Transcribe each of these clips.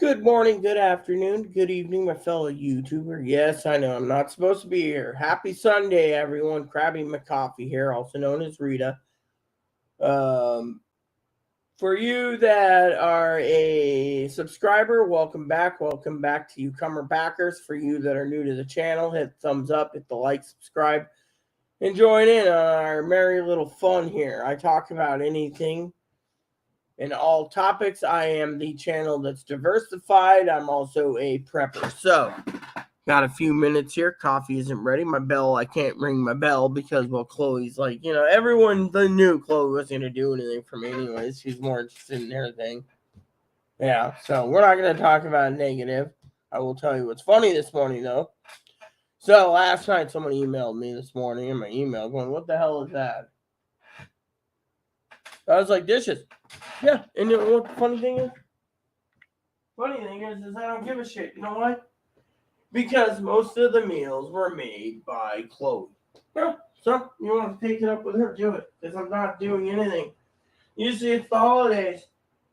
Good morning, good afternoon, good evening, my fellow YouTuber. Yes, I know I'm not supposed to be here. Happy Sunday, everyone. Krabby McCoffee here, also known as Rita. Um, for you that are a subscriber, welcome back. Welcome back to you Comer Backers. For you that are new to the channel, hit thumbs up, hit the like, subscribe, and join in on our merry little fun here. I talk about anything in all topics. I am the channel that's diversified. I'm also a prepper. So, got a few minutes here. Coffee isn't ready. My bell, I can't ring my bell because, well, Chloe's like, everyone knew Chloe wasn't going to do anything for me anyways. She's more interested in her thing. Yeah, so we're not going to talk about negative. I will tell you what's funny this morning, though. So, last night, someone emailed me this morning in my email going, what the hell is that? I was like, dishes. Yeah, and you know what the funny thing is? Funny thing is I don't give a shit. You know why? Because most of the meals were made by Chloe. Yeah, so you want to take it up with her, do it. Because I'm not doing anything. Usually it's the holidays.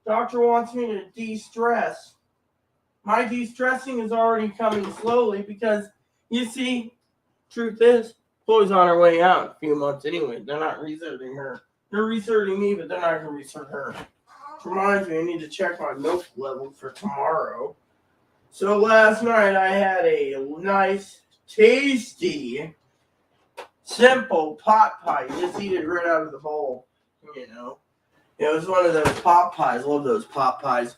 Doctor wants me to de-stress. My de-stressing is already coming slowly because, you see, truth is, Chloe's on her way out in a few months anyway. They're not researching her. They're researching me, but they're not going to research her. Which reminds me, I need to check my milk level for tomorrow. So last night I had a nice, tasty, simple pot pie. You just eat it right out of the bowl, you know. It was one of those pot pies. Love those pot pies.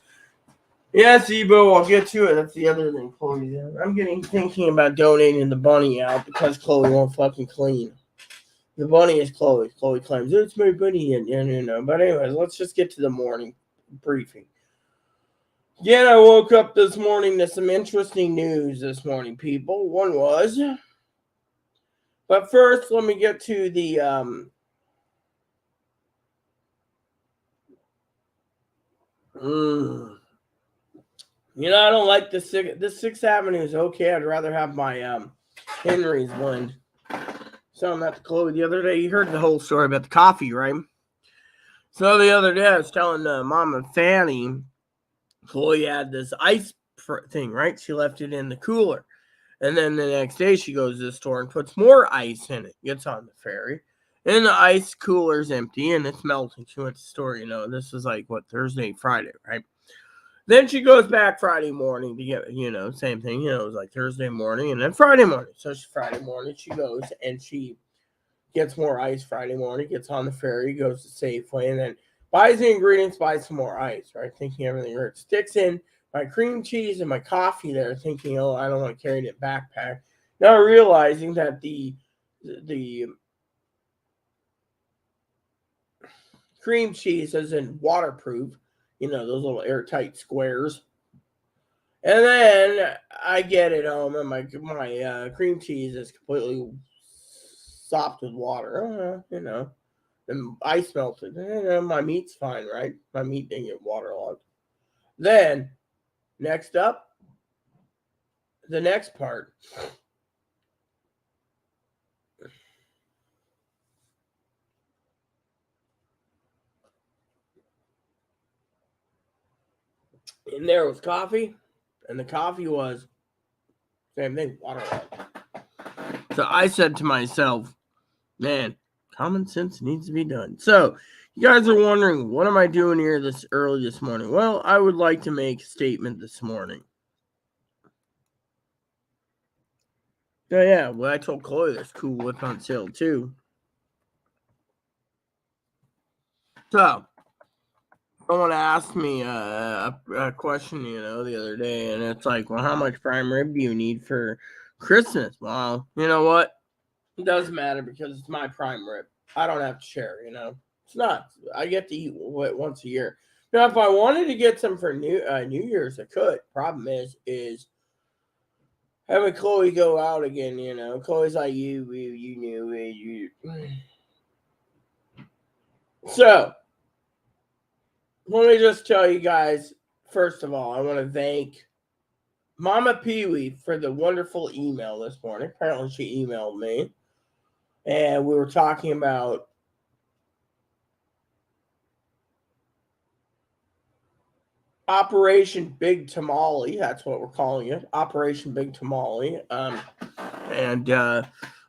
Yes, Ebo, I'll get to it. That's the other thing Chloe's in. I'm thinking about donating the bunny out because Chloe won't fucking clean. The bunny is Chloe. Chloe claims it's my bunny, and. But anyways, let's just get to the morning briefing. Again, I woke up this morning to some interesting news this morning, people. One was, but first, let me get to the I don't like the Sixth Avenue is okay. I'd rather have my Henry's blend. So I'm at the Chloe the other day. You heard the whole story about the coffee, right? So the other day, I was telling Mom and Fanny, Chloe had this ice thing, right? She left it in the cooler. And then the next day she goes to the store and puts more ice in it. Gets on the ferry. And the ice cooler's empty and it's melting. She went to the store, this is like, Thursday, Friday, right? Then she goes back Friday morning to get, same thing. It was like Thursday morning and then Friday morning. So Friday morning she goes and she gets more ice Friday morning, gets on the ferry, goes to Safeway, and then buys the ingredients, buys some more ice, right? Thinking everything works. Sticks in my cream cheese and my coffee there, thinking, oh, I don't want to carry it in a backpack. Now realizing that the cream cheese isn't waterproof, those little airtight squares. And then I get it home, and my cream cheese is completely sopped with water. And ice melted. My meat's fine, right? My meat didn't get waterlogged. Then, next up, the next part. In there was coffee, and the coffee was same thing, waterlogged. So I said to myself, man, common sense needs to be done. So, you guys are wondering, what am I doing here this early this morning? Well, I would like to make a statement this morning. Oh, yeah, well, I told Chloe there's Cool Whip on sale, too. So, someone asked me a question, the other day, and it's like, well, how much prime rib do you need for Christmas? Well, you know what? It doesn't matter because it's my prime rib. I don't have to share, It's not. I get to eat once a year. Now, if I wanted to get some for New Year's, I could. Problem is having Chloe go out again, Chloe's like, you knew it. You. So, let me just tell you guys, first of all, I want to thank Mama Pee-wee for the wonderful email this morning. Apparently she emailed me. And we were talking about Operation Big Tamale. That's what we're calling it. Operation Big Tamale. And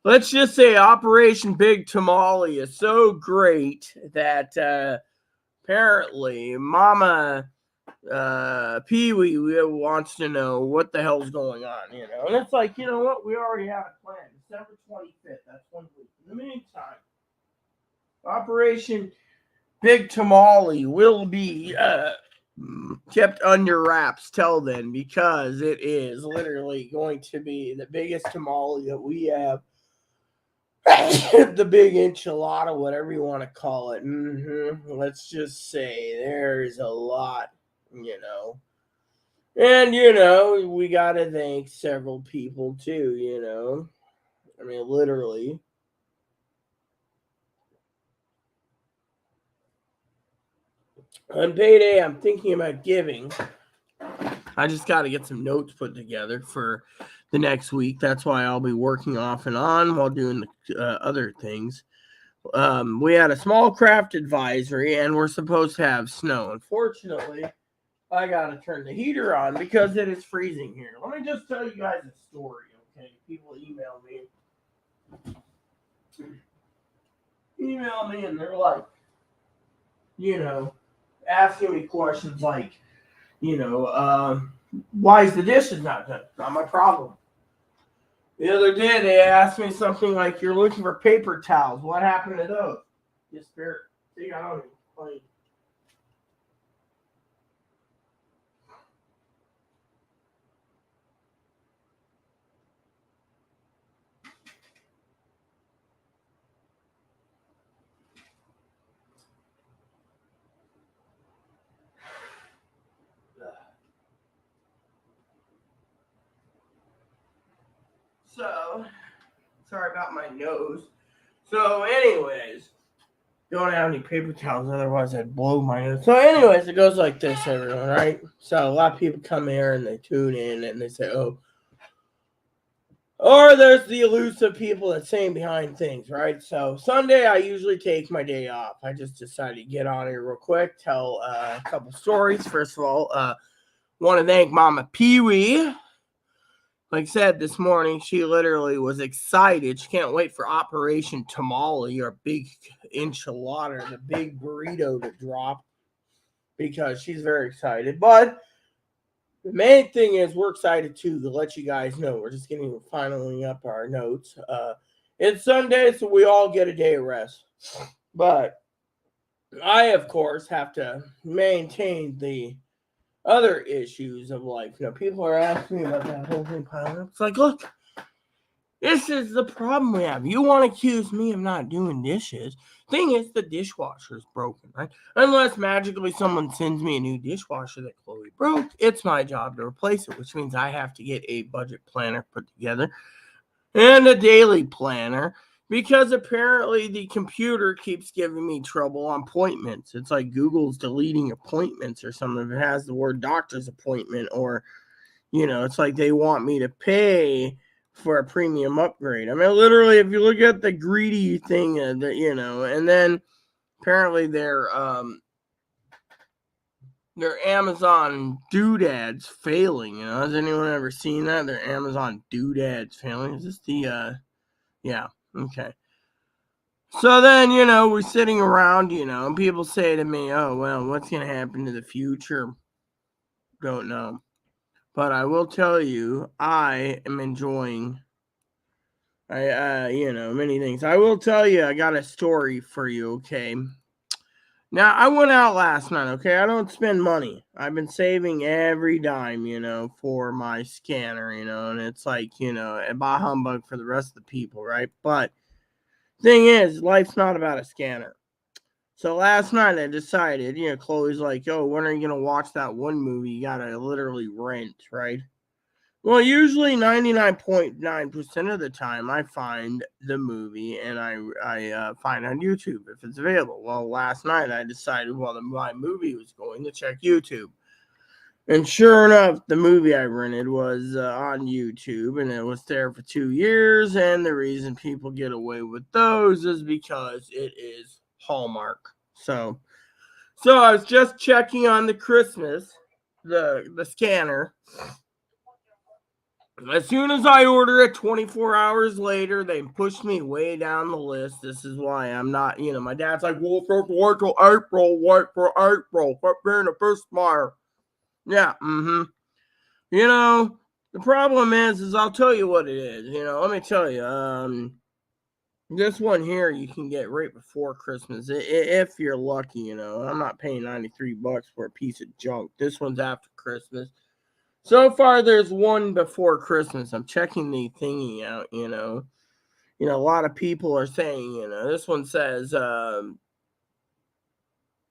let's just say Operation Big Tamale is so great that apparently Mama Pee Wee wants to know what the hell's going on, you know. And it's like, you know what? We already have a plan. December 25th. That's 1 week. In the meantime, Operation Big Tamale will be kept under wraps till then, because it is literally going to be the biggest tamale that we have. The big enchilada, whatever you want to call it. Let's just say there's a lot, you know. And, you know, we got to thank several people too, you know. I mean, literally. On payday, I'm thinking about giving. I just got to get some notes put together for the next week. That's why I'll be working off and on while doing the other things. We had a small craft advisory, and we're supposed to have snow. Unfortunately, I got to turn the heater on because it is freezing here. Let me just tell you guys a story, okay? People email me, and they're like, you know, asking me questions like, you know, why is the dishes not done? Not my problem. The other day, they asked me something like, you're looking for paper towels. What happened to those? Yes, spirit. See, I don't even complain. So, sorry about my nose. So, anyways, don't have any paper towels, otherwise I'd blow my nose. So, anyways, it goes like this, everyone, right? So, a lot of people come here and they tune in and they say, oh, or there's the elusive people that stand behind things, right? So, Sunday, I usually take my day off. I just decided to get on here real quick, tell a couple stories. First of all, want to thank Mama Pee Wee. Like I said this morning, she literally was excited. She can't wait for Operation Tamale, or big enchilada, the big burrito to drop, because she's very excited. But the main thing is we're excited too, to let you guys know. We're just finally up our notes. It's Sunday, so we all get a day of rest. But I, of course, have to maintain the other issues of life. You know, people are asking me about that whole thing piling up. It's like, look, this is the problem we have. You want to accuse me of not doing dishes. Thing is, the dishwasher is broken, right? Unless magically someone sends me a new dishwasher that Chloe broke, it's my job to replace it, which means I have to get a budget planner put together and a daily planner, because apparently the computer keeps giving me trouble on appointments. It's like Google's deleting appointments or something. If it has the word doctor's appointment, or, you know, it's like they want me to pay for a premium upgrade. I mean, literally, if you look at the greedy thing, that, you know, and then apparently their Amazon doodads failing. You know, has anyone ever seen that? Their Amazon doodads failing. Is this the yeah, okay. So then, you know, we're sitting around, you know, and people say to me, oh, well, what's going to happen to the future? Don't know. But I will tell you, I am enjoying, you know, many things. I will tell you, I got a story for you, okay? Now, I went out last night, okay? I don't spend money. I've been saving every dime, you know, for my scanner, you know, and it's like, you know, a bah humbug for the rest of the people, right? But thing is, life's not about a scanner. So last night I decided, you know, Chloe's like, oh, when are you going to watch that one movie you got to literally rent, right? Well, usually 99.9% of the time I find the movie and I find on YouTube if it's available. Well, last night I decided while my movie was going to check YouTube. And sure enough, the movie I rented was on YouTube, and it was there for 2 years. And the reason people get away with those is because it is Hallmark. So I was just checking on the Christmas, the scanner. As soon as I order it, 24 hours later, they push me way down the list. This is why I'm not, my dad's like, well, wait till April, wait for April, but being the first buyer. Yeah, the problem is I'll tell you what it is. Let me tell you, this one here you can get right before Christmas if you're lucky. I'm not paying $93 for a piece of junk. This one's after Christmas. So far, there's one before Christmas. I'm checking the thingy out. A lot of people are saying, this one says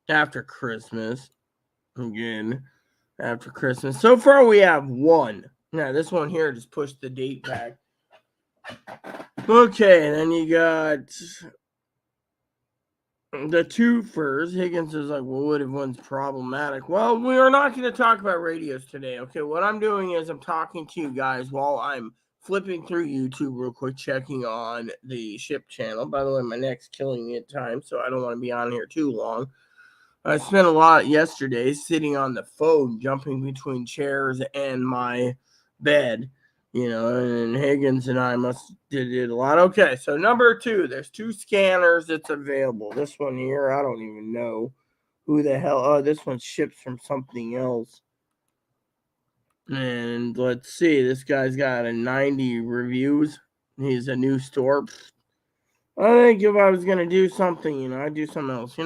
after Christmas. Again, after Christmas. So far, we have one. Now, this one here just pushed the date back. Okay, then you got the twofers. Higgins is like, well, what if one's problematic? Well, we are not going to talk about radios today. Okay, what I'm doing is I'm talking to you guys while I'm flipping through YouTube real quick, checking on the ship channel. By the way, my neck's killing me at times, so I don't want to be on here too long. I spent a lot yesterday sitting on the phone, jumping between chairs and my bed, and Higgins and I did a lot. Okay, so number 2, there's 2 scanners that's available. This one here, I don't even know who the hell. Oh, this one ships from something else. And let's see, this guy's got a 90 reviews. He's a new store. I think if I was going to do something, I'd do something else.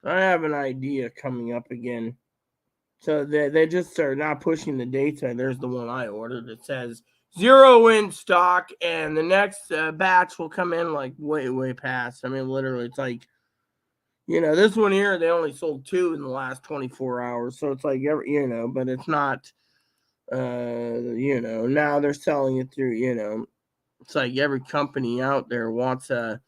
I have an idea coming up again. So they just are not pushing the dates. There's the one I ordered. It says 0 in stock, and the next batch will come in like way past. I mean, literally, it's like, this one here, they only sold 2 in the last 24 hours. So it's like, but it's not, now they're selling it through, it's like every company out there wants a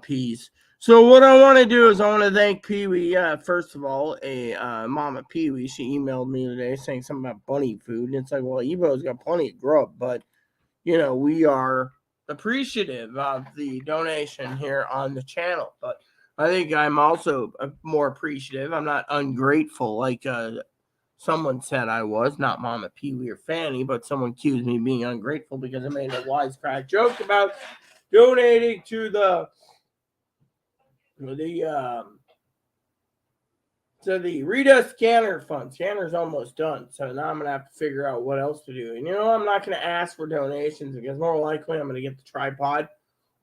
piece. So what I want to do is I want to thank Pee-wee. First of all, Mama Pee-wee, she emailed me today saying something about bunny food. And it's like, well, Evo's got plenty of grub, but, we are appreciative of the donation here on the channel. But I think I'm also more appreciative. I'm not ungrateful like someone said I was, not Mama Pee-wee or Fanny, but someone accused me of being ungrateful because I made a wisecrack joke about donating to the Rita scanner fund. Scanner's almost done, so now I'm gonna have to figure out what else to do. And I'm not gonna ask for donations because more likely I'm gonna get the tripod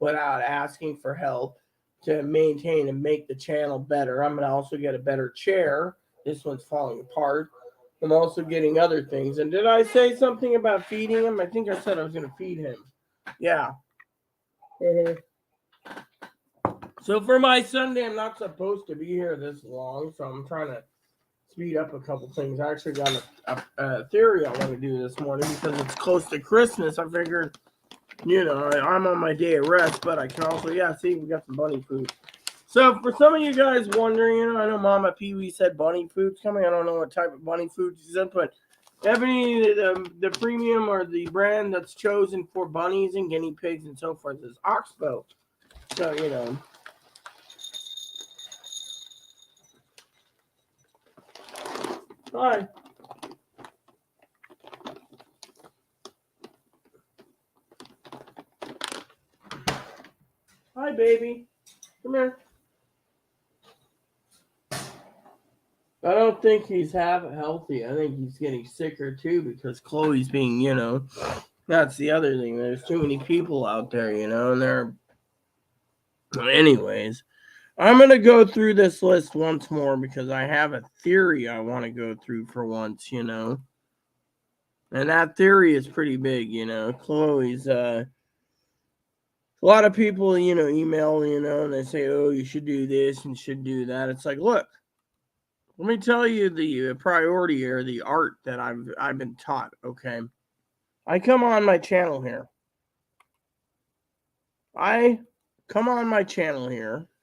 without asking for help to maintain and make the channel better. I'm gonna also get a better chair. This one's falling apart. I'm also getting other things. And did I say something about feeding him? I think I said I was gonna feed him. Yeah. So for my Sunday, I'm not supposed to be here this long, so I'm trying to speed up a couple things. I actually got a theory I want to do this morning because it's close to Christmas. I figured, I'm on my day of rest, but I can also, see, we got some bunny food. So for some of you guys wondering, I know Mama Pee-wee said bunny food's coming. I don't know what type of bunny food she said, but Ebony, the premium or the brand that's chosen for bunnies and guinea pigs and so forth is Oxbow. So, Hi. Hi, baby. Come here. I don't think he's half healthy. I think he's getting sicker too because Chloe's being, that's the other thing. There's too many people out there, and they're. Anyways, I'm going to go through this list once more because I have a theory I want to go through for once, And that theory is pretty big, Chloe's, a lot of people, email, and they say, oh, you should do this and should do that. It's like, look, let me tell you the priority or the art that I've been taught, okay? I come on my channel here. I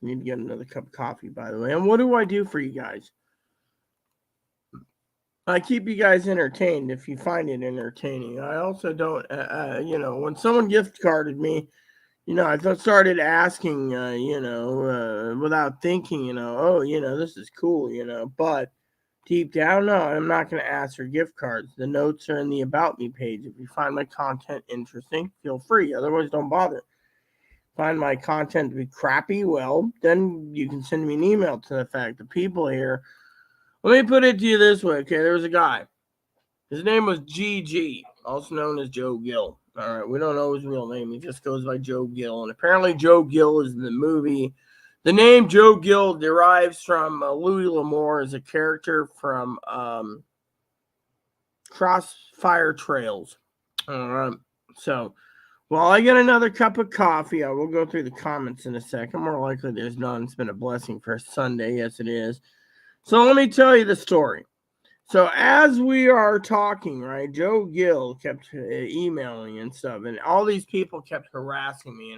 need to get another cup of coffee, by the way. And what do I do for you guys? I keep you guys entertained if you find it entertaining. I also don't, when someone gift carded me, I started asking, without thinking, oh, this is cool, but Deep down, no, I'm not going to ask for gift cards. The notes are in the About Me page. If you find my content interesting, feel free. Otherwise, don't bother. Find my content to be crappy, well, then you can send me an email to the fact. The people here, let me put it to you this way, okay? There was a guy. His name was GG, also known as Joe Gill. All right, we don't know his real name. He just goes by Joe Gill. And apparently Joe Gill is in the movie. The name Joe Gill derives from Louis L'Amour as a character from Crossfire Trails. All right, so while I get another cup of coffee, I will go through the comments in a second. More likely there's none. It's been a blessing for Sunday. Yes, it is. So let me tell you the story. So as we are talking, right, Joe Gill kept emailing and stuff, and all these people kept harassing me,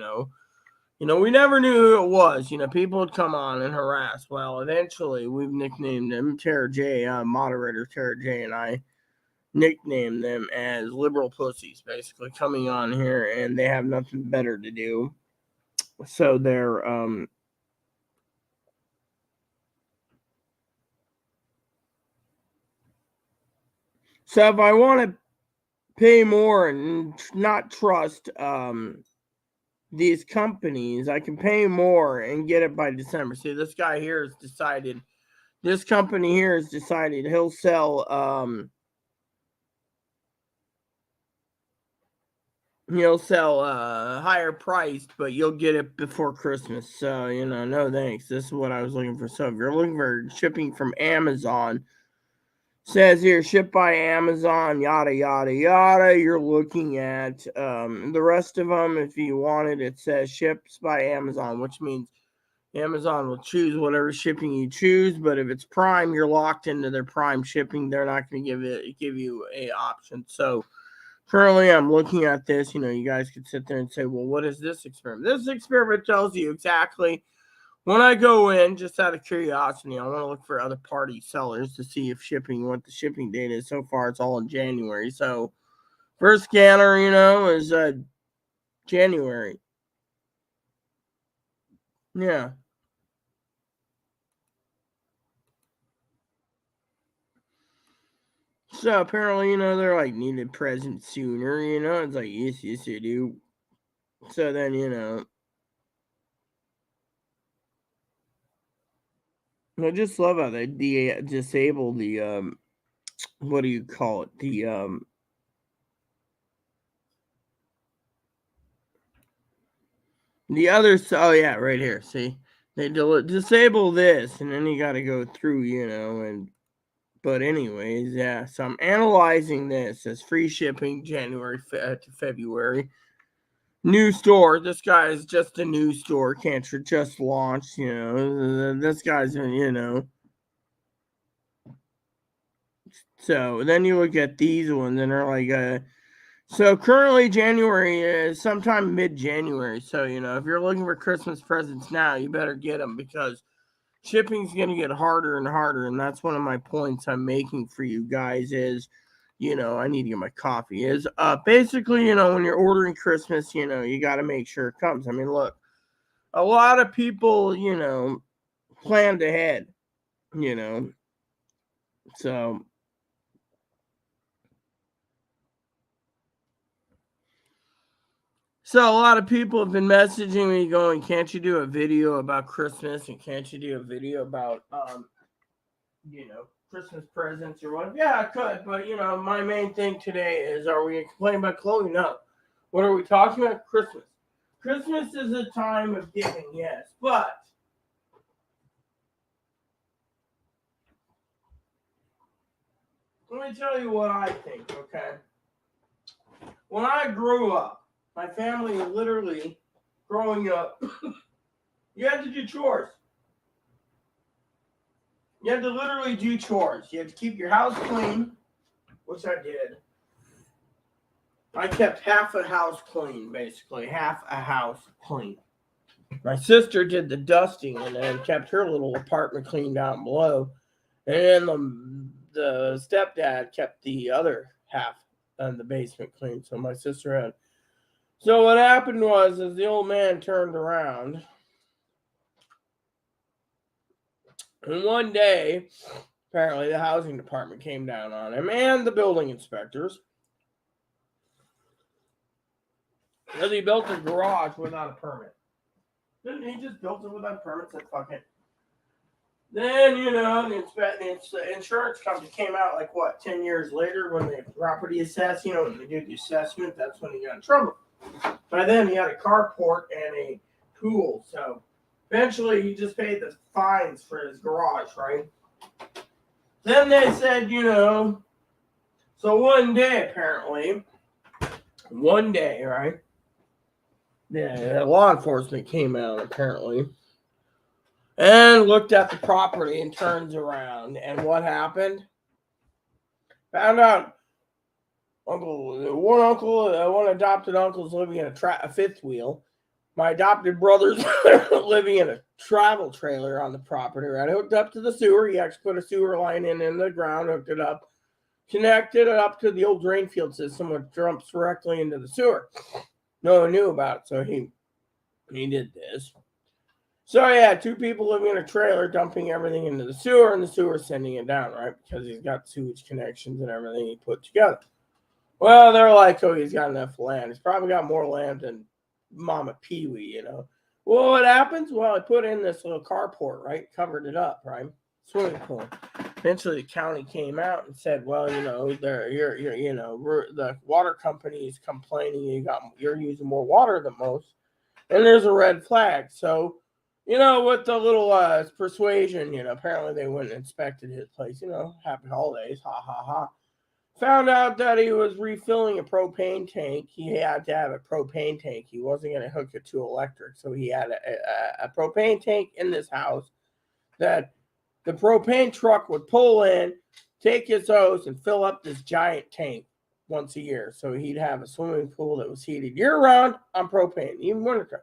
we never knew who it was. People would come on and harass. Well, eventually we've nicknamed them Tara J, moderator Tara J, and I nicknamed them as liberal pussies, basically coming on here and they have nothing better to do. So they're so if I want to pay more and not trust these companies, I can pay more and get it by December. See, this guy here has decided, this company here has decided he'll sell higher priced, but you'll get it before Christmas. So, no thanks. This is what I was looking for. So if you're looking for shipping from Amazon, says here, ship by Amazon, yada, yada, yada. You're looking at the rest of them. If you want it, it says ships by Amazon, which means Amazon will choose whatever shipping you choose. But if it's Prime, you're locked into their Prime shipping. They're not going to give you a option. So currently, I'm looking at this. You guys could sit there and say, well, what is this experiment? This experiment tells you exactly. When I go in, just out of curiosity, I want to look for other party sellers to see if what the shipping date is. So far, it's all in January. So, first scanner, is January. Yeah. So, apparently, they're like, need a present sooner, It's like, yes, I do. So then, I just love how they disable the, what do you call it? The other, oh yeah, right here. See, they disable this, and then you got to go through, but anyways, yeah. So I'm analyzing this as free shipping January to February. New store. This guy is just a new store. Can't just launched. This guy's, So then you look at these ones, and they're like, so currently January is sometime mid-January. So, if you're looking for Christmas presents now, you better get them because shipping's going to get harder and harder. And that's one of my points I'm making for you guys is, I need to get my coffee is basically, when you're ordering Christmas, you got to make sure it comes. I mean, look, a lot of people, planned ahead, so So a lot of people have been messaging me going, can't you do a video about Christmas and can't you do a video about Christmas presents or what? Yeah, I could, but my main thing today is, are we complaining about clothing? No. What are we talking about? Christmas. Christmas is a time of giving, yes, but let me tell you what I think, okay? When I grew up, my family literally growing up, you had to do chores. You had to literally do chores. You had to keep your house clean, which I did. I kept half a house clean, basically. Half a house clean. My sister did the dusting and then kept her little apartment clean down below. And then the stepdad kept the other half of the basement clean. So my sister had. So what happened was, as the old man turned around, and one day Apparently, the housing department came down on him and the building inspectors because he built a garage without a permit. Didn't he just built it without a permit? Said fuck it. Then, the insurance company came out 10 years later when the property assessed, when they did the assessment, that's when he got in trouble. By then, he had a carport and a pool, so eventually he just paid the fines for his garage, right? Then they said, so one day, apparently, right? Yeah, law enforcement came out, apparently, and looked at the property and turns around. And what happened? Found out one adopted uncle's living in a fifth wheel. My adopted brother's living in a travel trailer on the property, right? Hooked up to the sewer. He actually put a sewer line in the ground, hooked it up, connected it up to the old drain field system, which dumps directly into the sewer. No one knew about it, so he did this. So yeah, two people living in a trailer dumping everything into the sewer, and the sewer sending it down, right? Because he's got sewage connections and everything he put together. Well, they're like, oh, he's got enough land. He's probably got more land than Mama Pee-wee, Well, what happens? Well, I put in this little carport, right? Covered it up, right? Swimming pool. Eventually, the county came out and said, well, the water company is complaining you're using more water than most, and there's a red flag. So, with the little persuasion, apparently they went and inspected his place. Happy holidays, ha ha ha. Found out that he was refilling a propane tank. He had to have a propane tank. He wasn't going to hook it to electric. So he had a propane tank in this house that the propane truck would pull in, take his hose, and fill up this giant tank once a year. So he'd have a swimming pool that was heated year-round on propane, even wintertime.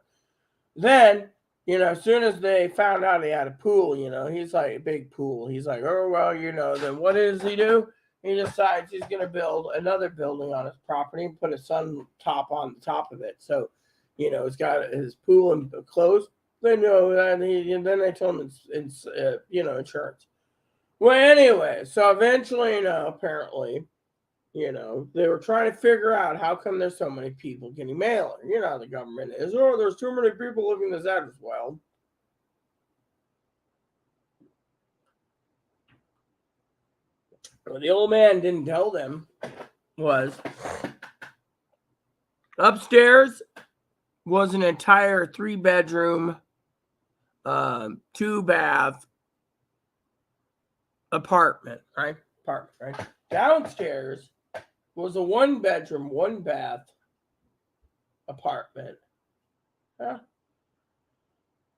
Then, as soon as they found out he had a pool, he's like, a big pool. He's like, oh, well, then what does he do? He decides he's going to build another building on his property and put a sun top on the top of it. So, it's got his pool and clothes. Then they told him it's insurance. Well, anyway, so eventually, apparently, they were trying to figure out how come there's so many people getting mail. The government is, there's too many people living in this address. Well, what the old man didn't tell them was upstairs was an entire 3-bedroom, 2-bath apartment, right? Downstairs was a 1-bedroom, 1-bath apartment.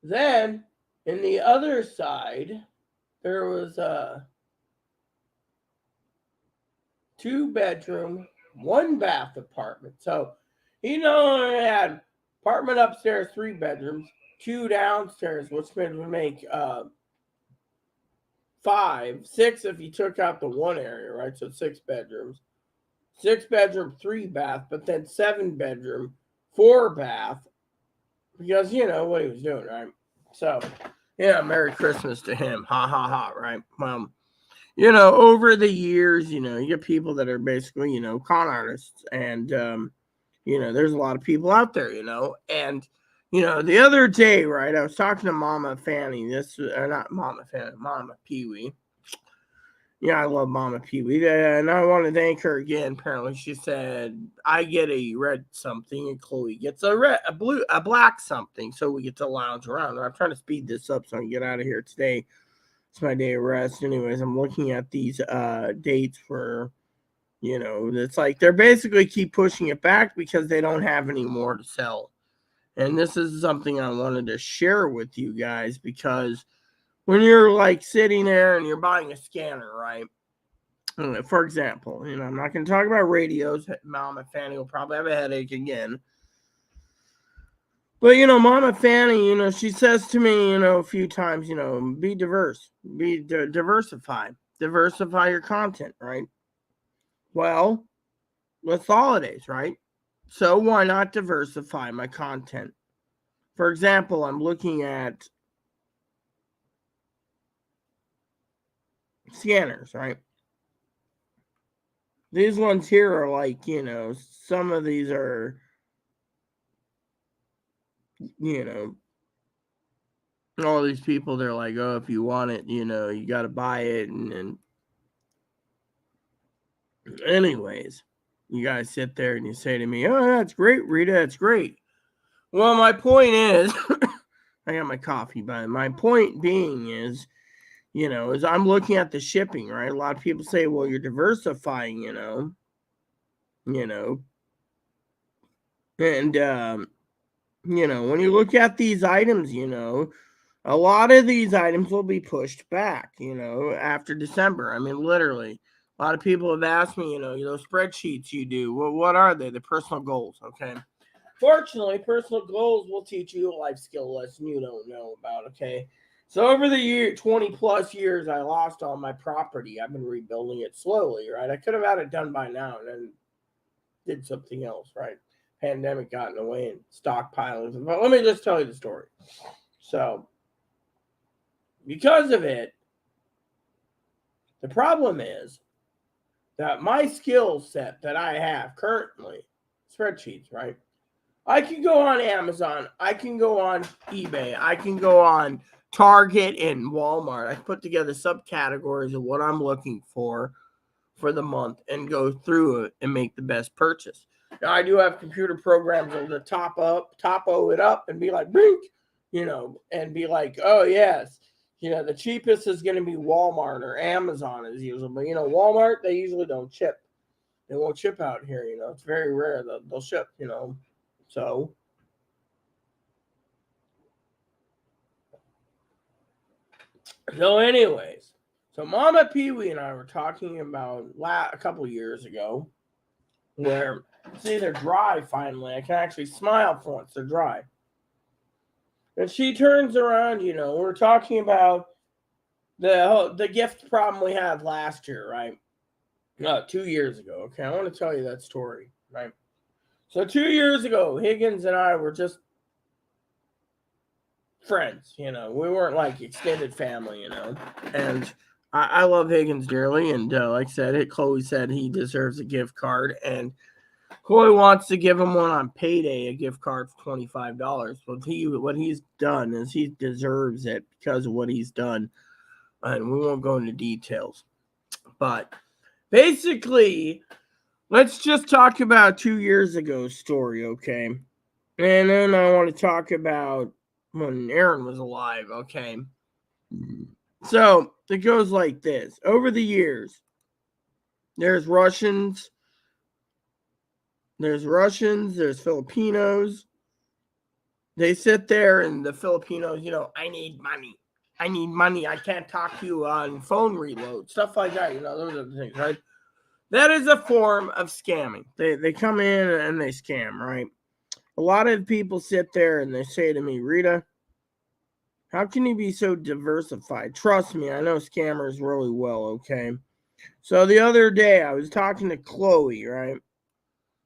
Then, in the other side, there was a 2-bedroom, 1-bath apartment. So he had apartment upstairs, 3 bedrooms, 2 downstairs, which would make 5, 6 if you took out the one area, right? So 6 bedrooms, 6-bedroom, 3-bath, but then 7-bedroom, 4-bath, because what he was doing, right? So Merry Christmas to him, ha ha ha, right? Over the years, you get people that are basically, con artists. And, there's a lot of people out there, And, the other day, right, I was talking to Mama Fanny. Not Mama Fanny, Mama Pee-wee. I love Mama Pee-wee. And I want to thank her again. Apparently, she said, I get a red something, and Chloe gets a black something. So we get to lounge around. I'm trying to speed this up so I can get out of here today. It's my day of rest. Anyways, I'm looking at these dates for, it's like they're basically keep pushing it back because they don't have any more to sell. And this is something I wanted to share with you guys because when you're sitting there and you're buying a scanner, right? For example, I'm not going to talk about radios. Mama Fanny will probably have a headache again. But, Mama Fanny, she says to me, a few times, be diverse, diversify your content, right? Well, with holidays, right? So why not diversify my content? For example, I'm looking at scanners, right? These ones here are like, some of these are, all these people, they're like, oh, if you want it, you got to buy it. And anyways, you guys sit there and you say to me, oh, that's great, Rita, that's great. Well, my point is, I got my coffee, but my point being is, is I'm looking at the shipping, right? A lot of people say, well, you're diversifying, and, when you look at these items, a lot of these items will be pushed back, after December. I mean, literally, a lot of people have asked me, those spreadsheets you do, well, what are they? The personal goals, okay? Fortunately, personal goals will teach you a life skill lesson you don't know about, okay? So over the 20 plus years, I lost all my property. I've been rebuilding it slowly, right? I could have had it done by now and then did something else, right? Pandemic got in the way and stockpiling. But let me just tell you the story. So, because of it, the problem is that my skill set that I have currently, spreadsheets, right? I can go on Amazon. I can go on eBay. I can go on Target and Walmart. I put together subcategories of what I'm looking for the month and go through it and make the best purchase. Now, I do have computer programs that topo it up and be like, blink, and be like, oh, yes. The cheapest is going to be Walmart or Amazon is usually. But, Walmart, they usually don't ship. They won't ship out here, It's very rare that they'll ship, So anyways, so Mama Pee-wee and I were talking about a couple years ago where, see, they're dry finally. I can actually smile for once. They're dry. And she turns around, we're talking about the gift problem we had last year, right? 2 years ago. Okay, I want to tell you that story, right? So 2 years ago, Higgins and I were just friends, we weren't like extended family, and I love Higgins dearly, and like I said, Chloe said he deserves a gift card, and Chloe wants to give him one on payday, a gift card for $25. But what he's done is he deserves it because of what he's done, and we won't go into details, but basically, let's just talk about 2 years ago's story, okay? And then I want to talk about when Aaron was alive, okay? So it goes like this. Over the years, there's Russians, there's Filipinos. They sit there and the Filipinos, I need money. I can't talk to you on phone reload. Stuff like that, those are the things, right? That is a form of scamming. They come in and they scam, right? A lot of people sit there and they say to me, Rita, how can you be so diversified? Trust me, I know scammers really well, okay? So the other day, I was talking to Chloe, right?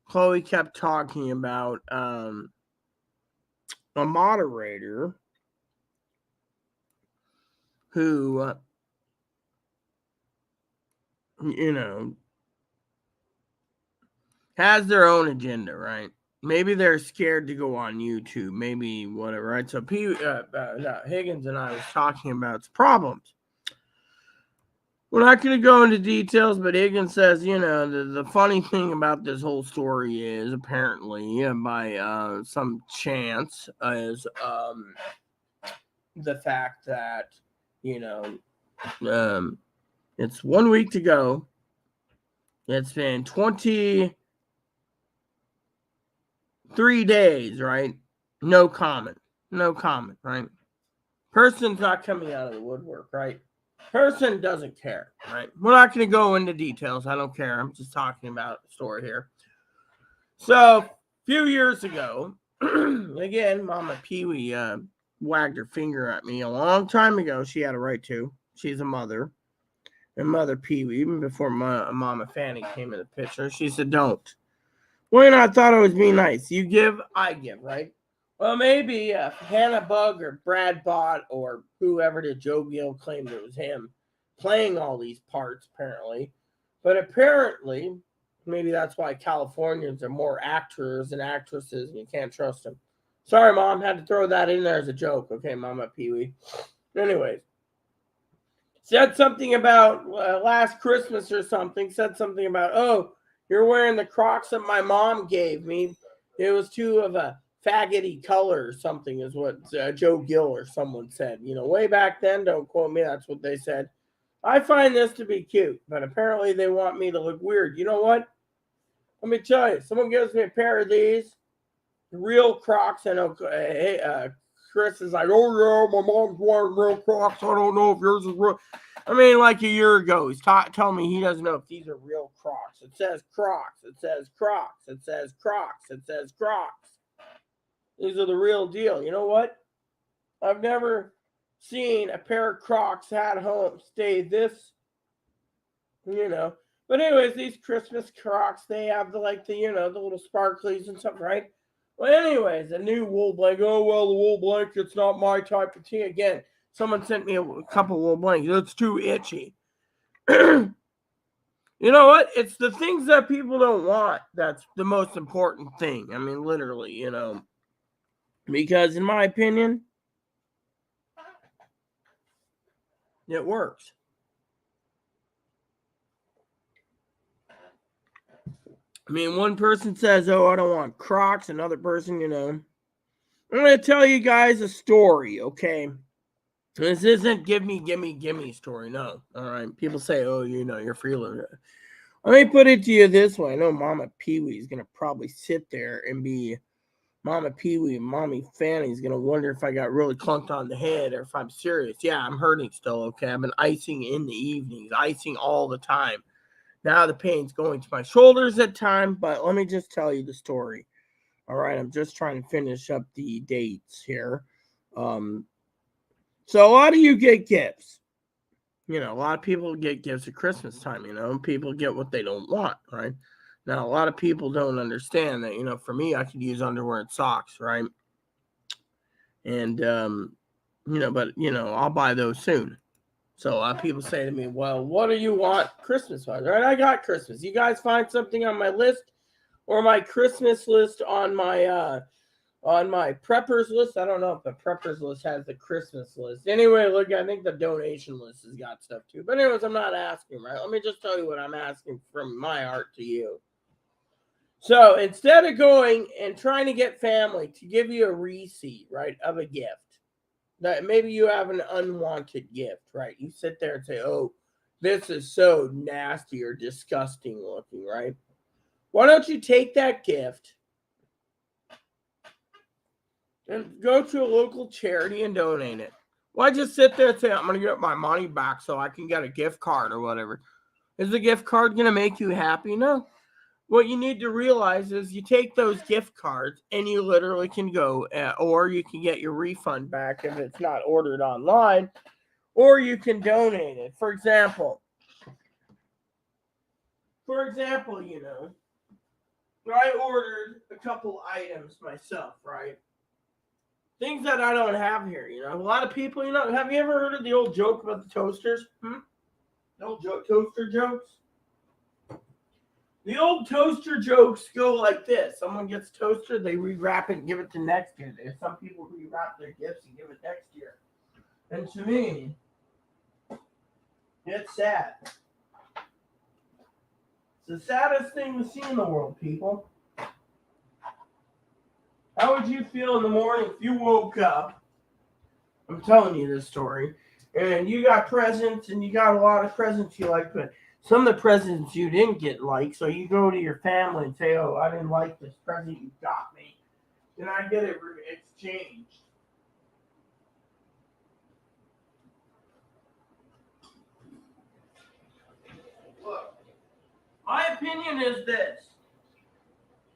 Chloe kept talking about a moderator who, has their own agenda, right? Maybe they're scared to go on YouTube, maybe whatever, right? So Higgins and I was talking about problems. We're not going to go into details, but Higgins says, the funny thing about this whole story is apparently, by some chance, is the fact that, it's 1 week to go. It's been 23 days, right? No comment, right? Person's not coming out of the woodwork, right? Person doesn't care, right? We're not going to go into details. I don't care. I'm just talking about the story here. So, a few years ago, again, Mama Pee-wee wagged her finger at me a long time ago. She had a right to. She's a mother. And Mother Pee-wee, even before Mama Fanny came in the picture, she said, don't. Well, I thought I was being nice. You give, I give, right? Well, maybe Hannah Bug or Brad Bott or whoever did Joe Gill claimed it was him playing all these parts, apparently. But apparently, maybe that's why Californians are more actors and actresses, and you can't trust them. Sorry, Mom, had to throw that in there as a joke. Okay, Mama Pee-wee. Anyways, said something about last Christmas or something, said something about, oh, you're wearing the Crocs that my mom gave me. It was too of a faggoty color or something is what Joe Gill or someone said. Way back then, don't quote me, that's what they said. I find this to be cute, but apparently they want me to look weird. You know what? Let me tell you, someone gives me a pair of these, real Crocs, and Chris is like, oh yeah, my mom's wearing real Crocs. I don't know if yours is real. I mean, like a year ago, he's telling me he doesn't know if these are real Crocs. It says Crocs. It says Crocs. It says Crocs. It says Crocs. These are the real deal. You know what? I've never seen a pair of Crocs at home stay this, But anyways, these Christmas Crocs, they have the little sparklies and stuff, right? Well, anyways, a new wool blanket. Oh, well, the wool blanket's not my type of tea. Again, someone sent me a couple wool blankets. It's too itchy. You know what? It's the things that people don't want that's the most important thing. I mean, literally, Because in my opinion, it works. I mean, one person says, oh, I don't want Crocs. Another person, I'm going to tell you guys a story, okay? This isn't give me story. No. All right. People say, oh, you're freeloader. Let me put it to you this way. I know Mama Pee-wee is going to probably sit there and be Mama Pee-wee and Mommy Fanny's going to wonder if I got really clunked on the head or if I'm serious. Yeah, I'm hurting still, okay? I've been icing in the evenings, icing all the time. Now the pain's going to my shoulders at times, but let me just tell you the story. All right, I'm just trying to finish up the dates here. So a lot of you get gifts. A lot of people get gifts at Christmas time, People get what they don't want, right? Now, a lot of people don't understand that, for me, I could use underwear and socks, right? And, but, I'll buy those soon. So a lot of people say to me, well, what do you want Christmas-wise? Right, I got Christmas. You guys find something on my list or my Christmas list on my preppers list? I don't know if the preppers list has the Christmas list. Anyway, look, I think the donation list has got stuff too. But anyways, I'm not asking, right? Let me just tell you what I'm asking from my heart to you. So instead of going and trying to get family to give you a receipt, right, of a gift, that maybe you have an unwanted gift, right? You sit there and say, oh, this is so nasty or disgusting looking, right? Why don't you take that gift and go to a local charity and donate it? Why just sit there and say, I'm going to get my money back so I can get a gift card or whatever? Is the gift card going to make you happy? No. What you need to realize is you take those gift cards and you literally can go, or you can get your refund back if it's not ordered online, or you can donate it. For example, I ordered a couple items myself, right? Things that I don't have here, A lot of people, have you ever heard of the old joke about the toasters? The old toaster jokes? The old toaster jokes go like this. Someone gets toasted, they rewrap it and give it to next year. Some people rewrap their gifts and give it next year. And to me, it's sad. It's the saddest thing to see in the world, people. How would you feel in the morning if you woke up? I'm telling you this story. And you got presents, and you got a lot of presents you like, but some of the presents you didn't get like, so you go to your family and say, oh, I didn't like this present you got me. Then I get it exchanged. Look, my opinion is this.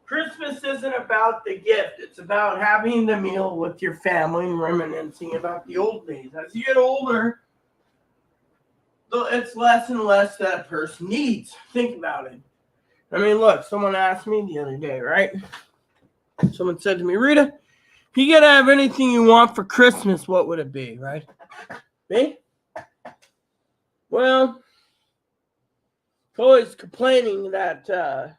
Christmas isn't about the gift. It's about having the meal with your family and reminiscing about the old days. As you get older, it's less and less that a person needs. Think about it. I mean, look, someone asked me the other day, right? Someone said to me, Rita, if you could have anything you want for Christmas, what would it be, right? Me? Well, Chloe's complaining that, about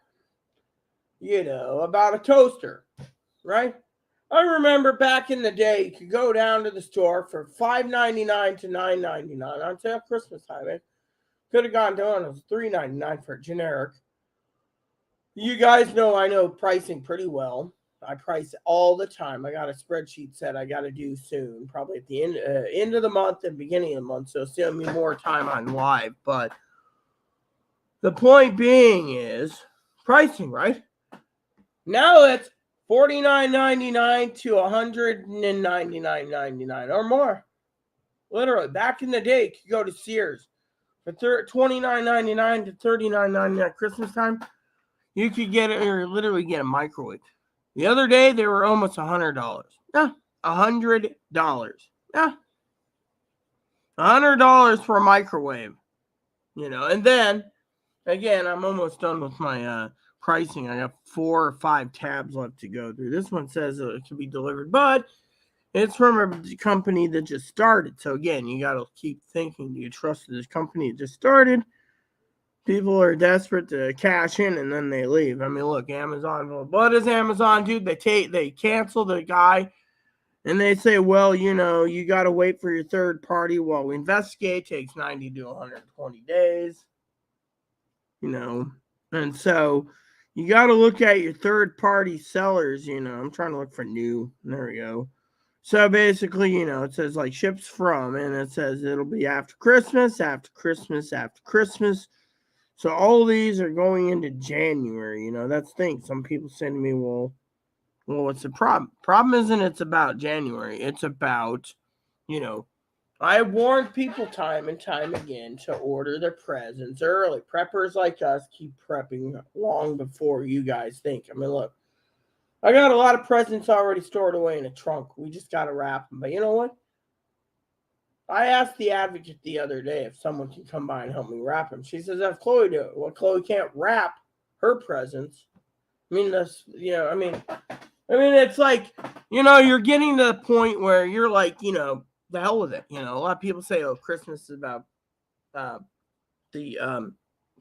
a toaster, right? I remember back in the day, you could go down to the store for $5.99 to $9.99 on sale Christmas time. It could have gone down as $3.99 for a generic. You guys know I know pricing pretty well. I price all the time. I got a spreadsheet set I got to do soon, probably at the end of the month and beginning of the month. So send me more time on live. But the point being is pricing, right? Now it's $49.99 to $199.99 or more. Literally, back in the day, you could go to Sears for $29.99 to $39.99 Christmas time. You could get it or literally get a microwave. The other day, they were almost $100. Yeah, $100. Yeah, $100 for a microwave. And then again, I'm almost done with my pricing. I got 4 or 5 tabs left to go through. This one says it can be delivered, but it's from a company that just started. So again, you got to keep thinking, do you trust this company that just started? People are desperate to cash in and then they leave. I mean, look, Amazon. What does Amazon do? They cancel the guy and they say, well, you got to wait for your third party while we investigate. It takes 90 to 120 days. And so you got to look at your third party sellers. I'm trying to look for new. There we go. So basically, it says like ships from, and it says it'll be after Christmas, after Christmas, after Christmas. So all these are going into January. That's the thing. Some people say to me, well, what's the problem? Problem isn't it's about January. It's about, I warned people time and time again to order their presents early. Preppers like us keep prepping long before you guys think. I mean, look, I got a lot of presents already stored away in a trunk. We just got to wrap them. But you know what? I asked the advocate the other day if someone can come by and help me wrap them. She says, have Chloe do it. Well, Chloe can't wrap her presents. I mean, it's like, you're getting to the point where you're like, the hell with it. A lot of people say, oh, Christmas is about the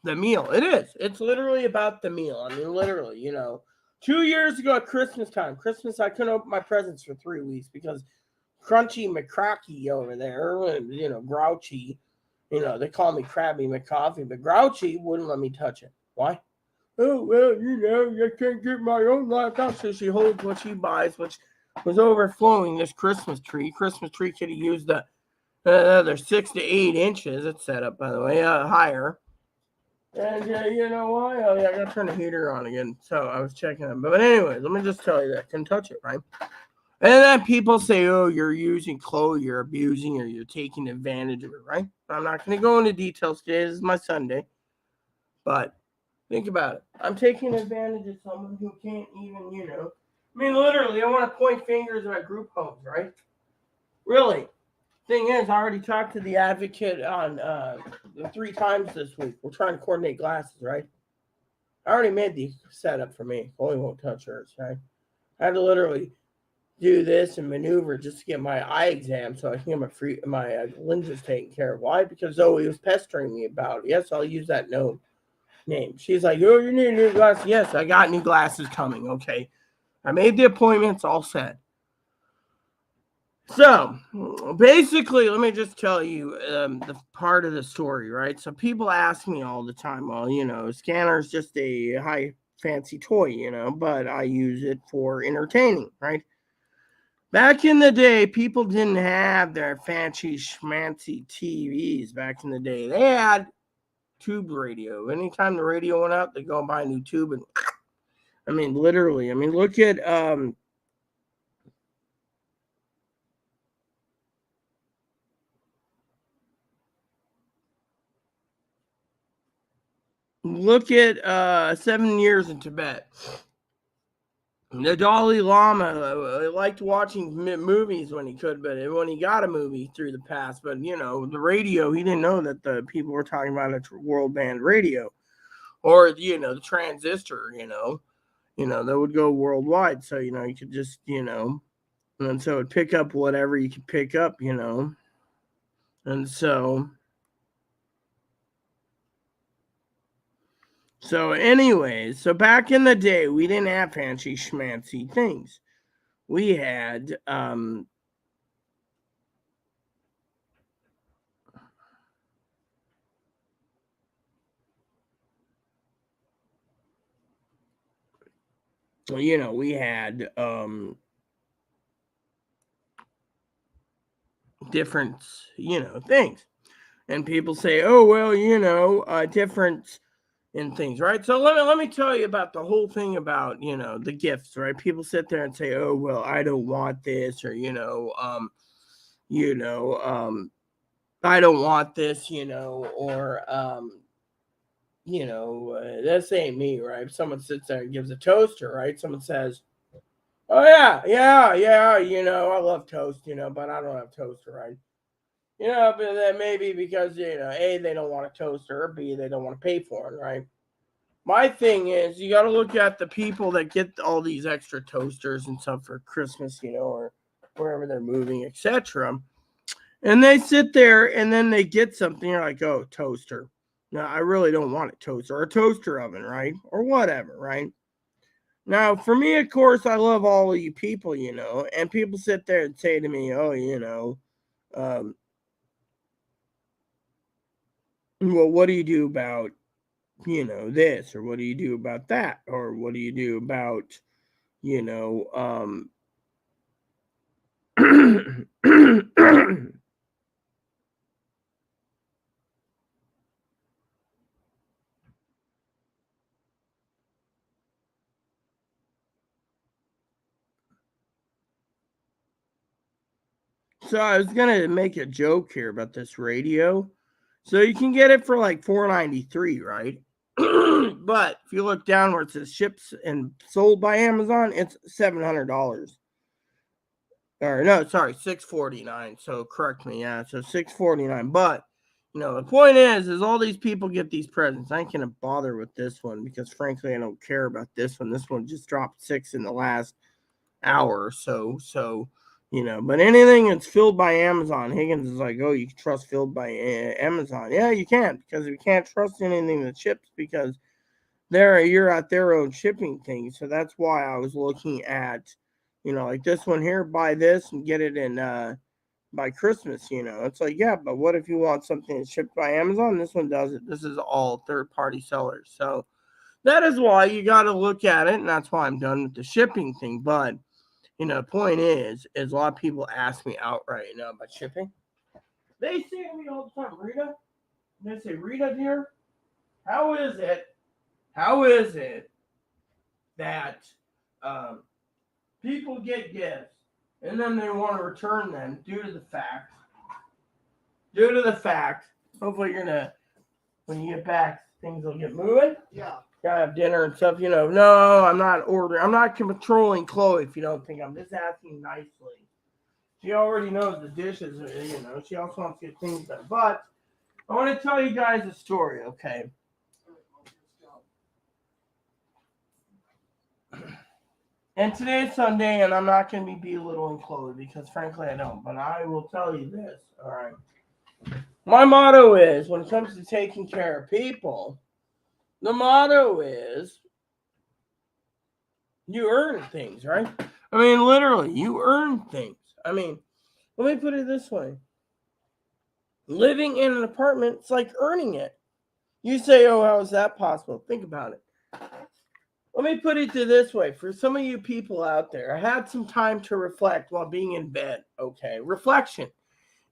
meal. It is. It's literally about the meal. I mean, literally, 2 years ago at Christmas time, I couldn't open my presents for 3 weeks because Crunchy McCracky over there, Grouchy, they call me Krabby McCoffee, but Grouchy wouldn't let me touch it. Why? Oh, well, I can't get my own laptop. So she holds what she buys, which was overflowing this Christmas tree. Christmas tree could have used the another 6 to 8 inches. It's set up, by the way, higher. And you know why? Oh, yeah, I got to turn the heater on again. So I was checking it. But anyways, let me just tell you that I can touch it, right? And then people say, oh, you're using Chloe, you're abusing, or you're taking advantage of it, right? I'm not going to go into details today. This is my Sunday. But think about it. I'm taking advantage of someone who can't even, literally, I want to point fingers at group homes, right? Really. Thing is, I already talked to the advocate on 3 times this week. We're trying to coordinate glasses, right? I already made the setup for me. Chloe won't touch hers, right? I had to literally do this and maneuver just to get my eye exam so I can get my lenses taken care of. Why? Because Zoe was pestering me about it. Yes, I'll use that name. She's like, oh, you need new glasses. Yes, I got new glasses coming. Okay. I made the appointments, all set. So basically, let me just tell you the part of the story, right? So people ask me all the time, well, scanner's just a high fancy toy, but I use it for entertaining, right? Back in the day, people didn't have their fancy schmancy TVs back in the day. They had tube radio. Anytime the radio went out, they go and buy a new tube. And literally, look at Look at 7 Years in Tibet. The Dalai Lama liked watching movies when he could, but when he got a movie through the past, but the radio, he didn't know that the people were talking about a world band radio, or the transistor, that would go worldwide. So you could just and so it'd pick up whatever you could pick up, and so So, anyways, so back in the day, we didn't have fancy schmancy things. We had we had different things, and people say, oh well, difference in things, right? So let me tell you about the whole thing about the gifts, right? People sit there and say, oh well, I don't want this, or I don't want this, or this ain't me, right? If someone sits there and gives a toaster, right? Someone says, oh yeah, I love toast, but I don't have toaster, right? But that maybe because A, they don't want a toaster, or B, they don't want to pay for it, right? My thing is, you got to look at the people that get all these extra toasters and stuff for Christmas, or wherever they're moving, etc. And they sit there and then they get something. You're like, oh, toaster. No, I really don't want a toaster or a toaster oven, right? Or whatever, right? Now, for me, of course, I love all of you people, and people sit there and say to me, oh, well, what do you do about, this, or what do you do about that, or what do you do about, you know, So I was gonna make a joke here about this radio. So you can get it for like $4.93, right? But if you look down where it says ships and sold by Amazon, it's $700. Or no, sorry, $649. So correct me, yeah. So $649. But the point is all these people get these presents. I ain't gonna bother with this one because frankly I don't care about this one. This one just dropped 6 in the last hour or so. So, but anything that's filled by Amazon, Higgins is like, oh, you can trust filled by Amazon. Yeah, you can't, because you can't trust anything that ships because you're at their own shipping thing. So that's why I was looking at, like this one here, buy this and get it in by Christmas. It's like, yeah, but what if you want something that's shipped by Amazon? This one does it. This is all third party sellers. So that is why you got to look at it, and that's why I'm done with the shipping thing. But the point is a lot of people ask me outright, about shipping. They say to me all the time, Rita. They say, Rita, dear, how is it that people get gifts and then they want to return them due to the fact, hopefully when you get back, things will get moving. Yeah. Gotta have dinner and stuff, No, I'm not ordering. I'm not controlling Chloe if you don't think I'm just asking nicely. She already knows the dishes, She also wants to get things done. But I want to tell you guys a story, okay? And today's Sunday, and I'm not going to be belittling Chloe because, frankly, I don't. But I will tell you this, all right? My motto is, when it comes to taking care of people, the motto is, you earn things, right? I mean, literally, you earn things. I mean, let me put it this way. Living in an apartment, it's like earning it. You say, oh, how is that possible? Think about it. Let me put it this way. For some of you people out there, I had some time to reflect while being in bed. Okay, reflection.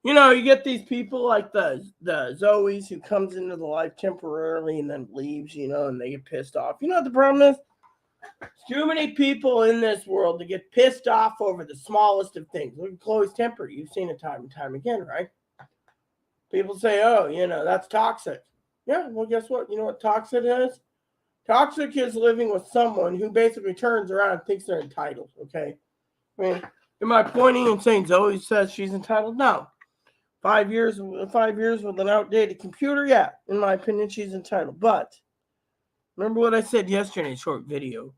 You get these people like the Zoes who comes into the life temporarily and then leaves, and they get pissed off. You know what the problem is? Too many people in this world to get pissed off over the smallest of things. Look at Chloe's temper. You've seen it time and time again, right? People say, oh, that's toxic. Yeah, well, guess what? You know what toxic is? Toxic is living with someone who basically turns around and thinks they're entitled, okay? I mean, am I pointing and saying Zoe says she's entitled? No. 5 years with an outdated computer? Yeah, in my opinion, she's entitled. But remember what I said yesterday in a short video.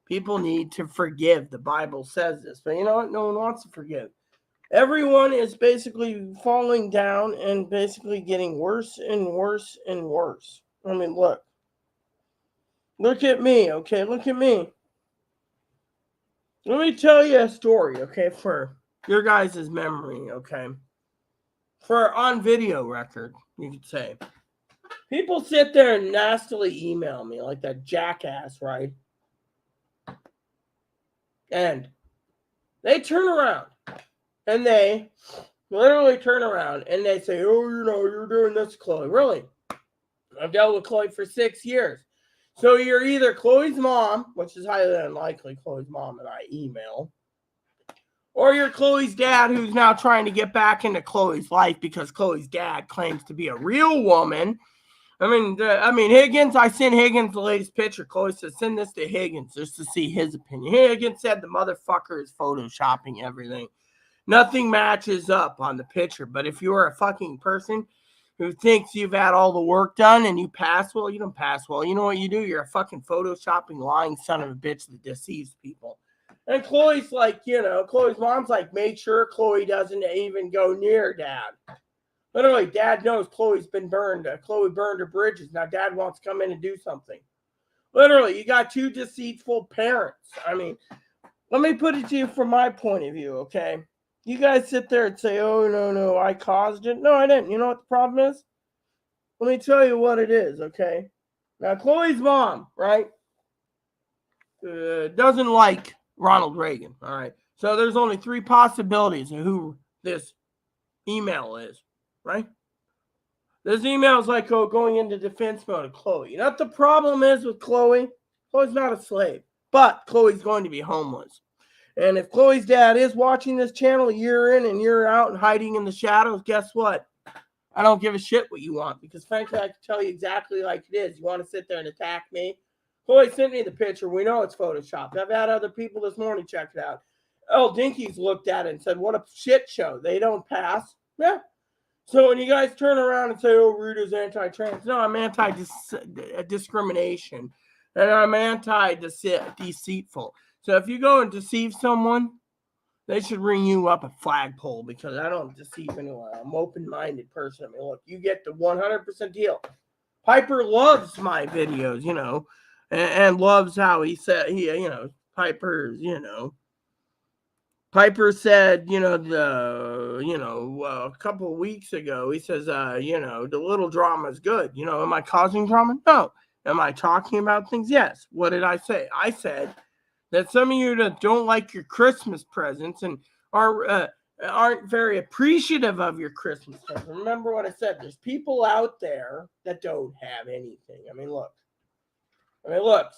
People need to forgive. The Bible says this. But you know what? No one wants to forgive. Everyone is basically falling down and basically getting worse and worse and worse. I mean, look. Look at me, okay? Look at me. Let me tell you a story, okay, for your guys' memory, okay? For on video record, you could say. People sit there and nastily email me like that jackass, right? And they turn around and they literally turn around and they say, oh, you're doing this, Chloe. Really? I've dealt with Chloe for 6 years. So you're either Chloe's mom, which is highly unlikely, Chloe's mom and I email, or you're Chloe's dad who's now trying to get back into Chloe's life because Chloe's dad claims to be a real woman. I mean, Higgins, I sent Higgins the latest picture. Chloe said, send this to Higgins just to see his opinion. Higgins said the motherfucker is photoshopping everything. Nothing matches up on the picture. But if you're a fucking person who thinks you've had all the work done and you pass well, you don't pass well. You know what you do? You're a fucking photoshopping, lying son of a bitch that deceives people. And Chloe's like, Chloe's mom's like, make sure Chloe doesn't even go near dad. Literally, dad knows Chloe's been burned. Chloe burned her bridges. Now dad wants to come in and do something. Literally, you got two deceitful parents. I mean, let me put it to you from my point of view, okay? You guys sit there and say, oh, no, I caused it. No, I didn't. You know what the problem is? Let me tell you what it is, okay? Now, Chloe's mom, right, doesn't like Ronald Reagan, all right? So there's only 3 possibilities of who this email is, right? This email is like going into defense mode of Chloe. You know what the problem is with Chloe? Chloe's not a slave, but Chloe's going to be homeless. And if Chloe's dad is watching this channel year in and year out and hiding in the shadows, guess what? I don't give a shit what you want because frankly, I can tell you exactly like it is. You want to sit there and attack me? Chloe sent me the picture. We know it's photoshopped. I've had other people this morning check it out. Oh, Dinky's looked at it and said, what a shit show. They don't pass. Yeah. So when you guys turn around and say, oh, Rita's anti-trans. No, I'm anti-discrimination. And I'm anti-deceitful. So if you go and deceive someone, they should ring you up a flagpole because I don't deceive anyone. I'm an open-minded person. I mean, look, you get the 100% deal. Piper loves my videos, and loves how he said, Piper's, Piper said, a couple of weeks ago, he says, the little drama is good. Am I causing drama? No. Am I talking about things? Yes. What did I say? I said that some of you that don't like your Christmas presents and aren't very appreciative of your Christmas presents. Remember what I said. There's people out there that don't have anything. I mean, look,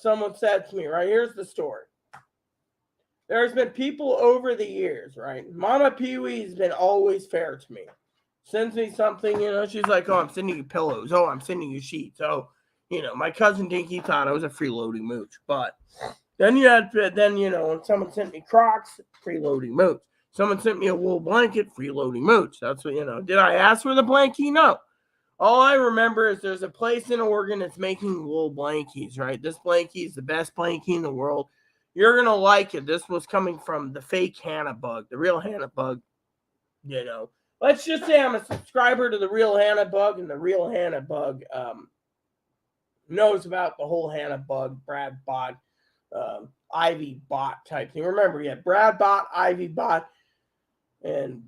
someone said to me, right, here's the story. There's been people over the years, right? Mama Pee-wee's been always fair to me. Sends me something, she's like, oh, I'm sending you pillows. Oh, I'm sending you sheets. Oh, my cousin Dinky thought I was a freeloading mooch. But then when someone sent me Crocs, freeloading mooch. Someone sent me a wool blanket, freeloading mooch. That's what, Did I ask for the blankie? No. All I remember is there's a place in Oregon that's making wool blankies, right? This blankie is the best blankie in the world. You're going to like it. This was coming from the fake Hannah bug. The real Hannah bug, Let's just say I'm a subscriber to the real Hannah bug, and the real Hannah bug knows about the whole Hannah bug, Brad bot, Ivy bot type thing. Remember, you had Brad bot, Ivy bot, and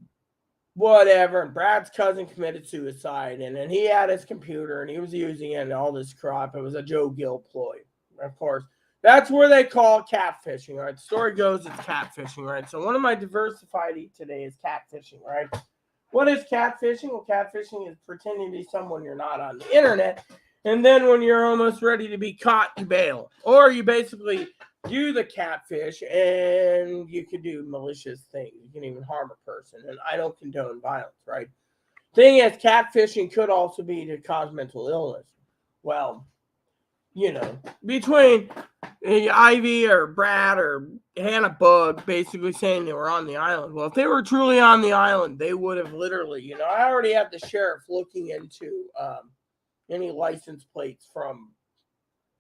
whatever. And Brad's cousin committed suicide, and then he had his computer, and he was using it and all this crap. It was a Joe Gill ploy, of course. That's where they call catfishing, right? The story goes it's catfishing, right? So one of my diversified today is catfishing, right? What is catfishing? Well, catfishing is pretending to be someone you're not on the internet. And then when you're almost ready to be caught, you bail. Or you basically do the catfish and you can do malicious things. You can even harm a person. And I don't condone violence, right? Thing is, catfishing could also be to cause mental illness. Well, between Ivy or Brad or Hannah Bug basically saying they were on the island. Well, if they were truly on the island, they would have literally, I already have the sheriff looking into any license plates from,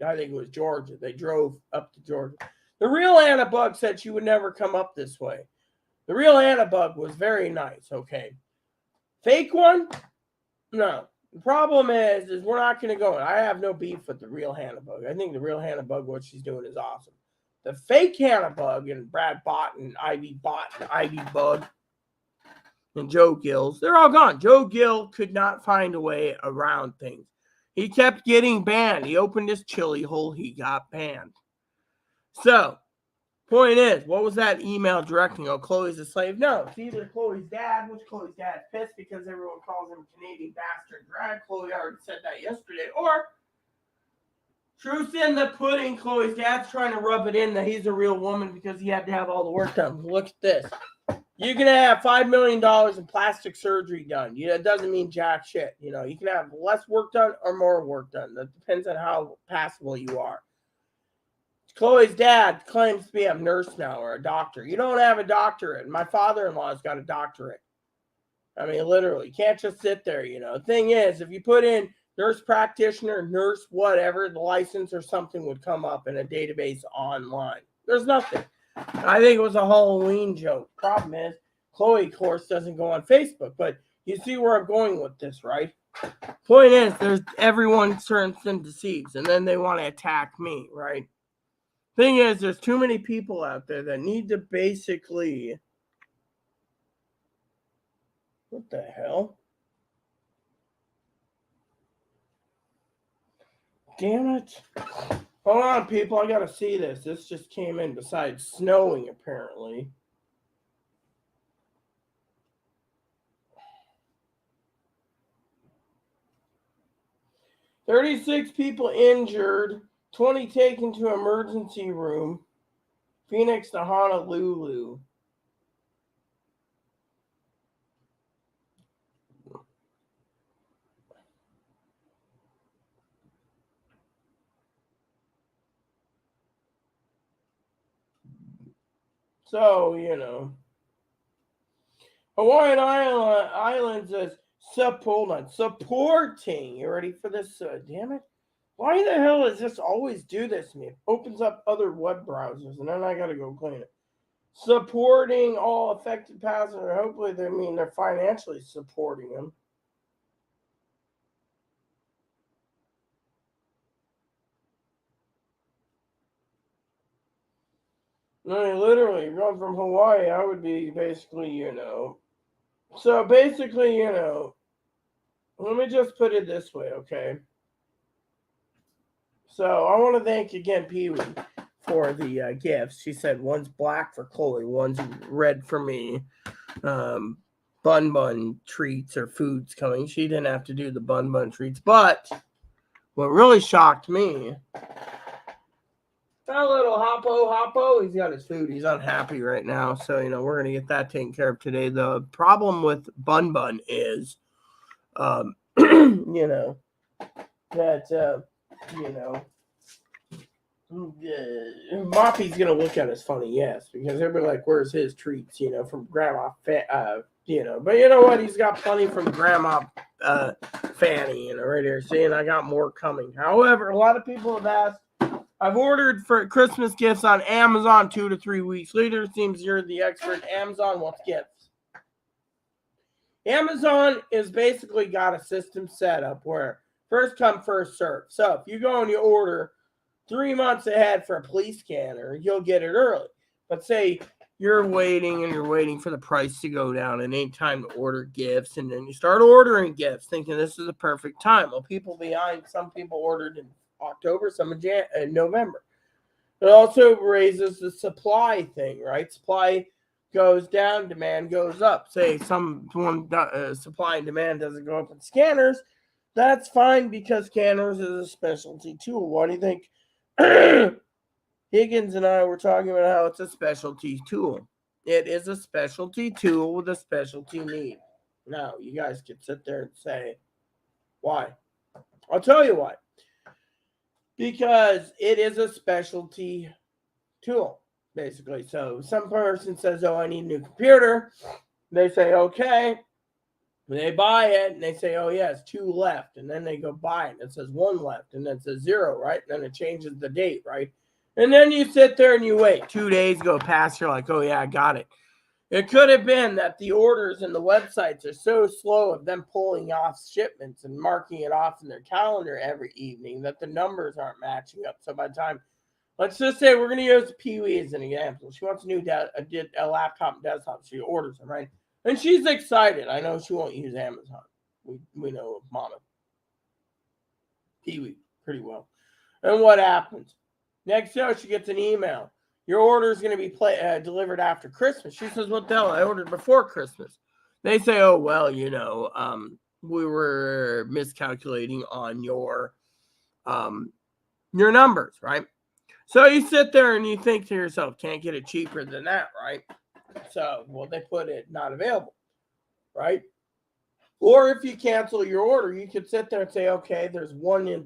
I think it was Georgia. They drove up to Georgia. The real Hannah Bug said she would never come up this way. The real Hannah Bug was very nice, okay. Fake one? No. The problem is we're not going to go. I have no beef with the real Hannah Bug. I think the real Hannah Bug, what she's doing is awesome. The fake Hannah Bug and Brad Bott and Ivy Bug and Joe Gills, they're all gone. Joe Gill could not find a way around things. He kept getting banned. He opened his chili hole. He got banned. So, point is, what was that email directing? Oh, Chloe's a slave? No, it's either Chloe's dad, which Chloe's dad's pissed because everyone calls him Canadian bastard drag. Chloe already said that yesterday. Or, truth in the pudding, Chloe's dad's trying to rub it in that he's a real woman because he had to have all the work done. Look at this. You can have $5 million in plastic surgery done. It doesn't mean jack shit. You can have less work done or more work done. That depends on how passable you are. Chloe's dad claims to be a nurse now or a doctor. You don't have a doctorate. My father-in-law's got a doctorate. I mean, literally. You can't just sit there, The thing is, if you put in nurse practitioner, nurse whatever, the license or something would come up in a database online. There's nothing. I think it was a Halloween joke. Problem is, Chloe, of course, doesn't go on Facebook. But you see where I'm going with this, right? Point is, everyone turns and deceives, and then they want to attack me, right? Thing is, there's too many people out there that need to basically... What the hell? Damn it. Hold on, people. I gotta see this. This just came in besides snowing, apparently. $36 people injured. 20 taken to emergency room. Phoenix to Honolulu. So, Hawaiian Islands is supporting. You ready for this? Damn it. Why the hell does this always do this to me? It opens up other web browsers, and then I got to go clean it. Supporting all affected passengers. Hopefully they're financially supporting them. I mean, literally, going from Hawaii, I would be basically, So basically, let me just put it this way, okay? So I want to thank again Pee-wee for the gifts. She said one's black for Chloe, one's red for me. Bun treats or foods coming. She didn't have to do the bun treats, but what really shocked me, that little Hoppo, he's got his food. He's unhappy right now, so we're gonna get that taken care of today. The problem with Bun is, Moppy's gonna look at us funny, yes, because they'll be like, "Where's his treats?" From Grandma, But you know what? He's got plenty from Grandma Fanny, right here. Saying I got more coming. However, a lot of people have asked. I've ordered for Christmas gifts on Amazon 2 to 3 weeks later. Seems you're the expert. Amazon wants gifts. Amazon is basically got a system set up where first come, first serve. So if you go and you order 3 months ahead for a police scanner, you'll get it early. But say you're waiting for the price to go down and ain't time to order gifts, and then you start ordering gifts thinking this is the perfect time. Well, some people ordered in October, some in November. It also raises the supply thing, right? Supply goes down, demand goes up. Say supply and demand doesn't go up with scanners, that's fine because scanners is a specialty tool. What do you think? Higgins and I were talking about how it's a specialty tool. It is a specialty tool with a specialty need. Now, you guys can sit there and say, why? I'll tell you why. Because it is a specialty tool, basically. So some person says, I need a new computer. They say, okay. They buy it, and they say, it's 2 left. And then they go buy it, and it says 1 left. And then it says 0, right? And then it changes the date, right? And then you sit there and you wait. 2 days go past. You're like, I got it. It could have been that the orders and the websites are so slow of them pulling off shipments and marking it off in their calendar every evening that the numbers aren't matching up. So by the time, let's just say we're going to use Pee-wee as an example. She wants a laptop and desktop. She orders them, right? And she's excited. I know she won't use Amazon. We know Mama Pee-wee pretty well. And what happens? Next show, she gets an email. Your order is going to be delivered after Christmas. She says, what the hell? I ordered before Christmas. They say, oh, well, we were miscalculating on your numbers, right? So you sit there and you think to yourself, can't get it cheaper than that, right? So, well, they put it not available, right? Or if you cancel your order, you could sit there and say, okay, there's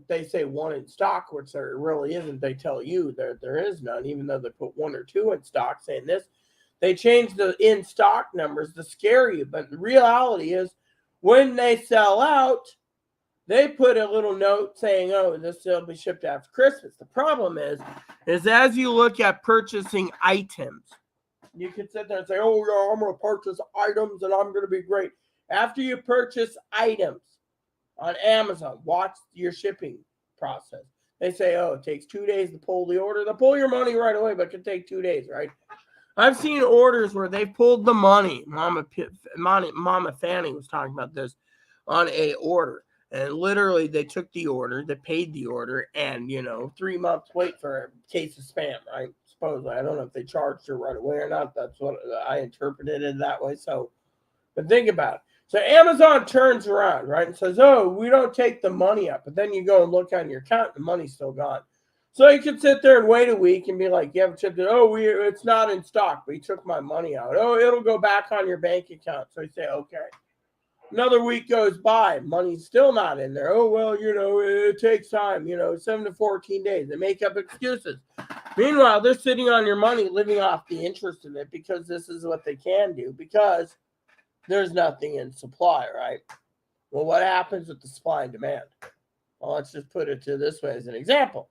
they say one in stock, which there really isn't. They tell you there is none, even though they put one or two in stock saying this. They change the in stock numbers to scare you. But the reality is when they sell out, they put a little note saying, oh, this will be shipped after Christmas. The problem is as you look at purchasing items, you can sit there and say, oh, yeah, I'm going to purchase items and I'm going to be great. After you purchase items on Amazon, watch your shipping process. They say, oh, it takes 2 days to pull the order. They'll pull your money right away, but it can take 2 days, right? I've seen orders where they pulled the money. Mama Fanny was talking about this on a order. And literally, they took the order, they paid the order, and, 3 months wait for a case of spam, right? Supposedly. I don't know if they charged her right away or not. That's what I interpreted it that way. So, but think about it. So Amazon turns around, right, and says, oh, we don't take the money up. But then you go and look on your account, and the money's still gone. So you can sit there and wait a week and be like, you haven't shipped it. Oh, it's not in stock, but you took my money out. Oh, it'll go back on your bank account. So you say, okay. Another week goes by, money's still not in there. Oh, well, it takes time, 7 to 14 days. They make up excuses. Meanwhile, they're sitting on your money, living off the interest of it because this is what they can do because there's nothing in supply, right? Well, what happens with the supply and demand? Well, let's just put it to this way as an example.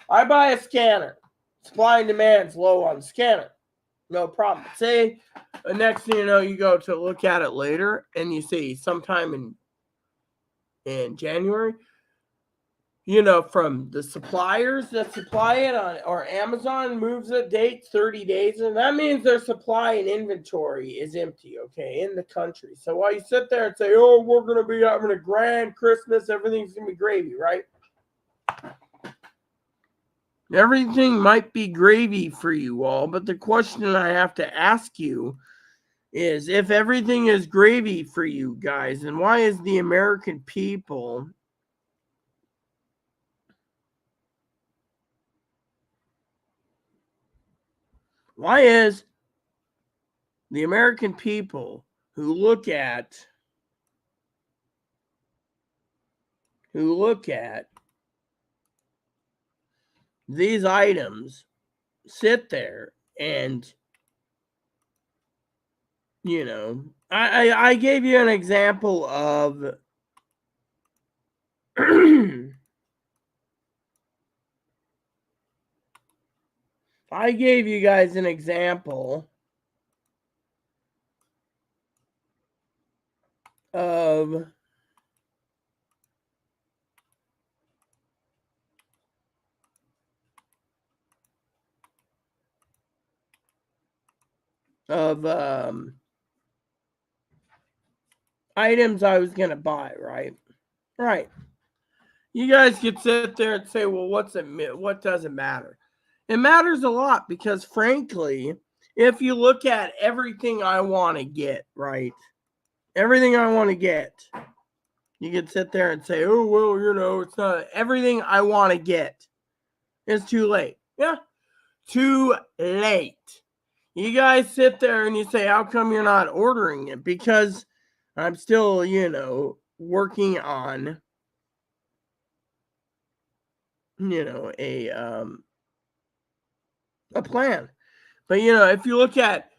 I buy a scanner. Supply and demand's low on the scanner. No problem. Say, the next thing you know, you go to look at it later, and you see sometime in January, from the suppliers that supply it on, or Amazon moves the date 30 days, and that means their supply and inventory is empty, okay, in the country. So while you sit there and say, oh, we're going to be having a grand Christmas, everything's going to be gravy, right? Everything might be gravy for you all, but the question I have to ask you is, if everything is gravy for you guys, then why is the American people who look at these items sit there and I gave you an example of I gave you guys an example of items I was going to buy, right? Right. You guys could sit there and say, well, what does it matter? It matters a lot because, frankly, if you look at everything I want to get, right? Everything I want to get, you can sit there and say, oh, well, it's not everything I want to get. It's too late. Yeah, too late. You guys sit there and you say, how come you're not ordering it? Because I'm still, working on, a plan. But, if you look at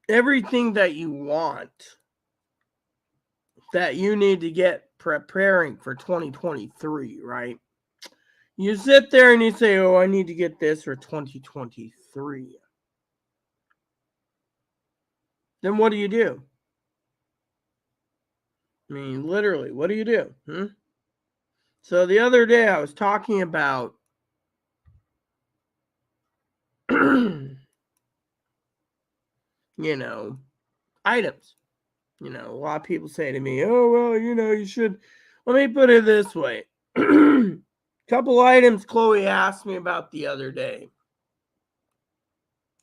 everything that you want, that you need to get preparing for 2023, right? You sit there and you say, oh, I need to get this for 2023. then what do you do? I mean, literally, what do you do? So the other day I was talking about you know, items. A lot of people say to me, "Oh, well, you should." Let me put it this way: couple items Chloe asked me about the other day.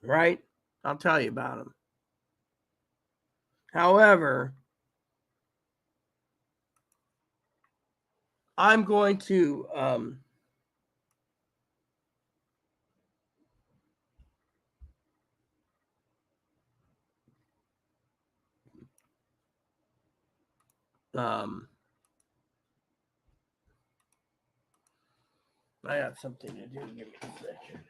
Right? I'll tell you about them. However, I'm going to I got something to do. Give me a second.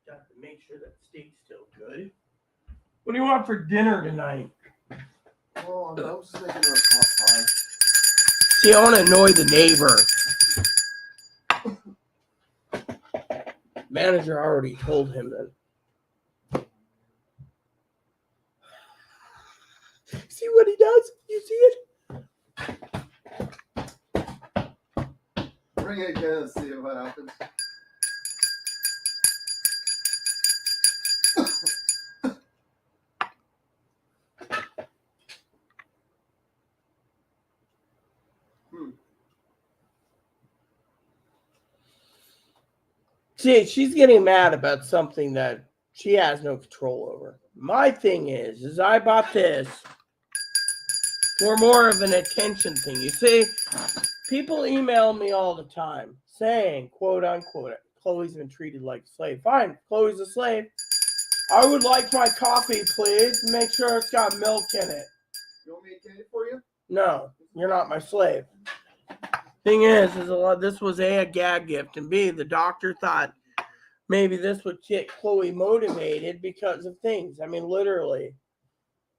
Got to make sure that steak's still good. What do you want for dinner tonight? Well, I was just making a pot pie. See, I want to annoy the neighbor. Manager already told him that. See what he does? You see it? Bring it again and see what happens. See, she's getting mad about something that she has no control over. My thing is I bought this for more of an attention thing. You see, people email me all the time saying, quote unquote, Chloe's been treated like a slave. Fine, Chloe's a slave. I would like my coffee, please. Make sure it's got milk in it. You want me to get it for you? No, you're not my slave. Thing is this was a gag gift, and B, the doctor thought maybe this would get Chloe motivated because of things. I mean, literally.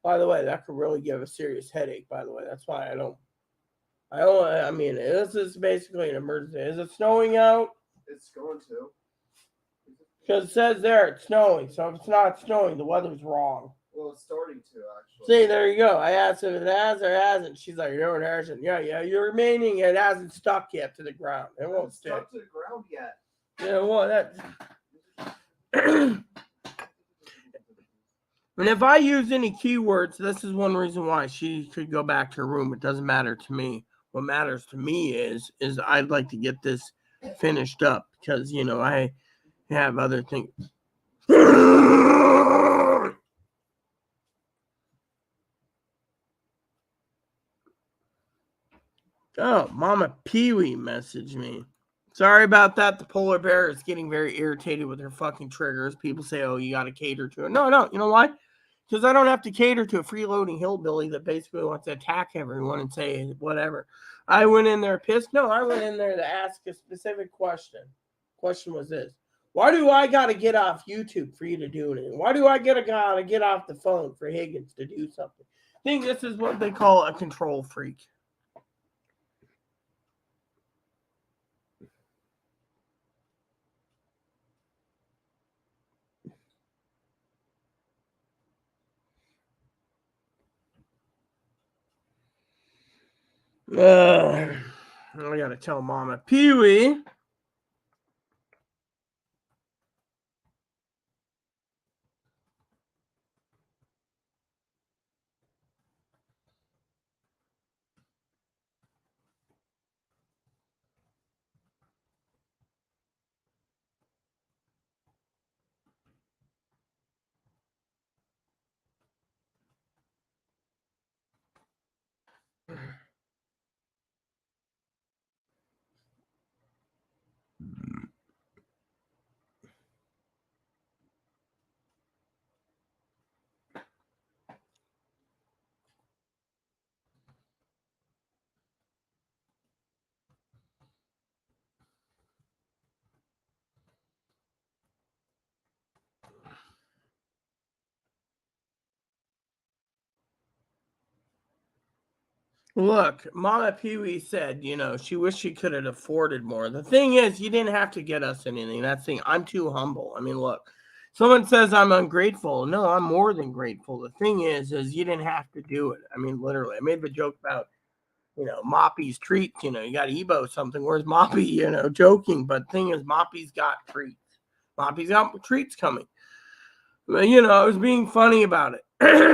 By the way, that could really give a serious headache. By the way, that's why I don't. I mean, this is basically an emergency. Is it snowing out? It's going to. Because it says there it's snowing. So if it's not snowing, the weather's wrong. Well, it's starting to, actually. See, there you go. I asked if it has or hasn't. She's like, no, it hasn't. Yeah, you're remaining. It hasn't stuck yet to the ground. It won't stick. Stuck to the ground yet. Yeah, well, that. And if I use any keywords, this is one reason why she could go back to her room. It doesn't matter to me. What matters to me is I'd like to get this finished up because, I have other things. Oh, Mama Pee-wee messaged me. Sorry about that. The polar bear is getting very irritated with her fucking triggers. People say, oh, you got to cater to it. No, you know why? Because I don't have to cater to a freeloading hillbilly that basically wants to attack everyone and say whatever. I went in there pissed. No, I went in there to ask a specific question. Question was this. Why do I got to get off YouTube for you to do anything? Why do I gotta get off the phone for Higgins to do something? I think this is what they call a control freak. I gotta tell Mama Pee-wee. Look, Mama Pee-wee said, she wished she could have afforded more. The thing is, you didn't have to get us anything. That's the thing. I'm too humble. I mean, look, someone says I'm ungrateful. No, I'm more than grateful. The thing is you didn't have to do it. I mean, literally, I made the joke about, Moppy's treats. You got Ebo something. Where's Moppy? Joking. But the thing is, Moppy's got treats. Moppy's got treats coming. But, I was being funny about it,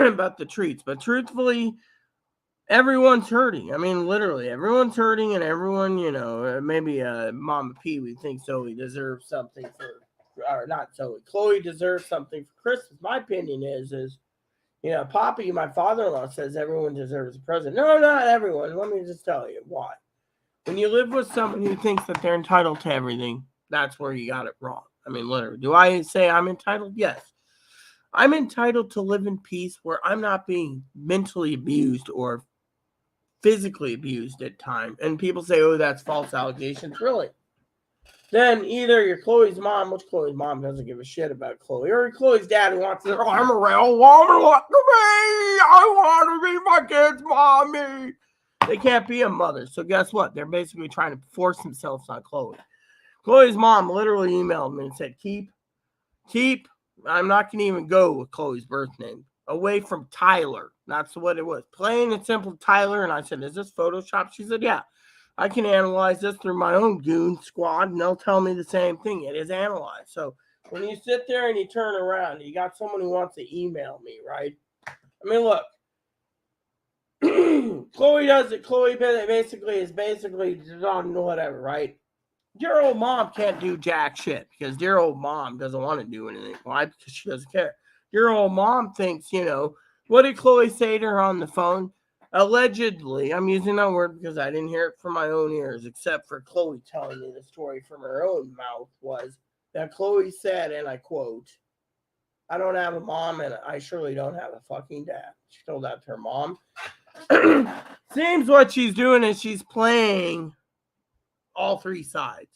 about the treats. But truthfully, everyone's hurting. I mean, literally, everyone's hurting, and everyone, maybe Mama Pee-wee thinks Zoe deserves something or not Zoe. Chloe deserves something for Christmas. My opinion is, Poppy, my father-in-law, says everyone deserves a present. No, not everyone. Let me just tell you why. When you live with someone who thinks that they're entitled to everything, that's where you got it wrong. I mean, literally. Do I say I'm entitled? Yes. I'm entitled to live in peace where I'm not being mentally abused or physically abused at times. And people say, oh, that's false allegations. Really? Then either you're Chloe's mom, which Chloe's mom doesn't give a shit about Chloe, or Chloe's dad who wants to, I'm a real woman, look to me, I want to be my kid's mommy. They can't be a mother. So guess what? They're basically trying to force themselves on Chloe. Chloe's mom literally emailed me and said, keep, I'm not going to even go with Chloe's birth name, away from Tyler. That's what it was. Plain and simple Tyler. And I said, is this Photoshop? She said, yeah. I can analyze this through my own goon squad, and they'll tell me the same thing. It is analyzed. So when you sit there and you turn around, you got someone who wants to email me, right? I mean, look. Chloe does it. Chloe basically is on whatever, right? Dear old mom can't do jack shit because dear old mom doesn't want to do anything. Why? Because she doesn't care. Dear old mom thinks, what did Chloe say to her on the phone? Allegedly, I'm using that word because I didn't hear it from my own ears, except for Chloe telling me the story from her own mouth, was that Chloe said, and I quote, I don't have a mom and I surely don't have a fucking dad. She told that to her mom. Seems what she's doing is she's playing all three sides.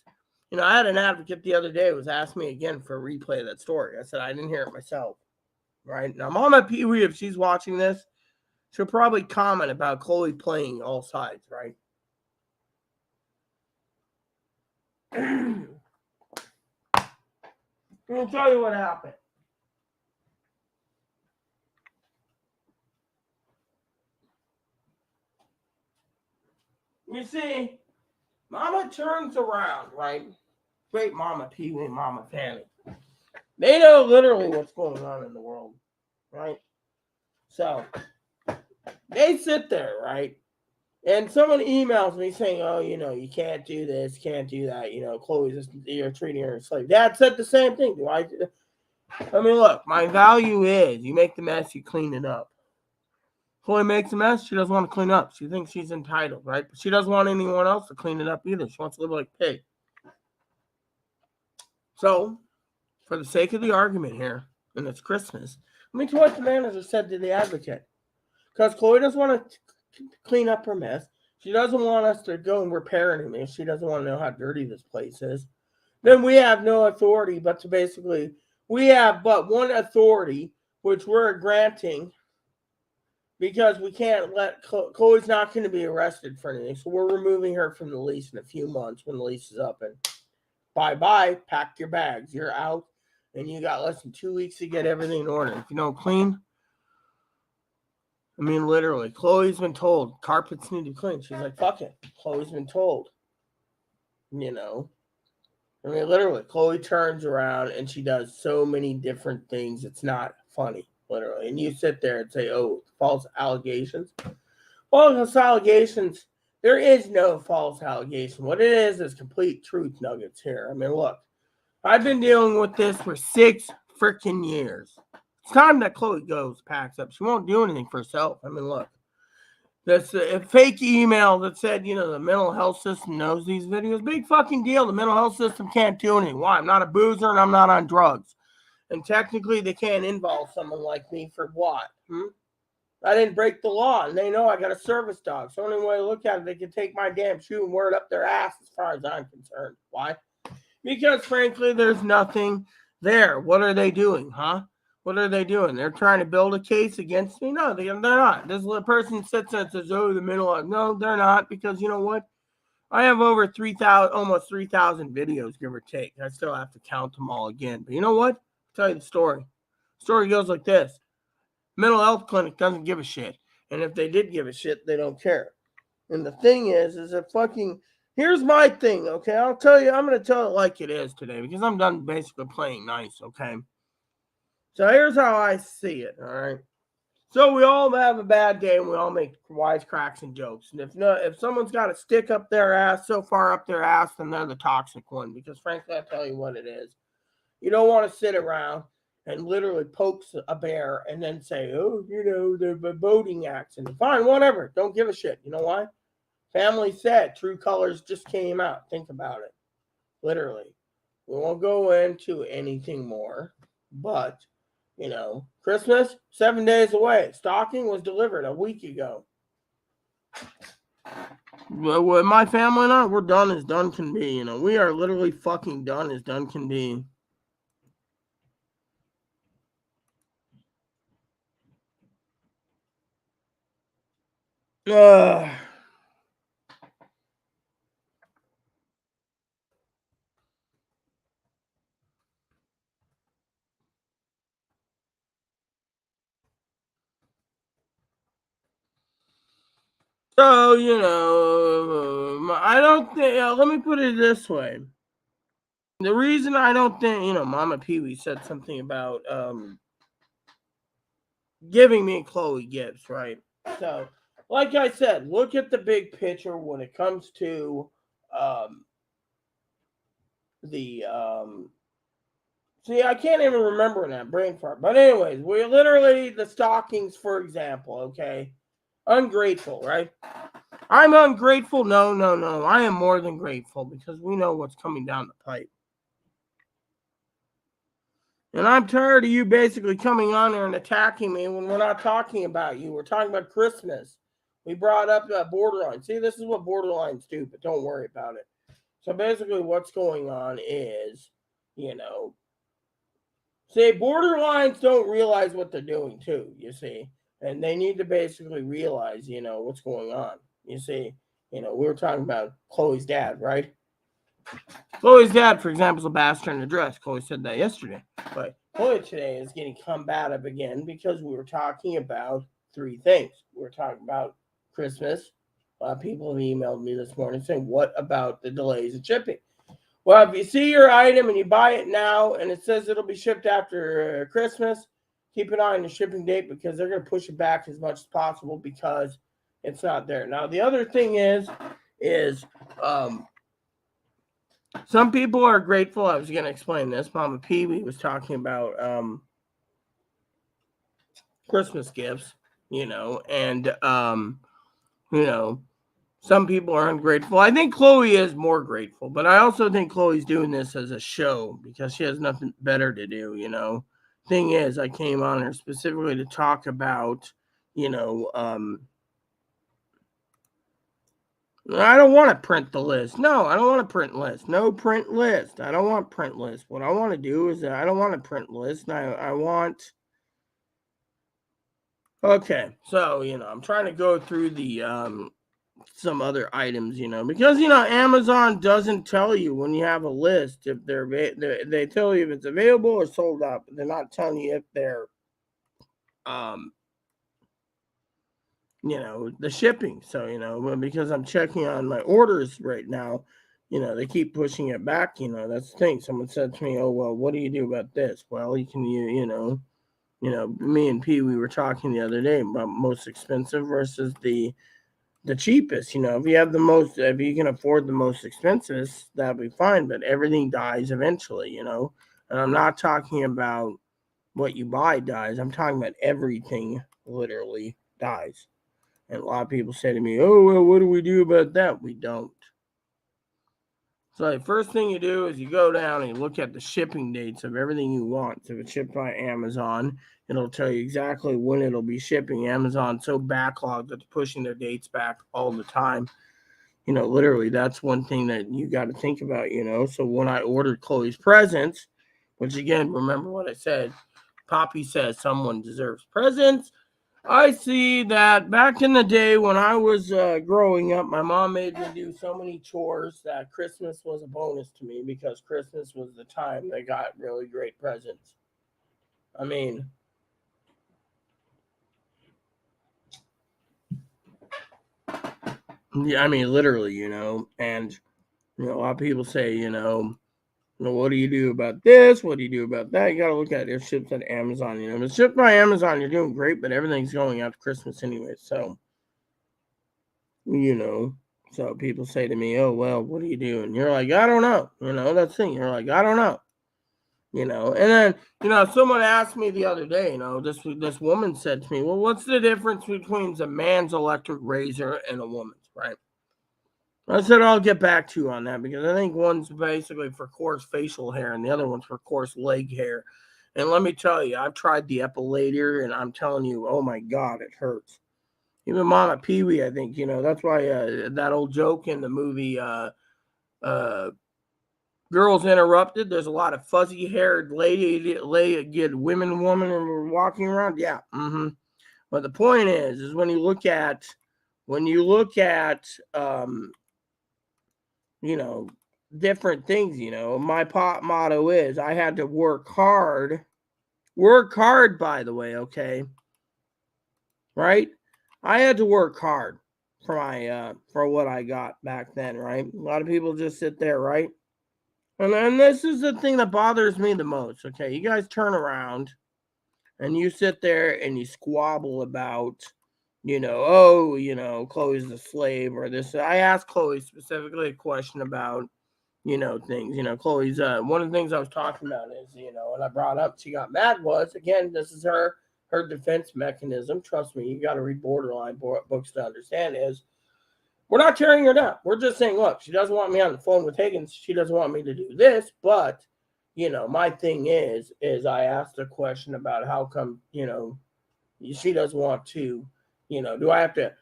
I had an advocate the other day who was asking me again for a replay of that story. I said, I didn't hear it myself. Right? Now, Mama Pee-wee, if she's watching this, she'll probably comment about Chloe playing all sides, right? I'll tell you what happened. You see, Mama turns around, right? Great Mama Pee-wee, Mama Fanny. They know literally what's going on in the world, right? So, they sit there, right? And someone emails me saying, oh, you can't do this, can't do that. Chloe's just, you're treating her as a slave. Dad said the same thing. I mean, look, my value is you make the mess, you clean it up. Chloe makes a mess, she doesn't want to clean up. She thinks she's entitled, right? But she doesn't want anyone else to clean it up either. She wants to live like a pig. So, for the sake of the argument here, and it's Christmas, let me tell you what the manager said to the advocate. Because Chloe doesn't want to clean up her mess. She doesn't want us to go and repair anything. She doesn't want to know how dirty this place is. Then we have no authority but to basically, we have but one authority, which we're granting, because we can't let, Chloe's not going to be arrested for anything. So we're removing her from the lease in a few months when the lease is up. And bye-bye, pack your bags. You're out, and you got less than 2 weeks to get everything in order. If you don't clean, I mean, literally, Chloe's been told carpets need to clean. She's like, fuck it. Chloe's been told. I mean, literally, Chloe turns around and she does so many different things. It's not funny, literally. And you sit there and say, oh, false allegations. False allegations. There is no false allegation. What it is complete truth nuggets here. I mean, look, I've been dealing with this for 6 freaking years. It's time that Chloe goes, packs up. She won't do anything for herself. I mean, look. That's a fake email that said, the mental health system knows these videos. Big fucking deal. The mental health system can't do anything. Why? I'm not a boozer and I'm not on drugs. And technically, they can't involve someone like me for what? I didn't break the law, and they know I got a service dog. So any way to look at it, they can take my damn shoe and wear it up their ass as far as I'm concerned. Why? Because, frankly, there's nothing there. What are they doing, huh? What are they doing? They're trying to build a case against me? No, they're not. This little person sits there and says, oh, the middle. No, they're not, because you know what? I have over 3,000, almost 3,000 videos, give or take. I still have to count them all again. But you know what? I'll tell you the story. The story goes like this. Mental health clinic doesn't give a shit. And if they did give a shit, they don't care. And the thing is that fucking, here's my thing, okay? I'll tell you, I'm going to tell it like it is today, because I'm done basically playing nice, okay? So here's how I see it, all right? So we all have a bad day and we all make wisecracks and jokes. And if someone's got a stick up their ass, so far up their ass, then they're the toxic one. Because frankly, I'll tell you what it is. You don't want to sit around and literally poke a bear and then say, oh, the voting accident. Fine, whatever. Don't give a shit. You know why? Family said True Colors just came out. Think about it. Literally. We won't go into anything more, but Christmas, 7 days away. Stocking was delivered a week ago. Well, my family and I, we're done as done can be. We are literally fucking done as done can be. So, I don't think, let me put it this way. The reason I don't think, Mama Pee Wee said something about giving me Chloe gifts, right? So, like I said, look at the big picture when it comes to see, I can't even remember that brain fart. But anyways, we literally, the stockings, for example, okay? Ungrateful, right? I'm ungrateful. No. I am more than grateful, because we know what's coming down the pipe. And I'm tired of you basically coming on there and attacking me when we're not talking about you. We're talking about Christmas. We brought up borderline. See, this is what borderlines do, but don't worry about it. So basically what's going on is, see, borderlines don't realize what they're doing too, you see. And they need to basically realize, what's going on. You see, we were talking about Chloe's dad, right? Chloe's dad, for example, is a bastard in a dress. Chloe said that yesterday. But Chloe today is getting combative again because we were talking about three things. We were talking about Christmas. A lot of people have emailed me this morning saying, what about the delays in shipping? Well, if you see your item and you buy it now and it says it'll be shipped after Christmas, keep an eye on the shipping date, because they're going to push it back as much as possible because it's not there. Now, the other thing is some people are grateful. I was going to explain this. Mama Pee Wee was talking about Christmas gifts, and some people are ungrateful. I think Chloe is more grateful, but I also think Chloe's doing this as a show because she has nothing better to do, Thing is, I came on her specifically to talk about, I don't want to print the list. No, I don't want to print list. No print list. I don't want print list. What I want to do is I don't want to print list. I want... Okay, so, I'm trying to go through the some other items, because Amazon doesn't tell you when you have a list if they tell you if it's available or sold out, but they're not telling you if they're the shipping. So because I'm checking on my orders right now, they keep pushing it back. That's the thing. Someone said to me, oh, well, what do you do about this? Well, you can me and P, we were talking the other day about most expensive versus the cheapest. If you can afford the most expensive, that'll be fine, but everything dies eventually, and I'm not talking about what you buy dies. I'm talking about everything literally dies. And a lot of people say to me, oh, well, what do we do about that? We don't. So the first thing you do is you go down and you look at the shipping dates of everything you want. So if it's shipped by Amazon, it'll tell you exactly when it'll be shipping. Amazon's so backlogged that they're pushing their dates back all the time. Literally, that's one thing that you got to think about, So when I ordered Chloe's presents, which again, remember what I said, Poppy says someone deserves presents. I see that back in the day when I was growing up, my mom made me do so many chores that Christmas was a bonus to me because Christmas was the time they got really great presents. I mean, yeah, I mean, literally, and a lot of people say, what do you do about this? What do you do about that? You got to look at it. It's shipped at Amazon. If it's shipped by Amazon, you're doing great, but everything's going out to Christmas anyway. So, so people say to me, oh, well, what do you do? And you're like, I don't know. That's the thing. You're like, I don't know. And then, someone asked me the other day, this woman said to me, well, what's the difference between a man's electric razor and a woman's, right? I said I'll get back to you on that because I think one's basically for coarse facial hair and the other one's for coarse leg hair. And let me tell you, I've tried the epilator and I'm telling you, oh my God, it hurts. Even Mama Pee Wee, I think, that's why that old joke in the movie Girls Interrupted, there's a lot of fuzzy haired women and we're walking around. Yeah. But the point is when you look at, different things, my pop motto is I had to work hard, by the way. Okay. Right. I had to work hard for my, for what I got back then. Right. A lot of people just sit there. Right. And this is the thing that bothers me the most. Okay. You guys turn around and you sit there and you squabble about, Chloe's a slave or this. I asked Chloe specifically a question about, things. Chloe's one of the things I was talking about is, and I brought up she got mad was again, this is her defense mechanism. Trust me, you got to read borderline books to understand is we're not tearing her down. We're just saying, look, she doesn't want me on the phone with Higgins. She doesn't want me to do this, but my thing is I asked a question about how come, she doesn't want to, do I have to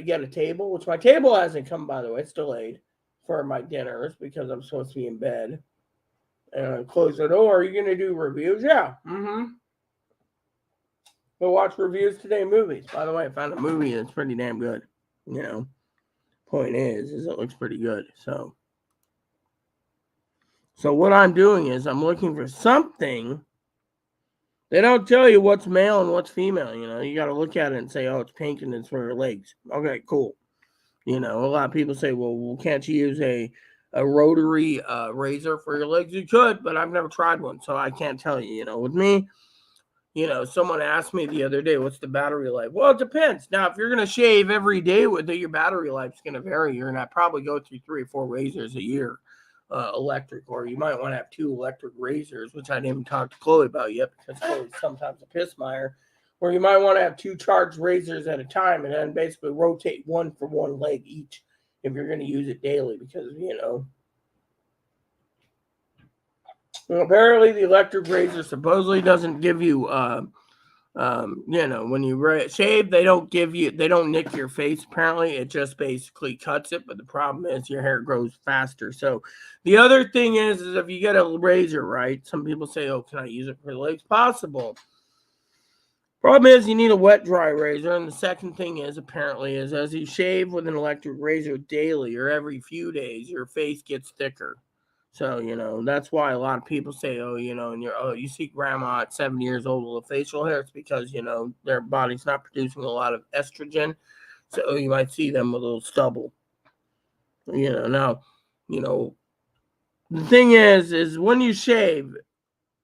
get a table, which my table hasn't come, by the way, it's delayed for my dinners because I'm supposed to be in bed. And I close the door. Are you going to do reviews? Yeah. We'll watch reviews today, movies. By the way, I found a movie that's pretty damn good. Point is it looks pretty good. So what I'm doing is I'm looking for something. They don't tell you what's male and what's female. You got to look at it and say, oh, it's pink and it's for her legs. Okay, cool. A lot of people say, well, can't you use a rotary razor for your legs? You could, but I've never tried one, so I can't tell you. With me, someone asked me the other day, what's the battery life? Well, it depends. Now, if you're going to shave every day with it, your battery life's going to vary. You're going to probably go through 3 or 4 razors a year, electric, or you might want to have 2 electric razors, which I didn't even talk to Chloe about yet because Chloe's sometimes a piss mire. Or you might want to have 2 charged razors at a time and then basically rotate one for one leg each if you're going to use it daily because, apparently the electric razor supposedly doesn't give you, when you shave, they don't nick your face. Apparently it just basically cuts it. But the problem is your hair grows faster. So the other thing is if you get a razor, right, some people say, oh, can I use it for the legs? Possible. Problem is you need a wet dry razor, and the second thing is apparently is as you shave with an electric razor daily or every few days, your face gets thicker. So that's why a lot of people say, oh, and you see grandma at 70 years old with facial hair. It's because their body's not producing a lot of estrogen, so you might see them with a little stubble. Now, the thing is when you shave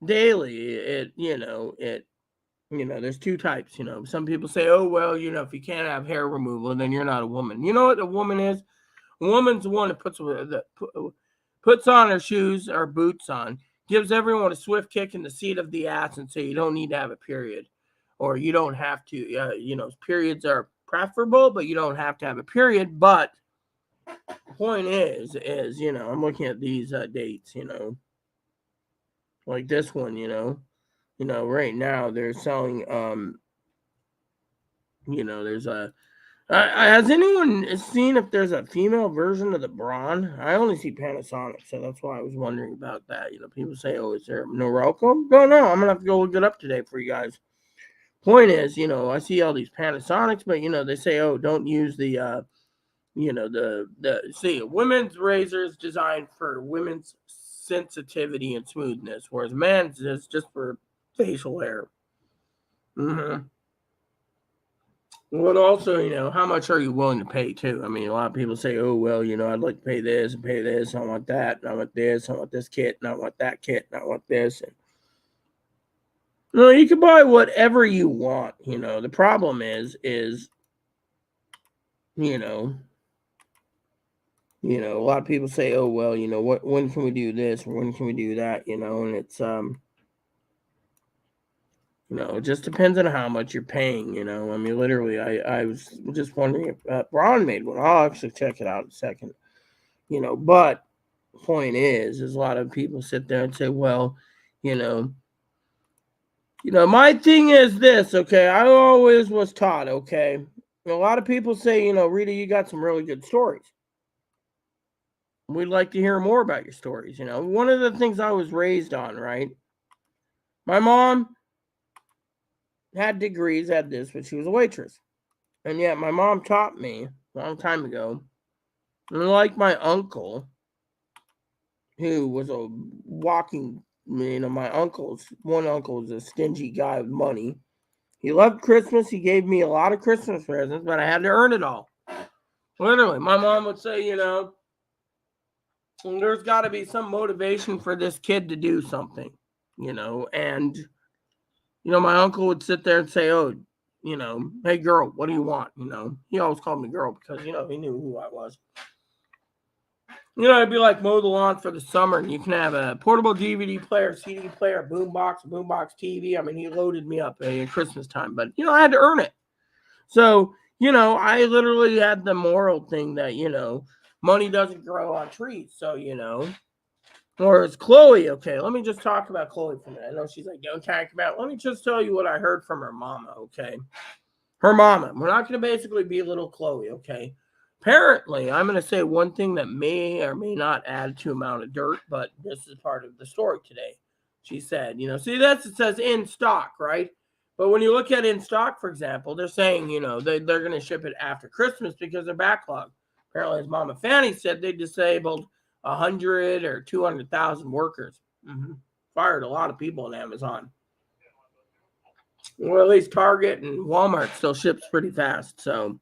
daily, there's 2 types. Some people say, oh, well, if you can't have hair removal, then you're not a woman. You know what a woman is? A woman's the one that puts on her shoes or boots on, gives everyone a swift kick in the seat of the ass and say you don't need to have a period. Or you don't have to, periods are preferable, but you don't have to have a period. But the point is, I'm looking at these dates, like this one, right now they're selling, there's a Has anyone seen if there's a female version of the Braun? I only see Panasonic, so that's why I was wondering about that. People say, "Oh, is there Norelco?" No, I'm gonna have to go look it up today for you guys. Point is, I see all these Panasonics, but they say, "Oh, don't use the see, women's razor is designed for women's sensitivity and smoothness, whereas men's is just for facial hair." Mm-hmm. Well, also, how much are you willing to pay too? I mean, a lot of people say, "Oh, well, I'd like to pay this and pay this. I want that, and I want this. I want this kit, and I want that kit, and I want this." And you can buy whatever you want. The problem is, you know, a lot of people say, "Oh, well, what? When can we do this? Or when can we do that?" And it's it just depends on how much you're paying. I mean, literally, I was just wondering if Braun made one. I'll actually check it out in a second. But point is a lot of people sit there and say, well, my thing is this, okay? I always was taught, okay? A lot of people say, Rita, you got some really good stories. We'd like to hear more about your stories. One of the things I was raised on, right? My mom had degrees, had this, but she was a waitress. And yet my mom taught me a long time ago, and like my uncle, who was a walking, my one uncle was a stingy guy with money. He loved Christmas. He gave me a lot of Christmas presents, but I had to earn it all. Literally, my mom would say, there's got to be some motivation for this kid to do something, and, my uncle would sit there and say, oh, hey, girl, what do you want? He always called me girl because, he knew who I was. It'd be like mow the lawn for the summer, and you can have a portable DVD player, CD player, boombox TV. I mean, he loaded me up at Christmas time, but, I had to earn it. So, I literally had the moral thing that, money doesn't grow on trees. So, or it's Chloe. Okay, let me just talk about Chloe for a minute. I know she's like, don't talk about. Let me just tell you what I heard from her mama. Okay, her mama. We're not going to basically be little Chloe. Okay. Apparently, I'm going to say one thing that may or may not add to amount of dirt, but this is part of the story today. She said, see, it says in stock, right? But when you look at in stock, for example, they're saying, they're going to ship it after Christmas because they're backlogged. Apparently, as Mama Fanny said, they disabled 100 or 200,000 workers. Mm-hmm. Fired a lot of people in Amazon. Well, at least Target and Walmart still ships pretty fast. So,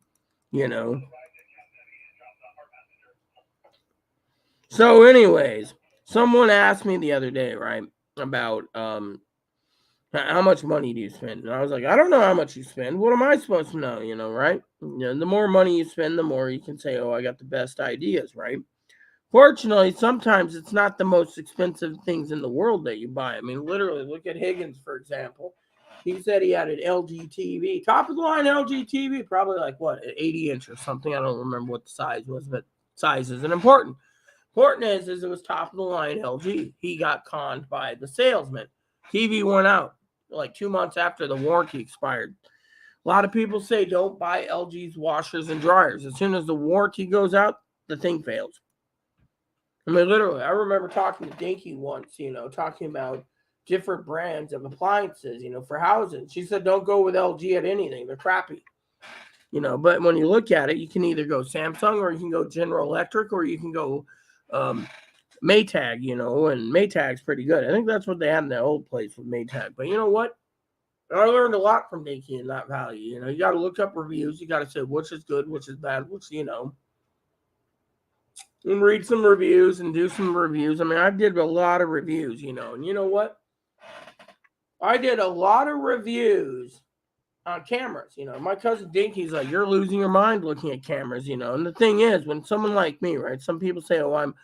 So, anyways, someone asked me the other day, right, about how much money do you spend? And I was like, I don't know how much you spend. What am I supposed to know? Right? The more money you spend, the more you can say, oh, I got the best ideas, right? Fortunately, sometimes it's not the most expensive things in the world that you buy. I mean, literally, look at Higgins, for example. He said he had an LG TV, top of the line LG TV, probably like what, an 80-inch or something. I don't remember what the size was, but size isn't important. Important is it was top of the line LG. He got conned by the salesman. TV went out like 2 months after the warranty expired. A lot of people say don't buy LG's washers and dryers. As soon as the warranty goes out, the thing fails. I mean, literally, I remember talking to Dinky once, talking about different brands of appliances, for housing. She said, don't go with LG at anything. They're crappy. But when you look at it, you can either go Samsung or you can go General Electric or you can go Maytag, and Maytag's pretty good. I think that's what they had in the old place with Maytag. But you know what? I learned a lot from Dinky in that value. You got to look up reviews. You got to say which is good, which is bad, which, and read some reviews and do some reviews. I mean, I did a lot of reviews, and you know what? I did a lot of reviews on cameras. My cousin Dinky's like, you're losing your mind looking at cameras, and the thing is, when someone like me, right, some people say, oh, I'm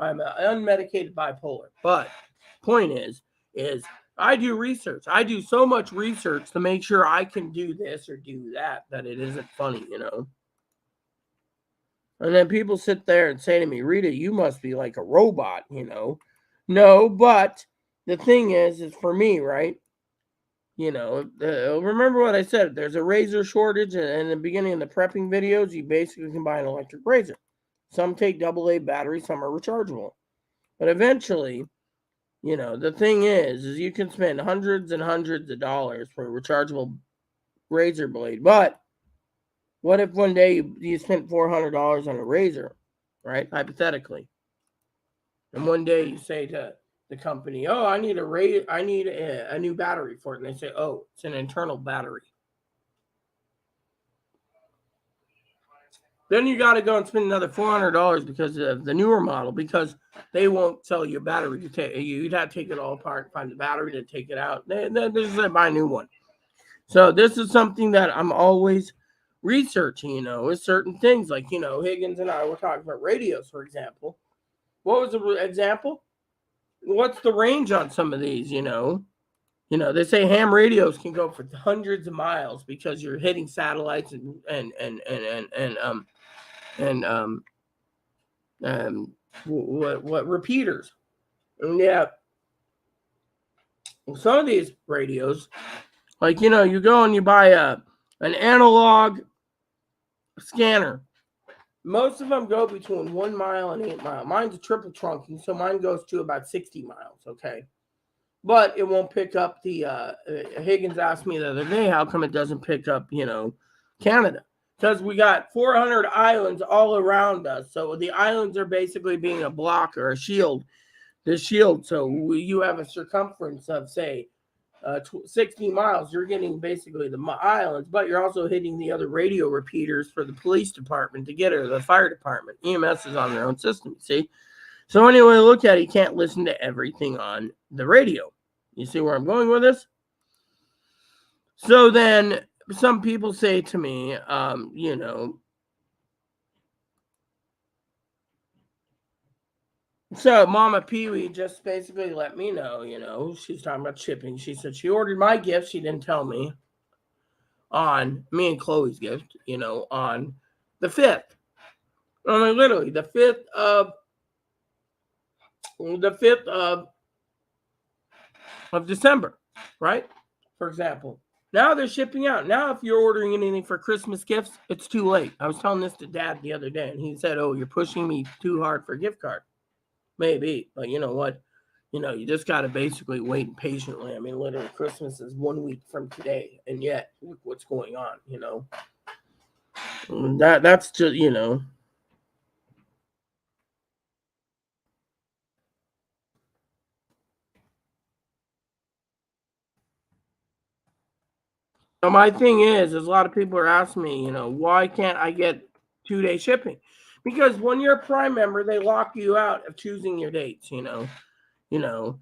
unmedicated bipolar, but point is I do research. I do so much research to make sure I can do this or do that it isn't funny, And then people sit there and say to me, Rita, you must be like a robot, No, but the thing is for me, right? Remember what I said. There's a razor shortage, and in the beginning of the prepping videos, you basically can buy an electric razor. Some take AA batteries, some are rechargeable. But eventually, the thing is you can spend hundreds and hundreds of dollars for a rechargeable razor blade. But what if one day you spent $400 on a razor, right? Hypothetically. And one day you say to the company, "Oh, I need a new battery for it," and they say, "Oh, it's an internal battery." Then you got to go and spend another $400 because of the newer model, because they won't sell you a battery. You'd have to take it all apart, find the battery to take it out. They just buy a new one. So this is something that I'm always researching. With certain things like Higgins and I were talking about radios, for example. What was the example? What's the range on some of these? They say ham radios can go for hundreds of miles because you're hitting satellites what repeaters. And yeah, some of these radios, like you go and you buy an analog scanner. Most of them go between 1 mile and 8 miles. Mine's a triple trunking, so mine goes to about 60 miles. Okay. But it won't pick up the Higgins asked me the other day, how come it doesn't pick up, Canada? Because we got 400 islands all around us. So the islands are basically being a block or a shield. The shield. So you have a circumference of, say, 60 miles. You're getting basically the islands, but you're also hitting the other radio repeaters for the police department to get it, or the fire department. EMS is on their own system, see? So anyway, look at it, you can't listen to everything on the radio. You see where I'm going with this? So then some people say to me, so Mama Pee-wee just basically let me know, she's talking about shipping. She said she ordered my gift. She didn't tell me on me and Chloe's gift, on the 5th. I mean, literally the 5th of December, right? For example. Now they're shipping out. Now, if you're ordering anything for Christmas gifts, it's too late. I was telling this to Dad the other day, and he said, "Oh, you're pushing me too hard for a gift card." Maybe, but you know what? You just got to basically wait patiently. I mean, literally, Christmas is 1 week from today, and yet, look what's going on, That's just, So my thing is a lot of people are asking me, why can't I get 2-day shipping? Because when you're a Prime member, they lock you out of choosing your dates, and with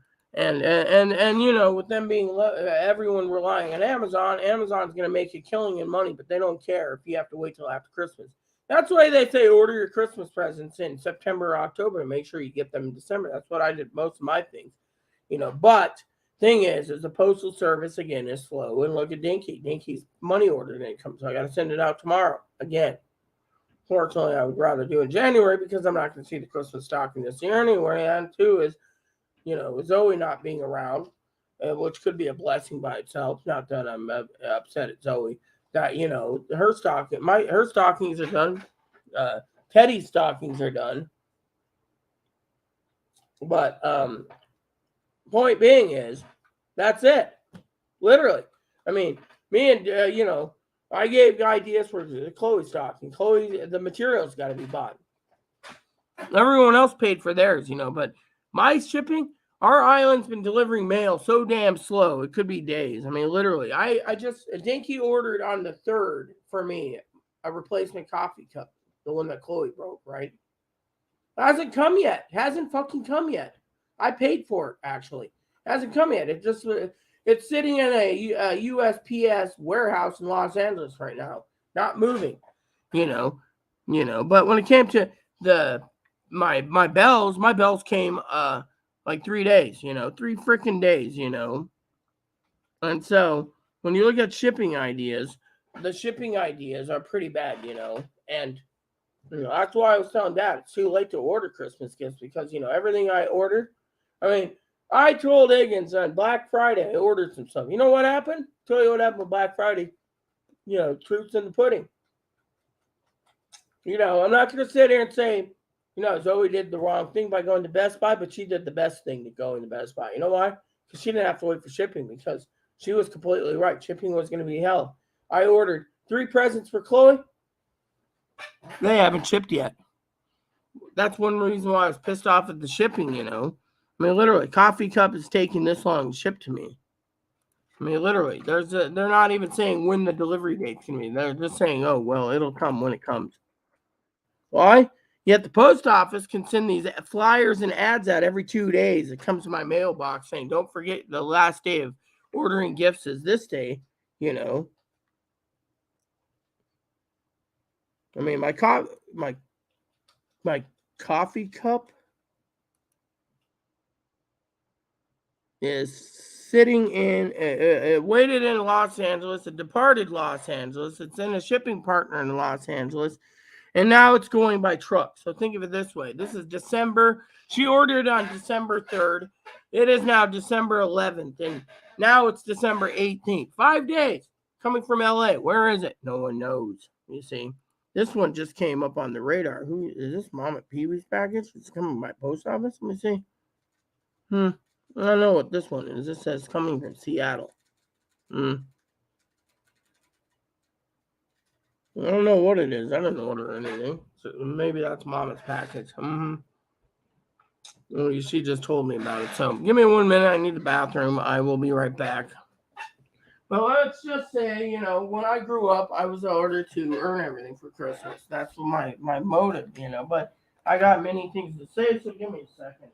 them being everyone relying on Amazon's going to make a killing in money, but they don't care if you have to wait till after Christmas. That's why they say order your Christmas presents in September or October to make sure you get them in December. That's what I did most of my things, but thing is the postal service again is slow. And look at Dinky's money order didn't come, so I got to send it out tomorrow again. Fortunately, I would rather do it in January because I'm not going to see the Christmas stocking this year anyway. And two is, Zoe not being around, which could be a blessing by itself. Not that I'm upset at Zoe. That her stockings are done. Teddy's stockings are done. But point being is, that's it. Literally. I mean, me and, I gave ideas for Chloe's stocking. The material's got to be bought. Everyone else paid for theirs, but my shipping, our island's been delivering mail so damn slow. It could be days. I mean, literally. Dinky ordered on the 3rd for me a replacement coffee cup, the one that Chloe broke, right? It hasn't come yet. Hasn't fucking come yet. I paid for it, actually. Hasn't come yet. It's sitting in a USPS warehouse in Los Angeles right now, not moving, But when it came to my bells came like 3 days, 3 freaking days, And so when you look at shipping ideas, the shipping ideas are pretty bad, And that's why I was telling Dad it's too late to order Christmas gifts because everything I ordered. I mean, I told Higgins on Black Friday I ordered some stuff. You know what happened? Tell you what happened with Black Friday. Truth's in the pudding. I'm not going to sit here and say, Zoe did the wrong thing by going to Best Buy, but she did the best thing to going to Best Buy. You know why? Because she didn't have to wait for shipping, because she was completely right. Shipping was going to be hell. I ordered 3 presents for Chloe. They haven't shipped yet. That's one reason why I was pissed off at the shipping, I mean, literally, coffee cup is taking this long to ship to me. I mean, literally, they're not even saying when the delivery date's going to be. They're just saying, oh, well, it'll come when it comes. Why? Yet the post office can send these flyers and ads out every 2 days. It comes to my mailbox saying, don't forget the last day of ordering gifts is this day, I mean, my coffee cup is sitting in, it waited in Los Angeles. It departed Los Angeles. It's in a shipping partner in Los Angeles. And now it's going by truck. So think of it this way. This is December. She ordered on December 3rd. It is now December 11th. And now it's December 18th. 5 days coming from LA. Where is it? No one knows. You see. This one just came up on the radar. Who is this? Mom at Pee Wee's package? It's coming by post office. Let me see. I don't know what this one is. It says coming from Seattle. I don't know what it is. I didn't order anything. So maybe that's Mama's package. Well, she just told me about it. So give me 1 minute. I need the bathroom. I will be right back. Well, let's just say, when I grew up, I was ordered to earn everything for Christmas. That's my motive, But I got many things to say, so give me a second.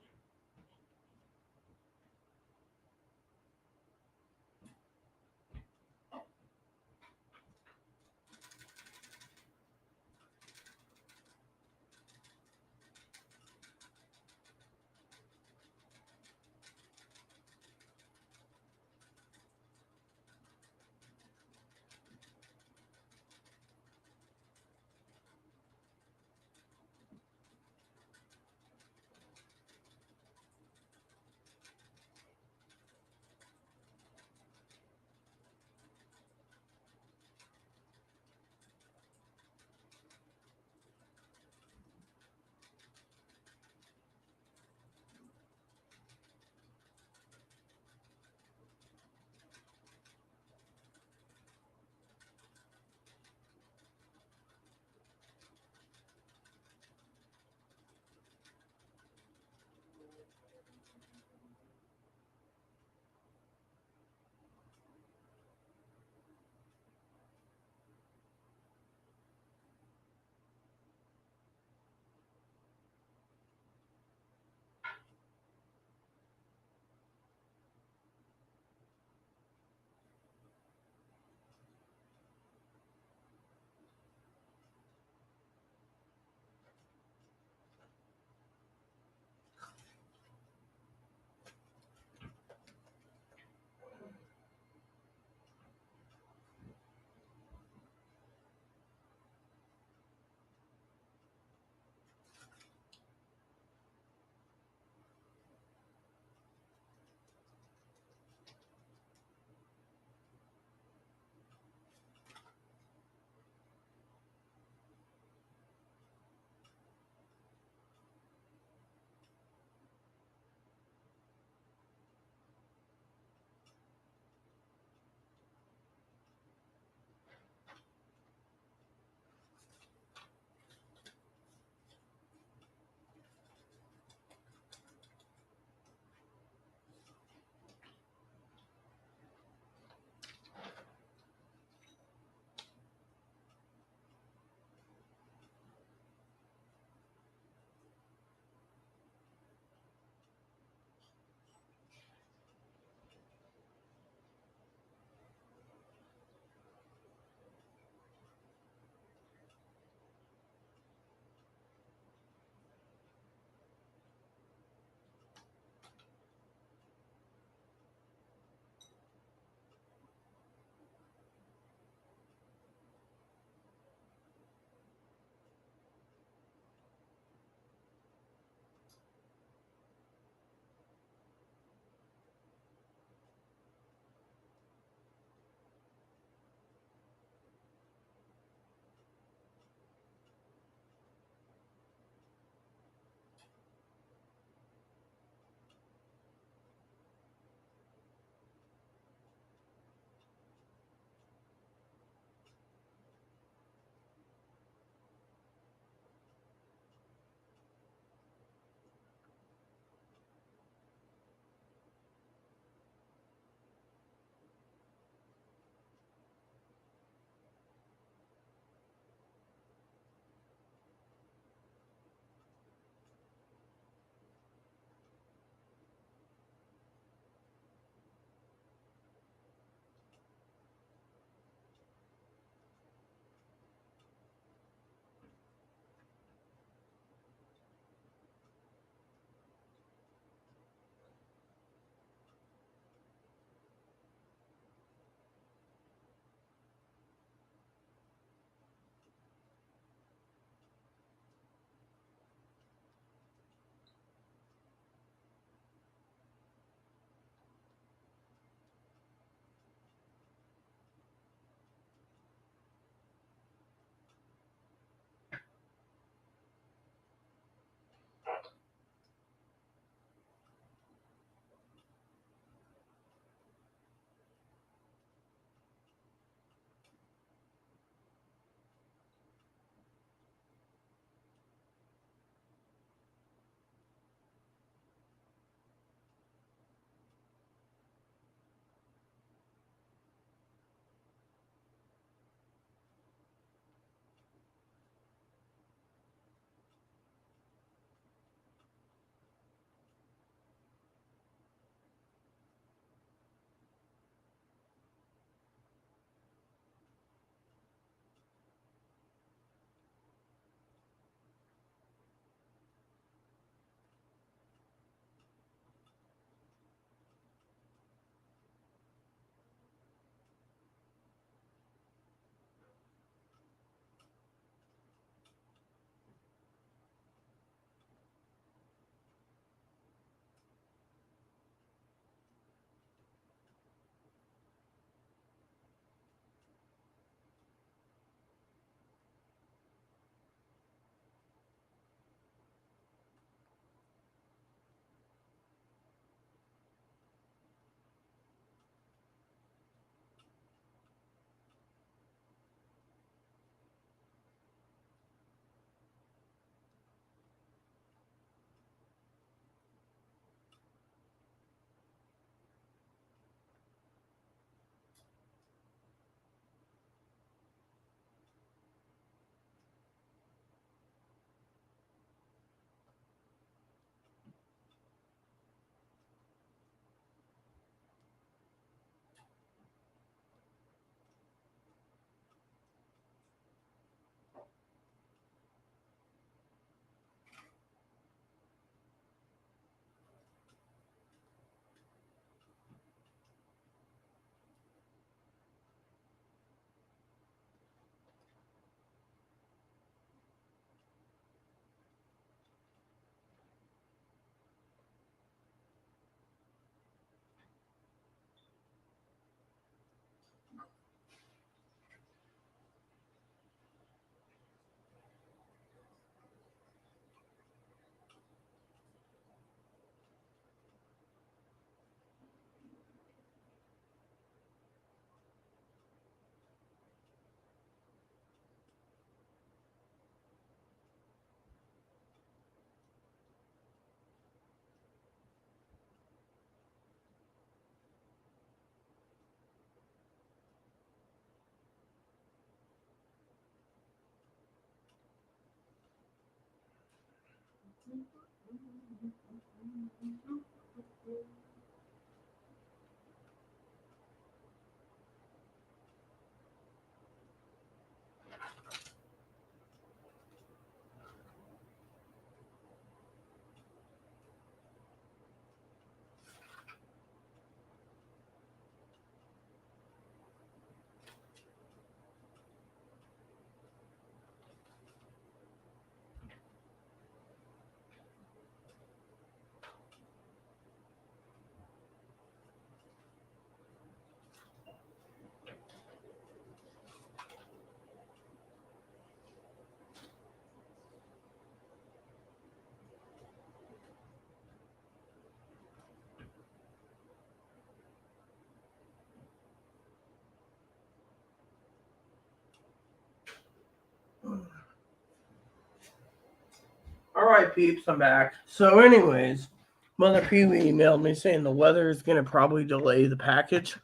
All right, peeps, I'm back. So, anyways, Mother Pee-wee emailed me saying the weather is going to probably delay the package.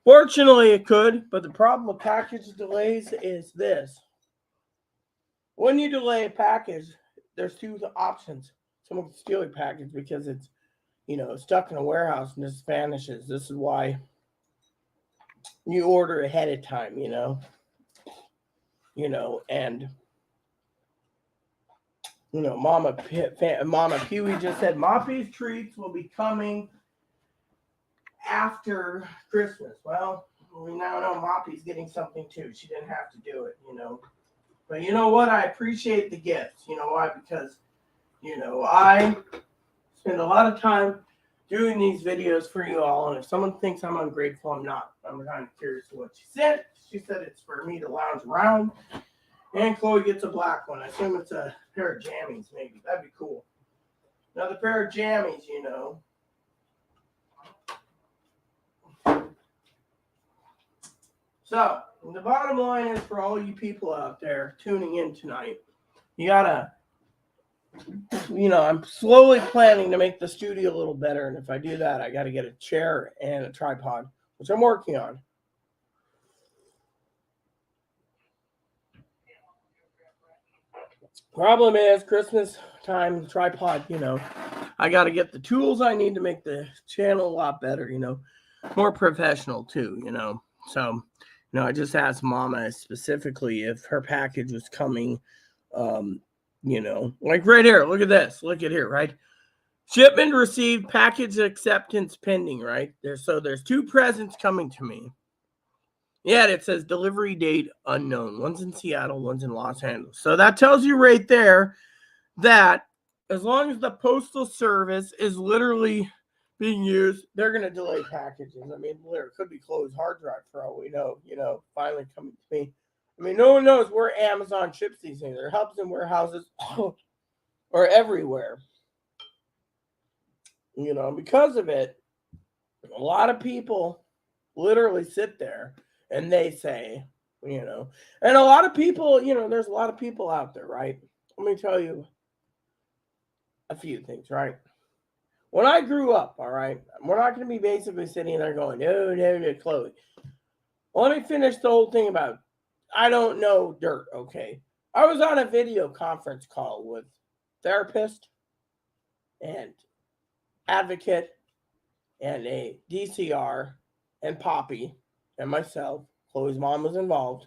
Fortunately, it could, but the problem with package delays is this. When you delay a package, there's two options. Someone can steal your package because it's, stuck in a warehouse and just vanishes. This is why you order ahead of time, and Mama Pee-wee just said Moppy's treats will be coming after Christmas. Well, we now know Moppy's getting something too. She didn't have to do it, But you know what? I appreciate the gifts. You know why? Because, I spend a lot of time doing these videos for you all. And if someone thinks I'm ungrateful, I'm not. I'm kind of curious what she said. She said it's for me to lounge around. And Chloe gets a black one. I assume it's a pair of jammies, maybe. That'd be cool. Another pair of jammies, So, the bottom line is for all you people out there tuning in tonight, you gotta, I'm slowly planning to make the studio a little better. And if I do that, I gotta get a chair and a tripod, which I'm working on. Problem is, Christmas time, tripod, I got to get the tools I need to make the channel a lot better, more professional too, So, I just asked Mama specifically if her package was coming, like right here. Look at this. Look at here, right? Shipment received, package acceptance pending, right? There's two presents coming to me. Yeah, it says delivery date unknown. One's in Seattle, one's in Los Angeles. So that tells you right there that as long as the postal service is literally being used, they're going to delay packages. I mean, it could be closed hard drive for all we know, finally coming to me. I mean, no one knows where Amazon ships these things. Their hubs and warehouses are everywhere. Because of it, a lot of people literally sit there and they say, and a lot of people, there's a lot of people out there, right? Let me tell you a few things, right? When I grew up, all right, we're not going to be basically sitting there going, no, Chloe. Well, let me finish the whole thing about, I don't know dirt, okay? I was on a video conference call with therapist and advocate and a DCR and Poppy and myself. Chloe's mom was involved.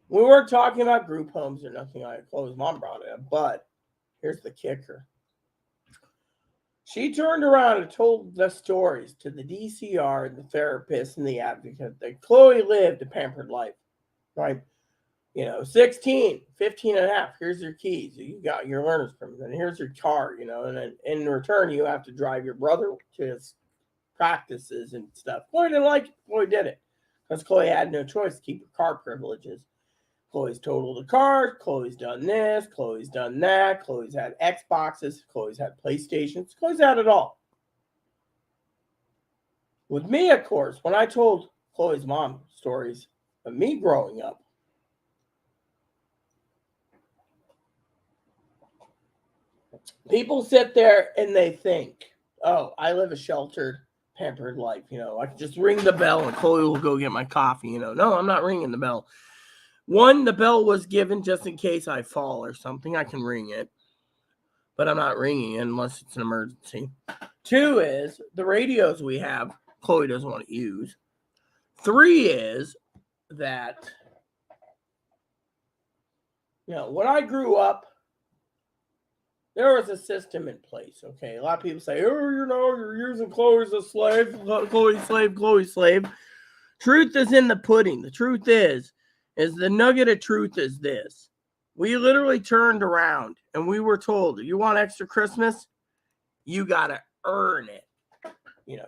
We weren't talking about group homes or nothing like that. Chloe's mom brought it up, but here's the kicker. She turned around and told the stories to the DCR, the therapist, and the advocate that Chloe lived a pampered life, right? 16, 15 and a half, here's your keys. You got your learner's permit, and here's your car, and then in return, you have to drive your brother to his practices and stuff. Chloe didn't like it. Chloe did it because Chloe had no choice to keep her car privileges. Chloe's totaled the car. Chloe's done this. Chloe's done that. Chloe's had Xboxes. Chloe's had PlayStations. Chloe's had it all. With me, of course, when I told Chloe's mom stories of me growing up, people sit there and they think, oh, I live a sheltered, pampered life. I can just ring the bell and Chloe will go get my coffee. No, I'm not ringing the bell. One, the bell was given just in case I fall or something. I can ring it. but I'm not ringing it unless it's an emergency. 2 is the radios we have, Chloe doesn't want to use. 3 is that, when I grew up, there was a system in place, okay? A lot of people say, oh, you're using Chloe as a slave, Chloe slave. Truth is in the pudding. The truth is the nugget of truth is this. We literally turned around and we were told, you want extra Christmas? You got to earn it.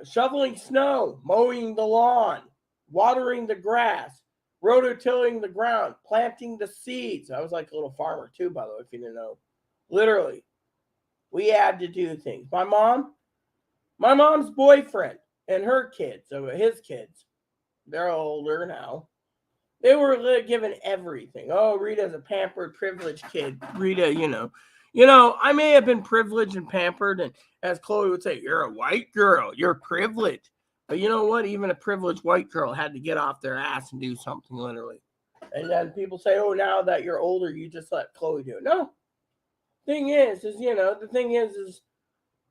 Shoveling snow, mowing the lawn, watering the grass, rototilling the ground, planting the seeds. I was like a little farmer too, by the way, if you didn't know. Literally, we had to do things. My mom's boyfriend and her kids, so his kids, they're older now. They were given everything. Oh, Rita's a pampered, privileged kid. Rita, I may have been privileged and pampered, and as Chloe would say, you're a white girl. You're privileged. But you know what? Even a privileged white girl had to get off their ass and do something, literally. And then people say, oh, now that you're older, you just let Chloe do it. No. The thing is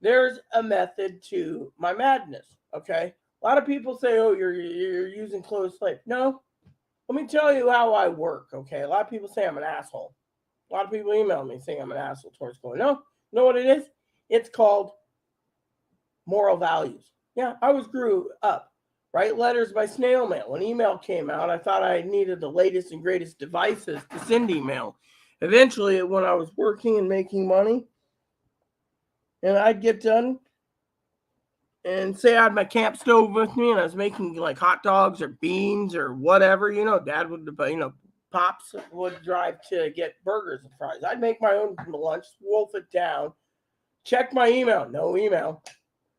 there's a method to my madness, okay? A lot of people say, oh, you're using Chloe's slave. No. Let me tell you how I work, okay? A lot of people say I'm an asshole. A lot of people email me saying I'm an asshole towards Chloe. No, you know what it is? It's called moral values. Yeah, I grew up. Write letters by snail mail. When email came out, I thought I needed the latest and greatest devices to send email. Eventually, when I was working and making money, and I'd get done and say I had my camp stove with me and I was making like hot dogs or beans or whatever, Dad would, Pops would drive to get burgers and fries. I'd make my own lunch, wolf it down, check my email, no email.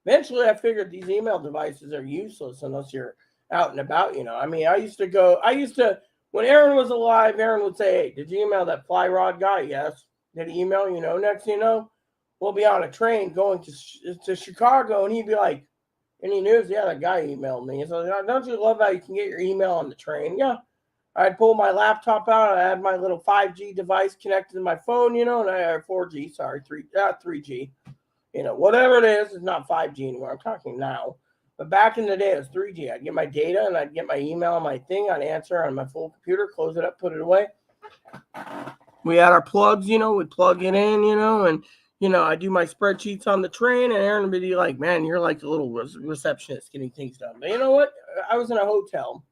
Eventually, I figured these email devices are useless unless you're out and about, I used to, when Aaron was alive, Aaron would say, hey, did you email that fly rod guy? Yes. Did he email? Next thing you know, we'll be on a train going to Chicago, and he'd be like, any news? Yeah, that guy emailed me. So, don't you love how you can get your email on the train? Yeah. I'd pull my laptop out. I had my little 5G device connected to my phone, and I had 4G, 3G. Whatever it is, it's not 5G anymore. I'm talking now. But back in the day, it was 3G. I'd get my data, and I'd get my email on my thing. I'd answer on my full computer, close it up, put it away. We had our plugs, we'd plug it in, and, I do my spreadsheets on the train, and Aaron would be like, man, you're like a little receptionist getting things done. But you know what? I was in a hotel,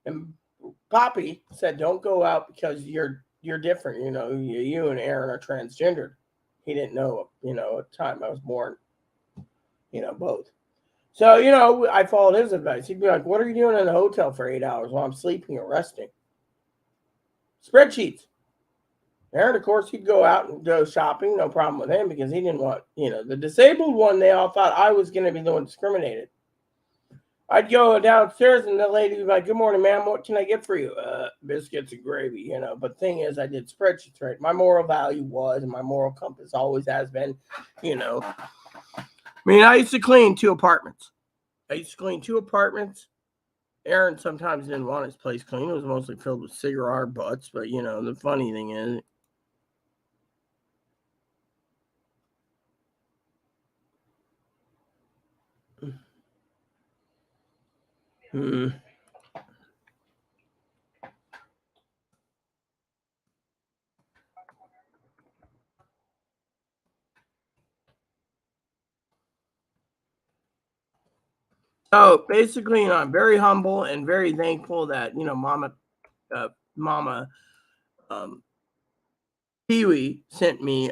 and Poppy said, don't go out because you're different. You and Aaron are transgendered. He didn't know, at the time I was born, both. So, I followed his advice. He'd be like, what are you doing in the hotel for 8 hours while I'm sleeping or resting? Spreadsheets. Aaron, of course, he'd go out and go shopping. No problem with him because he didn't want, the disabled one. They all thought I was going to be the one discriminated. I'd go downstairs and the lady would be like, good morning, ma'am. What can I get for you? Biscuits and gravy, But the thing is, I did spreadsheets, right? My moral value was, and my moral compass always has been, I used to clean 2 apartments. Aaron sometimes didn't want his place clean. It was mostly filled with cigar butts. But, the funny thing is, So basically, I'm very humble and very thankful that, Mama Pee-wee sent me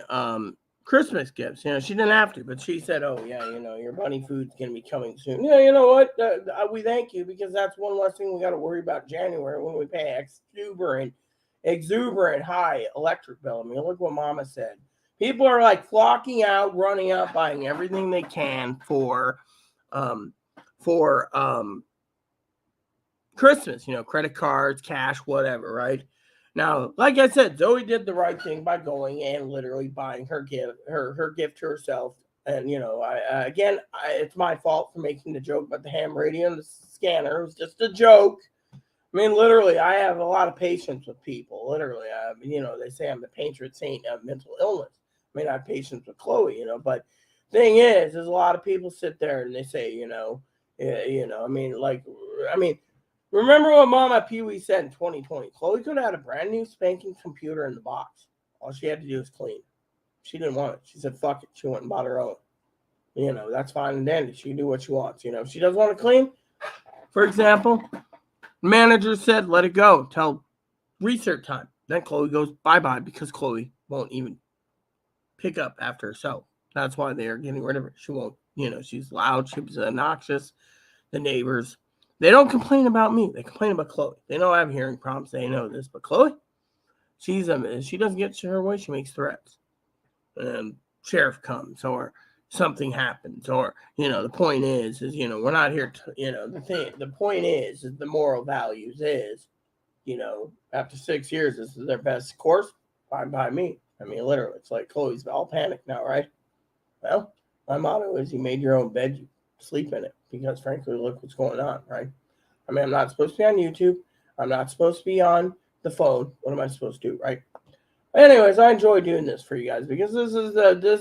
Christmas gifts. She didn't have to, but she said, oh, yeah, your bunny food's going to be coming soon. Yeah, you know what? We thank you because that's one less thing we got to worry about January when we pay exuberant high electric bill. Look what Mama said. People are like flocking out, running out, buying everything they can for Christmas, credit cards, cash, whatever, right? Now, like I said, Zoe did the right thing by going and literally buying her gift to herself. And, it's my fault for making the joke about the ham radio and the scanner. It was just a joke. Literally, I have a lot of patience with people. Literally, they say I'm the patron saint of mental illness. I mean, I have patience with Chloe, but thing is a lot of people sit there and they say, remember what Mama Pee Wee said in 2020? Chloe could have had a brand new spanking computer in the box. All she had to do was clean. She didn't want it. She said, fuck it. She went and bought her own. That's fine and dandy. She can do what she wants. If she doesn't want to clean, for example, manager said, let it go till research time. Then Chloe goes bye-bye because Chloe won't even pick up after herself. That's why they are getting rid of her. She won't, she's loud. She's obnoxious. The neighbors, they don't complain about me. They complain about Chloe. They know I have hearing problems. They know this. But Chloe, she doesn't get her way. She makes threats. Sheriff comes or something happens, or the point is we're not here to the point is the moral values is after 6 years this is their best course, fine by me. I mean, literally, it's like Chloe's all panicked now, right? Well, my motto is you made your own bed, you sleep in it, because frankly, look what's going on, right? I mean, I'm not supposed to be on YouTube, I'm not supposed to be on the phone. What am I supposed to do, right? Anyways, I enjoy doing this for you guys because this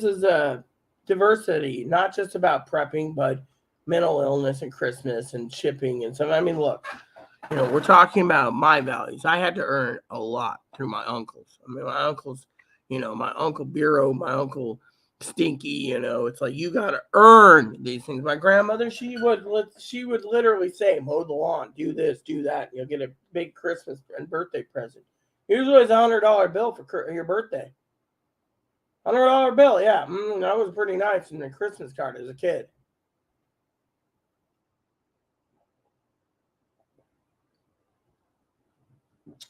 is a diversity, not just about prepping, but mental illness and Christmas and shipping and stuff. I mean, look, we're talking about my values. I had to earn a lot through my uncles. I mean, my uncles, my Uncle Bureau, my Uncle Stinky, it's like you got to earn these things. My grandmother, she would literally say, mow the lawn, do this, do that, and you'll get a big Christmas and birthday present. Usually it's $100 bill for your birthday. $100 bill, yeah. That was pretty nice in the Christmas card as a kid.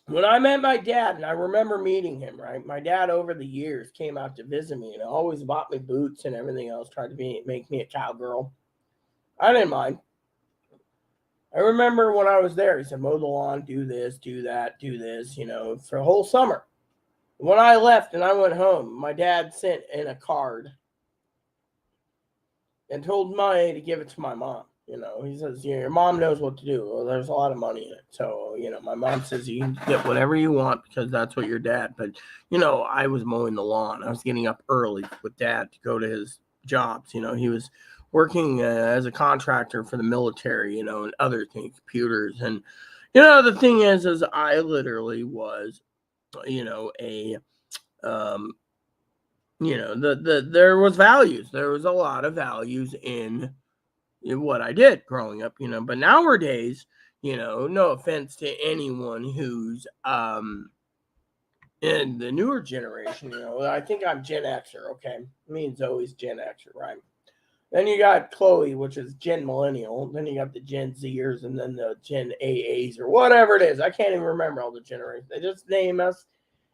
When I met my dad, and I remember meeting him, right? My dad over the years came out to visit me and always bought me boots and everything else, tried to make me a cowgirl. I didn't mind. I remember when I was there, he said, mow the lawn, do this, do that, do this, for a whole summer. When I left and I went home, my dad sent in a card and told me to give it to my mom. He says, your mom knows what to do. Well, there's a lot of money in it. So, my mom says you can get whatever you want because that's what your dad. But, I was mowing the lawn. I was getting up early with dad to go to his jobs. He was working as a contractor for the military, and other things, computers. And, the thing is I literally was, there was values. There was a lot of values in what I did growing up, but nowadays, no offense to anyone who's in the newer generation, I think I'm Gen Xer, okay? Me and Zoe's Gen Xer, right? Then you got Chloe, which is Gen Millennial. Then you got the Gen Zers and then the Gen AAs or whatever it is. I can't even remember all the generations. They just name us.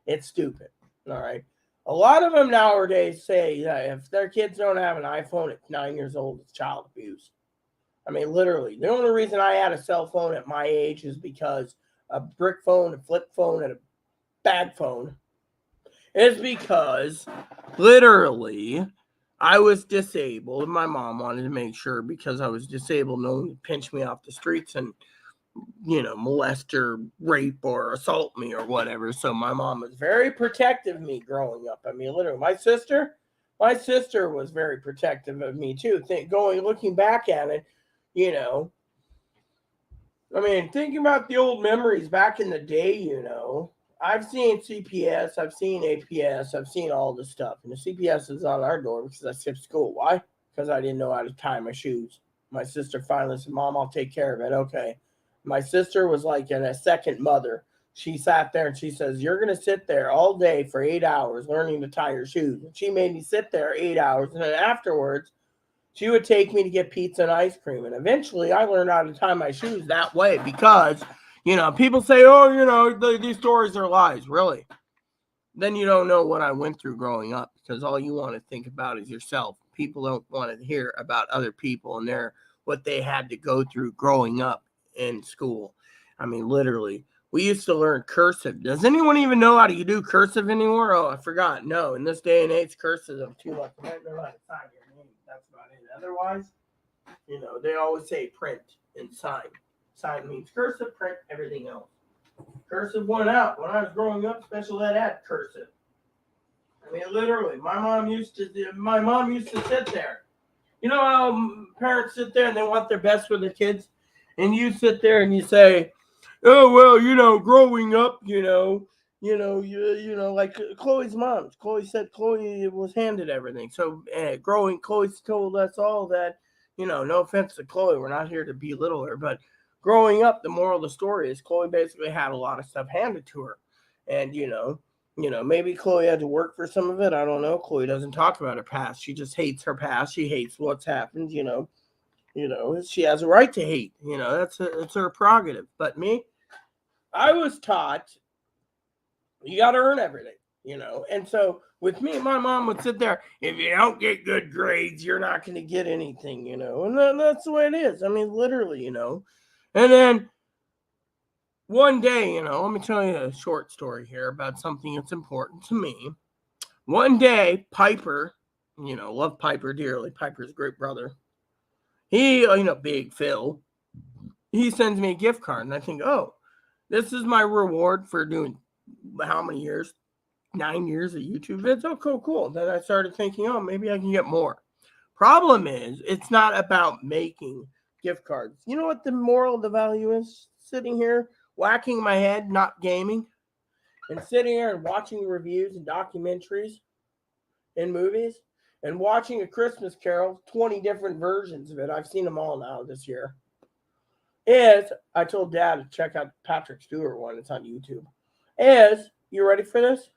It's stupid. All right. A lot of them nowadays say that if their kids don't have an iPhone at 9 years old, it's child abuse. I mean, literally. The only reason I had a cell phone at my age is because a brick phone, a flip phone, and a bad phone is because literally I was disabled. My mom wanted to make sure because I was disabled, no one would pinch me off the streets and, molest or rape or assault me or whatever. So my mom was very protective of me growing up. I mean, literally, my sister was very protective of me too. Looking back at it, I mean, thinking about the old memories back in the day, I've seen CPS, I've seen APS, I've seen all this stuff. And the CPS is on our door because I skipped school. Why? Because I didn't know how to tie my shoes. My sister finally said, Mom, I'll take care of it. Okay. My sister was like a second mother. She sat there and she says, you're going to sit there all day for 8 hours learning to tie your shoes. And she made me sit there 8 hours. And then afterwards, she would take me to get pizza and ice cream. And eventually I learned how to tie my shoes that way because, people say, oh, these stories are lies. Really? Then you don't know what I went through growing up because all you want to think about is yourself. People don't want to hear about other people and what they had to go through growing up in school. I mean, literally, we used to learn cursive. Does anyone even know how to do cursive anymore? Oh, I forgot. No, in this day and age, cursive is too much. You might know how to sign your name. That's about it. Otherwise, they always say print and sign. Sign means cursive, print, everything else. Cursive went out. When I was growing up, special ed had cursive. I mean, literally, my mom used to sit there. You know how parents sit there and they want their best for their kids? And you sit there and you say, oh, well, growing up, like Chloe's mom. Chloe said Chloe was handed everything. So Chloe's told us all that, no offense to Chloe, we're not here to belittle her, but growing up, the moral of the story is Chloe basically had a lot of stuff handed to her. And, maybe Chloe had to work for some of it. I don't know. Chloe doesn't talk about her past. She just hates her past. She hates what's happened, she has a right to hate. It's her prerogative. But me, I was taught you got to earn everything, And so with me, my mom would sit there, if you don't get good grades, you're not going to get anything, And that's the way it is. I mean, literally, And then one day, let me tell you a short story here about something that's important to me. One day, Piper, love Piper dearly. Piper's a great brother. He, Big Phil, he sends me a gift card. And I think, oh, this is my reward for doing how many years? 9 years of YouTube vids. Oh, cool. Then I started thinking, oh, maybe I can get more. Problem is, it's not about making gift cards. You know what the moral of the value is? Sitting here, whacking my head, not gaming, and sitting here and watching reviews and documentaries and movies and watching A Christmas Carol, 20 different versions of it. I've seen them all now this year. I told Dad to check out Patrick Stewart one. It's on YouTube. You ready for this?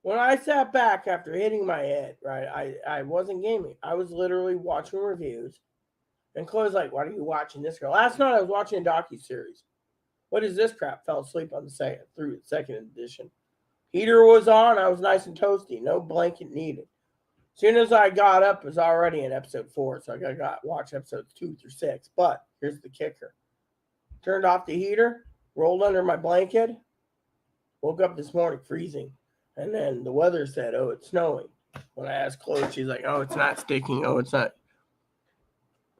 When I sat back after hitting my head, right, I wasn't gaming. I was literally watching reviews. And Chloe's like, why are you watching this girl? Last night I was watching a docuseries. What is this crap? Fell asleep on the second edition. Heater was on. I was nice and toasty. No blanket needed. As soon as I got up, it was already in episode 4. So I got to watch episodes 2 through 6. But here's the kicker. Turned off the heater. Rolled under my blanket. Woke up this morning freezing. And then the weather said, oh, it's snowing. When I asked Chloe, she's like, oh, it's not sticking. Oh, it's not.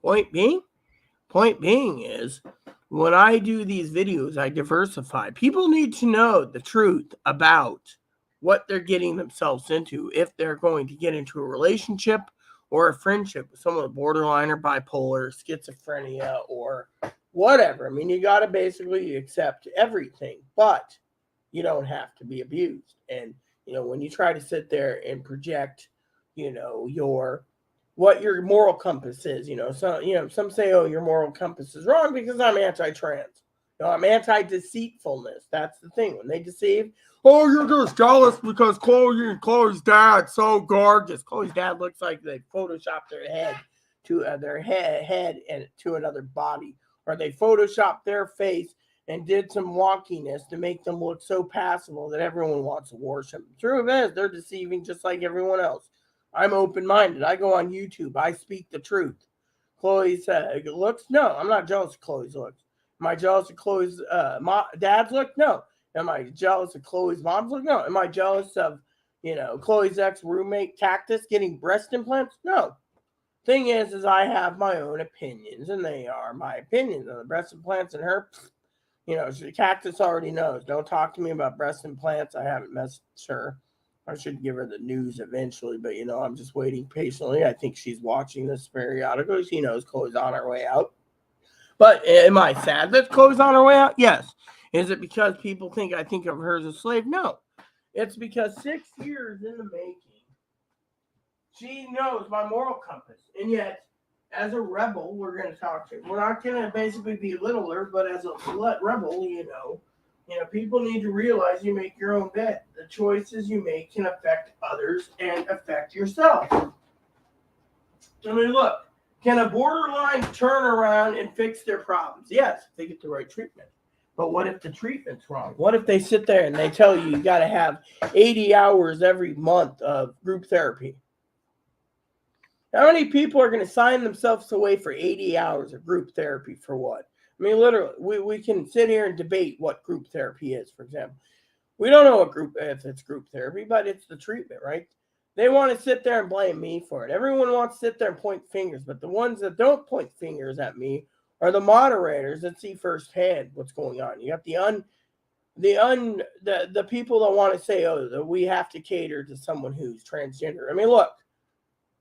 Point being is, when I do these videos, I diversify. People need to know the truth about what they're getting themselves into if they're going to get into a relationship or a friendship with someone with borderline or bipolar, schizophrenia, or whatever. I mean, you got to basically accept everything, but you don't have to be abused. And, when you try to sit there and project, what your moral compass is, some say, oh, your moral compass is wrong because I'm anti-trans. I'm anti-deceitfulness. That's the thing. When they deceive, oh, you're just jealous because Chloe's dad's so gorgeous. Chloe's dad looks like they photoshopped their head to and to another body, or they photoshopped their face and did some wonkiness to make them look so passable that everyone wants to worship. The truth is, they're deceiving just like everyone else. I'm open-minded. I go on YouTube. I speak the truth. Chloe's looks? No, I'm not jealous of Chloe's looks. Am I jealous of Chloe's dad's look? No. Am I jealous of Chloe's mom's look? No. Am I jealous of, Chloe's ex-roommate Cactus getting breast implants? No. Thing is I have my own opinions, and they are my opinions on the breast implants and her. Cactus already knows. Don't talk to me about breast implants. I haven't messaged her. I should give her the news eventually, but I'm just waiting patiently. I think she's watching this periodically. She knows Chloe's on her way out. But am I sad that Chloe's on her way out? Yes. Is it because people think I think of her as a slave? No. It's because 6 years in the making, she knows my moral compass. And yet, as a rebel, we're going to talk to her. We're not going to basically belittle her, but as a rebel, people need to realize you make your own bed. The choices you make can affect others and affect yourself. I mean, look, can a borderline turn around and fix their problems? Yes, if they get the right treatment. But what if the treatment's wrong? What if they sit there and they tell you got to have 80 hours every month of group therapy? How many people are going to sign themselves away for 80 hours of group therapy for what? I mean, literally, we can sit here and debate what group therapy is, for example. We don't know if it's group therapy, but it's the treatment, right? They want to sit there and blame me for it. Everyone wants to sit there and point fingers, but the ones that don't point fingers at me are the moderators that see firsthand what's going on. You got the people that want to say, oh, that we have to cater to someone who's transgender. I mean, look,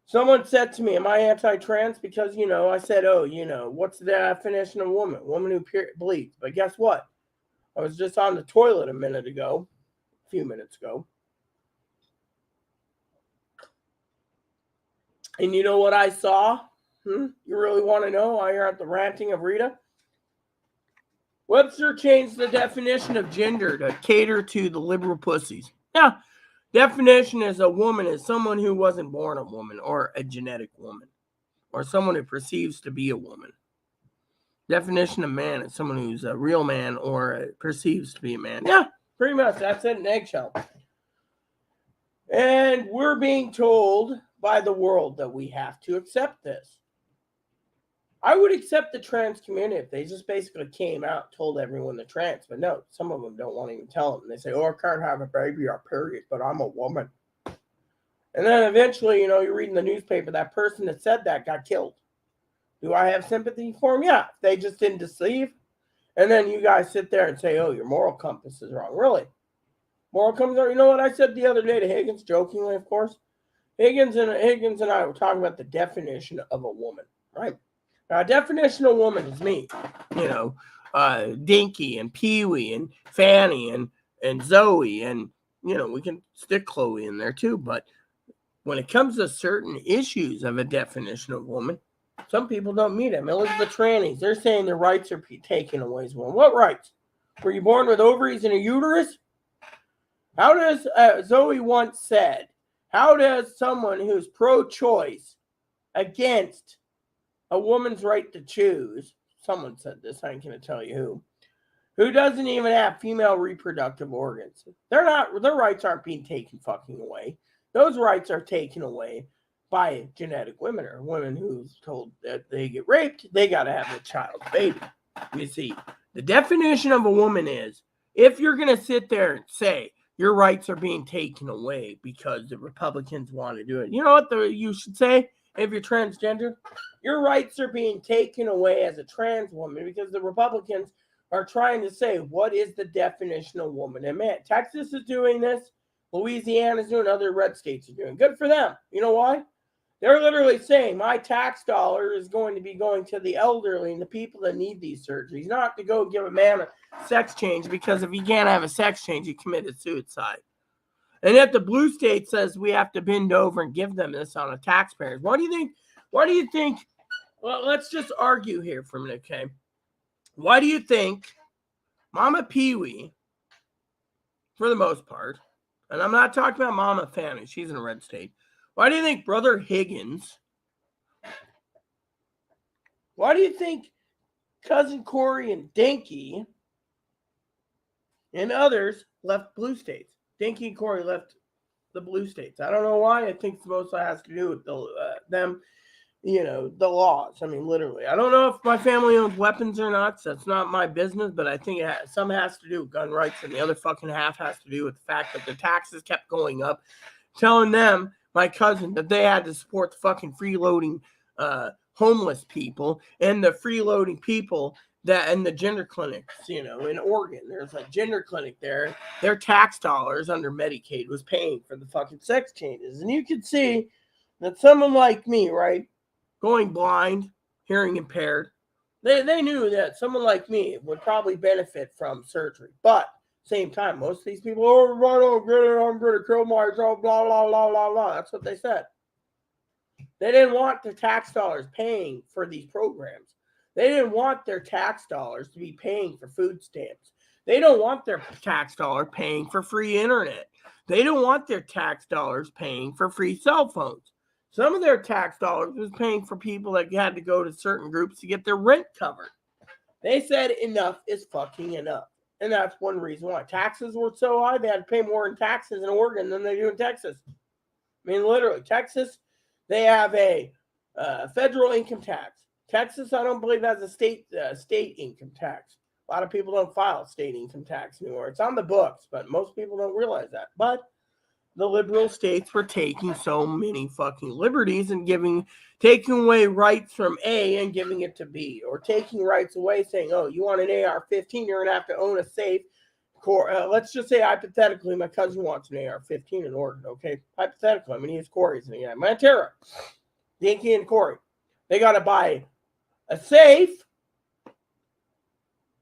someone said to me, am I anti-trans? Because, I said, oh, what's the definition of woman? Woman who bleeds. But guess what? I was just on the toilet a few minutes ago. And you know what I saw? You really want to know while you're at the ranting of Rita? Webster changed the definition of gender to cater to the liberal pussies. Yeah, definition is a woman is someone who wasn't born a woman or a genetic woman or someone who perceives to be a woman. Definition of man is someone who's a real man or perceives to be a man. Yeah, pretty much. That's it in eggshell. And we're being told by the world that we have to accept this. I would accept the trans community if they just basically came out, told everyone they're trans. But no, some of them don't want to even tell them. They say, oh, I can't have a baby or period, but I'm a woman. And then eventually, you're reading the newspaper, that person that said that got killed. Do I have sympathy for them? Yeah, they just didn't deceive. And then you guys sit there and say, oh, your moral compass is wrong. Really? Moral compass? You know what I said the other day to Higgins, jokingly, of course? Higgins and I were talking about the definition of a woman, right? Now, definition of woman is me, Dinky and Pee-wee and Fanny and Zoe, and, we can stick Chloe in there too. But when it comes to certain issues of a definition of woman, some people don't meet them. Look at the trannies. They're saying their rights are taken away as well. What rights? Were you born with ovaries and a uterus? How does, Zoe once said, how does someone who's pro-choice against a woman's right to choose, someone said this, I ain't going to tell you who doesn't even have female reproductive organs. Their rights aren't being taken fucking away. Those rights are taken away by genetic women or women who's told that they get raped, they got to have a child's baby. You see, the definition of a woman is, if you're going to sit there and say your rights are being taken away because the Republicans want to do it, you know what you should say if you're transgender? Your rights are being taken away as a trans woman because the Republicans are trying to say, what is the definition of woman and man? Texas is doing this. Louisiana is doing it. Other red states are doing it. Good for them. You know why? They're literally saying my tax dollar is going to be going to the elderly and the people that need these surgeries, not to go give a man a sex change, because if he can't have a sex change, he committed suicide. And yet the blue state says we have to bend over and give them this on a taxpayer. What do you think? Why do you think? Well, let's just argue here for a minute, okay? Why do you think Mama Pee-wee, for the most part, and I'm not talking about Mama Fanny, she's in a red state. Why do you think Brother Higgins? Why do you think Cousin Corey and Dinky and others left blue states? Dinky and Corey left the blue states. I don't know why. I think mostly has to do with them, the laws. I mean, literally. I don't know if my family owns weapons or not. So that's not my business. But I think some has to do with gun rights, and the other fucking half has to do with the fact that the taxes kept going up, telling them, my cousin, that they had to support the fucking freeloading homeless people and the freeloading people that in the gender clinics, in Oregon. There's a gender clinic there. Their tax dollars under Medicaid was paying for the fucking sex changes. And you could see that someone like me, right, going blind, hearing impaired, they knew that someone like me would probably benefit from surgery. But same time, most of these people, oh, I don't get it, I'm going to kill myself, blah, blah, blah, blah, blah. That's what they said. They didn't want the tax dollars paying for these programs. They didn't want their tax dollars to be paying for food stamps. They don't want their tax dollar paying for free internet. They don't want their tax dollars paying for free cell phones. Some of their tax dollars was paying for people that had to go to certain groups to get their rent covered. They said enough is fucking enough. And that's one reason why taxes were so high. They had to pay more in taxes in Oregon than they do in Texas. I mean, literally, Texas, they have a federal income tax. Texas, I don't believe, has a state income tax. A lot of people don't file state income tax anymore. It's on the books, but most people don't realize that. But the liberal states were taking so many fucking liberties and taking away rights from A and giving it to B, or taking rights away, saying, oh, you want an AR-15, you're going to have to own a safe let's just say hypothetically, my cousin wants an AR-15 in Oregon. Okay, hypothetically, I'm gonna use Corey's name. Mantera, Dinky, and Corey. They gotta buy a safe,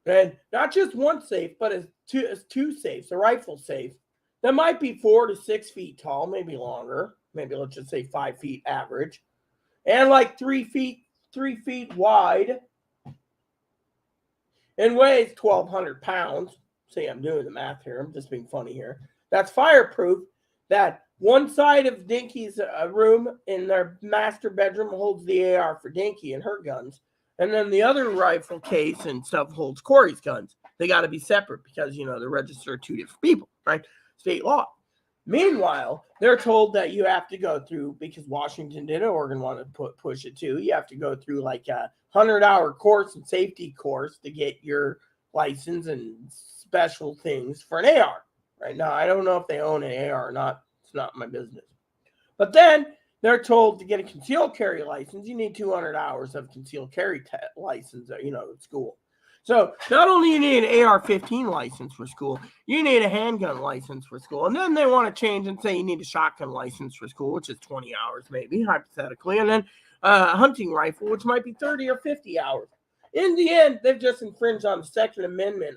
and not just one safe, but two safes, a rifle safe that might be 4 to 6 feet tall, maybe longer. Maybe let's just say 5 feet average, and like 3 feet wide, and weighs 1,200 pounds. See, I'm doing the math here. I'm just being funny here. That's fireproof. That one side of Dinky's room in their master bedroom holds the AR for Dinky and her guns. And then the other rifle case and stuff holds Corey's guns. They got to be separate because, they're registered 2 different people, right? State law. Meanwhile, they're told that you have to go through, because Washington did it, Oregon wanted to push it too. You have to go through like a 100-hour course and safety course to get your license and special things for an AR. Right now, I don't know if they own an AR or not. It's not my business. But then they're told to get a concealed carry license, you need 200 hours of concealed carry license, at school. So not only you need an AR-15 license for school, you need a handgun license for school. And then they want to change and say you need a shotgun license for school, which is 20 hours maybe, hypothetically. And then a hunting rifle, which might be 30 or 50 hours. In the end, they've just infringed on the Second Amendment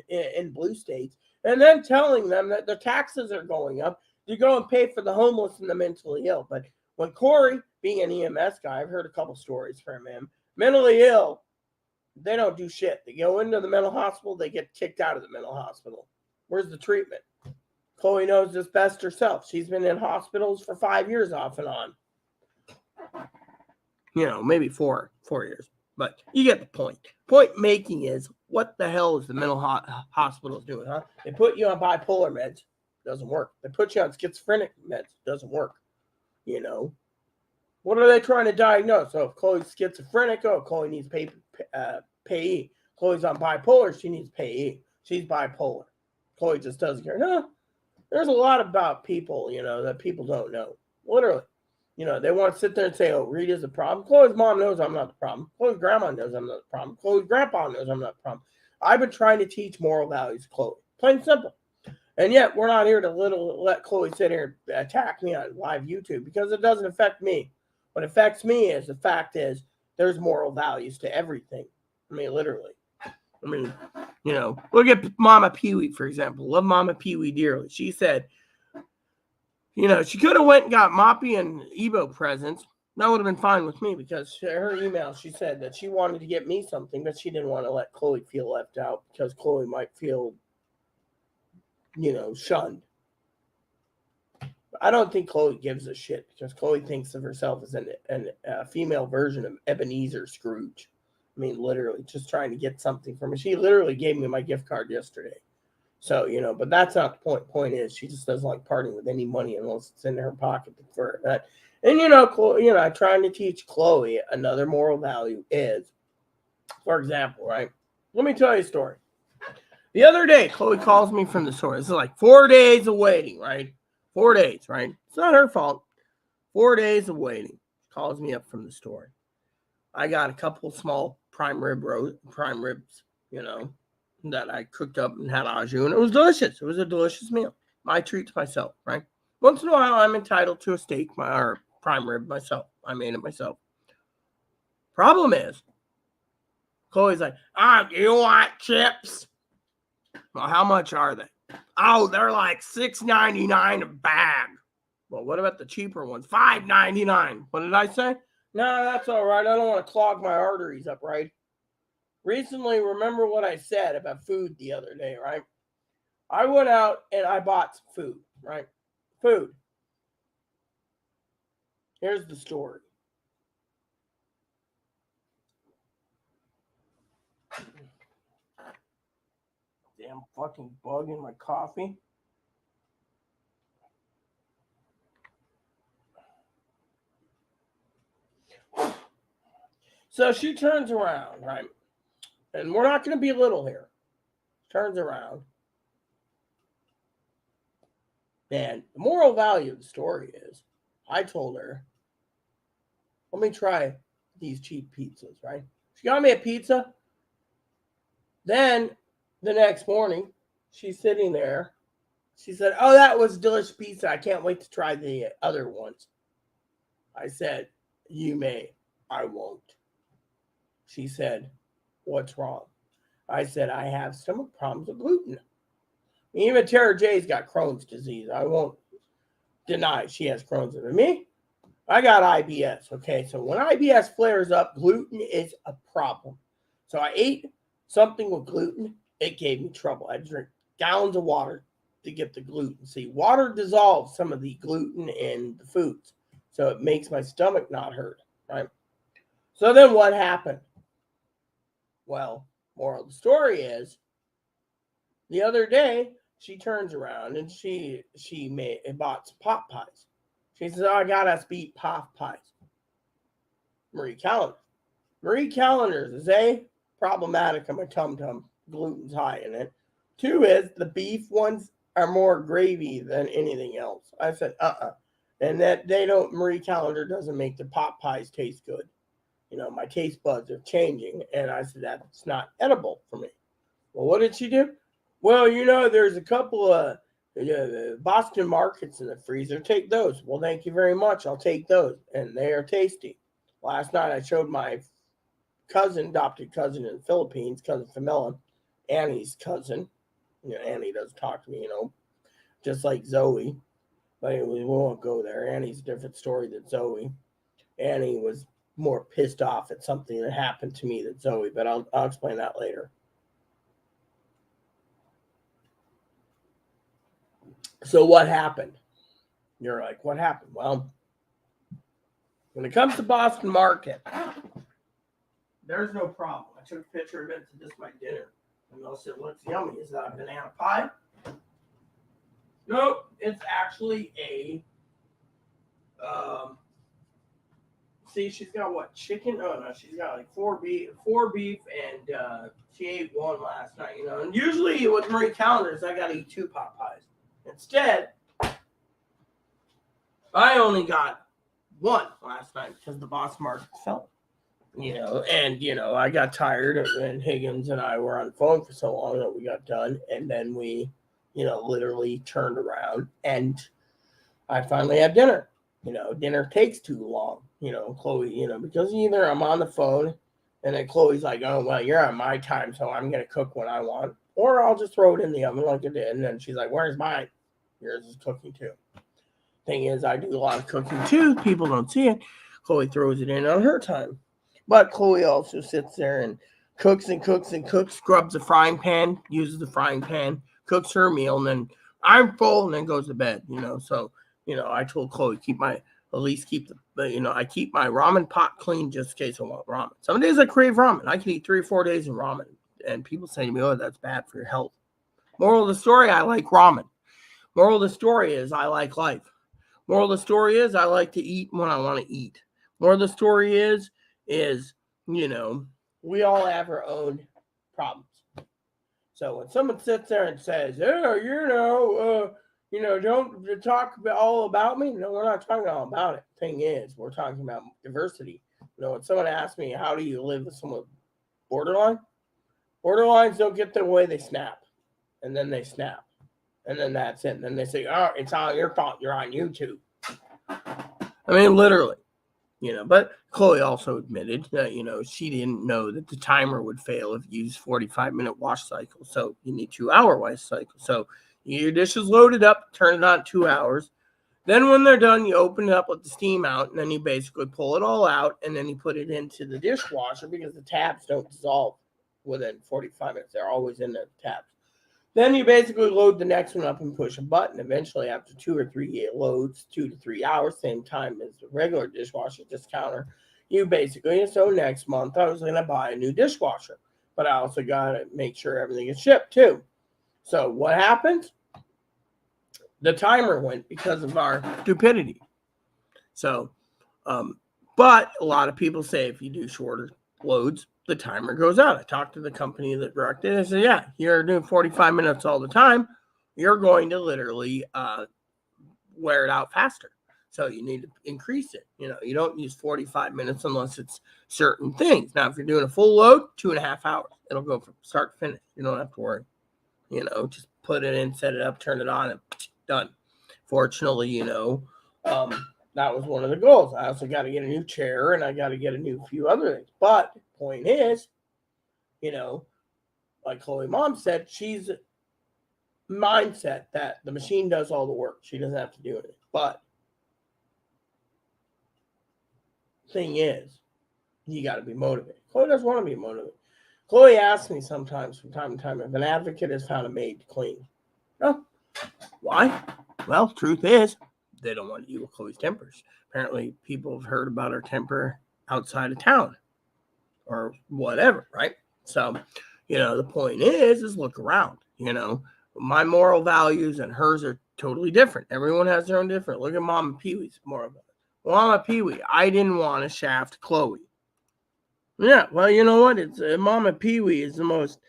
in blue states. And then telling them that their taxes are going up to go and pay for the homeless and the mentally ill. But when Corey, being an EMS guy, I've heard a couple stories from him, mentally ill, they don't do shit. They go into the mental hospital, they get kicked out of the mental hospital. Where's the treatment? Chloe knows this best herself. She's been in hospitals for 5 years off and on. Maybe 4 years. But you get the point. Point making is, what the hell is the mental hospitals doing, huh? They put you on bipolar meds. Doesn't work. They put you on schizophrenic meds. Doesn't work. What are they trying to diagnose? Oh, if Chloe's schizophrenic, Chloe needs payee. Chloe's on bipolar, she needs payee. She's bipolar. Chloe just doesn't care. No, there's a lot about people, that people don't know. Literally. They want to sit there and say, oh, Rita's the problem. Chloe's mom knows I'm not the problem. Chloe's grandma knows I'm not the problem. Chloe's grandpa knows I'm not the problem. I've been trying to teach moral values to Chloe. Plain and simple. And yet, we're not here to let Chloe sit here and attack me on live YouTube because it doesn't affect me. What affects me is the fact is there's moral values to everything. I mean, literally. Look at Mama Pee-wee, for example. Love Mama Pee-wee dearly. She said, she could have went and got Moppy and Ebo presents. That would have been fine with me because her email, she said that she wanted to get me something, but she didn't want to let Chloe feel left out because Chloe might feel shunned. I don't think Chloe gives a shit because Chloe thinks of herself as a female version of Ebenezer Scrooge. I mean, literally, just trying to get something from her. She literally gave me my gift card yesterday. So, but that's not the point. Point is, she just doesn't like parting with any money unless it's in her pocket for that. And, Chloe, trying to teach Chloe another moral value is, for example, right? Let me tell you a story. The other day, Chloe calls me from the store. This is like 4 days of waiting, right? 4 days, right? It's not her fault. 4 days of waiting. Calls me up from the store. I got a couple small prime ribs, that I cooked up and had au jus, and it was delicious. It was a delicious meal. My treat to myself, right? Once in a while, I'm entitled to a steak or prime rib myself. I made it myself. Problem is, Chloe's like, do you want chips? Well, how much are they? Oh, they're like $6.99 a bag. Well, what about the cheaper ones? $5.99. What did I say? No, that's all right. I don't want to clog my arteries up, right? Recently, remember what I said about food the other day, right? I went out and I bought some food, right? Food. Here's the story. Damn fucking bug in my coffee. So she turns around, right? And we're not going to be little here. Turns around. And the moral value of the story is, I told her, let me try these cheap pizzas, right? She got me a pizza. Then, the next morning, she's sitting there. She said, "Oh, that was delicious pizza. I can't wait to try the other ones." I said, "You may. I won't." She said, "What's wrong?" I said, "I have stomach problems with gluten." Even Tara J's got Crohn's disease. I won't deny she has Crohn's disease. Me, I got IBS. Okay, so when IBS flares up, gluten is a problem. So I ate something with gluten. It gave me trouble. I drink gallons of water to get the gluten. See, water dissolves some of the gluten in the foods, so it makes my stomach not hurt, right? So then what happened? Well, moral of the story is, the other day she turns around and she bought some pot pies. She says, "Oh, I got us beat pot pies." Marie Callender's. Marie Callender's is A, problematic on my tum-tum. Gluten's high in it. 2 is the beef ones are more gravy than anything else. I said, And that they don't, Marie Callender doesn't make the pot pies taste good. My taste buds are changing. And I said, that's not edible for me. Well, what did she do? Well, there's a couple of Boston markets in the freezer. Take those. Well, thank you very much. I'll take those. And they are tasty. Last night I showed my adopted cousin in the Philippines, cousin Famila, Annie's cousin. Annie doesn't talk to me, just like Zoe. But anyway, we won't go there. Annie's a different story than Zoe. Annie was more pissed off at something that happened to me than Zoe, but I'll explain that later. So what happened? You're like, what happened? Well, when it comes to Boston Market, there's no problem. I took a picture of it to just my dinner. And they'll say, looks yummy. Is that a banana pie? Nope. It's actually a, see, she's got what? Chicken? Oh, no. She's got like four beef, and she ate one last night, And usually with Marie Callender's, I got to eat 2 pot pies. Instead, I only got 1 last night because the Boston Market fell. I got tired, and Higgins and I were on the phone for so long that we got done, and then we, literally turned around, and I finally had dinner. Dinner takes too long, Chloe, because either I'm on the phone, and then Chloe's like, "Oh, well, you're on my time, so I'm going to cook when I want," or I'll just throw it in the oven like I did, and then she's like, "Where's mine?" Yours is cooking too. Thing is, I do a lot of cooking too. People don't see it. Chloe throws it in on her time. But Chloe also sits there and cooks and cooks and cooks, scrubs the frying pan, uses the frying pan, cooks her meal, and then I'm full and then goes to bed, So, I told Chloe, I keep my ramen pot clean just in case I want ramen. Some days I crave ramen. I can eat 3 or 4 days of ramen. And people say to me, "Oh, that's bad for your health." Moral of the story, I like ramen. Moral of the story is I like life. Moral of the story is I like to eat when I want to eat. Moral of the story is, we all have our own problems. So when someone sits there and says, "Oh, don't talk all about me," no, we're not talking all about it. Thing is, we're talking about diversity. When someone asks me, "How do you live with someone borderline?" Borderlines don't get the way they snap, and then they snap, and then that's it. And then they say, "Oh, it's all your fault. You're on YouTube." I mean, literally. But Chloe also admitted that, she didn't know that the timer would fail if you use 45-minute wash cycle. So you need 2-hour wash cycle. So you get your dishes loaded up, turn it on 2 hours. Then when they're done, you open it up, let the steam out, and then you basically pull it all out, and then you put it into the dishwasher because the tabs don't dissolve within 45 minutes. They're always in the tabs. Then you basically load the next one up and push a button. Eventually, after 2 or 3 loads, 2 to 3 hours, same time as the regular dishwasher discounter, so next month I was going to buy a new dishwasher. But I also got to make sure everything is shipped too. So what happened? The timer went because of our stupidity. So, but a lot of people say if you do shorter loads, the timer goes out. I talked to the company that directed it. I said, "Yeah, you're doing 45 minutes all the time. You're going to literally wear it out faster. So you need to increase it. You don't use 45 minutes unless it's certain things. Now, if you're doing a full load, 2.5 hours. It'll go from start to finish. You don't have to worry. Just put it in, set it up, turn it on, and done. Fortunately, that was one of the goals. I also got to get a new chair, and I got to get a few other things. But the point is, like Chloe mom said, she's mindset that the machine does all the work. She doesn't have to do anything. But thing is, you got to be motivated. Chloe doesn't want to be motivated. Chloe asks me sometimes from time to time if an advocate has found a maid to clean. No. Why? Well, truth is, they don't want to deal with Chloe's tempers. Apparently, people have heard about her temper outside of town or whatever, right? So, the point is look around, My moral values and hers are totally different. Everyone has their own different. Look at Mama Pee-wee's more of it. Mama Pee-wee, I didn't want to shaft Chloe. Yeah, well, you know what? It's Mama Pee-wee is the most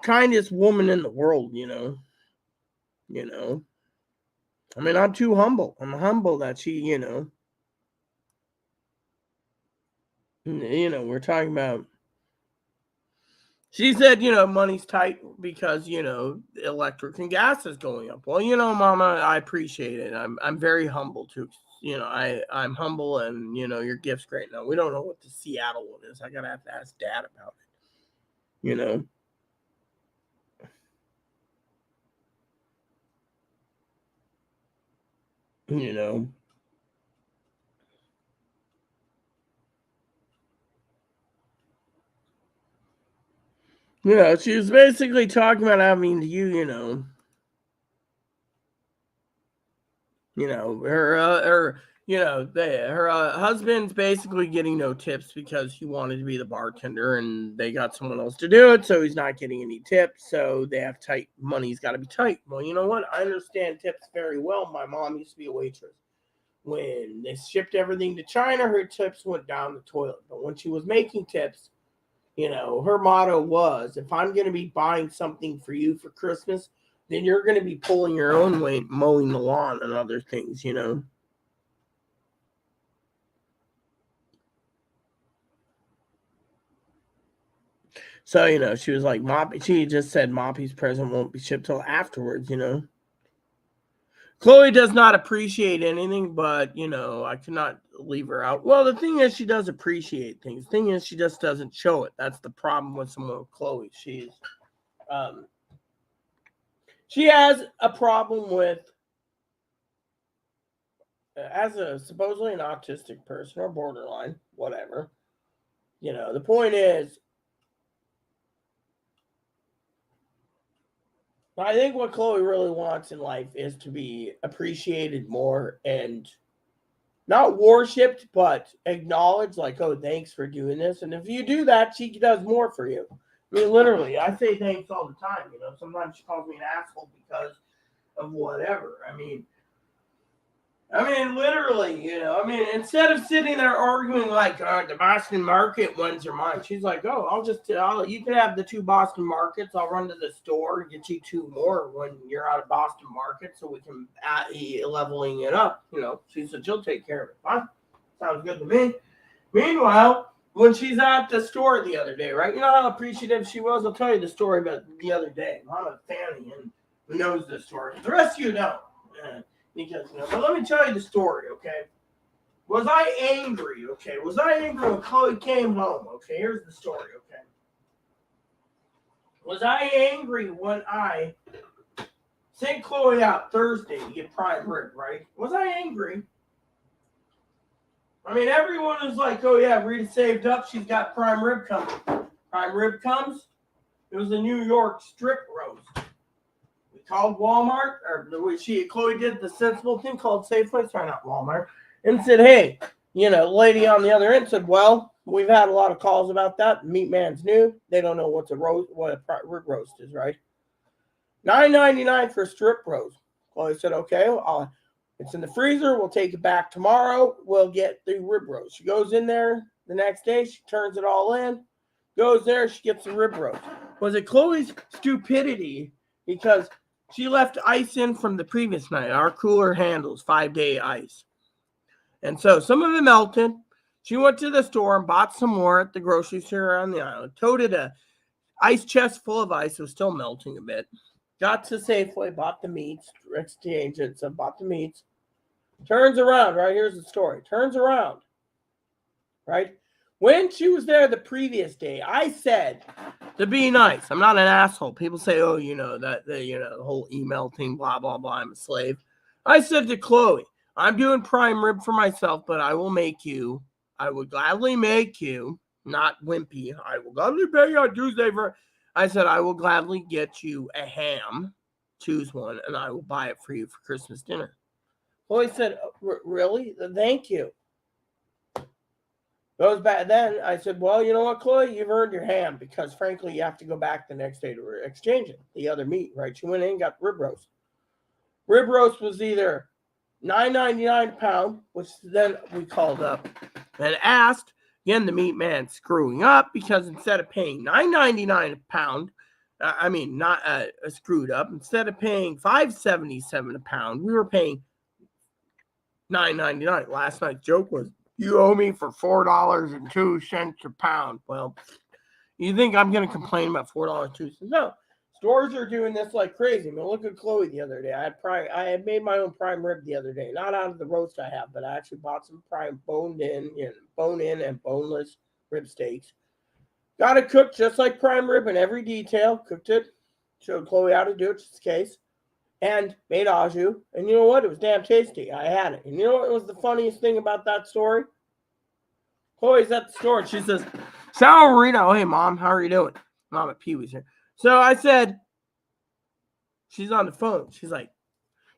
kindest woman in the world, I mean, I'm too humble. I'm humble that she, we're talking about. She said, money's tight because, electric and gas is going up. Well, Mama, I appreciate it. I'm very humble too. I'm humble and, your gift's great. Now, we don't know what the Seattle one is. I got to have to ask Dad about it, she was basically talking about having to, her husband's basically getting no tips because he wanted to be the bartender and they got someone else to do it, so he's not getting any tips. So they have tight money's got to be tight. Well, you know what? I understand tips very well. My mom used to be a waitress. When they shipped everything to China, her tips went down the toilet. But when she was making tips, her motto was, if I'm going to be buying something for you for Christmas, then you're going to be pulling your own weight, mowing the lawn and other things, So, she was like, she just said Moppy's present won't be shipped till afterwards, Chloe does not appreciate anything, but, I cannot leave her out. Well, the thing is, she does appreciate things. The thing is, she just doesn't show it. That's the problem with someone with Chloe. She has a problem with, as a supposedly an autistic person or borderline, whatever. The point is, I think what Chloe really wants in life is to be appreciated more and not worshipped, but acknowledged, like, oh, thanks for doing this. And if you do that, she does more for you. I mean, literally, I say thanks all the time. Sometimes she calls me an asshole because of whatever. I mean, literally, instead of sitting there arguing like the Boston Market ones are mine, she's like, oh, you can have the 2 Boston Markets. I'll run to the store and get you 2 more when you're out of Boston Market so we can leveling it up. She said she'll take care of it. Fine. Sounds good to me. Meanwhile, when she's at the store the other day, right? You know how appreciative she was? I'll tell you the story about the other day. Mama Fanny and knows the story. The rest of you don't. Because, but let me tell you the story, okay? Was I angry, okay? Was I angry when Chloe came home, okay? Here's the story, okay? Was I angry when I sent Chloe out Thursday to get prime rib, right? Was I angry? I mean, everyone was like, oh yeah, Rita saved up. She's got prime rib coming. Prime rib comes. It was a New York strip roast. Called Walmart, or Chloe did the sensible thing, called Safeway, sorry, not Walmart, and said, hey, lady on the other end said, well, we've had a lot of calls about that. Meat Man's new. They don't know what a rib roast is, right? $9.99 for a strip roast. Chloe said, okay, it's in the freezer. We'll take it back tomorrow. We'll get the rib roast. She goes in there the next day. She turns it all in, goes there. She gets the rib roast. Was it Chloe's stupidity because she left ice in from the previous night? Our cooler handles 5-day ice. And so some of it melted. She went to the store and bought some more at the grocery store on the island. Toted ice chest full of ice. It was still melting a bit. Got to Safeway, bought the meats, exchange it, so bought the meats. Turns around, right? Here's the story. Turns around, right? When she was there the previous day, I said to be nice. I'm not an asshole. People say, oh, the whole email thing, blah, blah, blah. I'm a slave. I said to Chloe, I'm doing prime rib for myself, but I would gladly make you, not wimpy. I will gladly pay you on Tuesday I said, I will gladly get you a ham, choose one, and I will buy it for you for Christmas dinner. Chloe said, really? Thank you. Goes back. Then I said, well, you know what, Chloe? You've earned your ham because, frankly, you have to go back the next day to exchange it, the other meat, right? She went in and got rib roast. Rib roast was either $9.99 a pound, which then we called up and asked. Again, the meat man screwing up because instead of paying $9.99 a pound, not screwed up. Instead of paying $5.77 a pound, we were paying $9.99. Last night's joke was, you owe me for $4.02 a pound. Well, you think I'm going to complain about $4.02? No. Stores are doing this like crazy. I mean, look at Chloe the other day. I had made my own prime rib the other day. Not out of the roast I have, but I actually bought some prime bone-in and boneless rib steaks. Got it cooked just like prime rib in every detail. Cooked it. Showed Chloe how to do it, just in case. And made au jus. And you know what? It was damn tasty. I had it. And you know what was the funniest thing about that story? Chloe's at the store and she says, Sal, Rita. Oh, hey, Mom. How are you doing? Mom at Pee Wee's here. So I said, she's on the phone. She's like,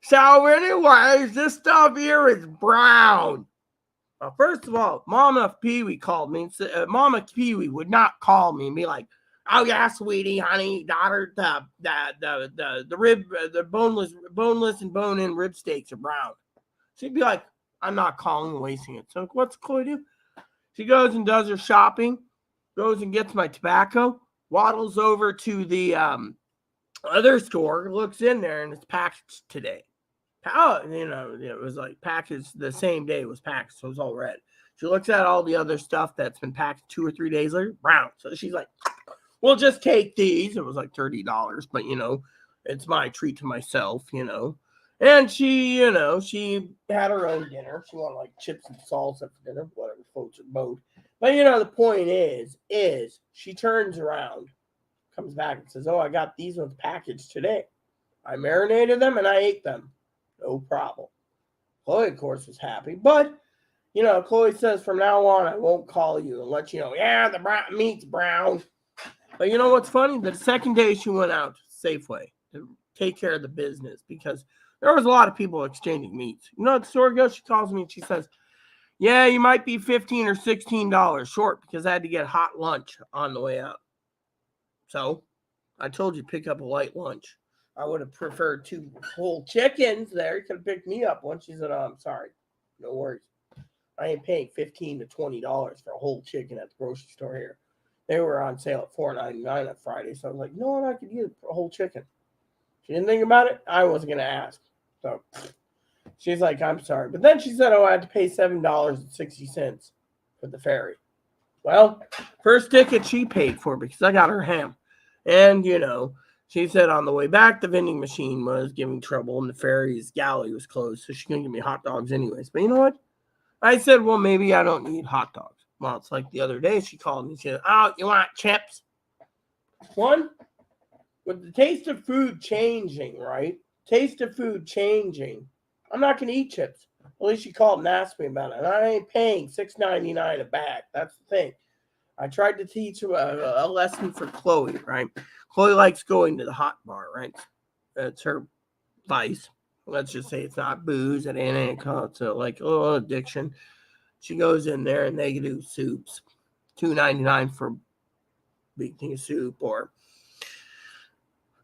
so anyways, this stuff here is brown. Well, first of all, Mama Pee Wee called me. Mama Pee Wee would not call me and be like, oh yeah, sweetie, honey, daughter, the rib, the boneless and bone-in rib steaks are brown. She'd be like, I'm not calling and wasting it. So what's Chloe do? She goes and does her shopping, goes and gets my tobacco, waddles over to the other store, looks in there, and it's packaged today. Oh, it was like packaged the same day it was packaged, so it was all red. She looks at all the other stuff that's been packaged 2 or 3 days later, brown. So she's like, we'll just take these. It was like $30, but, it's my treat to myself, And she had her own dinner. She wanted like chips and salsa for dinner, whatever floats her boat. But, the point is she turns around, comes back and says, oh, I got these ones packaged today. I marinated them and I ate them. No problem. Chloe, of course, was happy. But, Chloe says from now on, I won't call you and let you know, yeah, the meat's brown. But you know what's funny? The second day she went out to Safeway to take care of the business because there was a lot of people exchanging meats. You know what the store goes? She calls me and she says, yeah, you might be $15 or $16 short because I had to get hot lunch on the way out. So I told you pick up a light lunch. I would have preferred 2 whole chickens there. You could have picked me up one. She said, oh, I'm sorry. No worries. I ain't paying $15 to $20 for a whole chicken at the grocery store here. They were on sale at $4.99 on Friday. So I was like, no one, I could use a whole chicken. She didn't think about it. I wasn't going to ask. So she's like, I'm sorry. But then she said, oh, I had to pay $7.60 for the ferry. Well, first ticket she paid for because I got her ham. And, she said on the way back, the vending machine was giving trouble and the ferry's galley was closed. So she couldn't give me hot dogs anyways. But you know what? I said, well, maybe I don't need hot dogs. Well, it's like the other day she called me and said, oh, you want chips? One, with the taste of food changing, right? Taste of food changing. I'm not going to eat chips. At least she called and asked me about it. And I ain't paying $6.99 a bag. That's the thing. I tried to teach a lesson for Chloe, right? Chloe likes going to the hot bar, right? That's her vice. Let's just say it's not booze. It ain't it's like a little addiction. She goes in there and they do soups. $2.99 for a big thing of soup or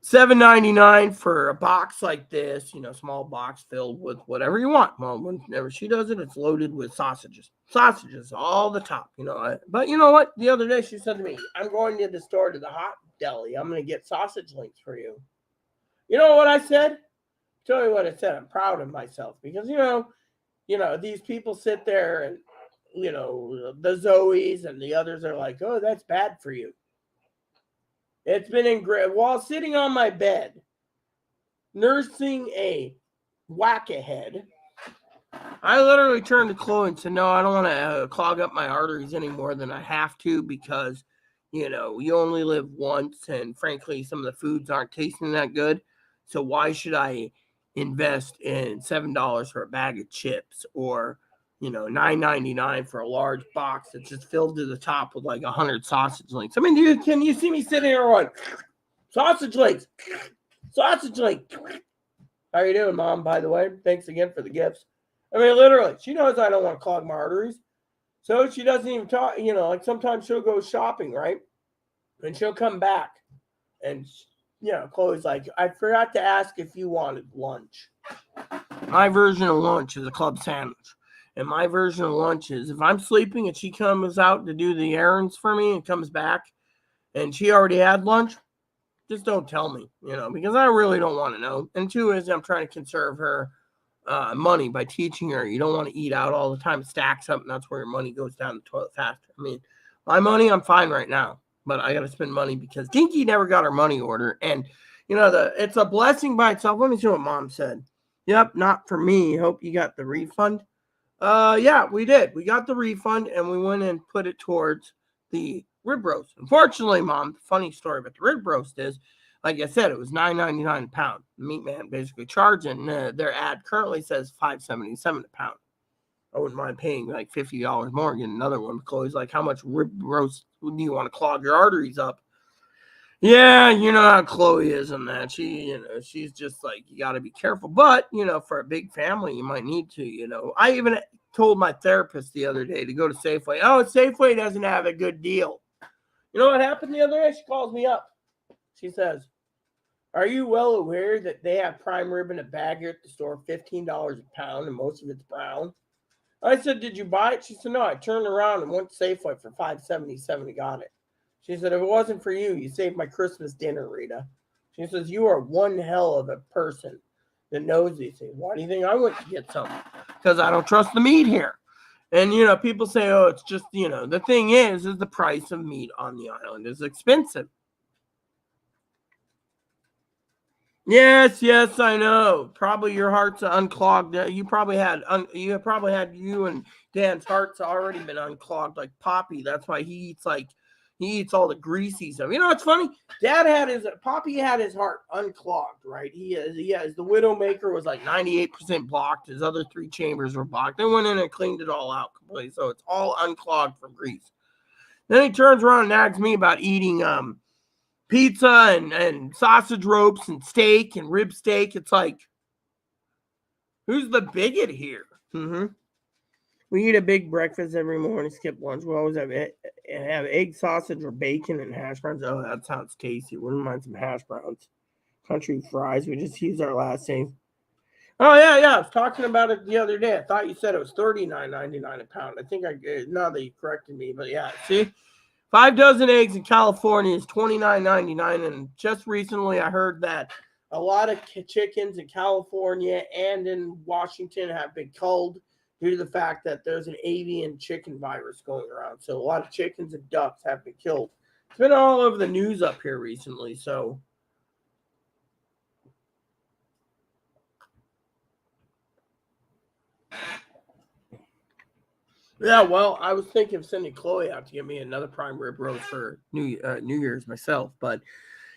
$7.99 for a box like this, small box filled with whatever you want. Well, whenever she does it, it's loaded with sausages. Sausages all the top, But you know what? The other day she said to me, I'm going to the store to the hot deli. I'm going to get sausage links for you. You know what I said? Tell you what I said. I'm proud of myself because, these people sit there and, the Zoes and the others are like, oh, that's bad for you. It's been while sitting on my bed, nursing a whack-a-head. I literally turned to Chloe and said, no, I don't want to clog up my arteries any more than I have to because, you only live once. And frankly, some of the foods aren't tasting that good. So why should I invest in $7 for a bag of chips or, $9.99 for a large box that's just filled to the top with like 100 sausage links? I mean, can you see me sitting here going, sausage links, sausage links? How you doing, Mom, by the way? Thanks again for the gifts. I mean, literally, she knows I don't want to clog my arteries. So she doesn't even talk, like sometimes she'll go shopping, right? And she'll come back. And, Chloe's like, I forgot to ask if you wanted lunch. My version of lunch is a club sandwich. And my version of lunch is if I'm sleeping and she comes out to do the errands for me and comes back and she already had lunch, just don't tell me, because I really don't want to know. And two is I'm trying to conserve her money by teaching her you don't want to eat out all the time. It stacks up, and that's where your money goes down the toilet faster. I mean, my money, I'm fine right now, but I got to spend money because Dinky never got her money order. And, it's a blessing by itself. Let me see what Mom said. Yep, not for me. Hope you got the refund. Yeah, we did. We got the refund, and we went and put it towards the rib roast. Unfortunately, Mom, the funny story about the rib roast is, like I said, it was $9.99 a pound. The meat man basically charging. Their ad currently says $5.77 a pound. I wouldn't mind paying like $50 more and getting another one. Chloe's like, how much rib roast do you want to clog your arteries up? Yeah, you know how Chloe is on that. She's just like, you got to be careful. But, for a big family, you might need to, I even told my therapist the other day to go to Safeway. Oh, Safeway doesn't have a good deal. You know what happened the other day? She calls me up. She says, are you well aware that they have prime rib in a bag here at the store, $15 a pound, and most of it's brown? I said, did you buy it? She said, no, I turned around and went to Safeway for $5.77 and got it. She said, if it wasn't for you, you saved my Christmas dinner, Rita. She says, you are one hell of a person that knows these things. Why do you think I went to get some? Because I don't trust the meat here. And, people say, oh, it's just, the thing is the price of meat on the island is expensive. Yes, I know. Probably your heart's unclogged. You probably had you and Dan's hearts already been unclogged like Poppy. That's why he eats all the greasy stuff. It's funny. Poppy had his heart unclogged, right? He has the Widowmaker was like 98% blocked. His other 3 chambers were blocked. They went in and cleaned it all out completely, so it's all unclogged from grease. Then he turns around and nags me about eating pizza and sausage ropes and steak and rib steak. It's like, who's the bigot here? We eat a big breakfast every morning, skip lunch. We always have egg, sausage, or bacon and hash browns. Oh, that sounds tasty. Wouldn't mind some hash browns. Country fries. We just use our last name. Oh, yeah. I was talking about it the other day. I thought you said it was $39.99 a pound. I think now that you corrected me, but yeah, see? 5 dozen eggs in California is $29.99, and just recently I heard that a lot of chickens in California and in Washington have been culled due to the fact that there's an avian chicken virus going around. So a lot of chickens and ducks have been killed. It's been all over the news up here recently, so... Yeah, well, I was thinking of sending Chloe out to get me another prime rib roast for New Year's myself, but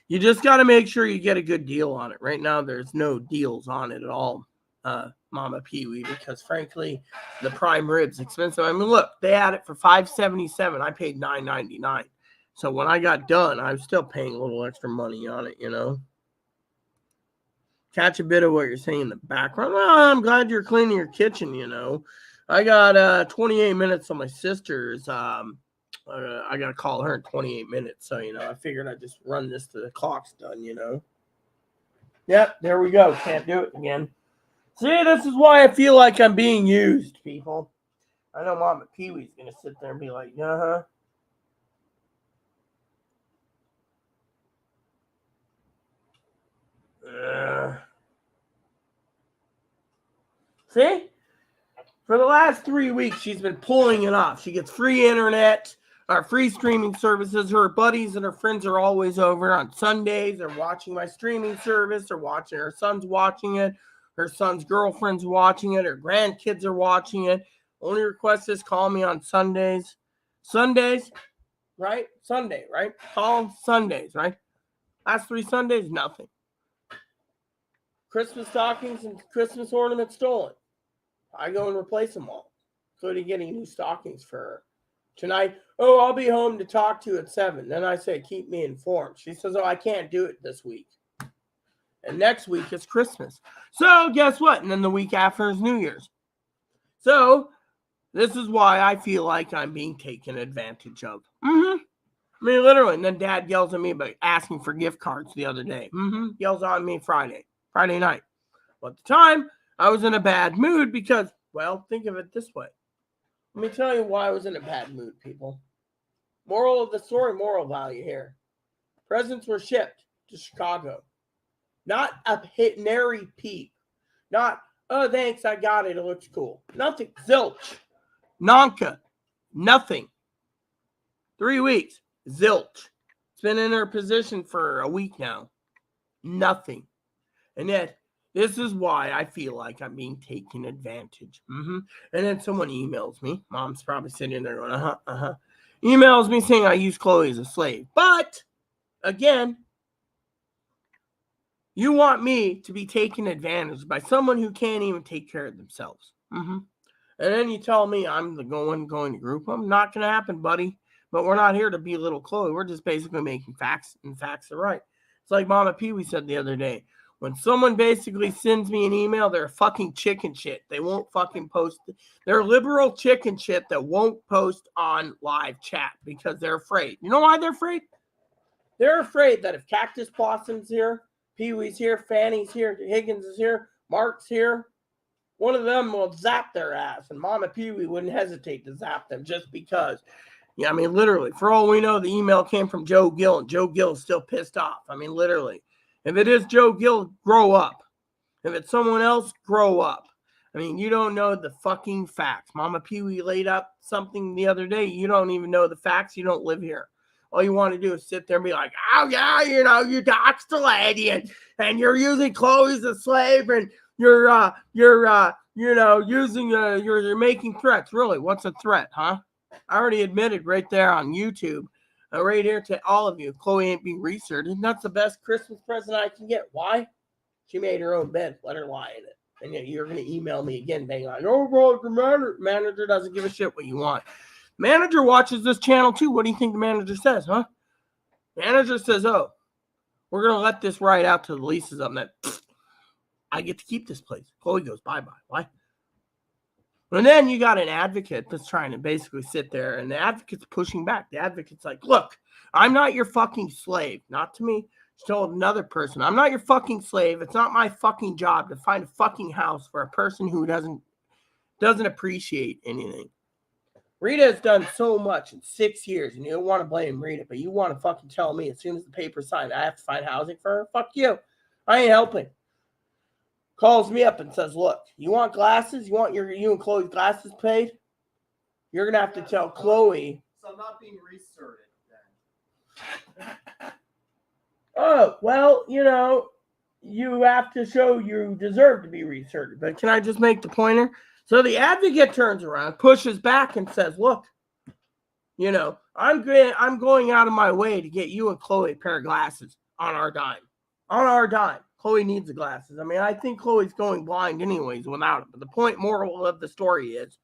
you just got to make sure you get a good deal on it. Right now, there's no deals on it at all, Mama Pee-wee, because frankly, the prime rib's expensive. I mean, look, they had it for $5.77. I paid $9.99. So when I got done, I was still paying a little extra money on it, Catch a bit of what you're saying in the background. Well, I'm glad you're cleaning your kitchen, I got 28 minutes on my sister's. I got to call her in 28 minutes. So, I figured I'd just run this to the clock's done, Yep, there we go. Can't do it again. See, this is why I feel like I'm being used, people. I know Mama Pee-wee's going to sit there and be like, uh-huh. See? For the last 3 weeks, she's been pulling it off. She gets free internet. our free streaming services. Her buddies and her friends are always over on Sundays. They're watching my streaming service. They're watching, her son's watching it. Her son's girlfriend's watching it. Her grandkids are watching it. Only request is call me on Sundays. Sundays, right? Sunday, right? Call Sundays, right? Last 3 Sundays, nothing. Christmas stockings and Christmas ornaments stolen. I go and replace them all, including getting new stockings for her. Tonight, oh, I'll be home to talk to you at 7. Then I say, keep me informed. She says, oh, I can't do it this week. And next week is Christmas. So guess what? And then the week after is New Year's. So this is why I feel like I'm being taken advantage of. I mean, literally. And then Dad yells at me about asking for gift cards the other day. Yells on me Friday night. Well, at the time, I was in a bad mood because, well, think of it this way. Let me tell you why I was in a bad mood, people. Moral of the story, moral value here. Presents were shipped to Chicago. Not a nary peep. Not, oh, thanks, I got it. It looks cool. Nothing. Zilch. Nonka. Nothing. 3 weeks. Zilch. It's been in her position for a week now. Nothing. And yet, this is why I feel like I'm being taken advantage. And then someone emails me. Mom's probably sitting there going, Emails me saying I use Chloe as a slave. But, again, you want me to be taken advantage by someone who can't even take care of themselves. And then you tell me I'm going to group them. Not going to happen, buddy. But we're not here to belittle Chloe. We're just basically making facts, and facts are right. It's like Mama Pee-wee said the other day. When someone basically sends me an email, they're fucking chicken shit. They won't fucking post. They're liberal chicken shit that won't post on live chat because they're afraid. You know why they're afraid? They're afraid that if Cactus Blossom's here, Pee-wee's here, Fanny's here, Higgins is here, Mark's here, one of them will zap their ass. And Mama Pee-wee wouldn't hesitate to zap them just because. Yeah, I mean, literally. For all we know, the email came from Joe Gill, and Joe Gill is still pissed off. I mean, literally. If it is Joe Gill, grow up. If it's someone else, grow up. I mean, you don't know the fucking facts. Mama Pee-wee laid up something the other day. You don't even know the facts. You don't live here. All you want to do is sit there and be like, oh, yeah, you know, you doxed the lady and you're using Chloe as a slave and you're making threats. Really, what's a threat, huh? I already admitted right there on YouTube. Right here to all of you, Chloe ain't being researched. And that's the best Christmas present I can get. Why? She made her own bed. Let her lie in it. And yet you're going to email me again being like, oh, well, the manager doesn't give a shit what you want. Manager watches this channel too. What do you think the manager says, huh? Manager says, oh, we're going to let this ride out till the lease is up. And that I get to keep this place. Chloe goes, bye-bye. Why? And then you got an advocate that's trying to basically sit there, and the advocate's pushing back. The advocate's like, look, I'm not your fucking slave. Not to me. She told another person, I'm not your fucking slave. It's not my fucking job to find a fucking house for a person who doesn't appreciate anything. Rita has done so much in 6 years, and you don't want to blame Rita, but you want to fucking tell me as soon as the paper's signed, I have to find housing for her? Fuck you. I ain't helping. Calls me up and says, look, you want glasses? You want you and Chloe's glasses paid? You're going to have to tell Chloe. So I'm not being resorted then. Oh, well, you know, you have to show you deserve to be resorted. But can I just make the pointer? So the advocate turns around, pushes back and says, look, you know, I'm going out of my way to get you and Chloe a pair of glasses on our dime. On our dime. Chloe needs the glasses. I mean, I think Chloe's going blind anyways without it. But the moral of the story is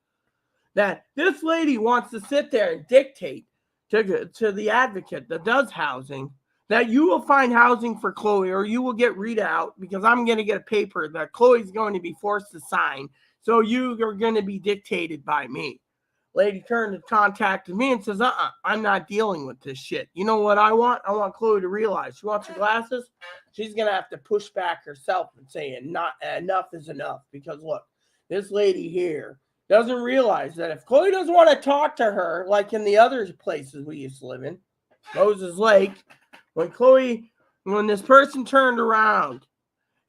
that this lady wants to sit there and dictate to the advocate that does housing that you will find housing for Chloe or you will get Rita out because I'm going to get a paper that Chloe's going to be forced to sign. So you are going to be dictated by me. Lady turned and contacted me and says, I'm not dealing with this shit. You know what I want? I want Chloe to realize she wants her glasses. She's going to have to push back herself and say enough is enough. Because look, this lady here doesn't realize that if Chloe doesn't want to talk to her, like in the other places we used to live in, Moses Lake, when this person turned around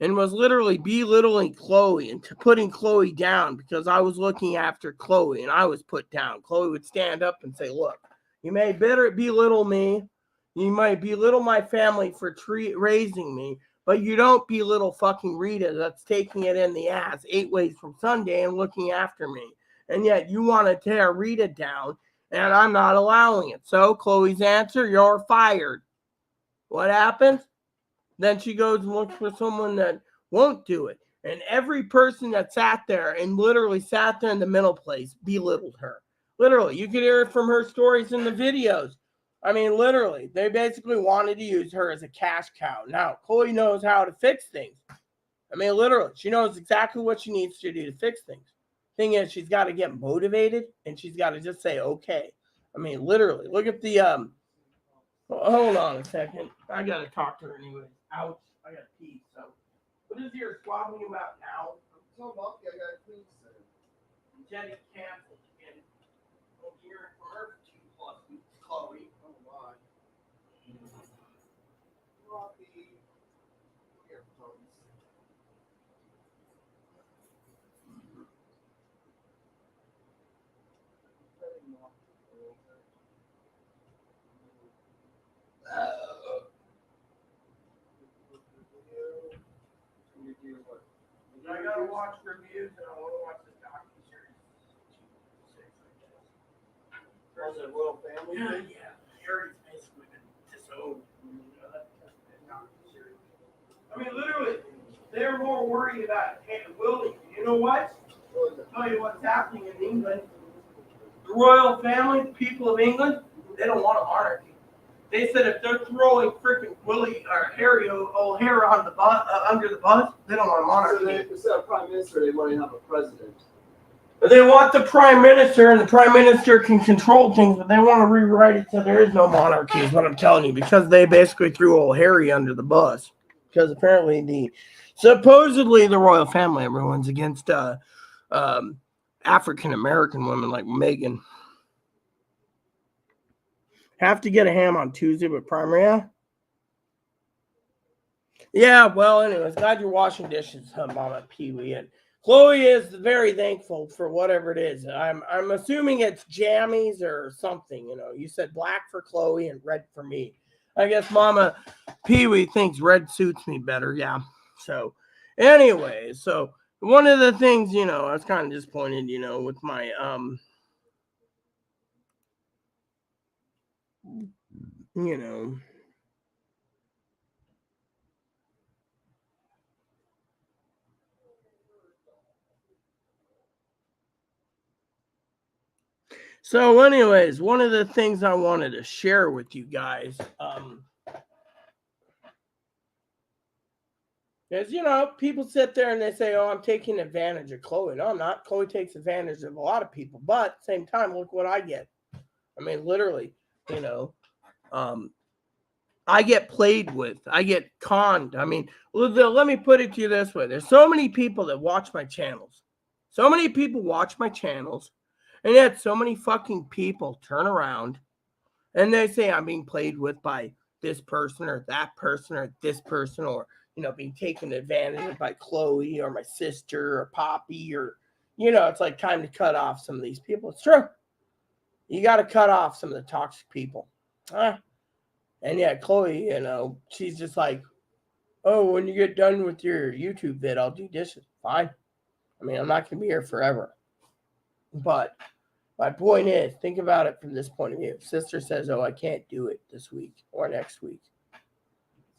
and was literally belittling Chloe and putting Chloe down because I was looking after Chloe and I was put down. Chloe would stand up and say, look, You may belittle me. You might belittle my family for raising me, but you don't belittle fucking Rita that's taking it in the ass 8 ways from Sunday and looking after me. And yet you want to tear Rita down, and I'm not allowing it. So Chloe's answer, you're fired. What happens? Then she goes and looks for someone that won't do it. And every person that sat there and literally sat there in the middle place belittled her. Literally, you could hear it from her stories in the videos. I mean, literally, they basically wanted to use her as a cash cow. Now, Chloe knows how to fix things. I mean, literally, she knows exactly what she needs to do to fix things. Thing is, she's got to get motivated, and she's got to just say, okay. I mean, literally, look at the, hold on a second. I got to talk to her anyways. Ouch, I got to pee, so. What is your swabbing about now? I'm so lucky I got a clean set. Jenny canceled again. We'll be hearing from her for 2+ weeks, Chloe. Oh my. Rocky. Here, Thomas. I gotta watch reviews and I want to watch the docuseries. Was it Royal Family? Yeah. Harry's basically been disowned. I mean, literally, they're more worried about Willie. You know what? I'll tell you what's happening in England. The royal family, the people of England, they don't want a monarchy. They said if they're throwing freaking Willie or Harry O'Hara on the bus, under the bus, they don't want a monarchy. So instead of prime minister, they want to have a president. They want the prime minister, and the prime minister can control things, but they want to rewrite it so there is no monarchy, is what I'm telling you, because they basically threw old Harry under the bus. Because apparently supposedly the royal family, everyone's against African American women like Meghan. Have to get a ham on Tuesday, but primary, yeah? Yeah, well, anyways, glad you're washing dishes, Mama Pee-wee. And Chloe is very thankful for whatever it is. I'm assuming it's jammies or something, you know. You said black for Chloe and red for me. I guess Mama Pee-wee thinks red suits me better, yeah. So, anyway, so one of the things, you know, I was kind of disappointed, you know, with my, you know, so anyways, one of the things I wanted to share with you guys, is, you know, people sit there and they say, oh, I'm taking advantage of Chloe. No, I'm not. Chloe takes advantage of a lot of people, but at the same time, look what I get. I mean, literally, you know, I get played with. I get conned. I mean, let me put it to you this way. There's so many people that watch my channels. So many people watch my channels, and yet so many fucking people turn around and they say I'm being played with by this person or that person or this person, or, you know, being taken advantage of by Chloe or my sister or Poppy, or, you know, it's like time to cut off some of these people. It's true. You got to cut off some of the toxic people. And yeah, Chloe, you know, she's just like, oh, when you get done with your YouTube vid, I'll do dishes. Fine. I mean, I'm not going to be here forever. But my point is, think about it from this point of view. Sister says, oh, I can't do it this week or next week.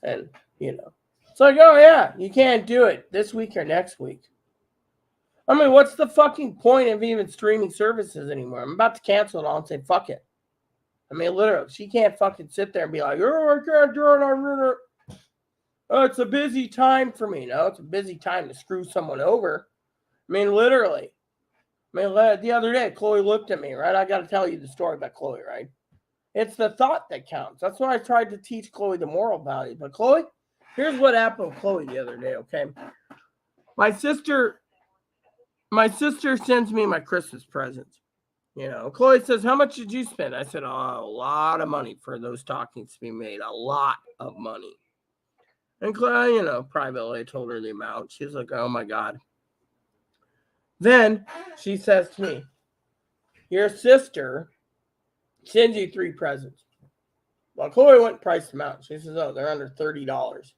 And, you know, it's like, oh, yeah, you can't do it this week or next week. I mean, what's the fucking point of even streaming services anymore? I'm about to cancel it all and say, fuck it. I mean, literally, she can't fucking sit there and be like, oh, I can't do it. Oh, it's a busy time for me. No, it's a busy time to screw someone over. I mean, literally. I mean, the other day, Chloe looked at me, right? I got to tell you the story about Chloe, right? It's the thought that counts. That's what I tried to teach Chloe, the moral value. But Chloe, here's what happened with Chloe the other day, okay? My sister sends me my Christmas presents. You know, Chloe says, how much did you spend? I said, oh, a lot of money for those stockings to be made. A lot of money. And Chloe, you know, privately, I told her the amount. She's like, oh, my God. Then she says to me, your sister Sends you 3 presents. Well, Chloe went and priced them out. She says, oh, they're under $30.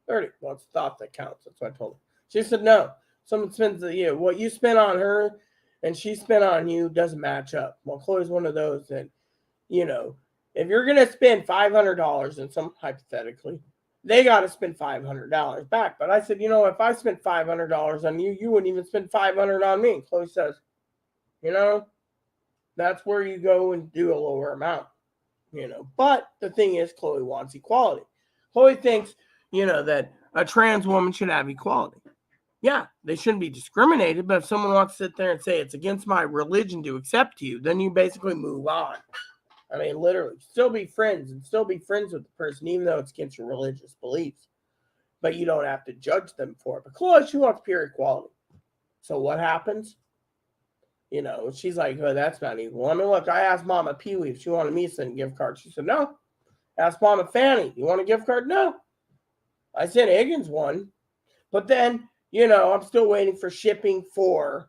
30. Well, it's thought that counts. That's what I told her. She said, no. Someone spends what you spent on her and she spent on you doesn't match up. Well, Chloe's one of those that, if you're going to spend $500 and some hypothetically, they got to spend $500 back. But I said, if I spent $500 on you, you wouldn't even spend $500 on me. And Chloe says, that's where you go and do a lower amount, But the thing is, Chloe wants equality. Chloe thinks, that a trans woman should have equality. Yeah, they shouldn't be discriminated, but if someone wants to sit there and say it's against my religion to accept you, then you basically move on. I mean, literally, still be friends and still be friends with the person, even though it's against your religious beliefs. But you don't have to judge them for it. But Chloe, she wants pure equality. So what happens? She's like, oh, that's not equal. I mean, look, I asked Mama Pee-wee if she wanted me to send a gift card. She said, no. Asked Mama Fanny, you want a gift card? No. I sent Higgins one. But then, I'm still waiting for shipping for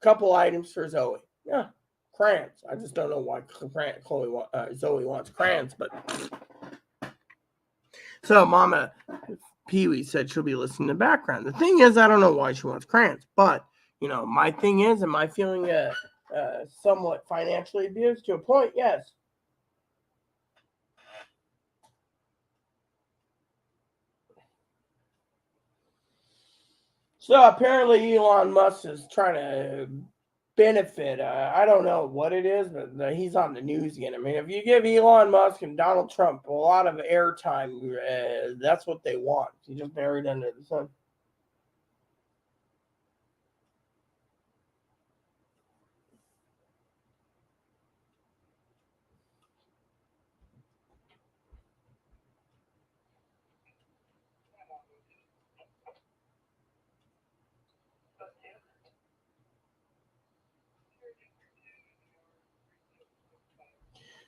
a couple items for Zoe. Yeah, crayons. I just don't know why Zoe wants crayons. But so Mama Pee-wee said she'll be listening in the background. The thing is, I don't know why she wants crayons. But, my thing is, am I feeling somewhat financially abused? To a point, yes. So apparently Elon Musk is trying to benefit. I don't know what it is, but he's on the news again. I mean, if you give Elon Musk and Donald Trump a lot of airtime, that's what they want. He's just buried under the sun.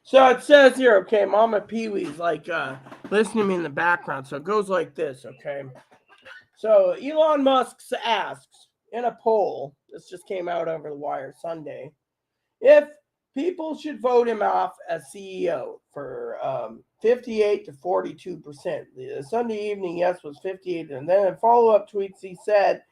So it says here, okay, Mama Pee-wee's like listening to me in the background. So it goes like this, okay? So Elon Musk asks in a poll, this just came out over the wire Sunday, if people should vote him off as CEO for 58 to 42%. The Sunday evening yes was 58. And then in follow-up tweets, he said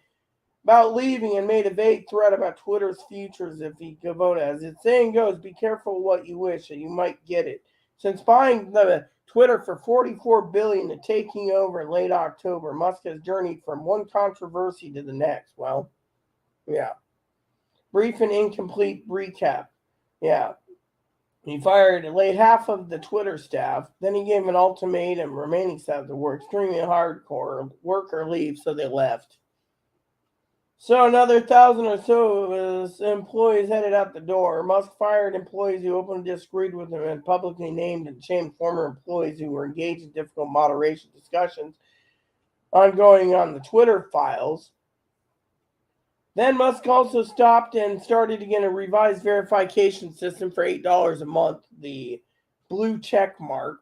about leaving and made a vague threat about Twitter's futures if he could vote. As the saying goes, be careful what you wish and you might get it. Since buying the Twitter for $44 billion and taking over in late October, Musk has journeyed from one controversy to the next. Well, yeah. Brief and incomplete recap. Yeah. He fired late half of the Twitter staff. Then he gave an ultimatum remaining staff to work extremely hardcore, work or leave, so they left. So another 1,000 or so of his employees headed out the door. Musk fired employees who openly disagreed with him and publicly named and shamed former employees who were engaged in difficult moderation discussions ongoing on the Twitter files. Then Musk also stopped and started again a revised verification system for $8 a month, the blue check mark.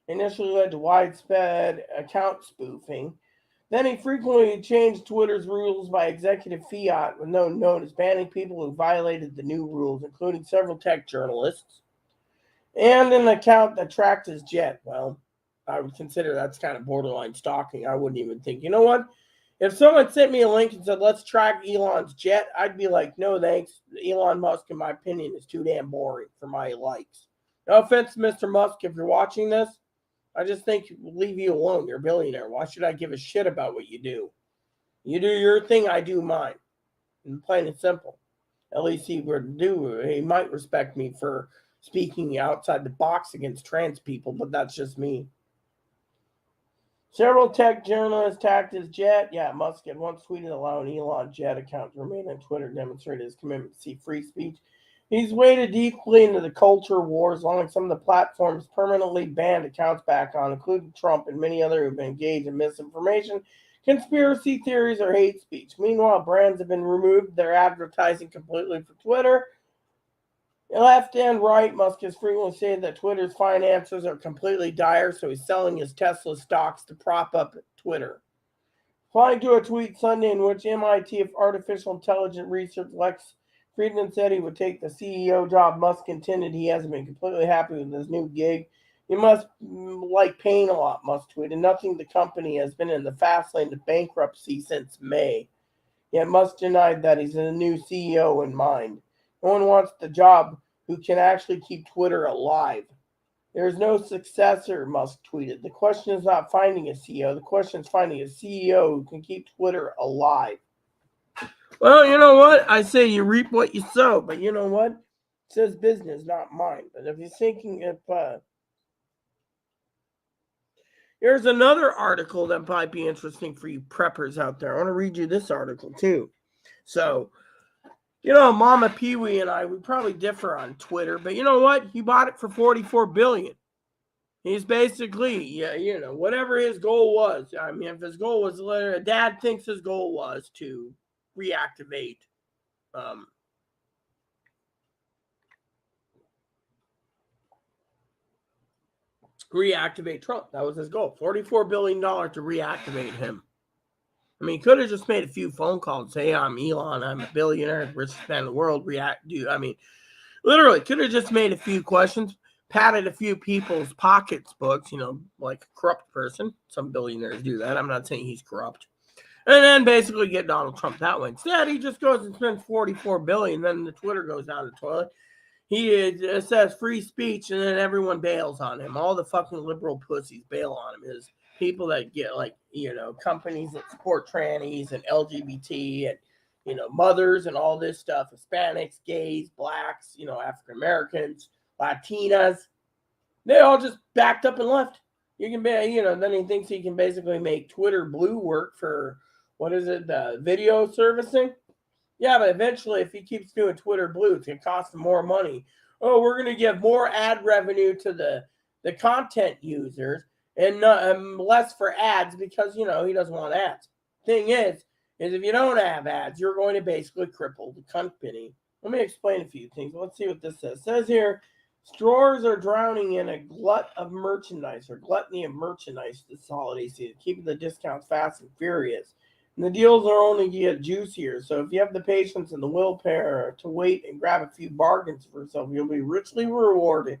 Initially led to widespread account spoofing. Then he frequently changed Twitter's rules by executive fiat with no notice, banning people who violated the new rules, including several tech journalists, and an account that tracked his jet. Well, I would consider that's kind of borderline stalking. I wouldn't even think, you know what? If someone sent me a link and said, let's track Elon's jet, I'd be like, no thanks. Elon Musk, in my opinion, is too damn boring for my likes. No offense, Mr. Musk, if you're watching this. I just think leave you alone. You're a billionaire. Why should I give a shit about what you do? You do your thing, I do mine. And plain and simple. At least he might respect me for speaking outside the box against trans people, but that's just me. Several tech journalists attacked his jet. Yeah, Musk had once tweeted allowing Elon jet account to remain on Twitter, demonstrated his commitment to see free speech. He's waded deeply into the culture wars, allowing some of the platforms permanently banned accounts back on, including Trump and many others who've been engaged in misinformation, conspiracy theories, or hate speech. Meanwhile, brands have been removed their advertising completely for Twitter. Left and right, Musk has frequently said that Twitter's finances are completely dire, so he's selling his Tesla stocks to prop up Twitter. Replying to a tweet Sunday in which MIT artificial intelligence research Lex Friedman said he would take the CEO job. Musk contended he hasn't been completely happy with his new gig. He must like pain a lot, Musk tweeted. Nothing the company has been in the fast lane to bankruptcy since May. Yet Musk denied that he's a new CEO in mind. No one wants the job who can actually keep Twitter alive. There is no successor, Musk tweeted. The question is not finding a CEO. The question is finding a CEO who can keep Twitter alive. Well, you know what? I say you reap what you sow, but you know what? It says business, not mine. But if you're thinking here's another article that might be interesting for you preppers out there. I want to read you this article too. So, Mama Pee Wee and we probably differ on Twitter, but you know what? He bought it for $44 billion. He's basically, whatever his goal was. I mean, if his goal was, Dad thinks his goal was to reactivate Trump. That was his goal. $44 billion to reactivate him. I mean, he could have just made a few phone calls. Say, I'm Elon. I'm a billionaire. Richest man in the world. Literally, could have just made a few questions, patted a few people's pocketbooks, like a corrupt person. Some billionaires do that. I'm not saying he's corrupt. And then basically get Donald Trump that way. Instead, he just goes and spends $44 billion. Then the Twitter goes down the toilet. He says free speech, and then everyone bails on him. All the fucking liberal pussies bail on him. Is people that get companies that support trannies and LGBT and mothers and all this stuff, Hispanics, gays, blacks, African Americans, Latinas. They all just backed up and left. You can be, then he thinks he can basically make Twitter Blue work for, the video servicing? Yeah, but eventually, if he keeps doing Twitter Blue, it's going to cost him more money. Oh, we're going to give more ad revenue to the content users and less for ads because, he doesn't want ads. Thing is if you don't have ads, you're going to basically cripple the company. Let me explain a few things. Let's see what this says. It says here, stores are drowning in a gluttony of merchandise this holiday season, keeping the discounts fast and furious. And the deals are only get juicier. So if you have the patience and the willpower to wait and grab a few bargains for yourself, you'll be richly rewarded.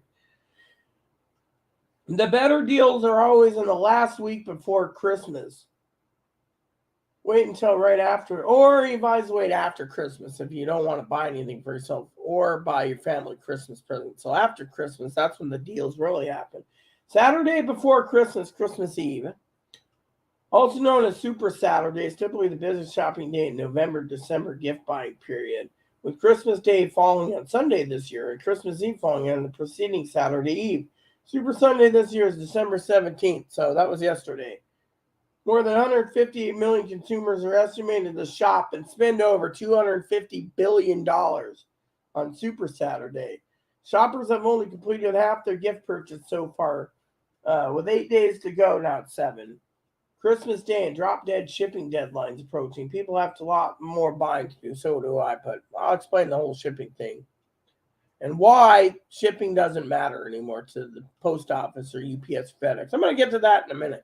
The better deals are always in the last week before Christmas. Wait until right after, or you advise to wait after Christmas if you don't want to buy anything for yourself or buy your family Christmas present. So after Christmas, that's when the deals really happen. Saturday before Christmas, Christmas Eve, also known as Super Saturday, is typically the busiest shopping day in November-December gift buying period, with Christmas Day falling on Sunday this year and Christmas Eve falling on the preceding Saturday Eve. Super Sunday this year is December 17th, so that was yesterday. More than 158 million consumers are estimated to shop and spend over $250 billion on Super Saturday. Shoppers have only completed half their gift purchase so far, with 8 days to go, not 7. Christmas Day and drop-dead shipping deadlines approaching. People have a lot more buying to do, so do I, but I'll explain the whole shipping thing and why shipping doesn't matter anymore to the post office or UPS FedEx. I'm going to get to that in a minute.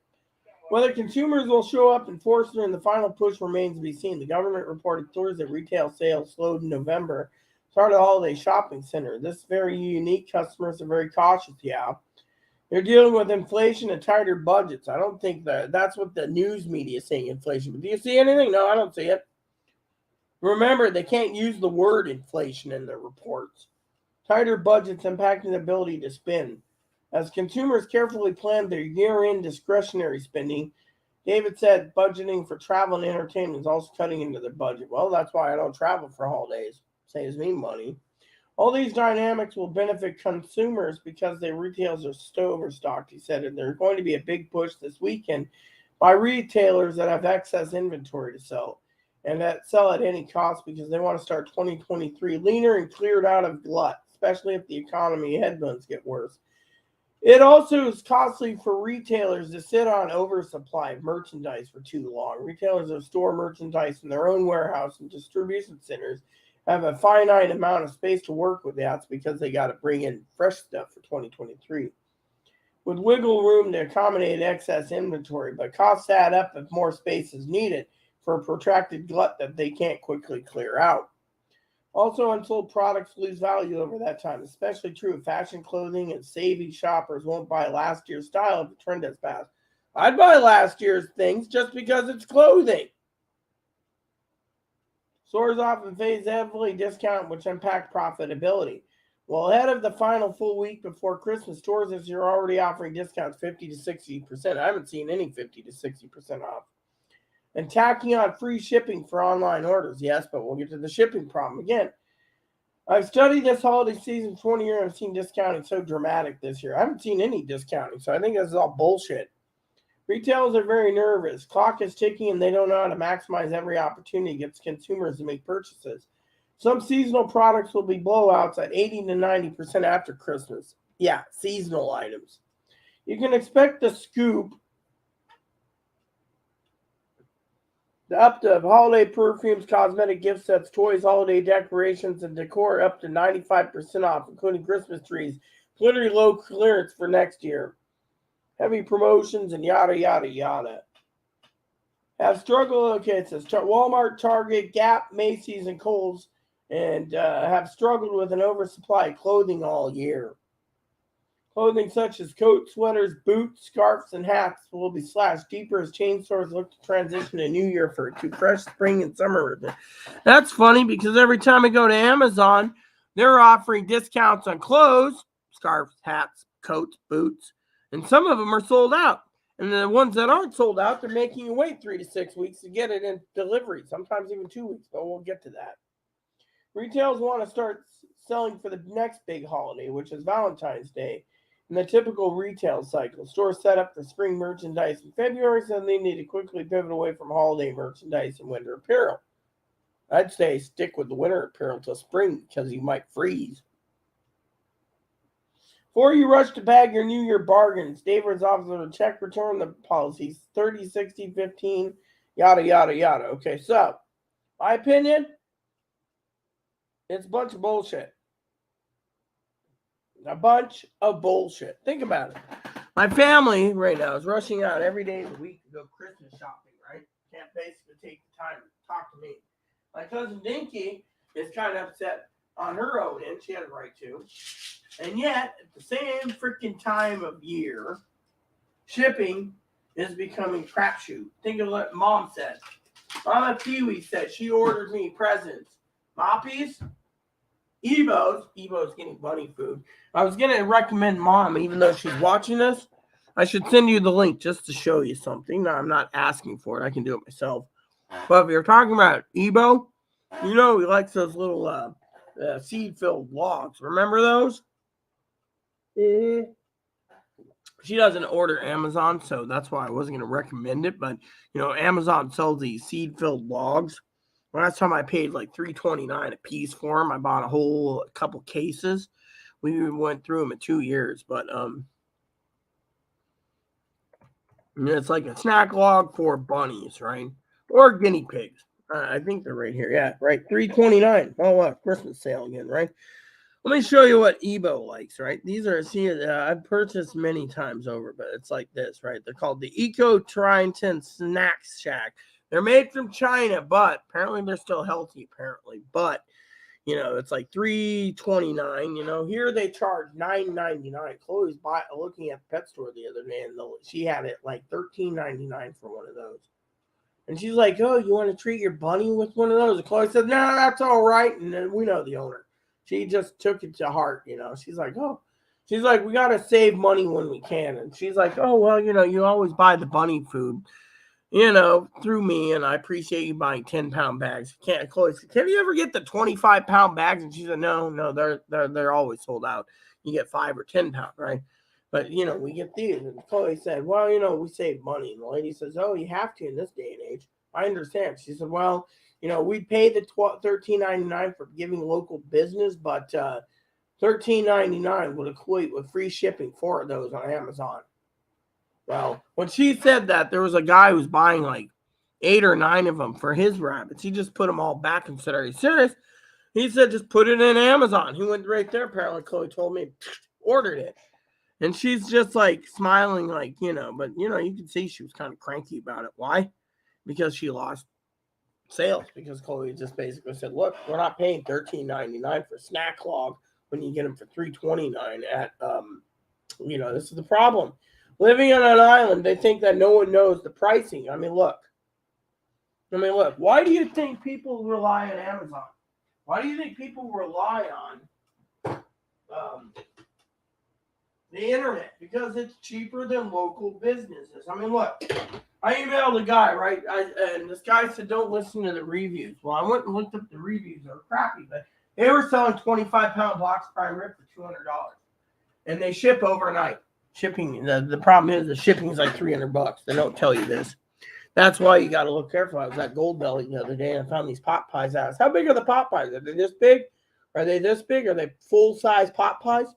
Whether consumers will show up in force during the final push remains to be seen. The government reported Thursday retail sales slowed in November, started the holiday shopping center. This is very unique. Customers are very cautious, yeah. They're dealing with inflation and tighter budgets. I don't think that's what the news media is saying, inflation. But do you see anything? No, I don't see it. Remember, they can't use the word inflation in their reports. Tighter budgets impacting the ability to spend. As consumers carefully plan their year-end discretionary spending, David said budgeting for travel and entertainment is also cutting into their budget. Well, that's why I don't travel for holidays. Saves me money. All these dynamics will benefit consumers because their retailers are so overstocked, he said, and there's going to be a big push this weekend by retailers that have excess inventory to sell and that sell at any cost because they want to start 2023 leaner and cleared out of glut, especially if the economy headwinds get worse. It also is costly for retailers to sit on oversupply of merchandise for too long. Retailers that store merchandise in their own warehouse and distribution centers have a finite amount of space to work with. That's because they got to bring in fresh stuff for 2023. With wiggle room to accommodate excess inventory, but costs add up if more space is needed for a protracted glut that they can't quickly clear out. Also, unsold products lose value over that time, especially true of fashion clothing, and savvy shoppers won't buy last year's style if the trend has passed. I'd buy last year's things just because it's clothing. Stores often phase heavily discount, which impact profitability. Well, ahead of the final full week before Christmas, stores this year are already offering discounts 50 to 60%. I haven't seen any 50 to 60% off. And tacking on free shipping for online orders. Yes, but we'll get to the shipping problem again. I've studied this holiday season 20 years. I've seen discounting so dramatic this year. I haven't seen any discounting, so I think this is all bullshit. Retailers are very nervous. Clock is ticking, and they don't know how to maximize every opportunity against consumers to make purchases. Some seasonal products will be blowouts at 80 to 90% after Christmas. Yeah, seasonal items. You can expect the scoop up to holiday perfumes, cosmetic gift sets, toys, holiday decorations, and decor up to 95% off, including Christmas trees. Plenty low clearance for next year. Heavy promotions and yada, yada, yada. Have struggled, okay, it says Walmart, Target, Gap, Macy's, and Kohl's, and have struggled with an oversupply of clothing all year. Clothing such as coats, sweaters, boots, scarves, and hats will be slashed deeper as chain stores look to transition to New Year to fresh spring and summer. That's funny because every time I go to Amazon, they're offering discounts on clothes, scarves, hats, coats, boots, and some of them are sold out. And the ones that aren't sold out, they're making you wait 3 to 6 weeks to get it in delivery, sometimes even 2 weeks, but we'll get to that. Retailers want to start selling for the next big holiday, which is Valentine's Day. In the typical retail cycle, stores set up for spring merchandise in February, so they need to quickly pivot away from holiday merchandise and winter apparel. I'd say stick with the winter apparel till spring because you might freeze. Before you rush to bag your New Year bargains, David's office will check return the policies 30, 60, 15, yada, yada, yada. Okay, so my opinion, it's a bunch of bullshit. A bunch of bullshit. Think about it. My family right now is rushing out every day of the week to go Christmas shopping, right? Can't basically take the time to talk to me. My cousin Dinky is kind of upset on her own end. She had a right to. And yet, at the same freaking time of year, shipping is becoming crapshoot. Think of what Mom said. Mama Pee-wee said she ordered me presents. Moppies? Evo's getting bunny food. I was going to recommend Mom, even though she's watching this, I should send you the link just to show you something. No, I'm not asking for it. I can do it myself. But if you're talking about Evo, you know he likes those little seed-filled logs. Remember those? Mm-hmm. She doesn't order Amazon, so that's why I wasn't going to recommend it. But, Amazon sells these seed-filled logs. Last time I paid like $3.29 a piece for them. I bought a couple cases. We went through them in 2 years, but it's like a snack log for bunnies, right? Or guinea pigs. I think they're right here. Yeah, right. $3.29. Oh, Christmas sale again, right? Let me show you what Ebo likes, right? These are, I've purchased many times over, but it's like this, right? They're called the Eco Triton Snack Shack. They're made from China, but apparently they're still healthy, apparently. But, it's like $3.29. Here they charge $9.99. Chloe's looking at the pet store the other day, and she had it like $13.99 for one of those. And she's like, oh, you want to treat your bunny with one of those? And Chloe said, no, that's all right. And then we know the owner. She just took it to heart, She's like, we got to save money when we can. And she's like, oh, well, you always buy the bunny food, through me. And I appreciate you buying 10-pound bags. Chloe said, can you ever get the 25-pound bags? And she said, no, they're always sold out. You get 5 or 10 pound, right? But, we get these. And Chloe said, well, we save money. And the lady says, oh, you have to in this day and age. I understand. She said, well, we'd pay the $13.99 for giving local business, but $13.99 would equate with free shipping 4 of those on Amazon. Well, when she said that, there was a guy who was buying like 8 or 9 of them for his rabbits. He just put them all back and said, are you serious? He said, just put it in Amazon. He went right there. Apparently, Chloe told me, ordered it. And she's just like smiling like, but, you can see she was kind of cranky about it. Why? Because she lost sales because Chloe just basically said, look, we're not paying $13.99 for snack log when you get them for $3.29 at this is the problem. Living on an island, they think that no one knows the pricing. I mean, look. Why do you think people rely on Amazon? Why do you think people rely on the internet? Because it's cheaper than local businesses. I mean, look. I emailed a guy, right? And this guy said, don't listen to the reviews. Well, I went and looked up the reviews. They were crappy, but they were selling 25-pound box prime rib for $200. And they ship overnight. Shipping, the problem is the shipping is like $300. They don't tell you this. That's why you got to look careful. I was at Gold Belly the other day and I found these pot pies out. How big are the pot pies? Are they this big? Are they this big? Are they full-size pot pies?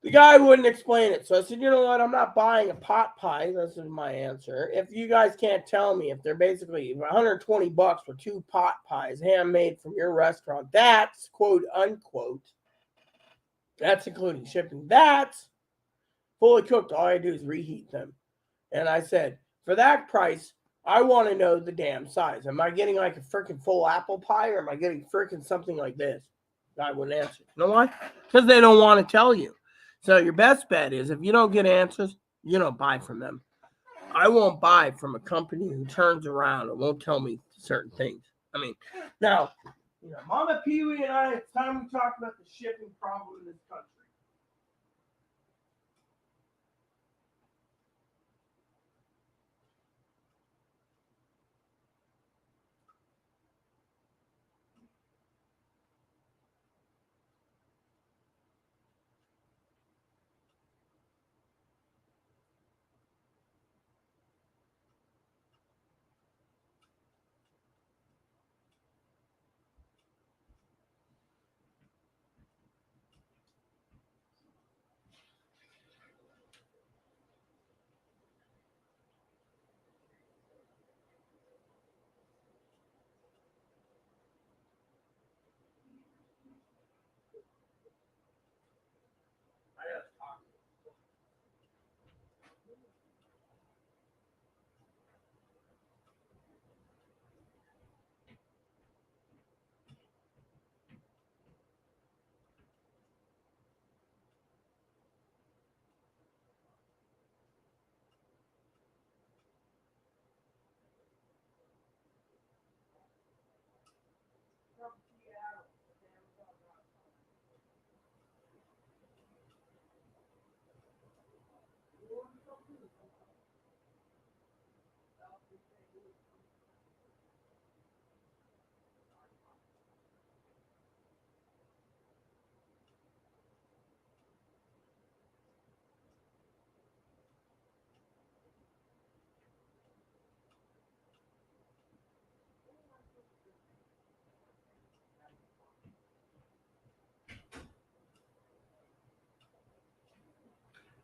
The guy wouldn't explain it. So I said, you know what? I'm not buying a pot pie. This is my answer. If you guys can't tell me if they're basically $120 for 2 pot pies handmade from your restaurant, that's quote unquote. That's including shipping. That's fully cooked. All I do is reheat them. And I said, for that price, I want to know the damn size. Am I getting like a freaking full apple pie or am I getting freaking something like this? I wouldn't answer. You know why? Because they don't want to tell you. So your best bet is if you don't get answers, you don't buy from them. I won't buy from a company who turns around and won't tell me certain things. I mean, now, Mama Pee Wee and I, it's time we talk about the shipping problem in this country.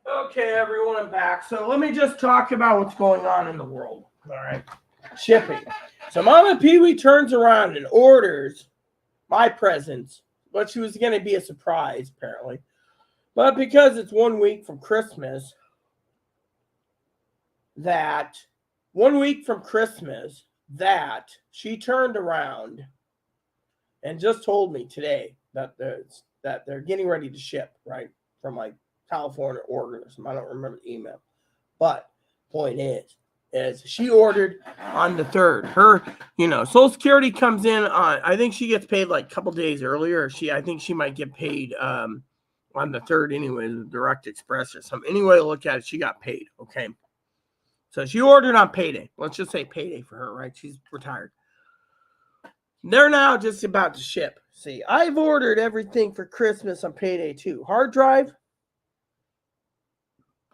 Okay, everyone, I'm back. So let me just talk about what's going on in the world. All right. Shipping. So Mama Pee Wee turns around and orders my presents, but she was going to be a surprise, apparently. But because it's 1 week from Christmas, that she turned around and just told me today that they're getting ready to ship, right, from like California, Oregon, or something. I don't remember the email. But point is she ordered on the 3rd. Her, Social Security comes in on, I think she gets paid like a couple days earlier. I think she might get paid on the 3rd anyway, the Direct Express or something. Anyway, look at it, she got paid, okay? So she ordered on payday. Let's just say payday for her, right? She's retired. They're now just about to ship. See, I've ordered everything for Christmas on payday too. Hard drive,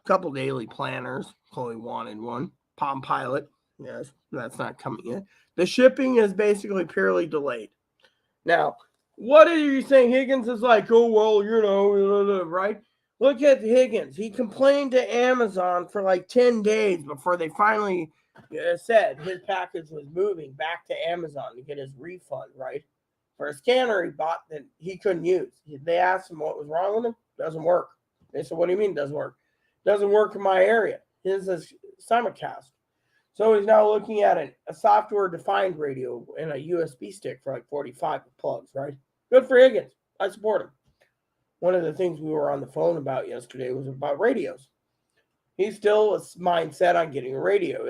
couple daily planners. Chloe wanted one. Palm Pilot. Yes, that's not coming yet. The shipping is basically purely delayed. Now, what are you saying? Higgins is like, oh, well, right? Look at Higgins. He complained to Amazon for like 10 days before they finally said his package was moving back to Amazon to get his refund, right? For a scanner he bought that he couldn't use. They asked him what was wrong with him. Doesn't work. They said, what do you mean it doesn't work? Doesn't work in my area. His is simulcast. So he's now looking at a software-defined radio and a USB stick for like 45 plugs, right? Good for Higgins. I support him. One of the things we were on the phone about yesterday was about radios. He's still a mindset on getting a radio.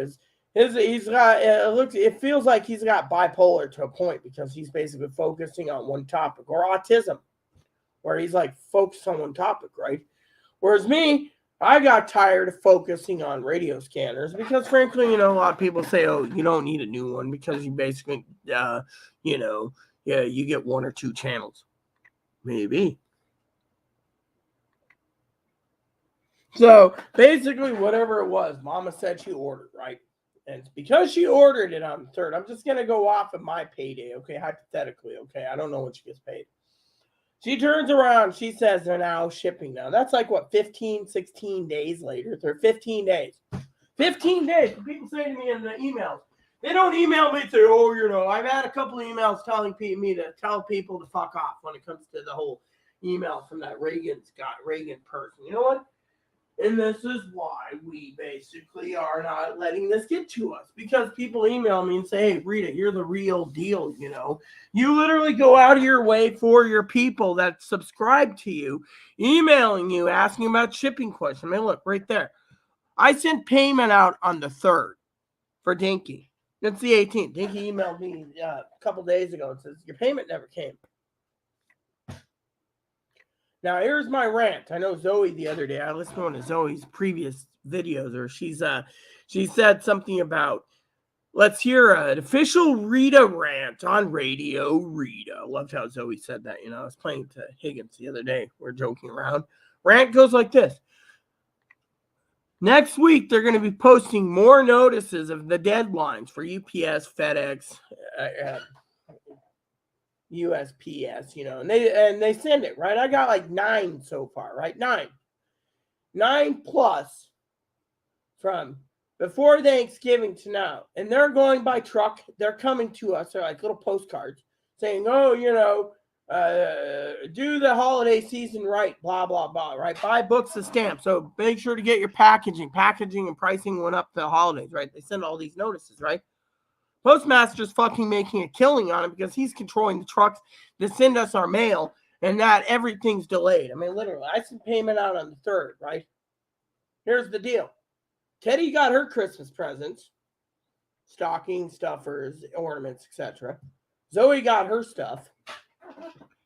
He's got it feels like he's got bipolar to a point because he's basically focusing on one topic, or autism, where he's like focused on one topic, right? Whereas me, I got tired of focusing on radio scanners because, frankly, a lot of people say, "Oh, you don't need a new one because you basically, you get one or two channels, maybe." So basically, whatever it was, Mama said she ordered, right? And because she ordered it on the 3rd, I'm just going to go off of my payday, okay? Hypothetically, okay? I don't know when she gets paid. She turns around. She says they're now shipping now. That's like, 15, 16 days later. They're 15 days. 15 days. People say to me in the emails. They don't email me and say, I've had a couple of emails telling me to tell people to fuck off when it comes to the whole email from that Reagan person. You know what? And this is why we basically are not letting this get to us. Because people email me and say, "Hey, Rita, you're the real deal, You literally go out of your way for your people that subscribe to you, emailing you, asking about shipping questions." I mean, look, right there. I sent payment out on the 3rd for Dinky. It's the 18th. Dinky emailed me a couple days ago and says, "Your payment never came." Now, here's my rant. I know Zoe the other day, I listened to one of Zoe's previous videos, or she said something about, let's hear an official Rita rant on Radio Rita. Loved how Zoe said that. I was playing to Higgins the other day. We're joking around. Rant goes like this. Next week, they're going to be posting more notices of the deadlines for UPS, FedEx, USPS, and they send it, right? I got like 9 so far, right? 9 plus from before Thanksgiving to now. And they're going by truck. They're coming to us. They're like little postcards saying, "Oh, do the holiday season right, blah, blah, blah," right? Buy books of stamps. So make sure to get your packaging. Packaging and pricing went up for the holidays, right? They send all these notices, right? Postmaster's fucking making a killing on it because he's controlling the trucks that send us our mail, and that everything's delayed. I mean, literally, I sent payment out on the 3rd, right? Here's the deal. Teddy got her Christmas presents, stocking stuffers, ornaments, etc. Zoe got her stuff.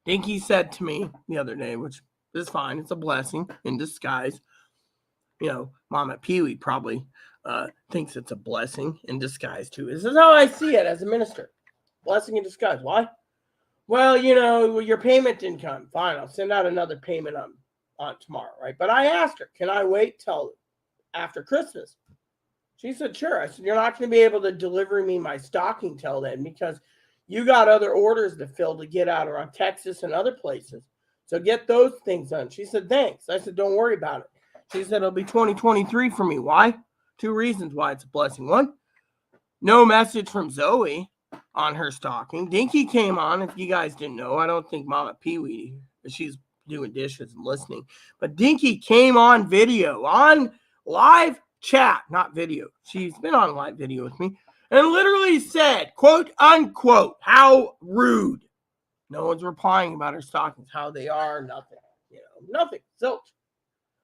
Dinky said to me the other day, which is fine. It's a blessing in disguise. Mama Pee-wee probably thinks it's a blessing in disguise too. This is how I see it as a minister. Blessing in disguise. Why? Well, your payment didn't come. Fine, I'll send out another payment on tomorrow, right? But I asked her, can I wait till after Christmas? She said, sure. I said, you're not going to be able to deliver me my stocking till then because you got other orders to fill to get out around Texas and other places. So get those things done. She said, thanks. I said, don't worry about it. She said, it'll be 2023 for me. Why? 2 reasons why it's a blessing. 1, no message from Zoe on her stocking. Dinky came on. If you guys didn't know, I don't think Mama Pee-wee, she's doing dishes and listening. But Dinky came on video, on live chat, not video. She's been on live video with me and literally said, quote, unquote, how rude. No one's replying about her stockings, how they are, nothing. Nothing. Zilch.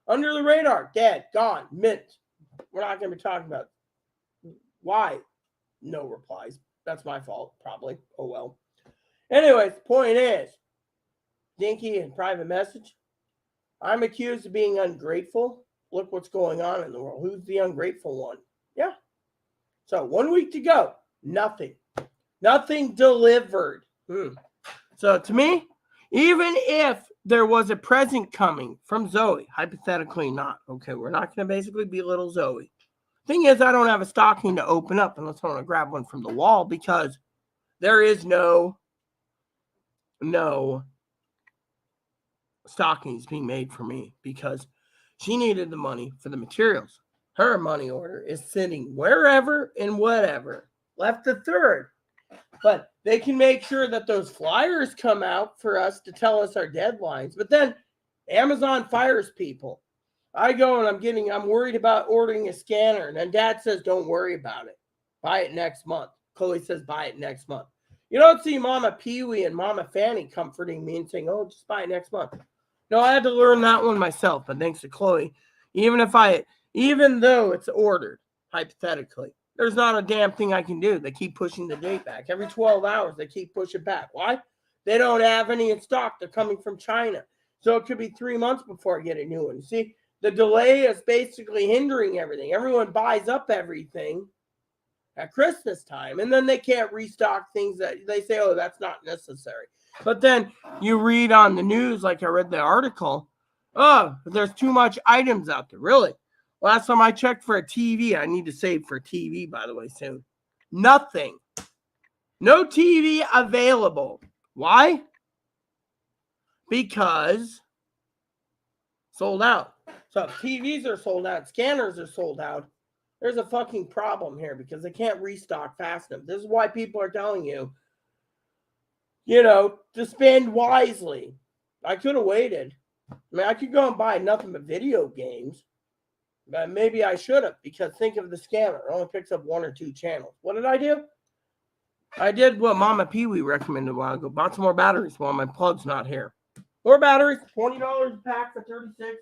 Under the radar, dead, gone, mint. We're not going to be talking about why no replies. That's my fault, probably. Oh, well. Anyways, the point is, Dinky in private message, I'm accused of being ungrateful. Look what's going on in the world. Who's the ungrateful one? Yeah. So 1 week to go. Nothing. Nothing delivered. So to me, even if there was a present coming from Zoe, hypothetically not. Okay, we're not going to basically belittle Zoe. Thing is, I don't have a stocking to open up unless I want to grab one from the wall because there is no stockings being made for me because she needed the money for the materials. Her money order is sitting wherever and whatever. Left the 3rd. But they can make sure that those flyers come out for us to tell us our deadlines. But then Amazon fires people. I go and I'm worried about ordering a scanner. And then Dad says, don't worry about it. Buy it next month. Chloe says buy it next month. You don't see Mama Pee-wee and Mama Fanny comforting me and saying, oh, just buy it next month. No, I had to learn that one myself, but thanks to Chloe, even though it's ordered, hypothetically, there's not a damn thing I can do. They keep pushing the date back. Every 12 hours, they keep pushing back. Why? They don't have any in stock. They're coming from China. So it could be 3 months before I get a new one. See, the delay is basically hindering everything. Everyone buys up everything at Christmas time, and then they can't restock things that they say, oh, that's not necessary. But then you read on the news, like I read the article, oh, there's too much items out there. Really? Last time I checked for a TV, I need to save for a TV, by the way, soon. Nothing. No TV available. Why? Because sold out. So if TVs are sold out, scanners are sold out, there's a fucking problem here because they can't restock fast enough. This is why people are telling you, to spend wisely. I could have waited. I mean, I could go and buy nothing but video games. But maybe I should have, because think of the scanner. It only picks up 1 or 2 channels. What did I do? I did what Mama Pee-wee recommended a while ago. Bought some more batteries while my plug's not here. More batteries, $20 a pack for 36.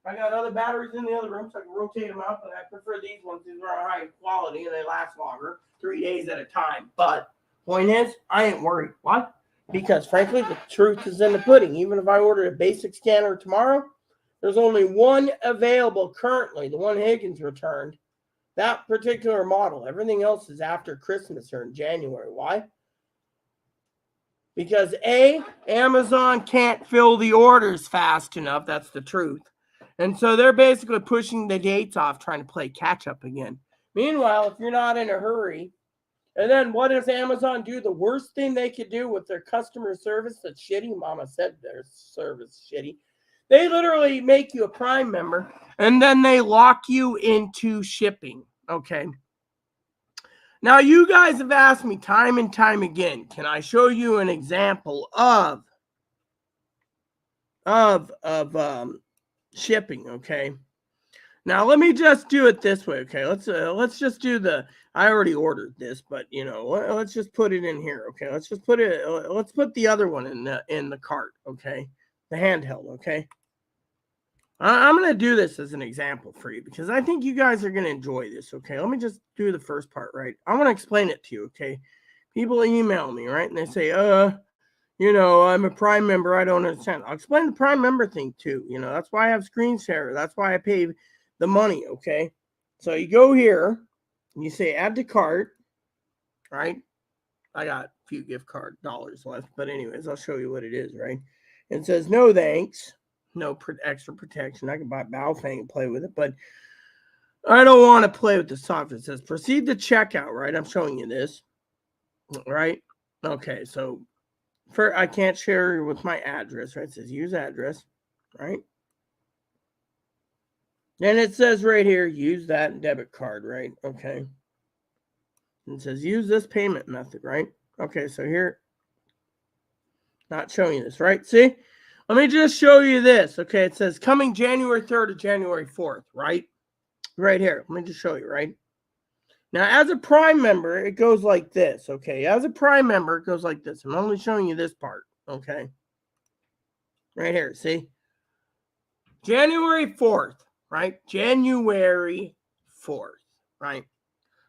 I got other batteries in the other room, so I can rotate them out, but I prefer these ones. These are high quality, and they last longer, 3 days at a time. But point is, I ain't worried. Why? Because, frankly, the truth is in the pudding. Even if I ordered a basic scanner tomorrow, there's only one available currently, the one Higgins returned. That particular model. Everything else is after Christmas or in January. Why? Because A, Amazon can't fill the orders fast enough. That's the truth. And so they're basically pushing the dates off, trying to play catch up again. Meanwhile, if you're not in a hurry, and then what does Amazon do? The worst thing they could do with their customer service that's shitty. Mama said their service shitty. They literally make you a Prime member, and then they lock you into shipping. Okay. Now, you guys have asked me time and time again, can I show you an example of shipping? Okay. Now, let me just do it this way. Okay. Let's just do I already ordered this, but let's just put it in here. Okay. Let's put the other one in the cart. Okay. The handheld. Okay. I'm going to do this as an example for you because I think you guys are going to enjoy this, okay? Let me just do the first part, right? I want to explain it to you, okay? People email me, right? And they say, I'm a Prime member. I don't understand. I'll explain the Prime member thing too. That's why I have screen share. That's why I pay the money, okay? So you go here and you say add to cart, right? I got a few gift card dollars left, but anyways, I'll show you what it is, right? It says no thanks. No extra protection. I can buy Baofeng and play with it, but I don't want to play with the software. It says proceed to checkout, right? I'm showing you this, right? Okay, so I can't share with my address, right? It says use address, right? Then it says right here, use that debit card, right? Okay. And it says use this payment method, right? Okay, so here, not showing you this, right? See? Let me just show you this. Okay, it says coming January 3rd to January 4th, right? Right here. Let me just show you, right? Now, as a Prime member, it goes like this, okay? As a Prime member, it goes like this. I'm only showing you this part, okay? Right here, see? January 4th, right? January 4th, right?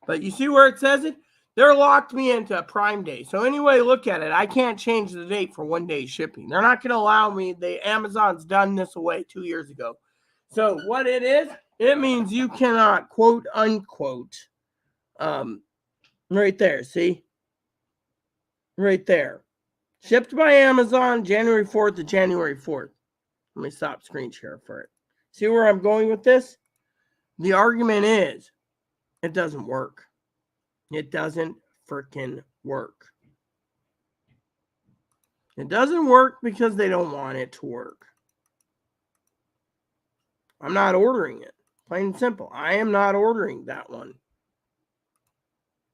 But you see where it says it? They're locked me into a Prime Day. So anyway, look at it. I can't change the date for 1 day shipping. They're not going to allow me. Amazon's done this away 2 years ago. So what it is, it means you cannot, quote, unquote, right there, see? Right there. Shipped by Amazon, January 4th to January 4th. Let me stop screen share for it. See where I'm going with this? The argument is, it doesn't work. It doesn't freaking work. It doesn't work because they don't want it to work. I'm not ordering it. Plain and simple. I am not ordering that one.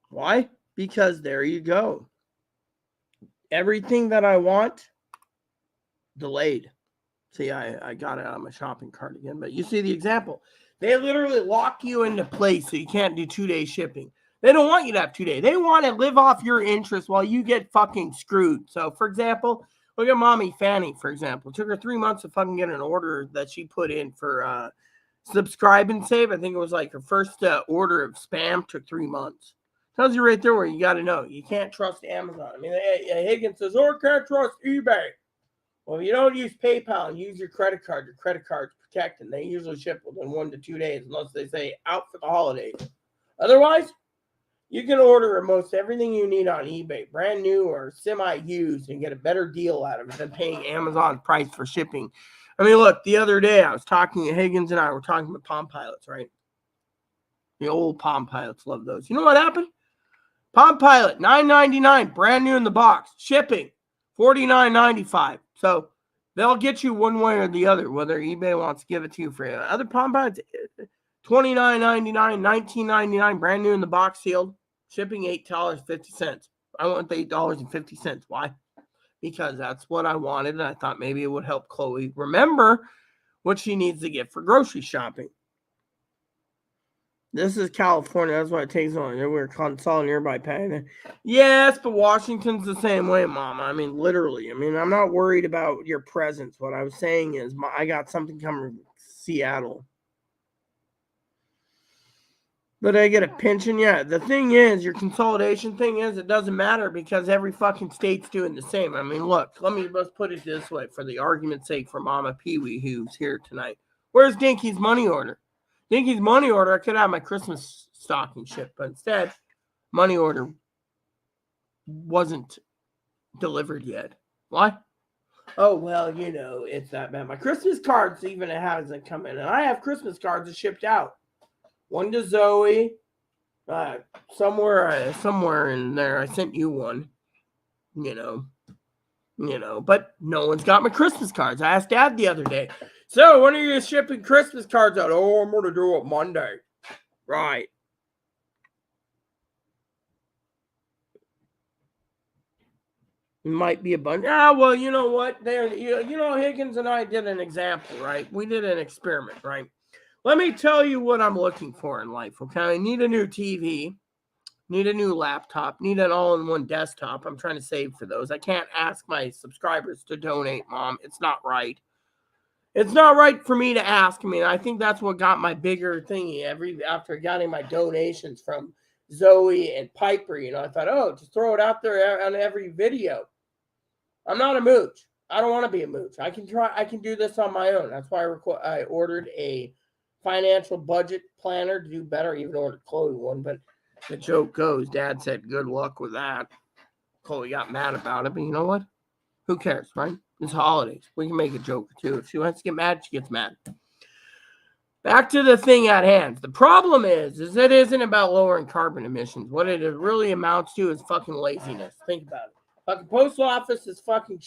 Why? Because there you go. Everything that I want, delayed. See, I got it on my shopping cart again. But you see the example. They literally lock you into place so you can't do 2 day shipping. They don't want you to have 2 days. They want to live off your interest while you get fucking screwed. So, for example, look at Mommy Fanny, for example. It took her 3 months to fucking get an order that she put in for subscribe and save. I think it was like her first order of spam took 3 months. Tells you right there where you got to know. You can't trust Amazon. I mean, Higgins says, oh, I can't trust eBay. Well, if you don't use PayPal and use your credit card's protected. They usually ship within 1 to 2 days unless they say out for the holidays. Otherwise, you can order most everything you need on eBay, brand new or semi-used, and get a better deal out of it than paying Amazon price for shipping. I mean, look, the other day I was talking to Higgins and I were talking about Palm Pilots, right? The old Palm Pilots, love those. You know what happened? Palm Pilot, $9.99, brand new in the box. Shipping, $49.95. So they'll get you one way or the other, whether eBay wants to give it to you for other Palm Pilots. $29.99, $19.99, brand new in the box, sealed. Shipping $8.50. I want the $8.50. Why? Because that's what I wanted, and I thought maybe it would help Chloe remember what she needs to get for grocery shopping. This is California. That's what it takes on. We're consolidating nearby paying. Yes, but Washington's the same way, Mama. I mean, literally. I mean, I'm not worried about your presence. What I was saying is I got something coming from Seattle. But I get a pension, yeah. The thing is, your consolidation thing is, it doesn't matter because every fucking state's doing the same. I mean, look, let's put it this way for the argument's sake for Mama Pee-wee who's here tonight. Where's Dinky's money order? Dinky's money order, I could have my Christmas stocking shipped, but instead, money order wasn't delivered yet. Why? Oh, well, it's that bad. My Christmas cards even hasn't come in, and I have Christmas cards that shipped out. One to Zoe, somewhere in there. I sent you one, but no one's got my Christmas cards. I asked Dad the other day. So when are you shipping Christmas cards out? Oh, I'm going to do it Monday. Right. It might be a bunch. Well, you know what? Higgins and I did an example, right? We did an experiment, right? Let me tell you what I'm looking for in life, okay? I need a new TV, need a new laptop, need an all-in-one desktop. I'm trying to save for those. I can't ask my subscribers to donate, Mom. It's not right. It's not right for me to ask. I mean, I think that's what got my bigger thingy. After getting my donations from Zoe and Piper, I thought, just throw it out there on every video. I'm not a mooch. I don't want to be a mooch. I can do this on my own. That's why I ordered a financial budget planner to do better. Even ordered Chloe one, but the joke goes, Dad said good luck with that. Chloe got mad about it, but you know what? Who cares, right? It's holidays. We can make a joke or two. If she wants to get mad, she gets mad. Back to the thing at hand. The problem is it isn't about lowering carbon emissions. What it really amounts to is fucking laziness. Think about it. Fucking post office is fucking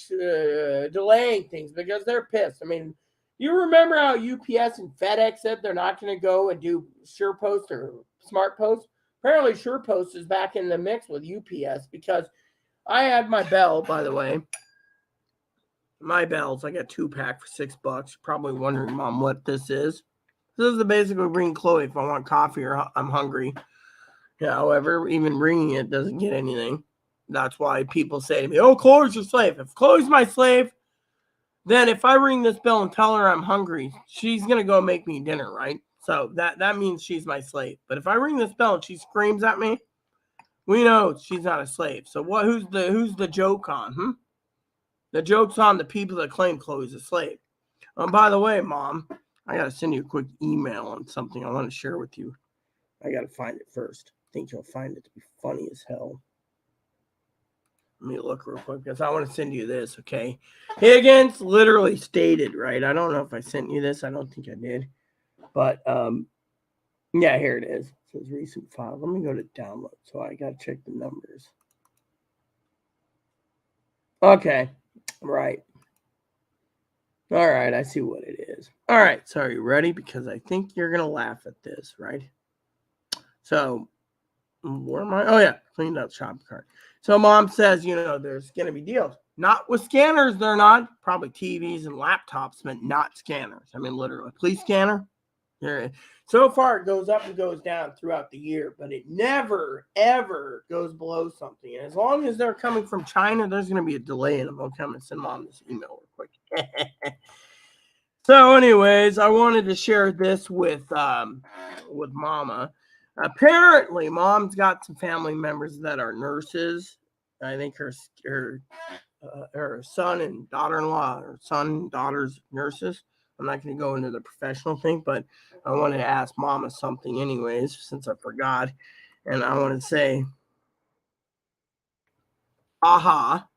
delaying things because they're pissed. I mean, you remember how UPS and FedEx said they're not going to go and do SurePost or SmartPost? Apparently, SurePost is back in the mix with UPS because I had my bell, by the way. My bells, I got 2-pack for $6. You're probably wondering, Mom, what this is. This is the basically bring Chloe if I want coffee or I'm hungry. However, even ringing it doesn't get anything. That's why people say to me, oh, Chloe's your slave. If Chloe's my slave, then if I ring this bell and tell her I'm hungry, she's going to go make me dinner, right? So that means she's my slave. But if I ring this bell and she screams at me, we know she's not a slave. So who's the joke on? The joke's on the people that claim Chloe's a slave. By the way, Mom, I got to send you a quick email on something I want to share with you. I got to find it first. I think you'll find it to be funny as hell. Let me look real quick because I want to send you this, okay? Higgins literally stated, right? I don't know if I sent you this. I don't think I did. But, yeah, here it is. It says recent file. Let me go to download. So I got to check the numbers. Okay. Right. All right. I see what it is. All right. So are you ready? Because I think you're going to laugh at this, right? So where am I? Oh, yeah. Cleaned out shopping cart. So Mom says, there's going to be deals. Not with scanners, they're not. Probably TVs and laptops, but not scanners. I mean, literally. Please scanner. So far, it goes up and goes down throughout the year, but it never, ever goes below something. And as long as they're coming from China, there's going to be a delay in them. I'll come and send Mom this email real quick. So, anyways, I wanted to share this with Mama. Apparently, Mom's got some family members that are nurses. I think her son and daughter-in-law, or son, daughter's nurses. I'm not going to go into the professional thing, but I wanted to ask Mama something anyways, since I forgot. And I want to say, aha.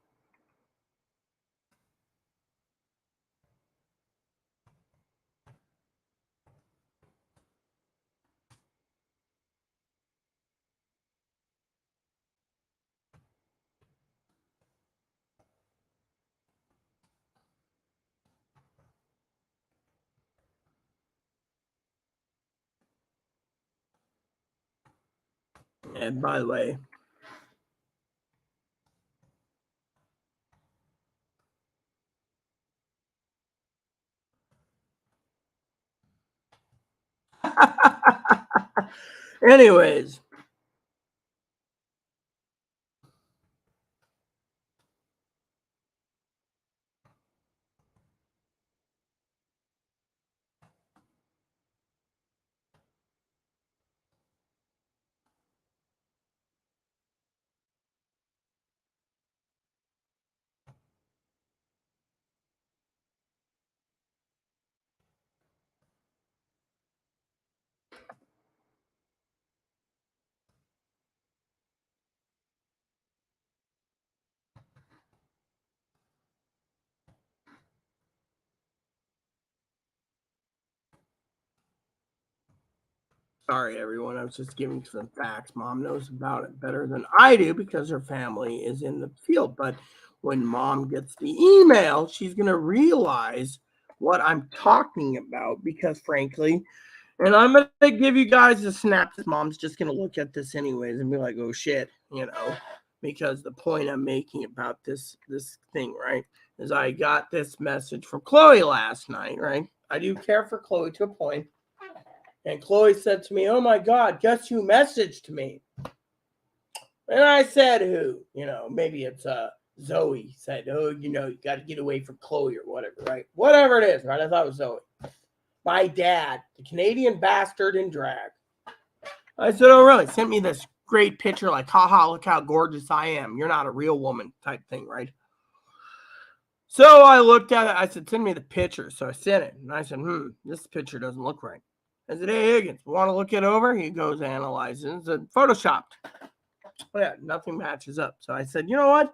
And by the way, anyways, sorry, everyone. I was just giving some facts. Mom knows about it better than I do because her family is in the field. But when Mom gets the email, she's going to realize what I'm talking about because, frankly, and I'm going to give you guys a snap. Mom's just going to look at this anyways and be like, oh, shit, because the point I'm making about this thing, right, is I got this message from Chloe last night, right? I do care for Chloe to a point. And Chloe said to me, oh my God, guess who messaged me? And I said, who? Maybe it's Zoe said, oh, you got to get away from Chloe or whatever, right? Whatever it is, right? I thought it was Zoe. My dad, the Canadian bastard in drag. I said, oh, really? Sent me this great picture like, haha, look how gorgeous I am. You're not a real woman type thing, right? So I looked at it. I said, send me the picture. So I sent it. And I said, this picture doesn't look right. I said, hey, Higgins, want to look it over? He goes, analyzes it. Photoshopped. Oh, yeah, nothing matches up. So I said, you know what?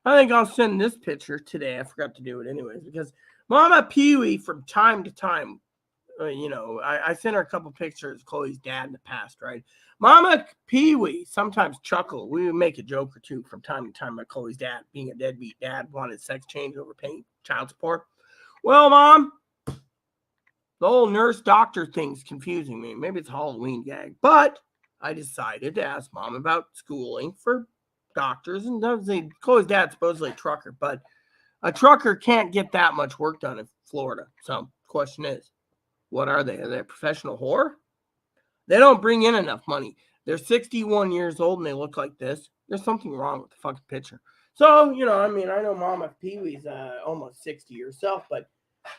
I think I'll send this picture today. I forgot to do it anyways because Mama Pee-wee from time to time, I sent her a couple pictures of Chloe's dad in the past, right? Mama Pee-wee sometimes chuckle. We would make a joke or two from time to time about Chloe's dad being a deadbeat dad, wanted sex change over paying child support. Well, Mom, the whole nurse doctor thing's confusing me. Maybe it's a Halloween gag. But I decided to ask Mom about schooling for doctors. And Chloe's dad's supposedly a trucker, but a trucker can't get that much work done in Florida. So the question is, what are they? Are they a professional whore? They don't bring in enough money. They're 61 years old and they look like this. There's something wrong with the fucking picture. So, I know Mama Pee-wee's almost 60 herself, but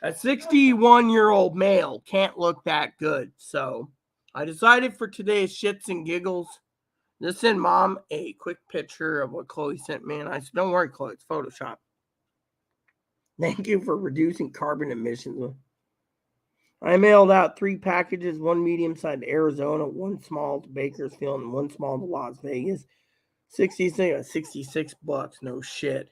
a 61-year-old male can't look that good. So I decided for today's shits and giggles, to send Mom a quick picture of what Chloe sent me. And I said, don't worry, Chloe, it's Photoshop. Thank you for reducing carbon emissions. I mailed out 3 packages, one medium-sized to Arizona, one small to Bakersfield, and one small to Las Vegas. 66 bucks, no shit.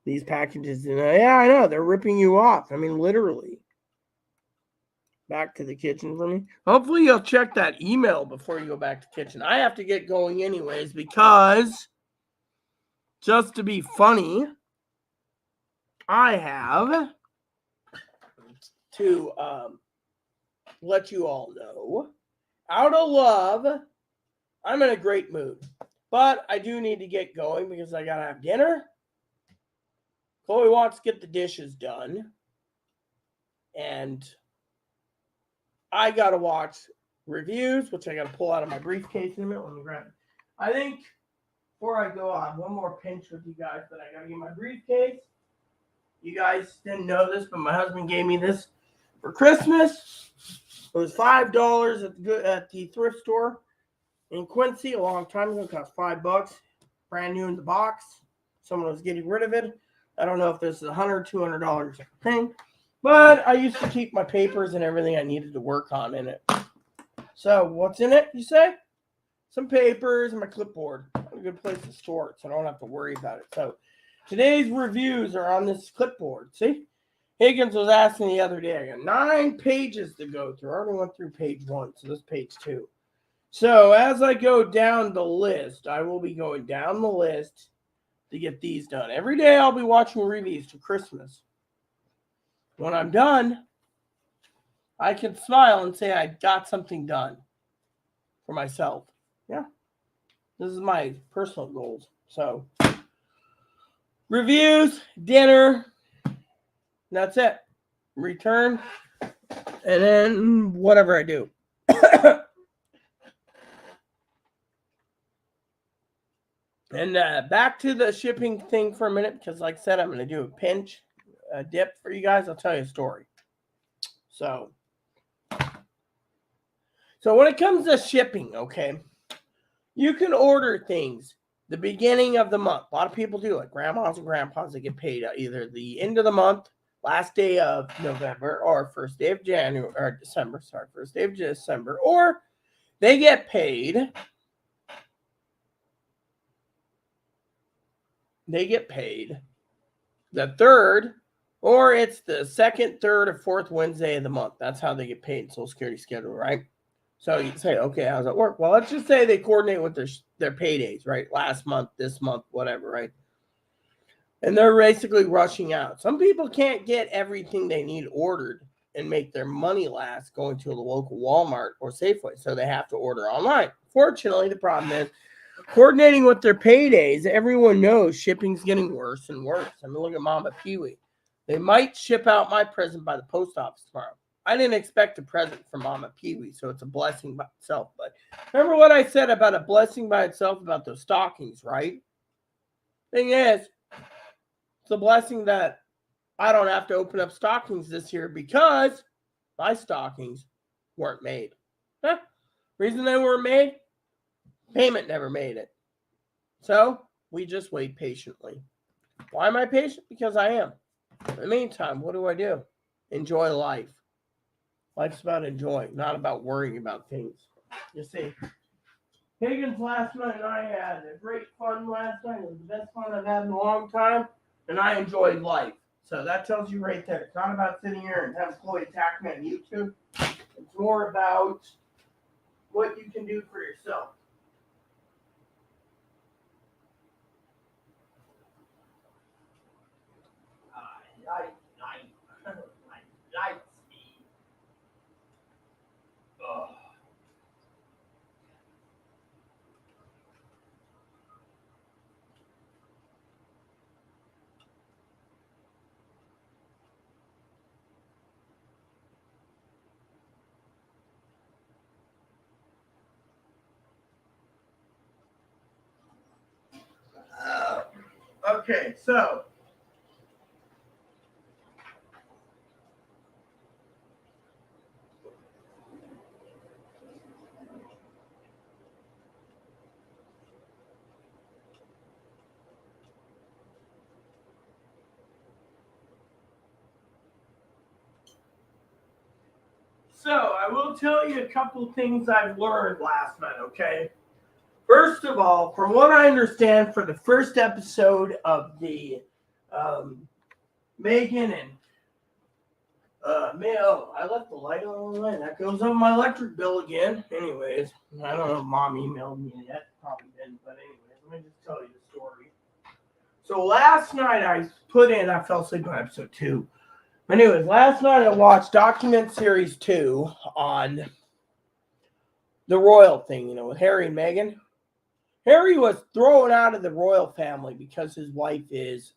These packages, yeah, I know, they're ripping you off. I mean, literally. Back to the kitchen for me. Hopefully you'll check that email before you go back to the kitchen. I have to get going anyways because, just to be funny, I have to let you all know, out of love, I'm in a great mood. But I do need to get going because I got to have dinner. Chloe wants to get the dishes done. And I got to watch reviews, which I got to pull out of my briefcase in a minute. Let me grab it. I think before I go on, one more pinch with you guys that I got to get my briefcase. You guys didn't know this, but my husband gave me this for Christmas. It was $5 at the thrift store in Quincy a long time ago. It cost $5, brand new in the box. Someone was getting rid of it. I don't know if this is $100, $200 thing, but I used to keep my papers and everything I needed to work on in it. So what's in it, you say? Some papers and my clipboard. A good place to store it, so I don't have to worry about it. So today's reviews are on this clipboard. See? Higgins was asking the other day. I got 9 pages to go through. I already went through page 1, so this is page 2. So as I go down the list, I will be going down the list to get these done. Every day I'll be watching reviews to Christmas. When I'm done, I can smile and say I got something done for myself. Yeah. This is my personal goals. So, reviews, dinner, that's it. Return, and then whatever I do. And back to the shipping thing for a minute, because like I said, I'm going to do a pinch, a dip for you guys. I'll tell you a story. So when it comes to shipping, okay, you can order things the beginning of the month. A lot of people do it. Grandmas and grandpas, they get paid either the end of the month, last day of November, or first day of January, or December, first day of December, or they get paid. They get paid the 3rd, or it's the 2nd, 3rd, or 4th Wednesday of the month. That's how they get paid in Social Security schedule, right? So you say, okay, how does that work? Well, let's just say they coordinate with their paydays, right? Last month, this month, whatever, right? And they're basically rushing out. Some people can't get everything they need ordered and make their money last going to a local Walmart or Safeway. So they have to order online. Fortunately, the problem is coordinating with their paydays. Everyone knows shipping's getting worse and worse. I mean, look at Mama Pee-wee. They might ship out my present by the post office tomorrow. I didn't expect a present from Mama Pee-wee, so it's a blessing by itself. But remember what I said about a blessing by itself about those stockings, right? Thing is, it's a blessing that I don't have to open up stockings this year because my stockings weren't made. Reason they weren't made? Payment never made it. So we just wait patiently. Why am I patient? Because I am. In the meantime, what do? Enjoy life. Life's about enjoying, not about worrying about things. You see, Higgins last night and I had a great fun last night. It was the best fun I've had in a long time, and I enjoyed life. So that tells you right there. It's not about sitting here and having Chloe attack me on YouTube. It's more about what you can do for yourself. Light speed. Okay, so I will tell you a couple things I've learned last night, okay? First of all, from what I understand for the first episode of the Megan and I left the light on all night. That goes on my electric bill again. Anyways, I don't know if Mom emailed me yet. Probably didn't, but anyways, let me just tell you the story. So last night I fell asleep on episode 2. Anyways, last night I watched Document Series 2 on the royal thing, with Harry and Meghan. Harry was thrown out of the royal family because his wife is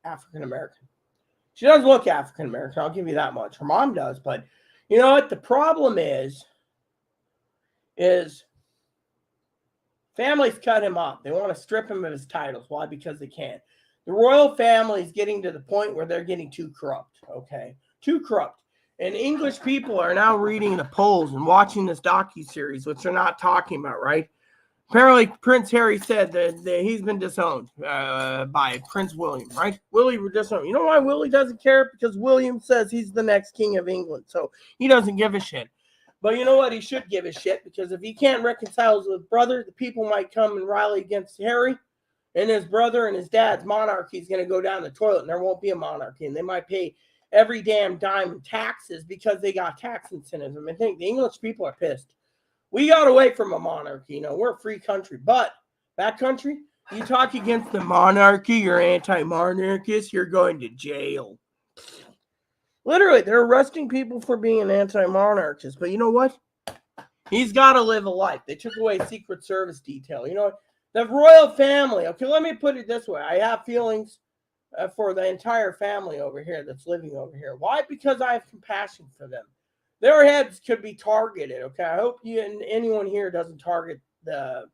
African American. She does look African American, I'll give you that much. Her mom does, but, You know what? The problem is families cut him off. They want to strip him of his titles. Why? Because they can't. The royal family is getting to the point where they're getting too corrupt. Okay, too corrupt. And English people are now reading the polls and watching this docuseries, which they're not talking about, right? Apparently, Prince Harry said that he's been disowned by Prince William, right? Willie was disowned. You know why Willie doesn't care? Because William says he's the next king of England, so he doesn't give a shit. But you know what? He should give a shit, because if he can't reconcile with his brother, the people might come and rally against Harry, and his brother and his dad's monarchy is going to go down the toilet, and there won't be a monarchy, and they might pay every damn dime in taxes because they got tax incentives. I think the English people are pissed. We got away from a monarchy. You know, we're a free country. But that country, you talk against the monarchy, you're anti-monarchist, you're going to jail. Literally, they're arresting people for being an anti-monarchist. But you know what? He's got to live a life. They took away Secret Service detail. You know, the royal family. Okay, let me put it this way. I have feelings for the entire family over here that's living over here. Why? Because I have compassion for them. Their heads could be targeted. Okay, I hope you and anyone here doesn't target them.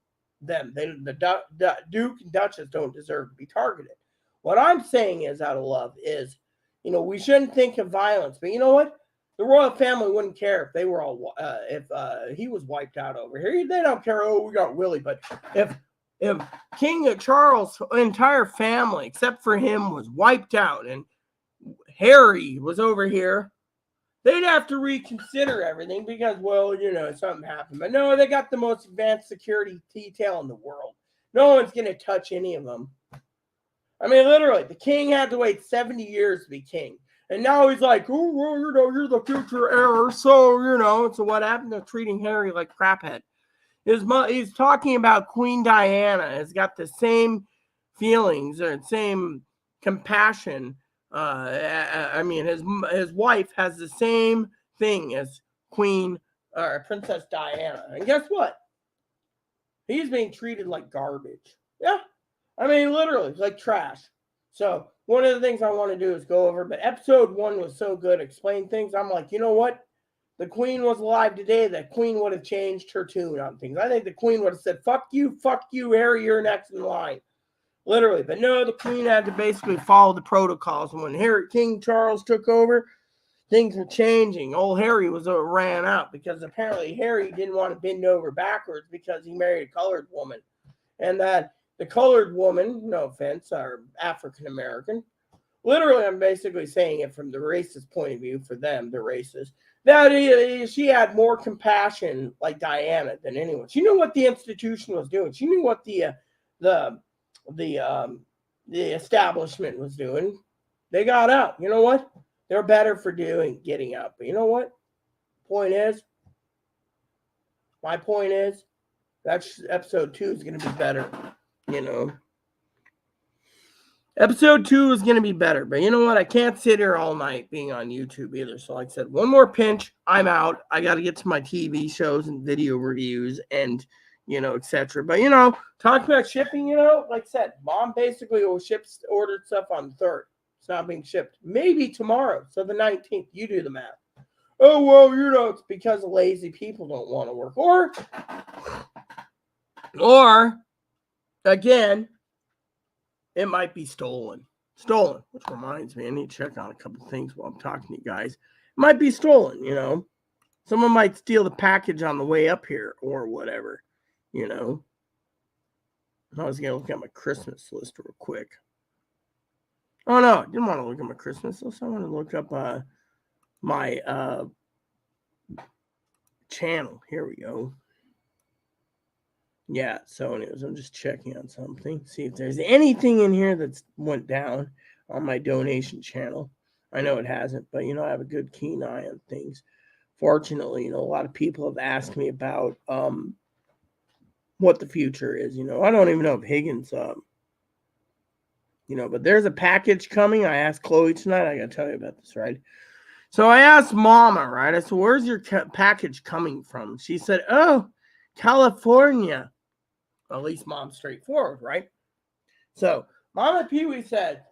The Duke and Duchess don't deserve to be targeted. What I'm saying is, out of love, is, you know, we shouldn't think of violence. But you know what? The royal family wouldn't care if they were all if he was wiped out over here. They don't care. Oh, we got Willie. But if King Charles' entire family, except for him, was wiped out, and Harry was over here, they'd have to reconsider everything because, well, you know, something happened. But no, they got the most advanced security detail in the world. No one's going to touch any of them. I mean, literally, the king had to wait 70 years to be king. And now he's like, oh, well, you know, you're the future heir. So, you know, so what happened to treating Harry like craphead? He's talking about Queen Diana has got the same feelings or same compassion. I mean, his wife has the same thing as Princess Diana. And guess what? He's being treated like garbage. Yeah. I mean, literally, like trash. So one of the things I want to do is go over, but episode 1 was so good, explain things. I'm like, you know what? The queen was alive today, the queen would have changed her tune on things. I think the queen would have said, fuck you, Harry, you're next in line. Literally. But no, the queen had to basically follow the protocols. And when King Charles took over, things were changing. Old Harry ran out because apparently Harry didn't want to bend over backwards because he married a colored woman. And that the colored woman, no offense, are African American. Literally, I'm basically saying it from the racist point of view for them, the racist. That she had more compassion, like Diana, than anyone. She knew what the institution was doing. She knew what the establishment was doing. They got out. You know what? They're better for getting out. But you know what? My point is, that's episode 2 is going to be better. You know. Episode 2 is going to be better, but you know what? I can't sit here all night being on YouTube either. So like I said, one more pinch, I'm out. I got to get to my TV shows and video reviews and, you know, etc. But, you know, talking about shipping, you know, like I said, Mom basically ordered stuff on the 3rd. It's not being shipped. Maybe tomorrow, so the 19th. You do the math. Oh, well, you know, it's because lazy people don't want to work. Or again, it might be stolen, which reminds me, I need to check on a couple of things while I'm talking to you guys. It might be stolen, you know. Someone might steal the package on the way up here or whatever, you know. I was going to look at my Christmas list real quick. Oh, no, I didn't want to look at my Christmas list. I want to look up my channel. Here we go. Yeah, so anyways, I'm just checking on something. See if there's anything in here that's went down on my donation channel. I know it hasn't, but, you know, I have a good keen eye on things. Fortunately, you know, a lot of people have asked me about what the future is. You know, I don't even know if Higgins, you know, but there's a package coming. I asked Chloe tonight. I got to tell you about this, right? So I asked Mama, right? I said, where's your package coming from? She said, oh, California. At least Mom's straightforward, right? So Mama Pee-wee said,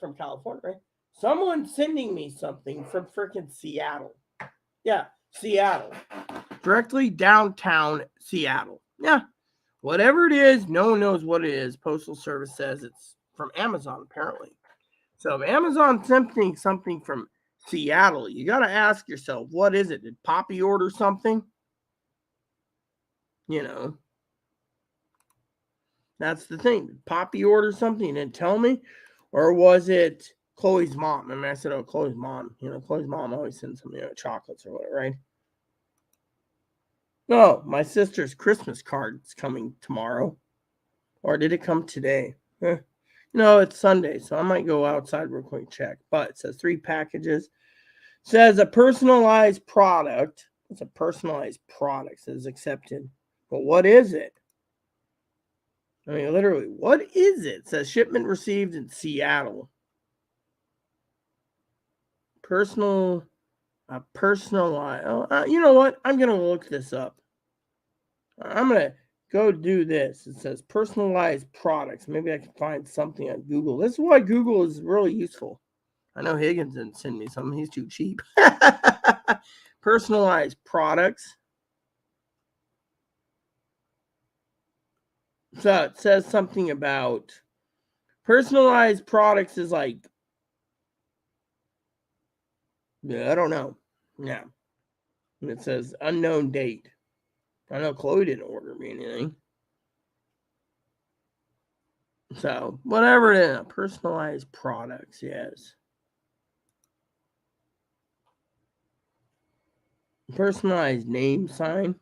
from California, right? Someone's sending me something from freaking Seattle. Yeah, Seattle. Directly downtown Seattle. Yeah. Whatever it is, no one knows what it is. Postal Service says it's from Amazon, apparently. So if Amazon sending something from Seattle, you got to ask yourself, what is it? Did Poppy order something? You know, that's the thing. Did Poppy order something and tell me? Or was it Chloe's mom? I mean, I said, oh, Chloe's mom. You know, Chloe's mom always sends some, chocolates or whatever, right? Oh, my sister's Christmas card is coming tomorrow. Or did it come today? No, it's Sunday, so I might go outside real quick and check. But it says 3 packages. It says a personalized product. It's a personalized product. It says accepted. But what is it? I mean, literally, what is it? It says shipment received in Seattle. Personalized. You know what? I'm going to look this up. I'm going to go do this. It says personalized products. Maybe I can find something on Google. This is why Google is really useful. I know Higgins didn't send me something. He's too cheap. Personalized products. So it says something about personalized products is like, I don't know. Yeah. And it says unknown date. I know Chloe didn't order me anything. So whatever it is, personalized products, yes. Personalized name sign.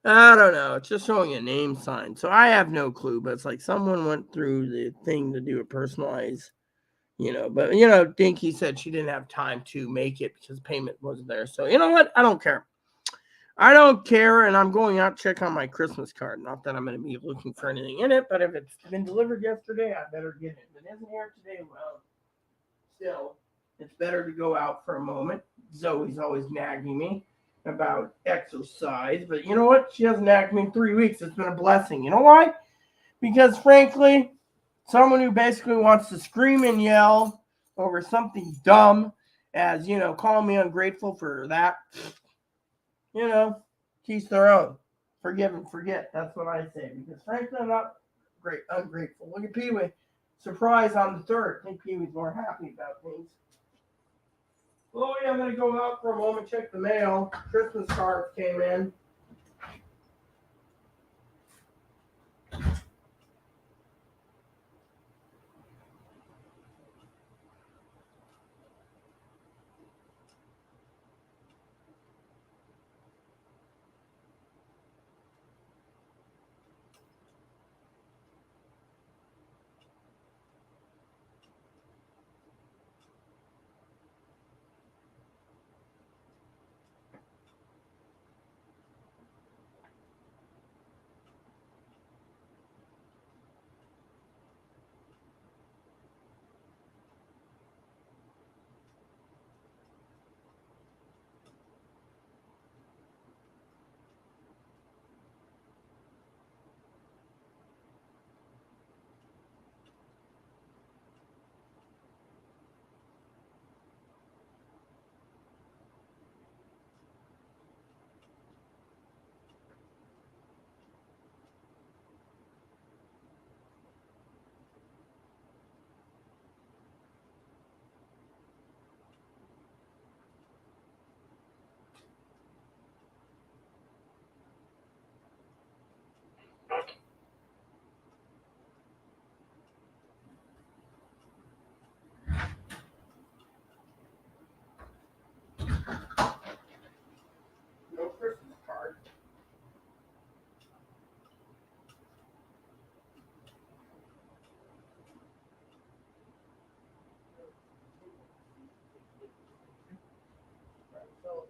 I don't know. It's just showing a name sign. So I have no clue, but it's like someone went through the thing to do a personalized, but Dinky said she didn't have time to make it because payment wasn't there. So you know what? I don't care. I don't care, and I'm going out to check on my Christmas card. Not that I'm going to be looking for anything in it, but if it's been delivered yesterday, I better get it. If it isn't here today, well, still, it's better to go out for a moment. Zoe's always nagging me about exercise, but you know what? She hasn't nagged me in 3 weeks. It's been a blessing. You know why? Because frankly, someone who basically wants to scream and yell over something dumb as, calling me ungrateful for that, teach their own. Forgive and forget. That's what I say. Because frankly, I'm not ungrateful. Look at Pee Wee. Surprise on the third. I think Pee Wee's more happy about things. Oh, yeah, I'm going to go out for a moment, check the mail. Christmas cards came in. No Christmas card. So,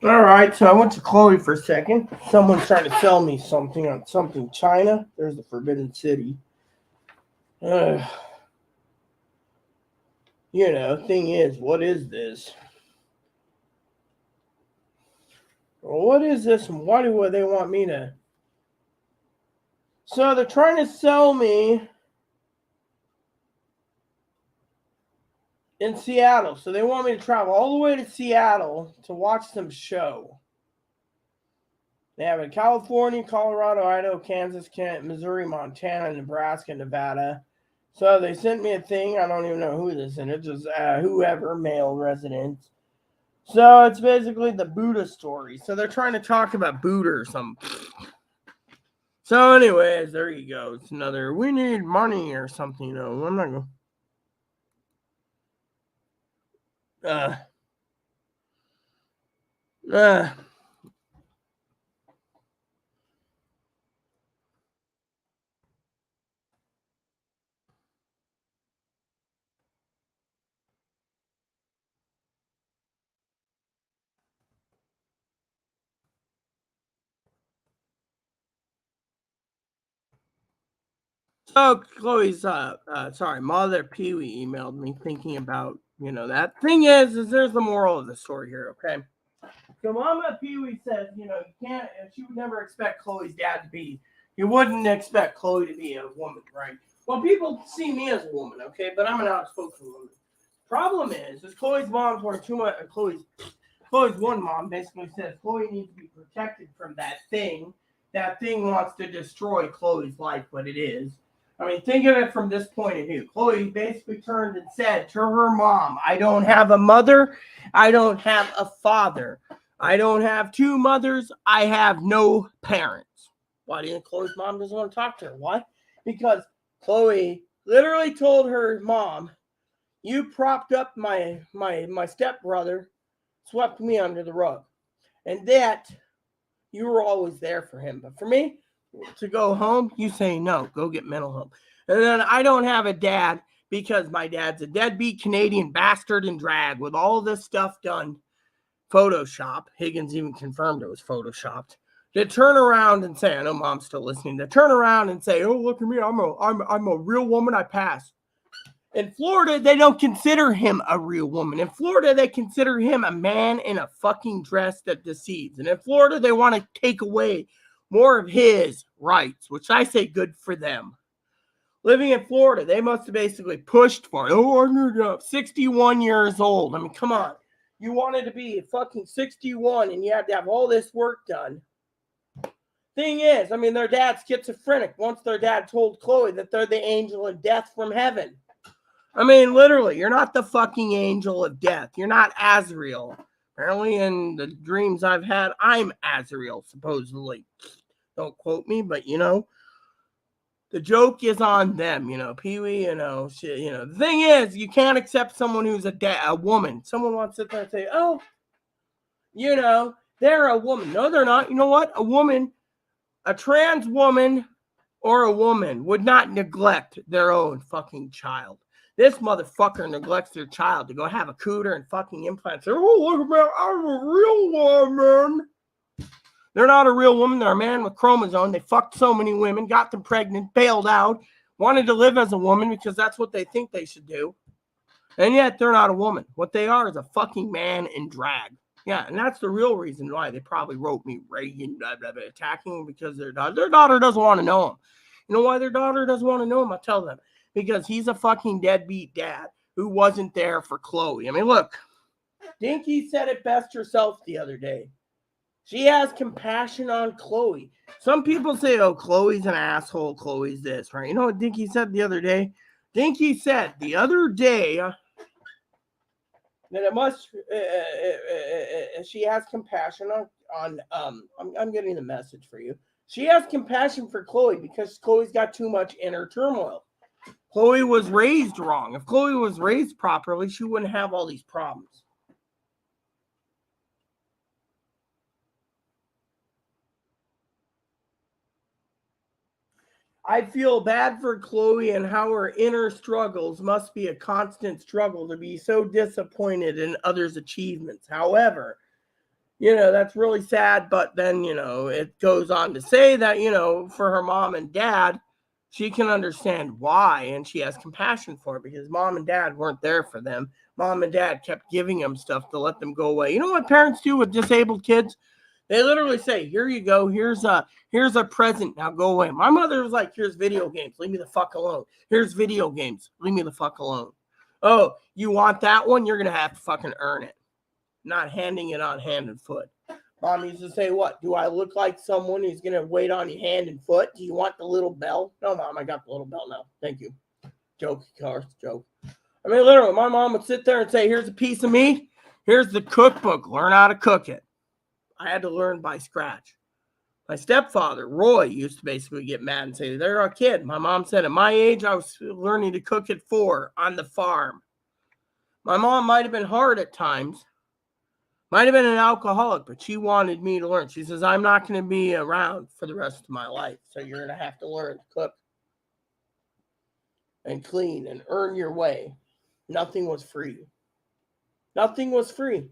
All right, so I went to Chloe for a second. Someone's trying to sell me something on something China. There's the Forbidden City. Thing is, what is this? What is this, and why do they want me to? So they're trying to sell me in Seattle. So they want me to travel all the way to Seattle to watch some show. They have in California, Colorado, Idaho, Kansas, Missouri, Montana, Nebraska, Nevada. So they sent me a thing. I don't even know who this is. It's just whoever, male residents. So it's basically the Buddha story. So they're trying to talk about Buddha or something. So anyways, there you go. It's another, we need money or something. I'm not going to... So Chloe's Mother Pee Wee emailed me thinking about, that thing is there's the moral of the story here, okay? So Mama Pee Wee says, you can't, she would never expect Chloe's dad to be, you wouldn't expect Chloe to be a woman, right? Well, people see me as a woman, okay, but I'm an outspoken woman. Problem is Chloe's mom's one too much, Chloe's one mom basically says Chloe needs to be protected from that thing. That thing wants to destroy Chloe's life, what it is. I mean, think of it from this point of view. Chloe basically turned and said to her mom, I don't have a mother. I don't have a father. I don't have two mothers. I have no parents. Why do you think Chloe's mom doesn't want to talk to her? Why? Because Chloe literally told her mom, you propped up my stepbrother, swept me under the rug. And that, you were always there for him. But for me, to go home, you say no, go get mental help. And then I don't have a dad because my dad's a deadbeat Canadian bastard in drag with all this stuff done. Photoshop. Higgins even confirmed it was photoshopped. To turn around and say, I know mom's still listening, to turn around and say, oh, look at me, I'm a real woman, I passed. In Florida, they don't consider him a real woman. In Florida, they consider him a man in a fucking dress that deceives. And in Florida, they want to take away more of his rights, which I say good for them. Living in Florida, they must have basically pushed for it. Oh, I'm 61 years old. I mean, come on. You wanted to be fucking 61 and you had to have all this work done. Thing is, I mean, their dad's schizophrenic. Once their dad told Chloe that they're the angel of death from heaven. I mean, literally, you're not the fucking angel of death. You're not Azrael. Apparently, in the dreams I've had, I'm Azrael, supposedly. Don't quote me, but, the joke is on them, Pee-wee, shit, The thing is, you can't accept someone who's a woman. Someone wants to sit there and say, oh, they're a woman. No, they're not. You know what? A woman, a trans woman or a woman would not neglect their own fucking child. This motherfucker neglects their child to go have a cooter and fucking implants. Oh, look at me, I'm a real woman. They're not a real woman. They're a man with chromosomes. They fucked so many women, got them pregnant, bailed out, wanted to live as a woman because that's what they think they should do. And yet they're not a woman. What they are is a fucking man in drag. Yeah, and that's the real reason why they probably wrote me Reagan attacking him, because their daughter doesn't want to know him. You know why their daughter doesn't want to know him? I'll tell them. Because he's a fucking deadbeat dad who wasn't there for Chloe. I mean, look, Dinky said it best herself the other day. She has compassion on Chloe. Some people say, oh, Chloe's an asshole, Chloe's this, right? You know what Dinky said the other day? Dinky said the other day that it must, she has compassion on I'm getting the message for you. She has compassion for Chloe because Chloe's got too much inner turmoil. Chloe was raised wrong. If Chloe was raised properly, she wouldn't have all these problems. I feel bad for Chloe and how her inner struggles must be a constant struggle to be so disappointed in others' achievements. However, That's really sad. But then, it goes on to say that, for her mom and dad, she can understand why, and she has compassion for it because mom and dad weren't there for them. Mom and dad kept giving them stuff to let them go away. You know what parents do with disabled kids? They literally say, "Here you go. Here's a present. Now go away." My mother was like, "Here's video games. Leave me the fuck alone. Here's video games. Leave me the fuck alone. Oh, you want that one? You're gonna have to fucking earn it. Not handing it on hand and foot." Mom used to say, "What? Do I look like someone who's gonna wait on you hand and foot? Do you want the little bell?" "No, Mom, I got the little bell now. Thank you." Joke, of course, joke. I mean, literally, my mom would sit there and say, "Here's a piece of meat. Here's the cookbook. Learn how to cook it." I had to learn by scratch. My stepfather, Roy, used to basically get mad and say, "They're a kid." My mom said, at my age, I was learning to cook at 4 on the farm. My mom might have been hard at times, might have been an alcoholic, but she wanted me to learn. She says, "I'm not going to be around for the rest of my life, so you're going to have to learn to cook and clean and earn your way." Nothing was free. Nothing was free.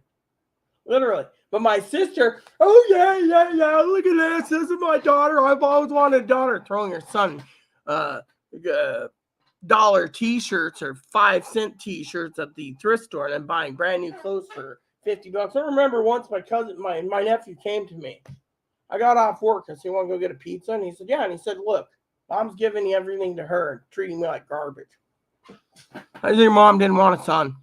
Literally. But my sister, "Oh, yeah, look at this. This is my daughter. I've always wanted a daughter." Throwing her son dollar t-shirts or 5-cent t-shirts at the thrift store and then buying brand new clothes for $50. I remember once my nephew came to me. I got off work and said, "You want to go get a pizza?" And he said, "Yeah." And he said, "Look, Mom's giving everything to her, treating me like garbage." I said, "Your mom didn't want a son."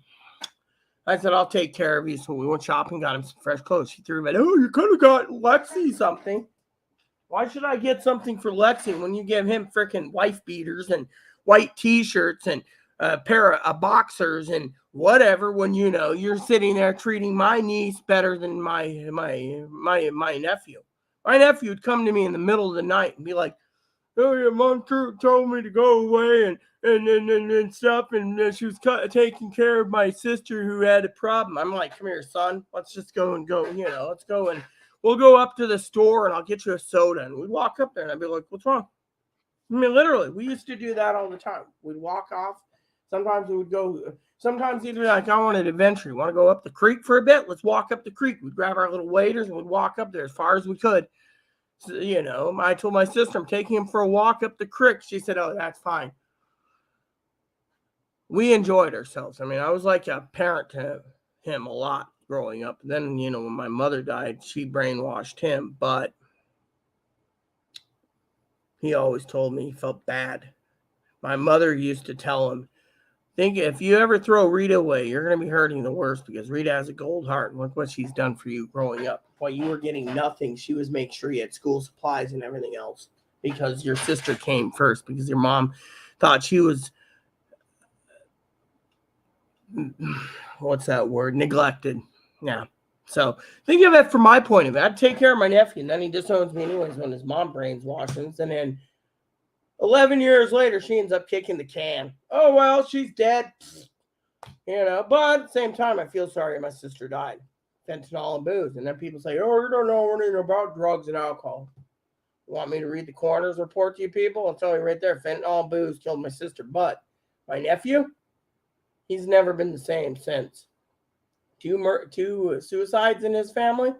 I said, "I'll take care of you." So we went shopping, got him some fresh clothes. She threw him at, "Oh, you could have got Lexi something." Why should I get something for Lexi when you give him freaking wife beaters and white t-shirts and a pair of boxers and whatever when you're sitting there treating my niece better than my nephew. My nephew would come to me in the middle of the night and be like, "Oh, your mom told me to go away and stuff, and she was taking care of my sister who had a problem." I'm like, "Come here, son. Let's just go. Let's go and we'll go up to the store and I'll get you a soda." And we'd walk up there and I'd be like, "What's wrong?" I mean, literally, we used to do that all the time. We'd walk off. Sometimes we would go. Sometimes he'd be like, "I want an adventure. You want to go up the creek for a bit? Let's walk up the creek." We'd grab our little waders and we'd walk up there as far as we could. So, I told my sister I'm taking him for a walk up the creek. She said, "Oh, that's fine." We enjoyed ourselves. I mean, I was like a parent to him a lot growing up. And then, when my mother died, she brainwashed him, but he always told me he felt bad. My mother used to tell him, "Think if you ever throw Rita away, you're going to be hurting the worst because Rita has a gold heart. And look what she's done for you growing up. While you were getting nothing, she was making sure you had school supplies and everything else because your sister came first because your mom thought she was, what's that word? Neglected." Yeah. So think of it from my point of view. I'd take care of my nephew, and then he disowns me anyways when his mom brainwashes. And then 11 years later, she ends up kicking the can. "Oh, well, she's dead." But at the same time, I feel sorry my sister died. Fentanyl and booze. And then people say, "Oh, you don't know anything about drugs and alcohol." You want me to read the coroner's report to you people? I'll tell you right there, fentanyl and booze killed my sister. But my nephew, he's never been the same since. Two suicides in his family.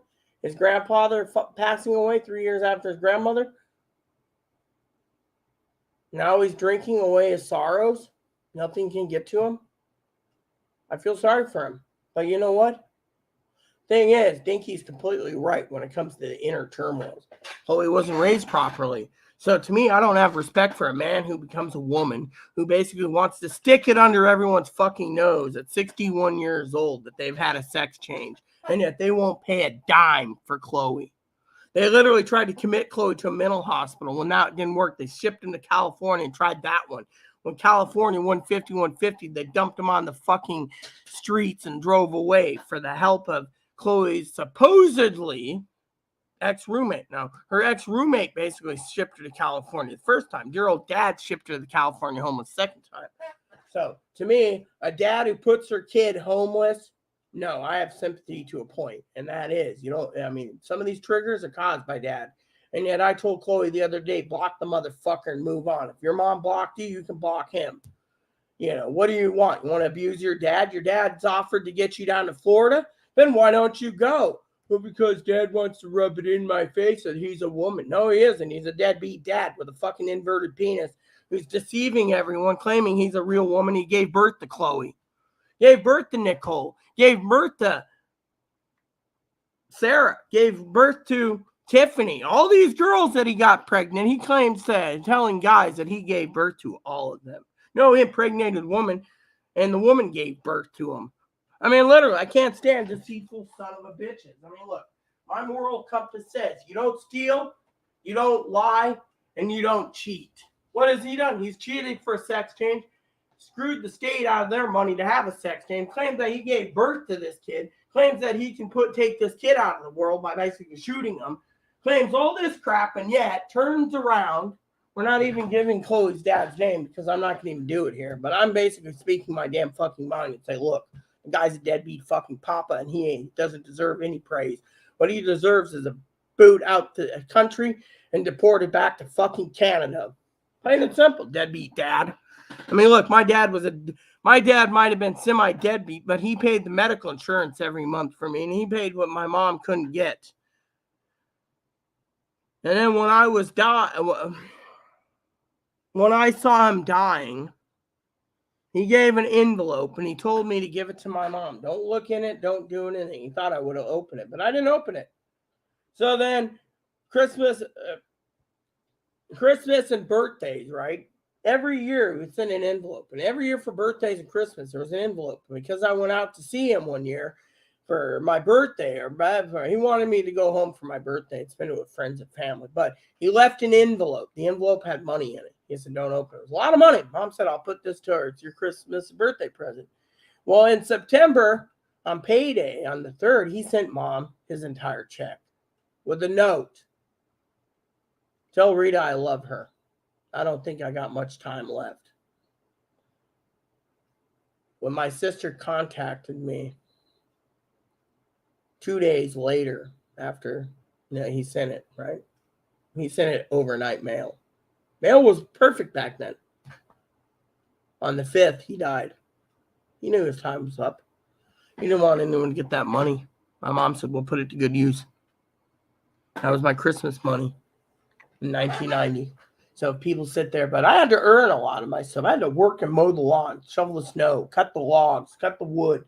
His grandfather passing away 3 years after his grandmother. Now he's drinking away his sorrows. Nothing can get to him. I feel sorry for him. But you know what? Thing is, Dinky's completely right when it comes to the inner turmoils. Oh, he wasn't raised properly. So to me, I don't have respect for a man who becomes a woman who basically wants to stick it under everyone's fucking nose at 61 years old that they've had a sex change, and yet they won't pay a dime for Chloe. They literally tried to commit Chloe to a mental hospital. When that didn't work, they shipped him to California and tried that one. When California won 50-150, they dumped him on the fucking streets and drove away for the help of Chloe's supposedly ex-roommate. Now, her ex-roommate basically shipped her to California the first time. Dear old dad shipped her to the California home the second time. So, to me, a dad who puts her kid homeless, no, I have sympathy to a point. And that is, some of these triggers are caused by dad. And yet I told Chloe the other day, block the motherfucker and move on. If your mom blocked you, you can block him. What do you want? You want to abuse your dad? Your dad's offered to get you down to Florida? Then why don't you go? Well, because dad wants to rub it in my face that he's a woman. No, he isn't. He's a deadbeat dad with a fucking inverted penis who's deceiving everyone, claiming he's a real woman. He gave birth to Chloe, gave birth to Nicole, gave birth to Sarah, gave birth to Tiffany. All these girls that he got pregnant, he claims that, telling guys that he gave birth to all of them. No, he impregnated a woman, and the woman gave birth to him. I mean, literally, I can't stand deceitful son of a bitches. I mean, look, my moral compass says you don't steal, you don't lie, and you don't cheat. What has he done? He's cheated for a sex change, screwed the state out of their money to have a sex change, claims that he gave birth to this kid, claims that he can take this kid out of the world by basically shooting him, claims all this crap, and yet turns around. We're not even giving Chloe's dad's name because I'm not going to even do it here, but I'm basically speaking my damn fucking mind and say, look, the guy's a deadbeat fucking papa, and he doesn't deserve any praise. What he deserves is a boot out to the country and deported back to fucking Canada. Plain and simple, deadbeat dad. I mean, look, my dad might have been semi-deadbeat, but he paid the medical insurance every month for me, and he paid what my mom couldn't get. And then when I saw him dying, he gave an envelope, and he told me to give it to my mom. Don't look in it. Don't do anything. He thought I would have opened it, but I didn't open it. So then Christmas and birthdays, right? Every year we send an envelope. And every year for birthdays and Christmas, there was an envelope. Because I went out to see him one year for my birthday, he wanted me to go home for my birthday and spend it with friends and family. But he left an envelope. The envelope had money in it. He said, don't open it. It was a lot of money. Mom said, I'll put this to her. It's your Christmas birthday present. Well, in September, on payday, on the 3rd, he sent Mom his entire check with a note. Tell Rita I love her. I don't think I got much time left. When my sister contacted me 2 days later after he sent it, right? He sent it overnight mail. Mail was perfect back then. On the 5th, he died. He knew his time was up. He didn't want anyone to get that money. My mom said, we'll put it to good use. That was my Christmas money in 1990. So people sit there, but I had to earn a lot of my stuff. I had to work and mow the lawn, shovel the snow, cut the logs, cut the wood.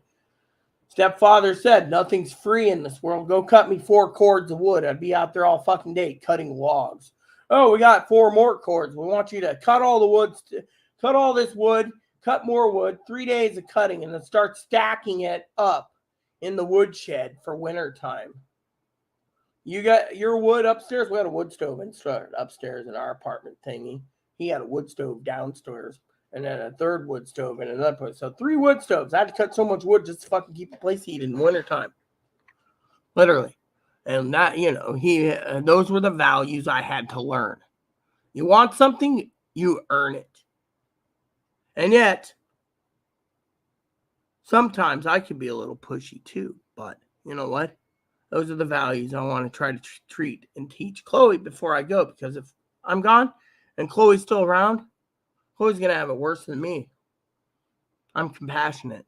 Stepfather said, nothing's free in this world. Go cut me 4 cords of wood. I'd be out there all fucking day cutting logs. Oh, we got 4 more cords. We want you to cut all the wood, cut all this wood, cut more wood, 3 days of cutting, and then start stacking it up in the woodshed for winter time. You got your wood upstairs? We had a wood stove upstairs in our apartment thingy. He had a wood stove downstairs and then a 3rd wood stove in another place. So 3 wood stoves. I had to cut so much wood just to fucking keep the place heated in wintertime. Literally. And that, those were the values I had to learn. You want something, you earn it. And yet, sometimes I can be a little pushy too. But you know what? Those are the values I want to try to treat and teach Chloe before I go. Because if I'm gone and Chloe's still around, Chloe's going to have it worse than me. I'm compassionate.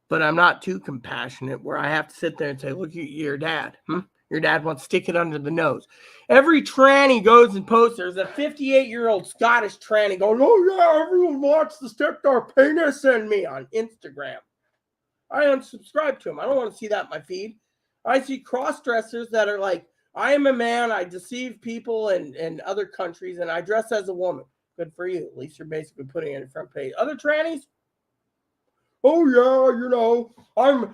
But I'm not too compassionate where I have to sit there and say, look at your dad. Your dad wants to stick it under the nose. Every tranny goes and posts. There's a 58-year-old Scottish tranny going, oh yeah, everyone wants to stick their penis in me on Instagram. I unsubscribe to him. I don't want to see that in my feed. I see cross-dressers that are like, I am a man, I deceive people in other countries, and I dress as a woman. Good for you. At least you're basically putting it in the front page. Other trannies? Oh, yeah, I'm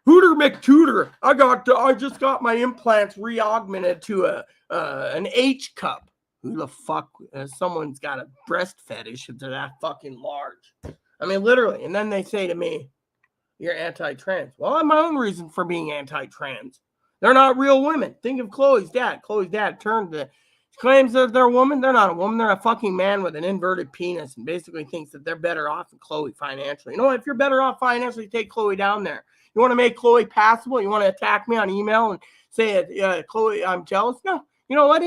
Hooter McTooter. I just got my implants re-augmented to an H cup. Who the fuck? Someone's got a breast fetish if they're that fucking large. I mean, literally. And then they say to me, you're anti-trans. Well, I have my own reason for being anti-trans. They're not real women. Think of Chloe's dad. Chloe's dad claims that they're a woman. They're not a woman. They're a fucking man with an inverted penis and basically thinks that they're better off than Chloe financially. You know what? If you're better off financially, take Chloe down there. You want to make Chloe passable? You want to attack me on email and say, Chloe, I'm jealous? No. You know what?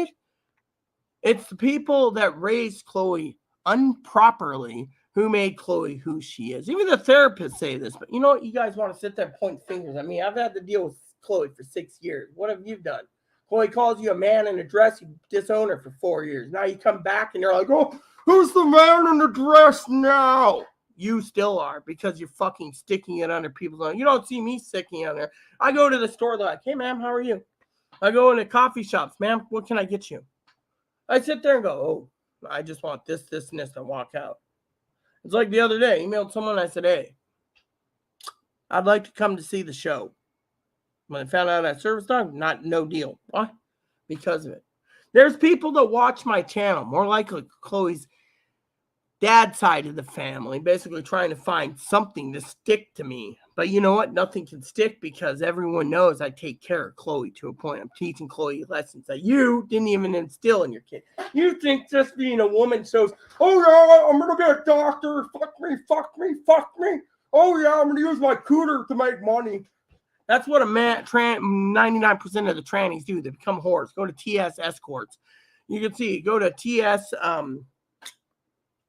It's the people that raised Chloe improperly who made Chloe who she is. Even the therapists say this, but you know what? You guys want to sit there and point fingers at me. I've had to deal with Chloe for 6 years. What have you done? Chloe calls you a man in a dress. You disown her for 4 years. Now you come back and you're like, oh, who's the man in the dress now? You still are, because you're fucking sticking it under people's own. You don't see me sticking it under. I go to the store, they're like, hey, ma'am, how are you? I go into coffee shops, ma'am, what can I get you? I sit there and go, oh, I just want this, this, and this, and walk out. It's like the other day, I emailed someone, I said, hey, I'd like to come to see the show. When I found out that service dog, no deal. Why? Because of it. There's people that watch my channel, more likely Chloe's dad side of the family, basically trying to find something to stick to me. But you know what? Nothing can stick because everyone knows I take care of Chloe to a point. I'm teaching Chloe lessons that you didn't even instill in your kid. You think just being a woman shows, oh yeah, I'm going to be a doctor. Fuck me, fuck me, fuck me. Oh yeah, I'm going to use my cooter to make money. That's what 99% of the trannies do. They become whores. Go to TS Escorts. You can see, go to TS,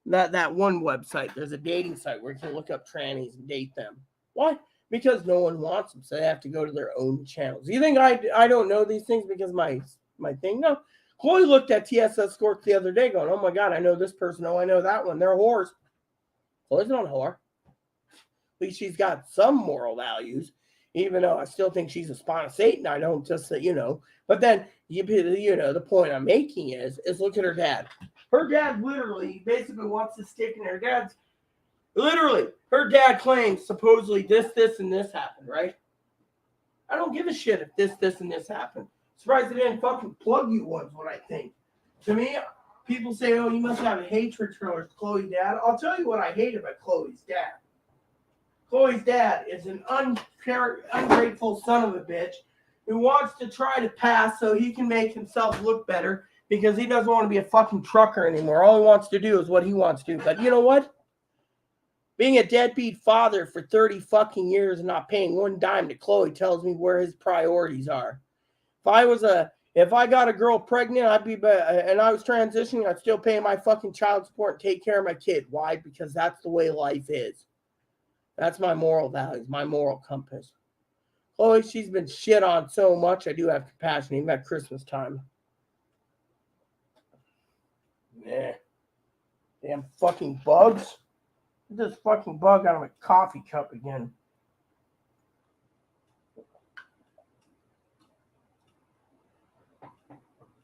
that one website. There's a dating site where you can look up trannies and date them. Why? Because no one wants them, so they have to go to their own channels. You think I don't know these things because my thing? No. Chloe looked at TS Escorts the other day going, oh my God, I know this person. Oh, I know that one. They're whores. Chloe's not a whore. At least she's got some moral values. Even though I still think she's a spawn of Satan, I don't just say, But then, the point I'm making is look at her dad. Her dad literally basically wants to stick in her dad's. Literally, her dad claims supposedly this, and this happened, right? I don't give a shit if this, and this happened. Surprised they didn't fucking plug you once, what I think. To me, people say, oh, you must have a hatred for Chloe's dad. I'll tell you what I hate about Chloe's dad. Chloe's dad is an ungrateful son of a bitch who wants to try to pass so he can make himself look better because he doesn't want to be a fucking trucker anymore. All he wants to do is what he wants to do. But you know what? Being a deadbeat father for 30 fucking years and not paying one dime to Chloe tells me where his priorities are. If I got a girl pregnant, and I was transitioning, I'd still pay my fucking child support and take care of my kid. Why? Because that's the way life is. That's my moral values, my moral compass. Chloe, she's been shit on so much, I do have compassion, even at Christmas time. Nah. Damn fucking bugs. Get this fucking bug out of my coffee cup again.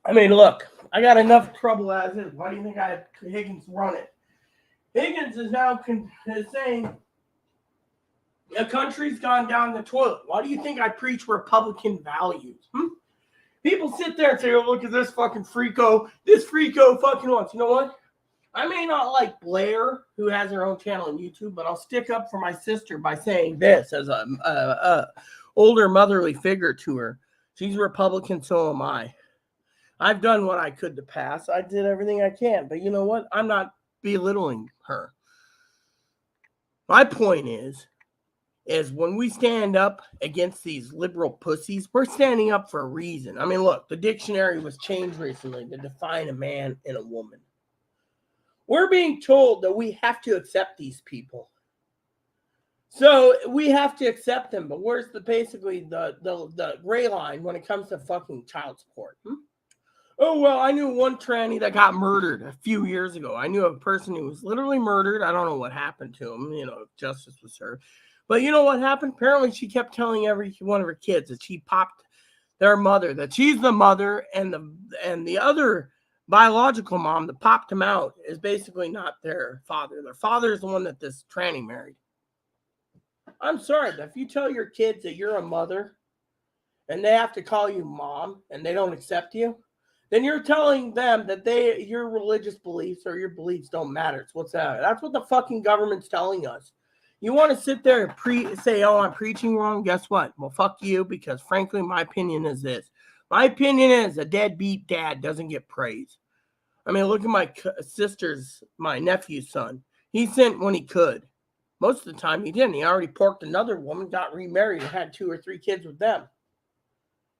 I mean, look, I got enough trouble as is. Why do you think I had Higgins run it? Higgins is now saying the country's gone down the toilet. Why do you think I preach Republican values? People sit there and say, oh, look at this fucking freako. This freako fucking wants. You know what? I may not like Blair, who has her own channel on YouTube, but I'll stick up for my sister by saying this as a older motherly figure to her. She's Republican, so am I. I've done what I could to pass. I did everything I can. But you know what? I'm not belittling her. My point is when we stand up against these liberal pussies, we're standing up for a reason. I mean, look, the dictionary was changed recently to define a man and a woman. We're being told that we have to accept these people. So we have to accept them. But where's basically the gray line when it comes to fucking child support? Oh, well, I knew one tranny that got murdered a few years ago. I knew a person who was literally murdered. I don't know what happened to him. If justice was served. But you know what happened? Apparently, she kept telling every one of her kids that she popped their mother, that she's the mother, and the other biological mom that popped them out is basically not their father. Their father is the one that this tranny married. I'm sorry, but if you tell your kids that you're a mother and they have to call you mom and they don't accept you, then you're telling them that your religious beliefs or your beliefs don't matter. It's what's that? That's what the fucking government's telling us. You want to sit there and say, oh, I'm preaching wrong? Guess what? Well, fuck you, because frankly, my opinion is this. My opinion is a deadbeat dad doesn't get praise. I mean, look at my nephew's son. He sent when he could. Most of the time he didn't. He already porked another woman, got remarried, and had 2 or 3 kids with them.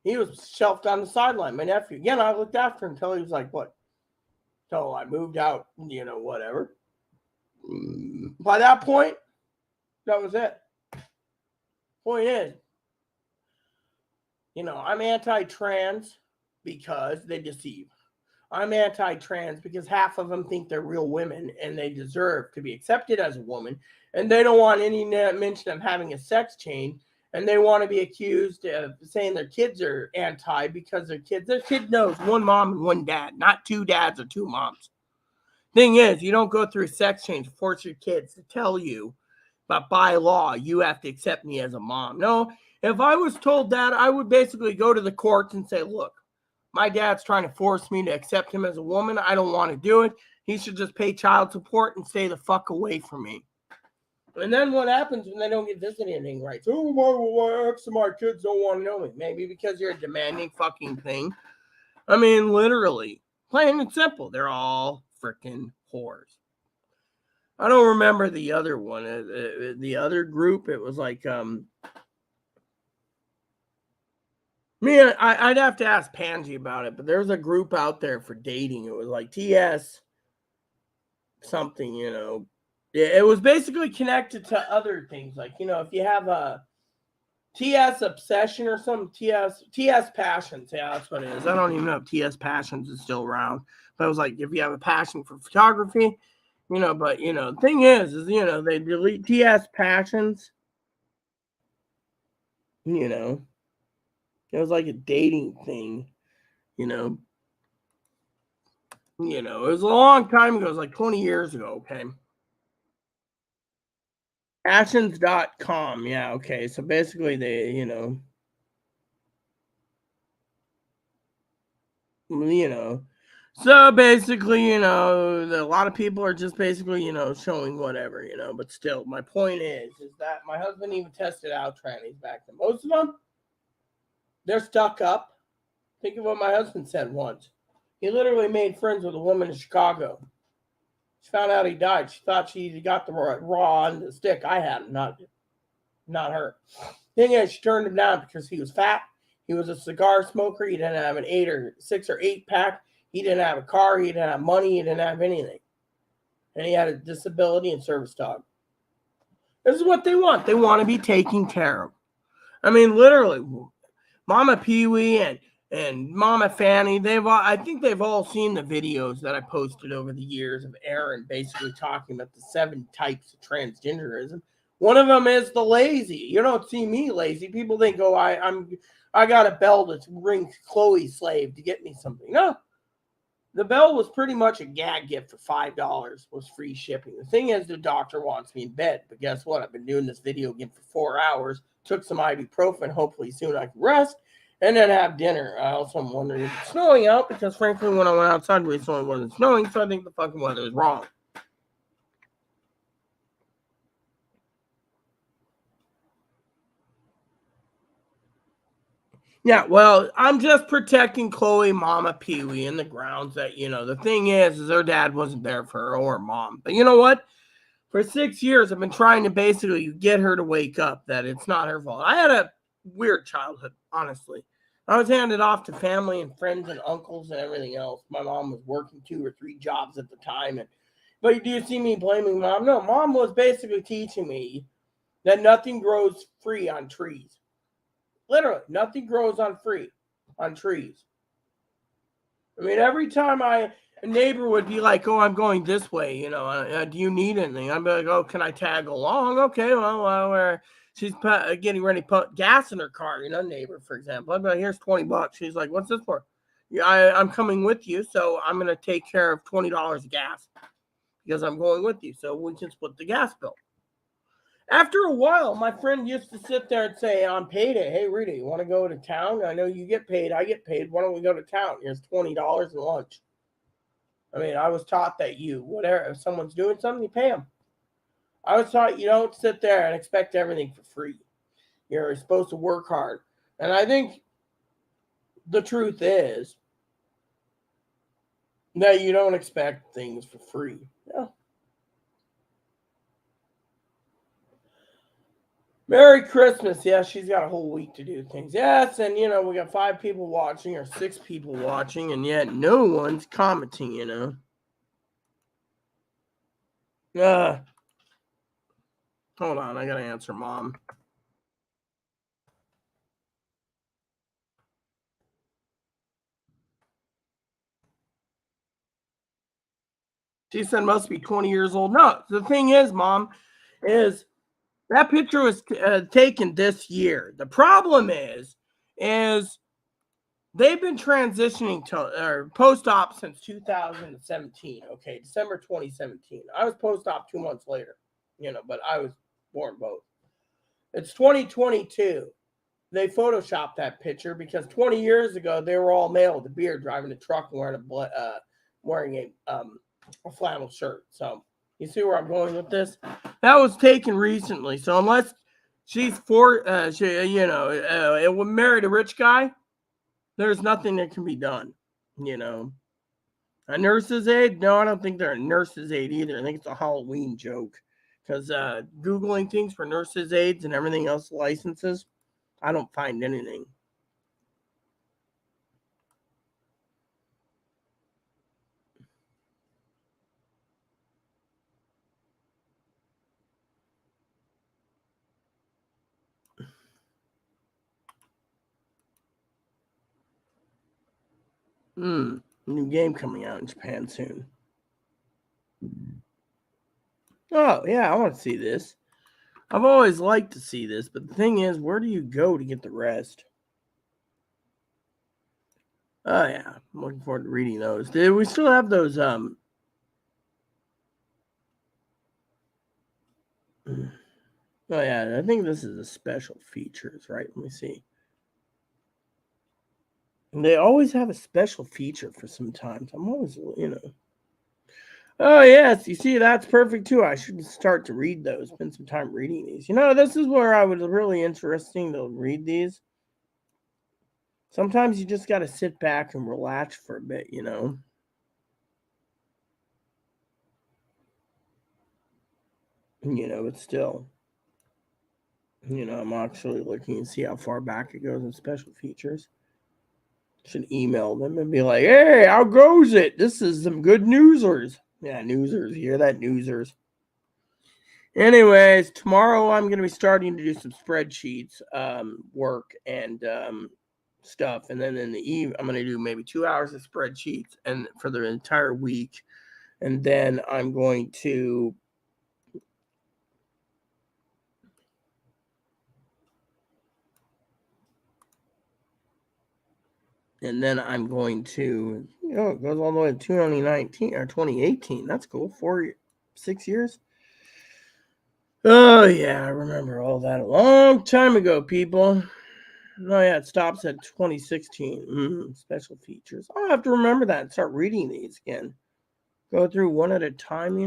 He was shelved on the sideline, my nephew. Again, I looked after him until he was like, what? So I moved out, whatever. By that point, that was it. Point is, I'm anti-trans because they deceive. I'm anti-trans because half of them think they're real women and they deserve to be accepted as a woman, and they don't want any mention of having a sex change, and they want to be accused of saying their kids are anti because their kid knows one mom and one dad, not two dads or two moms. Thing is, you don't go through a sex change to force your kids to tell you, but by law, you have to accept me as a mom. No, if I was told that, I would basically go to the courts and say, look, my dad's trying to force me to accept him as a woman. I don't want to do it. He should just pay child support and stay the fuck away from me. And then what happens when they don't get visiting rights? Oh, my ex and my kids don't want to know me. Maybe because you're a demanding fucking thing. I mean, literally. Plain and simple. They're all freaking whores. I don't remember the other one. The other group, it was like, I'd have to ask Pansy about it, but there's a group out there for dating. It was like TS something, It was basically connected to other things. Like, if you have a TS obsession or something, TS passions. Yeah, that's what it is. I don't even know if TS passions is still around. But it was like, if you have a passion for photography, but, the thing is, they delete TS passions, It was like a dating thing, It was a long time ago. It was like 20 years ago, okay? Passions.com. Yeah, okay. So basically they, so basically, a lot of people are just basically, showing whatever, but still, my point is that my husband even tested out trannies back then. Most of them, they're stuck up. Think of what my husband said once. He literally made friends with a woman in Chicago. She found out he died. She thought she got the raw on the stick. I had him, not her. Thing is, she turned him down because he was fat. He was a cigar smoker. He didn't have an 6 or 8 pack. He didn't have a car. He didn't have money. He didn't have anything. And he had a disability and service dog. This is what they want. They want to be taken care of. I mean, literally, Mama Pee Wee and Mama Fanny, I think they've all seen the videos that I posted over the years of Aaron basically talking about the 7 types of transgenderism. One of them is the lazy. You don't see me lazy. People think, oh, I got a bell to ring Chloe's slave to get me something. No. The bell was pretty much a gag gift for $5 was free shipping. The thing is, the doctor wants me in bed. But guess what? I've been doing this video again for 4 hours. Took some ibuprofen. Hopefully soon I can rest. And then have dinner. I also am wondering if it's snowing out. Because frankly, when I went outside recently, it wasn't snowing. So I think the fucking weather is wrong. Yeah, well, I'm just protecting Chloe, Mama Pee Wee, and the grounds that, the thing is her dad wasn't there for her or her mom. But you know what? For 6 years, I've been trying to basically get her to wake up that it's not her fault. I had a weird childhood, honestly. I was handed off to family and friends and uncles and everything else. My mom was working 2 or 3 jobs at the time. But do you see me blaming mom? No, mom was basically teaching me that nothing grows free on trees. Literally, nothing grows on trees. I mean, every time a neighbor would be like, "Oh, I'm going this way," do you need anything? I'd be like, "Oh, can I tag along?" Okay, well, she's getting ready to put gas in her car, neighbor, for example. I'd be like, "Here's $20." She's like, "What's this for?" Yeah, I'm coming with you, so I'm gonna take care of $20 of gas because I'm going with you, so we can split the gas bill. After a while, my friend used to sit there and say on payday, "Hey, Rita, you want to go to town? I know you get paid. I get paid. Why don't we go to town? Here's $20 in lunch." I mean, I was taught that whatever, if someone's doing something, you pay them. I was taught you don't sit there and expect everything for free. You're supposed to work hard. And I think the truth is that you don't expect things for free. Yeah. Merry Christmas. Yeah, she's got a whole week to do things. Yes, and we got 5 people watching or 6 people watching, and yet no one's commenting, Hold on, I gotta answer mom. She said must be 20 years old. No, the thing is, Mom, is that picture was taken this year. The problem is they've been transitioning to post-op since 2017. Okay, December 2017. I was post-op 2 months later, but I was born both. It's 2022. They photoshopped that picture because 20 years ago they were all male with a beard, driving a truck and wearing a flannel shirt. So you see where I'm going with this? That was taken recently. So unless she's married a rich guy, there's nothing that can be done. A nurse's aide? No, I don't think they're a nurse's aide either. I think it's a Halloween joke. Because Googling things for nurses' aides and everything else licenses, I don't find anything. New game coming out in Japan soon. Oh, yeah, I want to see this. I've always liked to see this, but the thing is, where do you go to get the rest? Oh, yeah, I'm looking forward to reading those. Do we still have those, Oh, yeah, I think this is the special features, right? Let me see. And they always have a special feature for sometimes. I'm always, Oh, yes. You see, that's perfect, too. I should start to read those. Spend some time reading these. This is where I was really interesting to read these. Sometimes you just got to sit back and relax for a bit, But still, I'm actually looking and see how far back it goes in special features. Should email them and be like, hey, how goes it? This is some good newsers. Yeah, newsers. You hear that, newsers? Anyways, tomorrow I'm going to be starting to do some spreadsheets work and stuff. And then in the evening, I'm going to do maybe 2 hours of spreadsheets and for the entire week. And then I'm going to it goes all the way to 2019 or 2018. That's cool. 6 years. Oh, yeah, I remember all that a long time ago, people. Oh, yeah, it stops at 2016. Special features. I'll have to remember that and start reading these again. Go through one at a time,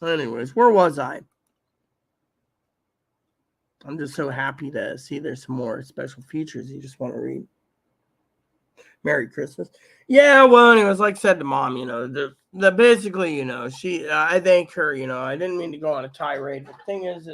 Anyways, where was I? I'm just so happy to see there's some more special features you just want to read. Merry Christmas. Yeah, well, anyways, like I said to Mom, the basically, I thank her, I didn't mean to go on a tirade. But the thing is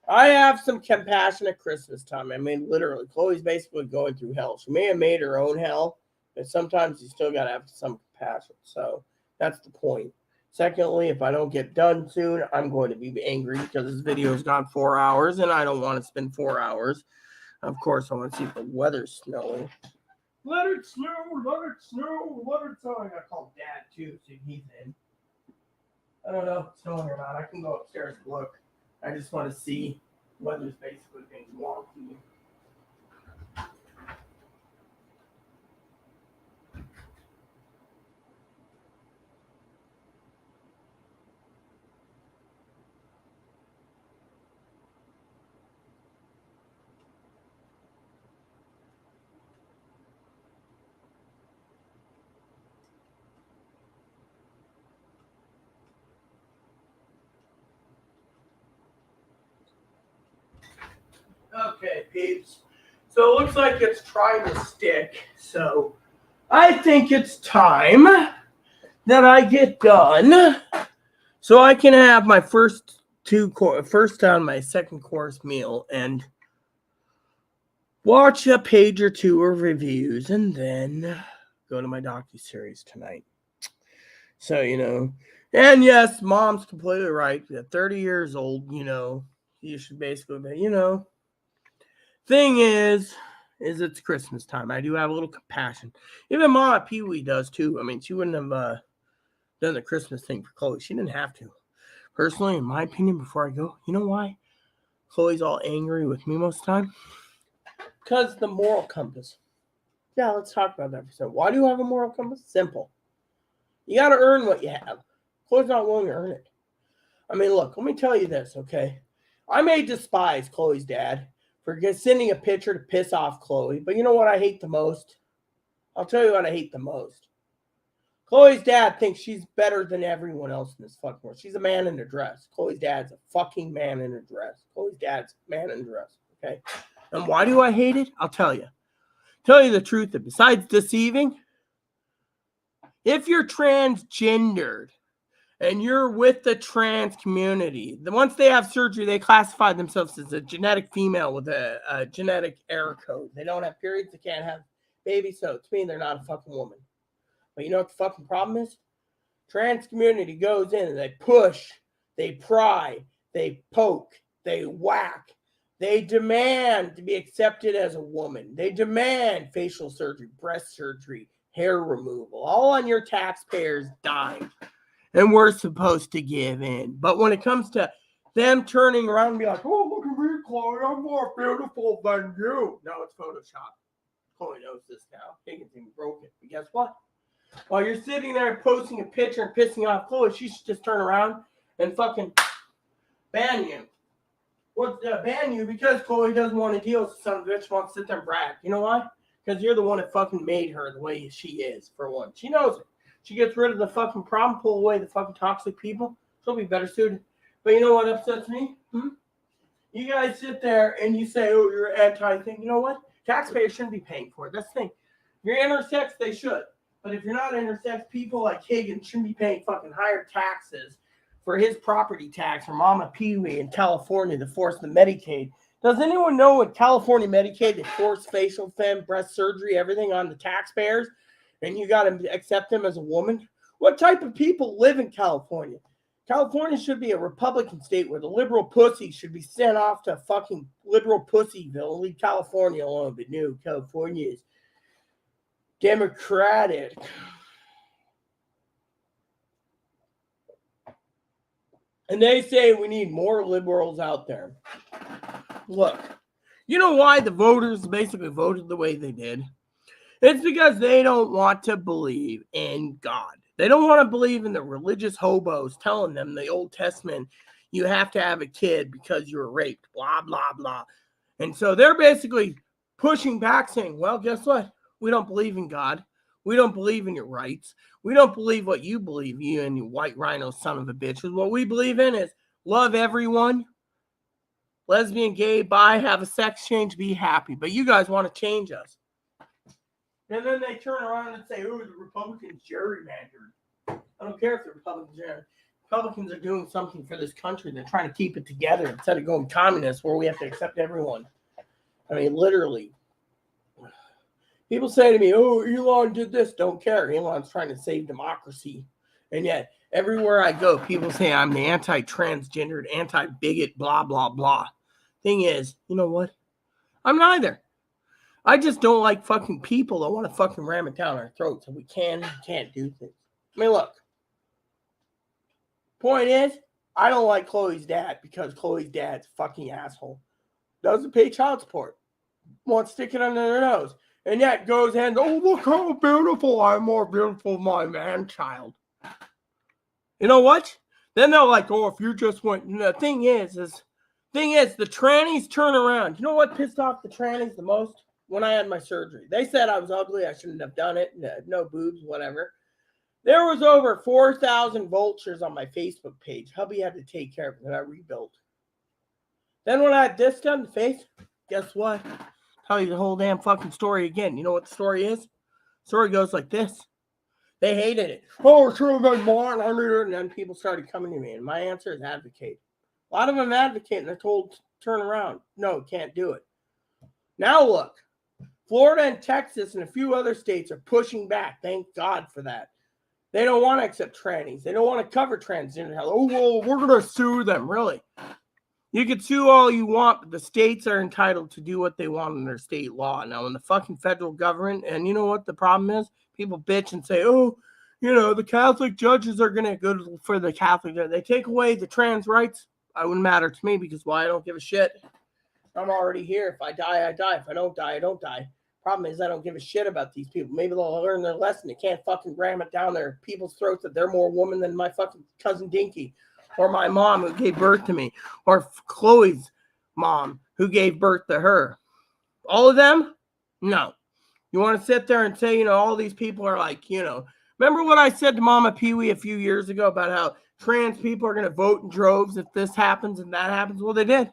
I have some compassion at Christmas time. I mean, literally, Chloe's basically going through hell. She may have made her own hell, but sometimes you still got to have some compassion. So that's the point. Secondly, if I don't get done soon, I'm going to be angry because this video's gone 4 hours and I don't want to spend 4 hours. Of course, I want to see if the weather's snowing. Let it snow, let it snow, let it snow. I gotta call Dad too, see if he's in. I don't know if it's snowing or not. I can go upstairs and look. I just want to see weather's basically being wonky. Okay, peeps. So it looks like it's trying to stick. So I think it's time that I get done so I can have my first on my second course meal and watch a page or two of reviews and then go to my docuseries tonight. So, and yes, Mom's completely right. At 30 years old, you should basically be, thing is it's Christmas time. I do have a little compassion. Even Mom at Pee Wee does too. I mean, she wouldn't have done the Christmas thing for Chloe. She didn't have to. Personally, in my opinion, before I go, you know why Chloe's all angry with me most of the time? Because the moral compass. Yeah, let's talk about that for a second. Why do you have a moral compass? Simple. You got to earn what you have. Chloe's not willing to earn it. I mean, look, let me tell you this, okay? I may despise Chloe's dad for sending a picture to piss off Chloe, but you know what I hate the most? I'll tell you what I hate the most. Chloe's dad thinks she's better than everyone else in this fucking world. She's a man in a dress. Chloe's dad's a fucking man in a dress. Chloe's dad's a man in a dress, okay? And why do I hate it? I'll tell you. Tell you the truth, that besides deceiving, if you're transgendered and you're with the trans community, then once they have surgery, they classify themselves as a genetic female with a genetic error code. They don't have periods, they can't have babies, so to me, they're not a fucking woman. But you know what the fucking problem is? Trans community goes in and they push, they pry, they poke, they whack. They demand to be accepted as a woman. They demand facial surgery, breast surgery, hair removal, all on your taxpayers' dime. And we're supposed to give in. But when it comes to them turning around and be like, oh, look at me, Chloe, I'm more beautiful than you. No, it's Photoshop. Chloe knows this now. Higgins even broke it. But guess what? While you're sitting there posting a picture and pissing off Chloe, she should just turn around and fucking ban you. Ban you because Chloe doesn't want to deal with the son of a bitch, wants to sit there and brag. You know why? Because you're the one that fucking made her the way she is, for one. She knows it. She gets rid of the fucking problem, pull away the fucking toxic people, she'll be better suited. But you know what upsets me? You guys sit there and you say, oh, you're anti-thing. You know what? Taxpayers shouldn't be paying for it. That's the thing. If you're intersex, they should. But if you're not intersex, people like Higgins shouldn't be paying fucking higher taxes for his property tax from Mama Pee-wee in California to force the Medicaid. Does anyone know in California Medicaid they force facial femme, breast surgery, everything on the taxpayers? And you got to accept them as a woman? What type of people live in California? California should be a Republican state where the liberal pussies should be sent off to fucking liberal pussyville and leave California alone. But no, California is Democratic. And they say we need more liberals out there. Look, you know why the voters basically voted the way they did? It's because they don't want to believe in God. They don't want to believe in the religious hobos telling them the Old Testament, you have to have a kid because you were raped, blah, blah, blah. And so they're basically pushing back saying, well, guess what? We don't believe in God. We don't believe in your rights. We don't believe what you believe, you and your white rhino son of a bitch. What we believe in is love everyone, lesbian, gay, bi, have a sex change, be happy. But you guys want to change us. And then they turn around and say, oh, the Republicans gerrymandered. I don't care if the Republicans are. Republicans are doing something for this country. They're trying to keep it together instead of going communist where we have to accept everyone. I mean, literally. People say to me, oh, Elon did this. Don't care. Elon's trying to save democracy. And yet, everywhere I go, people say I'm the anti-transgendered, anti-bigot, blah, blah, blah. Thing is, you know what? I'm neither. I just don't like fucking people that want to fucking ram it down our throats. And we can't do things. I mean, look. Point is, I don't like Chloe's dad because Chloe's dad's a fucking asshole. Doesn't pay child support. Wants to stick it under their nose. And yet goes and, oh, look how beautiful. I'm more beautiful than my man-child. You know what? Then they're like, oh, if you just went. And the thing is, the trannies turn around. You know what pissed off the trannies the most? When I had my surgery. They said I was ugly. I shouldn't have done it. No boobs, whatever. There was over 4,000 vultures on my Facebook page. Hubby had to take care of it, and I rebuilt. Then when I had this done, the face, guess what? Tell you the whole damn fucking story again. You know what the story is? The story goes like this. They hated it. Oh, it should have been more. And then people started coming to me, and my answer is advocate. A lot of them advocate, and they're told to turn around. No, can't do it. Now look. Florida and Texas and a few other states are pushing back. Thank God for that. They don't want to accept trannies. They don't want to cover transgender health. Oh, well, we're going to sue them. Really? You can sue all you want, but the states are entitled to do what they want under state law. Now, in the fucking federal government, and you know what the problem is? People bitch and say, oh, the Catholic judges are going to go for the Catholic. They take away the trans rights. It wouldn't matter to me because why? I don't give a shit. I'm already here. If I die, I die. If I don't die, I don't die. Problem is, I don't give a shit about these people. Maybe they'll learn their lesson. They can't fucking ram it down their people's throats that they're more woman than my fucking cousin Dinky, or my mom who gave birth to me, or Chloe's mom who gave birth to her. All of them? No. You want to sit there and say, all these people are like, remember what I said to Mama Pee-wee a few years ago about how trans people are going to vote in droves if this happens and that happens? Well, they did.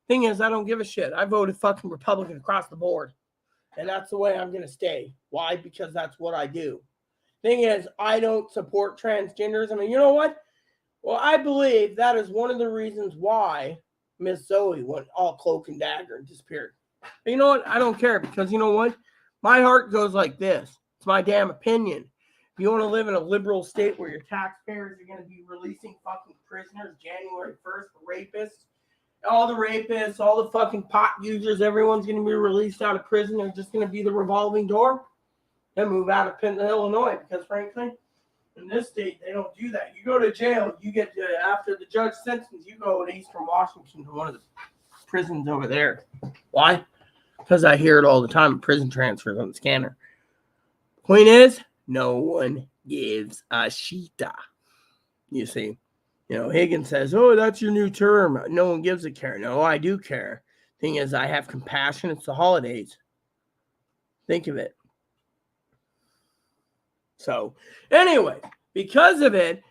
Thing is, I don't give a shit. I voted fucking Republican across the board. And that's the way I'm going to stay. Why? Because that's what I do. Thing is, I don't support transgenders. I mean, you know what? Well, I believe that is one of the reasons why Miss Zoe went all cloak and dagger and disappeared. But you know what? I don't care because you know what? My heart goes like this. It's my damn opinion. If you want to live in a liberal state where your taxpayers are going to be releasing fucking prisoners January 1st for rapists, all the rapists, all the fucking pot users, everyone's going to be released out of prison. They're just going to be the revolving door. Then move out of Illinois because, frankly, in this state, they don't do that. You go to jail, you get after the judge sentences, you go to Eastern Washington to one of the prisons over there. Why? Because I hear it all the time. Prison transfers on the scanner. Point is, no one gives a shita. You see, Higgins says, "Oh, that's your new term. No one gives a care." No, I do care. Thing is, I have compassion. It's the holidays. Think of it. So, anyway, because of it,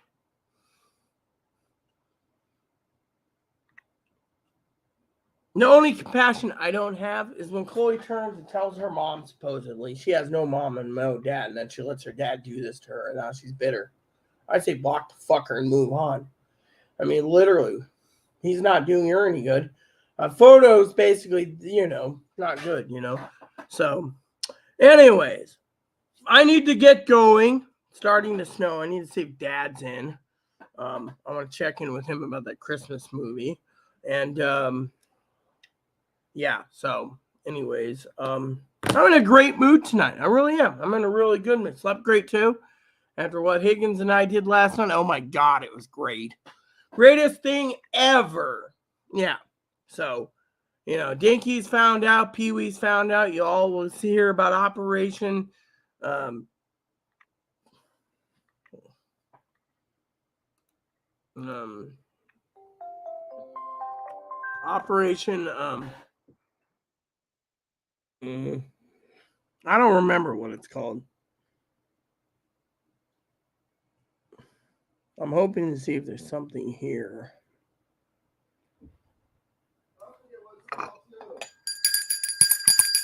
the only compassion I don't have is when Chloe turns and tells her mom, supposedly, she has no mom and no dad, and then she lets her dad do this to her, and now she's bitter. I say block the fucker and move on. I mean, literally, he's not doing her any good. Photos, basically, not good, So, anyways, I need to get going. It's starting to snow. I need to see if Dad's in. I want to check in with him about that Christmas movie. And, yeah, so, anyways, I'm in a great mood tonight. I really am. I'm in a really good mood. Slept great, too. After what Higgins and I did last night, oh, my God, it was great. Greatest thing ever. Yeah. So, Dinky's found out. Pee-wee's found out. You all will see here about Operation. Operation. I don't remember what it's called. I'm hoping to see if there's something here.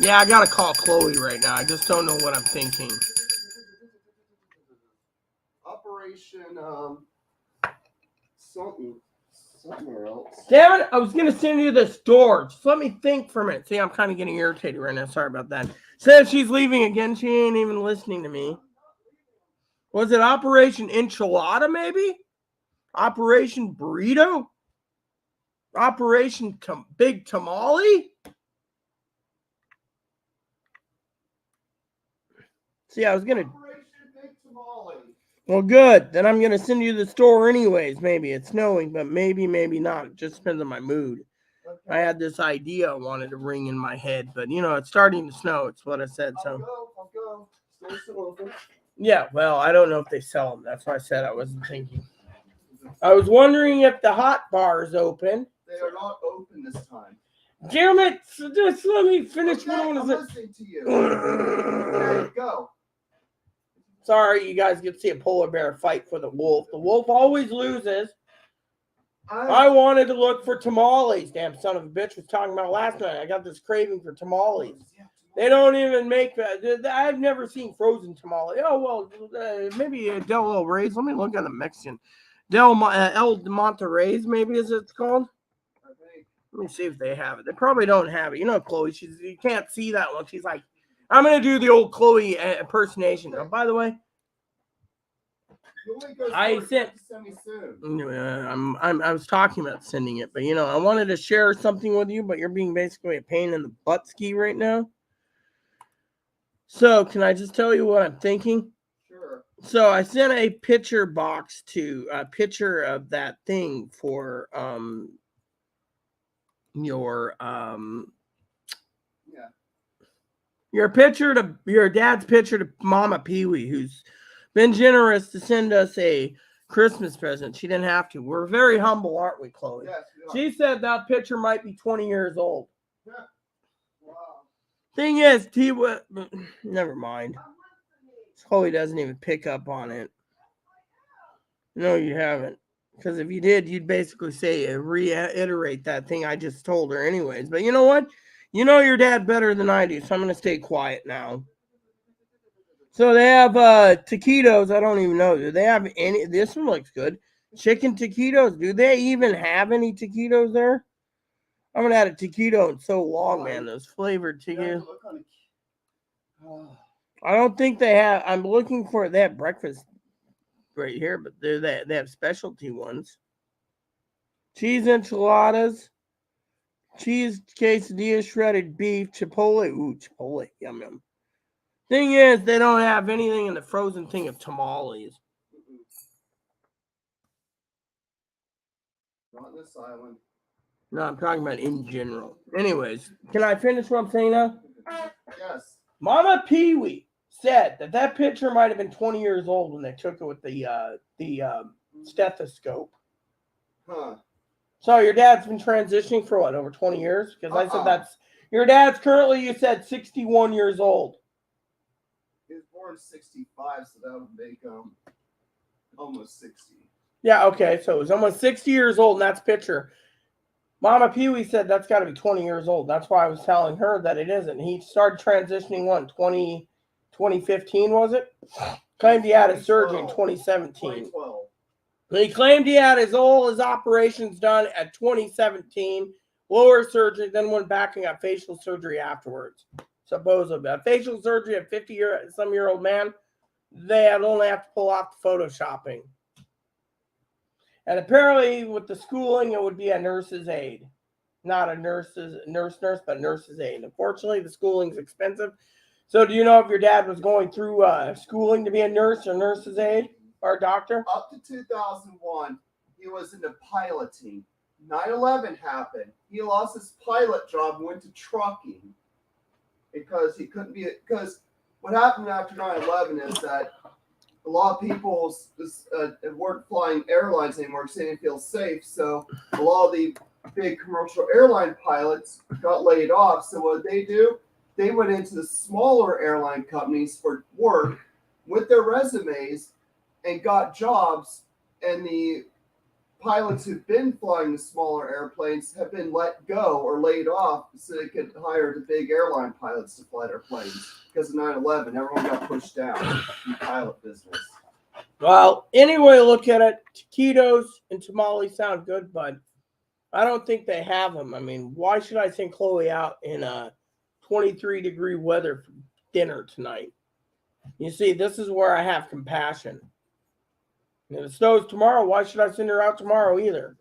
Yeah, I gotta call Chloe right now. I just don't know what I'm thinking. Operation somewhere else. Damn it! I was gonna send you this door. Just let me think for a minute. See, I'm kind of getting irritated right now. Sorry about that. Says she's leaving again. She ain't even listening to me. Was it Operation Enchilada, maybe? Operation Burrito? Operation Big Tamale? See, I was going to... Operation Big Tamale. Well, good. Then I'm going to send you the store anyways. Maybe it's snowing, but maybe not. It just depends on my mood. Okay. I had this idea I wanted to ring in my head, but, it's starting to snow. It's what I said. I'll go. Stores still open. Yeah, well, I don't know if they sell them. That's why I said I wasn't thinking. I was wondering if the hot bar is open. They are not open this time. Damn it! Just let me finish what I want to say. I'm listening to you. There you go. Sorry, you guys get to see a polar bear fight for the wolf. The wolf always loses. I wanted to look for tamales. Damn son of a bitch was talking about last night. I got this craving for tamales. They don't even make that. I've never seen frozen tamale. Oh, well, maybe Del El Reyes. Let me look at the Mexican. El Monterey's, maybe is it's called. Let me see if they have it. They probably don't have it. Chloe, you can't see that one. She's like, I'm going to do the old Chloe impersonation. Oh, by the way, I sent. I was talking about sending it, but I wanted to share something with you, but you're being basically a pain in the butt ski right now. So, can I just tell you what I'm thinking? Sure. So I sent a picture box to a picture of that thing for your Yeah. your dad's picture to Mama Pee Wee, who's been generous to send us a Christmas present. She didn't have to. We're very humble, aren't we, Chloe? Yes, we are. She said that picture might be 20 years old. Yeah. Wow. Thing is, never mind. Chloe doesn't even pick up on it. No, you haven't. Because if you did, you'd basically say reiterate that thing I just told her, anyways. But you know what? You know your dad better than I do, so I'm gonna stay quiet now. So they have taquitos. I don't even know. Do they have any? This one looks good. Chicken taquitos. Do they even have any taquitos there? I haven't had a taquito in so long, man. Those flavored taquitos. I don't think they have. I'm looking for. They have breakfast right here, but they have specialty ones. Cheese enchiladas, cheese quesadilla, shredded beef, chipotle. Ooh, chipotle. Yum, yum. Thing is, they don't have anything in the frozen thing of tamales. Not this island. No, I'm talking about in general. Anyways, can I finish what I'm saying now? Yes. Mama Pee Wee said that picture might have been 20 years old when they took it with the stethoscope. Huh. So your dad's been transitioning for what, over 20 years? Because I said your dad's currently, you said, 61 years old. He was born in 65, so that would make almost 60. Yeah, okay, so he's almost 60 years old in that picture. Mama Pee Wee said that's got to be 20 years old. That's why I was telling her that it isn't. He started transitioning, 2015, was it? Claimed he had his surgery in 2017. 2012. He claimed he had all his operations done at 2017, lower surgery, then went back and got facial surgery afterwards. Supposedly. A facial surgery at 50-some-year-old man, they only have to pull off the photoshopping. And apparently with the schooling, it would be a nurse's aide. Not a nurse, but nurse's aide. Unfortunately, the schooling is expensive. So do you know if your dad was going through schooling to be a nurse or nurse's aide or a doctor? Up to 2001, he was into piloting. 9/11 happened. He lost his pilot job and went to trucking because he couldn't be. Because what happened after 9/11 is that a lot of people weren't flying airlines anymore because they didn't feel safe. So a lot of the big commercial airline pilots got laid off. So what did they do? They went into the smaller airline companies for work with their resumes and got jobs. And the pilots who've been flying the smaller airplanes have been let go or laid off so they could hire the big airline pilots to fly their planes. Because of 9/11, everyone got pushed down in the pilot business. Well, anyway, look at it. Taquitos and tamales sound good, but I don't think they have them. I mean, why should I send Chloe out in 23-degree weather for dinner tonight? You see, this is where I have compassion. If it snows tomorrow, why should I send her out tomorrow either?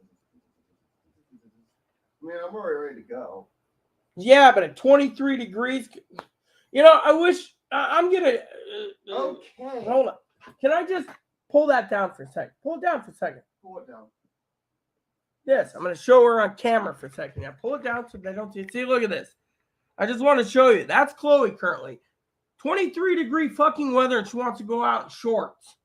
I mean, I'm already ready to go. Yeah, but at 23 degrees, I wish I'm gonna. Okay. Hold on. Can I just pull that down for a second? Pull it down for a second. Pull it down. Yes, I'm gonna show her on camera for a second. Now pull it down so they don't see. See, look at this. I just want to show you. That's Chloe currently. 23-degree fucking weather, and she wants to go out in shorts.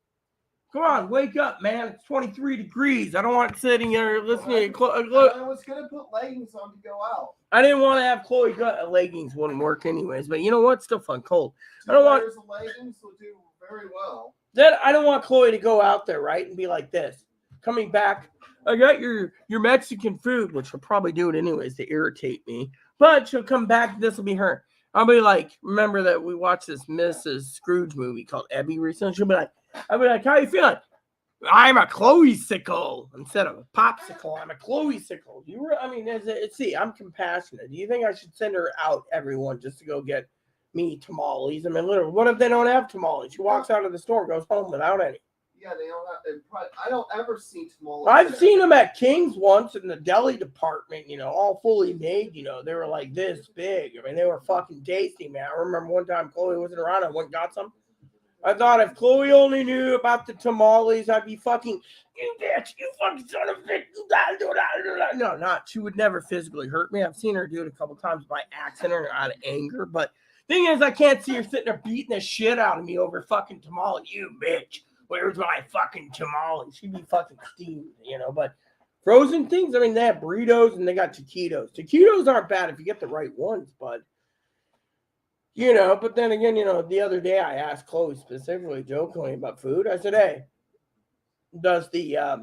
Come on, wake up, man. It's 23 degrees. I don't want sitting here listening to I was going to put leggings on to go out. I didn't want to have Chloe leggings wouldn't work anyways, but you know what? Still fun cold. Two layers of leggings will do very well. Then I don't want Chloe to go out there, right, and be like this. Coming back, I got your Mexican food, which will probably do it anyways to irritate me. But she'll come back, this will be her. I'll be like, remember that we watched this Mrs. Scrooge movie called Ebby recently? I'll be like, how you feeling? I'm a Chloe-sicle instead of a popsicle. I'm a Chloe-sicle. See, I'm compassionate. Do you think I should send her out, everyone, just to go get me tamales? I mean, literally, what if they don't have tamales? She walks out of the store, goes home without any. Yeah, they don't have. I don't ever see tamales. I've seen them at King's once in the deli department. All fully made. They were like this big. I mean, they were fucking tasty, man. I remember one time Chloe wasn't around. I went and got some. I thought if Chloe only knew about the tamales, I'd be fucking, you bitch, you fucking son of a bitch. No, not. She would never physically hurt me. I've seen her do it a couple times by accident or out of anger. But thing is, I can't see her sitting there beating the shit out of me over fucking tamale. You bitch, where's my fucking tamale? She'd be fucking steamed, But frozen things, I mean, they have burritos and they got taquitos. Taquitos aren't bad if you get the right ones, but. But then again, the other day I asked Chloe specifically, jokingly about food. I said, hey, does the, I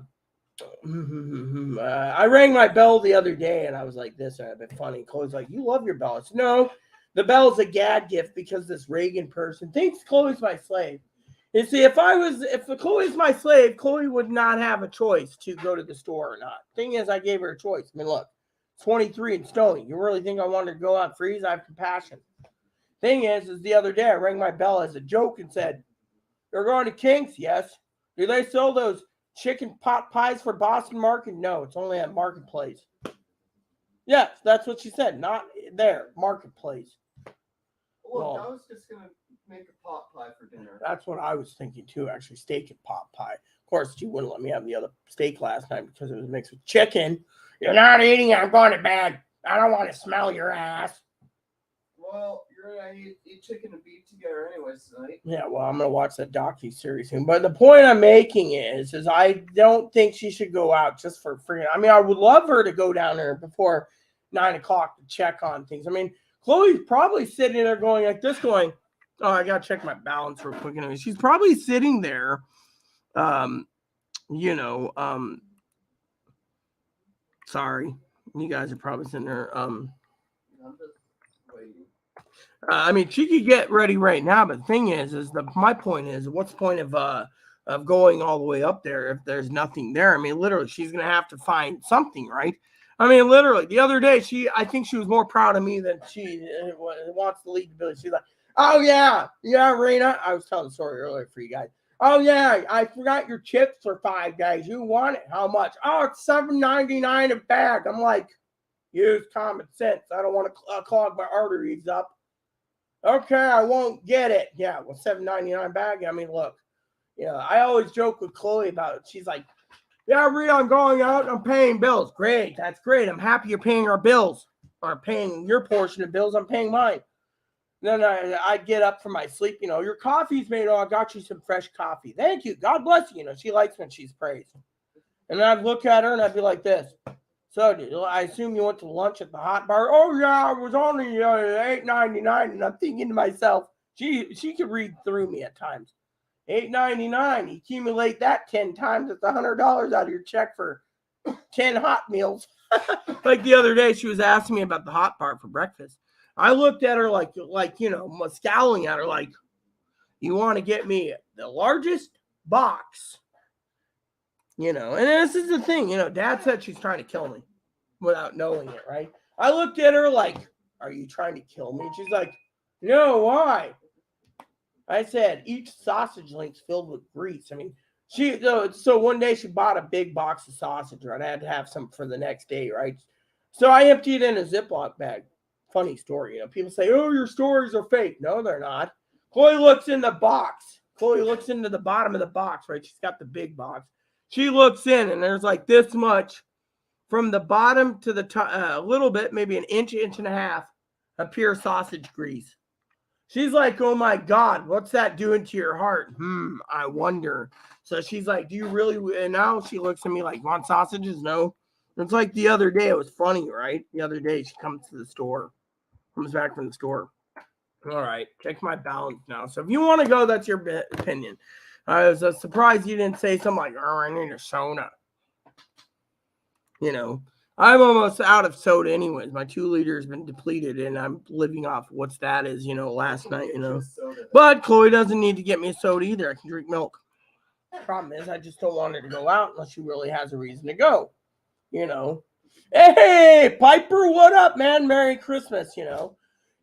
rang my bell the other day and I was like this, and I've been funny. Chloe's like, you love your bell. I said, no, the bell's a gad gift because this Reagan person thinks Chloe's my slave. You see, if Chloe's my slave, Chloe would not have a choice to go to the store or not. Thing is, I gave her a choice. I mean, look, 23 and Stony. You really think I wanted to go out and freeze? I have compassion. Thing is the other day I rang my bell as a joke and said, you're going to Kink's? Yes. Do they sell those chicken pot pies for Boston Market? No, it's only at Marketplace. Yes, that's what she said. Not there, Marketplace. Well, I was just going to make a pot pie for dinner. That's what I was thinking too, actually, steak and pot pie. Of course, she wouldn't let me have the other steak last night because it was mixed with chicken. You're not eating it. I'm going to bed. I don't want to smell your ass. Well, you're going to eat chicken and beef together anyways tonight. Yeah, well, I'm going to watch that docu-series soon. But the point I'm making is I don't think she should go out just for free. I mean, I would love her to go down there before 9 o'clock to check on things. I mean, Chloe's probably sitting there going like this, going, oh, I got to check my balance real quick. Anyway, she's probably sitting there, sorry. You guys are probably sitting there, I'm just waiting. I mean, she could get ready right now, but the thing is my point is, what's the point of going all the way up there if there's nothing there? I mean, literally, she's gonna have to find something, right? I mean, literally, the other day, I think she was more proud of me than she wants to lead the village. She's like, oh yeah, Rita. I was telling the story earlier for you guys. Oh yeah, I forgot your chips for 5 days. You want it? How much? Oh, it's $7.99 a bag. I'm like, use common sense. I don't want to clog my arteries up. Okay, I won't get it. Yeah, well, $7.99 bag. I mean, look, I always joke with Chloe about it. She's like, yeah, Rita, I'm going out and I'm paying bills. Great, that's great. I'm happy you're paying our bills. Or paying your portion of bills. I'm paying mine. Then I get up from my sleep. Your coffee's made. Oh, I got you some fresh coffee. Thank you. God bless you. She likes when she's praised. And then I'd look at her and I'd be like this. So I assume you went to lunch at the hot bar. Oh yeah, it was only $8.99, and I'm thinking to myself, she could read through me at times. $8.99, accumulate that 10 times, it's $100 out of your check for 10 hot meals. Like the other day, she was asking me about the hot bar for breakfast. I looked at her like scowling at her like, you want to get me the largest box? And this is the thing, Dad said she's trying to kill me without knowing it, right? I looked at her like, are you trying to kill me? She's like, no, why? I said, each sausage link's filled with grease. I mean, so one day she bought a big box of sausage, right? I had to have some for the next day, right? So I emptied it in a Ziploc bag. Funny story, people say, oh, your stories are fake. No, they're not. Chloe looks in the box. Chloe looks into the bottom of the box, right? She's got the big box. She looks in, and there's like this much from the bottom to the top, a little bit, maybe an inch and a half of pure sausage grease. She's like, oh my God, what's that doing to your heart? I wonder. So she's like, do you really? And now she looks at me like, want sausages? No. It's like the other day. It was funny, right? The other day she comes back from the store. All right, check my balance now. So if you want to go, that's your opinion. I was surprised you didn't say something like, oh, I need a soda. I'm almost out of soda anyways. My 2 liter has been depleted, and I'm living off what's that is, last night, But Chloe doesn't need to get me a soda either. I can drink milk. The problem is I just don't want her to go out unless she really has a reason to go, Hey, Piper, what up, man? Merry Christmas,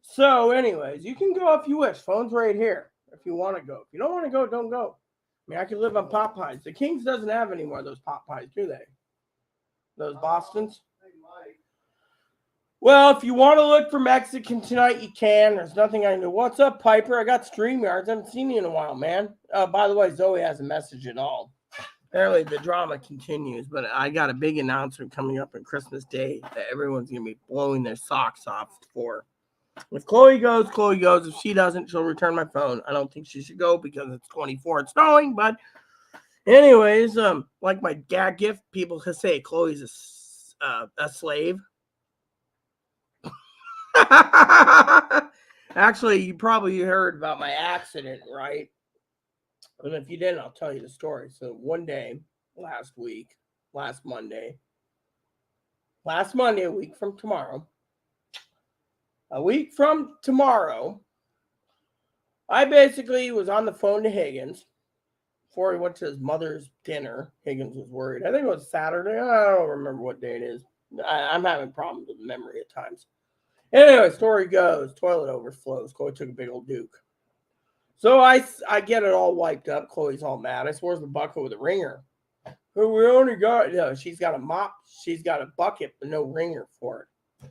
So anyways, you can go if you wish. Phone's right here if you want to go. If you don't want to go, don't go. I mean, I could live on pot pies. The Kings doesn't have any more of those pot pies, do they? Those Bostons? Well, if you want to look for Mexican tonight, you can. There's nothing I can do. What's up, Piper? I got StreamYards. I haven't seen you in a while, man. By the way, Zoe has a message at all. Apparently, the drama continues, but I got a big announcement coming up on Christmas Day that everyone's going to be blowing their socks off for. If Chloe goes, Chloe goes. If she doesn't, she'll return my phone. I don't think she should go because it's 24 and snowing, but anyways, like my gag gift, people can say Chloe's a slave. Actually, you probably heard about my accident, right? And if you didn't, I'll tell you the story. So one day, last Monday, a week from tomorrow, I basically was on the phone to Higgins before he went to his mother's dinner. Higgins was worried. I think it was Saturday. I don't remember what day it is. I'm having problems with memory at times. Anyway, story goes, toilet overflows. Chloe took a big old duke. So I get it all wiped up. Chloe's all mad. I said, where's the bucket with a ringer? Well, we only got, she's got a mop. She's got a bucket, but no ringer for it.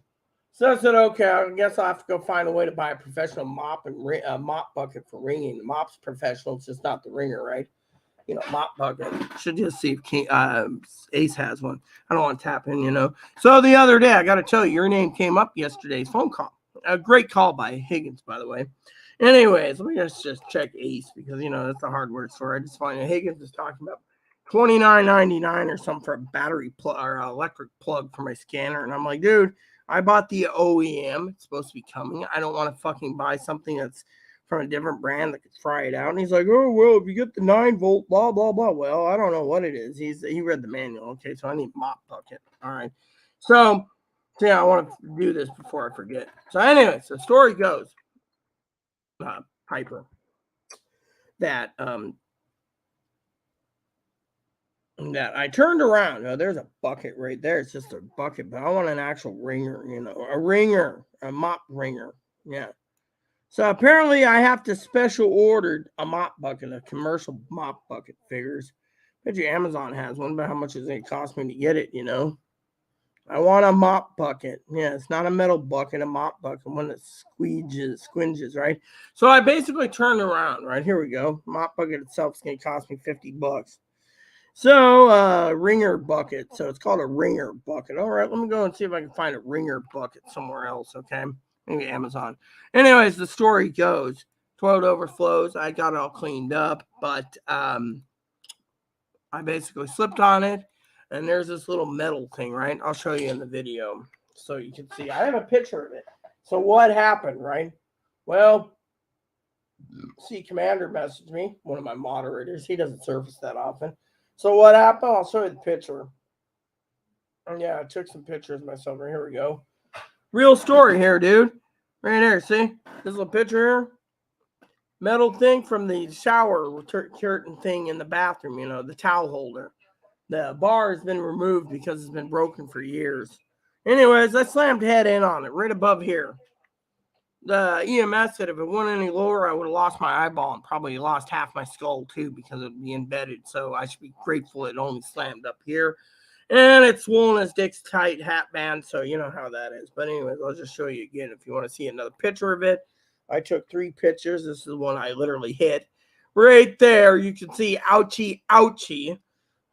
So I said, okay, I guess I'll have to go find a way to buy a professional mop and mop bucket for ringing. The mop's professional. It's just not the ringer, right? Mop bucket. Should just see if Ace has one. I don't want to tap in, So the other day, I got to tell you, your name came up yesterday's phone call. A great call by Higgins, by the way. Anyways, let me just check Ace because, that's a hardware store. I just find that Higgins is talking about $29.99 or something for a battery plug or electric plug for my scanner. And I'm like, dude, I bought the OEM. It's supposed to be coming. I don't want to fucking buy something that's from a different brand that could try it out. And he's like, oh, well, if you get the 9-volt, blah, blah, blah. Well, I don't know what it is. He read the manual. Okay, so I need mop bucket. All right. So yeah, I want to do this before I forget. So anyway, so the story goes, Piper, that I turned around. Now, there's a bucket right there. It's just a bucket, but I want an actual ringer, a mop ringer. Yeah. So apparently I have to special order a mop bucket, a commercial mop bucket figures. Bet you Amazon has one, but how much does it cost me to get it, I want a mop bucket. Yeah, it's not a metal bucket, a mop bucket, one that squinges, right? So I basically turned around, right? Here we go. Mop bucket itself is going to cost me $50. So, ringer bucket. So it's called a ringer bucket. All right, let me go and see if I can find a ringer bucket somewhere else, okay? Maybe Amazon. Anyways, the story goes, toilet overflows. I got it all cleaned up, but I basically slipped on it, and there's this little metal thing, right? I'll show you in the video so you can see. I have a picture of it. So what happened, right? Well, see, Commander messaged me, one of my moderators. He doesn't surface that often. So what happened? I'll show you the picture. And yeah, I took some pictures myself. Right, here we go. Real story here, dude. Right there, see? This little picture here. Metal thing from the shower curtain thing in the bathroom, the towel holder. The bar has been removed because it's been broken for years. Anyways, I slammed head in on it right above here. The EMS said if it went any lower, I would have lost my eyeball and probably lost half my skull too because it would be embedded. So I should be grateful it only slammed up here. And it's swollen as Dick's tight hat band, so you know how that is. But anyways, I'll just show you again if you want to see another picture of it. I took 3 pictures. This is the one I literally hit. Right there, you can see ouchie, ouchie.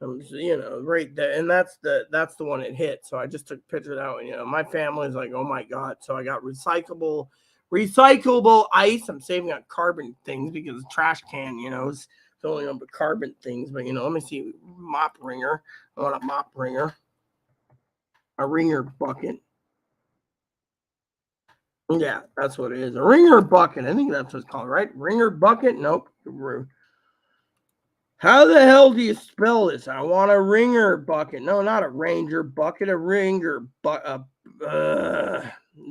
Right there. And that's the one it hit. So I just took a picture of that one. My family's like, oh my God. So I got recyclable ice. I'm saving on carbon things because trash can, is filling up with carbon things. But let me see. Mop ringer. I want a mop ringer. A ringer bucket. Yeah, that's what it is. A ringer bucket. I think that's what it's called, right? Ringer bucket? Nope. How the hell do you spell this? I want a ringer bucket. No, not a ranger bucket. A ringer bucket.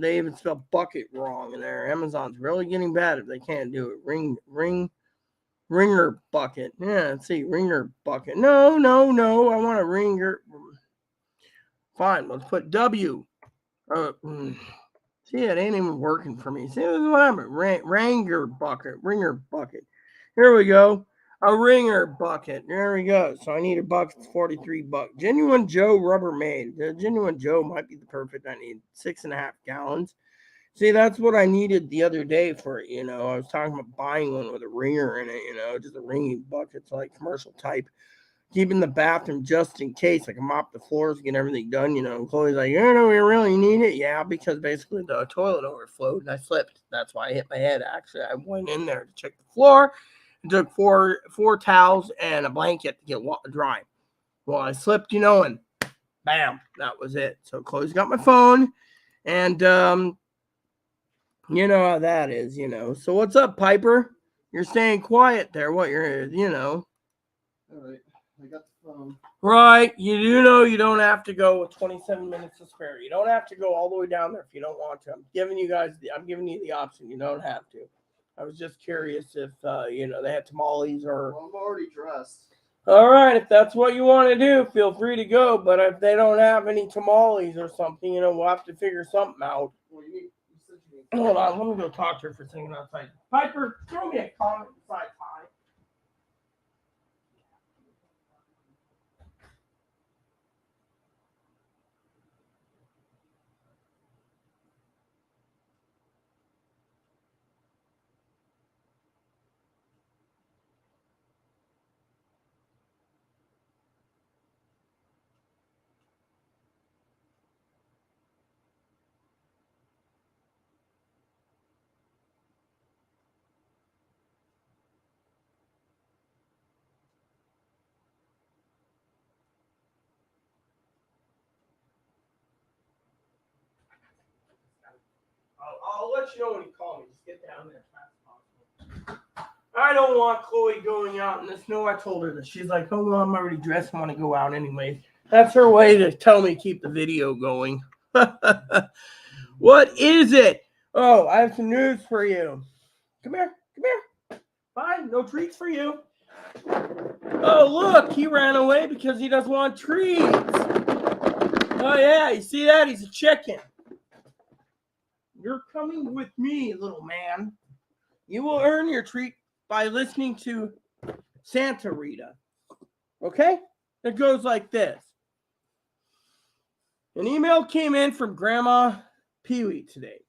They even spell bucket wrong in there. Amazon's really getting bad if they can't do it. Ringer bucket. Yeah, let's see. Ringer bucket. No. I want a ringer. Fine, let's put W. See, it ain't even working for me. See, whatever. Ringer bucket. Here we go. A ringer bucket. There we go. So I need a bucket. It's $43. Genuine Joe Rubbermaid. The Genuine Joe might be the perfect. I need 6.5 gallons. See, that's what I needed the other day for, I was talking about buying one with a ringer in it, just a ringing bucket, so like commercial type. Keep in the bathroom just in case. I can mop the floors, get everything done, And Chloe's like, we really need it. Yeah, because basically the toilet overflowed and I slipped. That's why I hit my head. Actually, I went in there to check the floor. It took four towels and a blanket to get dry. Well, I slipped, and bam, that was it. So Chloe's got my phone, and you know how that is, So what's up, Piper? You're staying quiet there. What you're. All right, I got the phone. Right, you do know you don't have to go with 27 minutes to spare. You don't have to go all the way down there if you don't want to. I'm giving you the option. You don't have to. I was just curious if they had tamales or. Well, I'm already dressed. All right, if that's what you want to do, feel free to go. But if they don't have any tamales or something, we'll have to figure something out. Well, you said you need. Hold on, let me go talk to her for a second outside. Piper, throw me a comment beside pie. I'll let you know when you call me. Just get down there as fast as possible. I don't want Chloe going out in the snow. I told her that. She's like, oh, well, I'm already dressed. I want to go out anyway. That's her way to tell me to keep the video going. What is it? Oh, I have some news for you. Come here. Fine, no treats for you. Oh, look, he ran away because he doesn't want treats. Oh, yeah, you see that? He's a chicken. You're coming with me, little man. You will earn your treat by listening to Santa Rita. Okay? It goes like this. An email came in from Grandma Pee-wee today.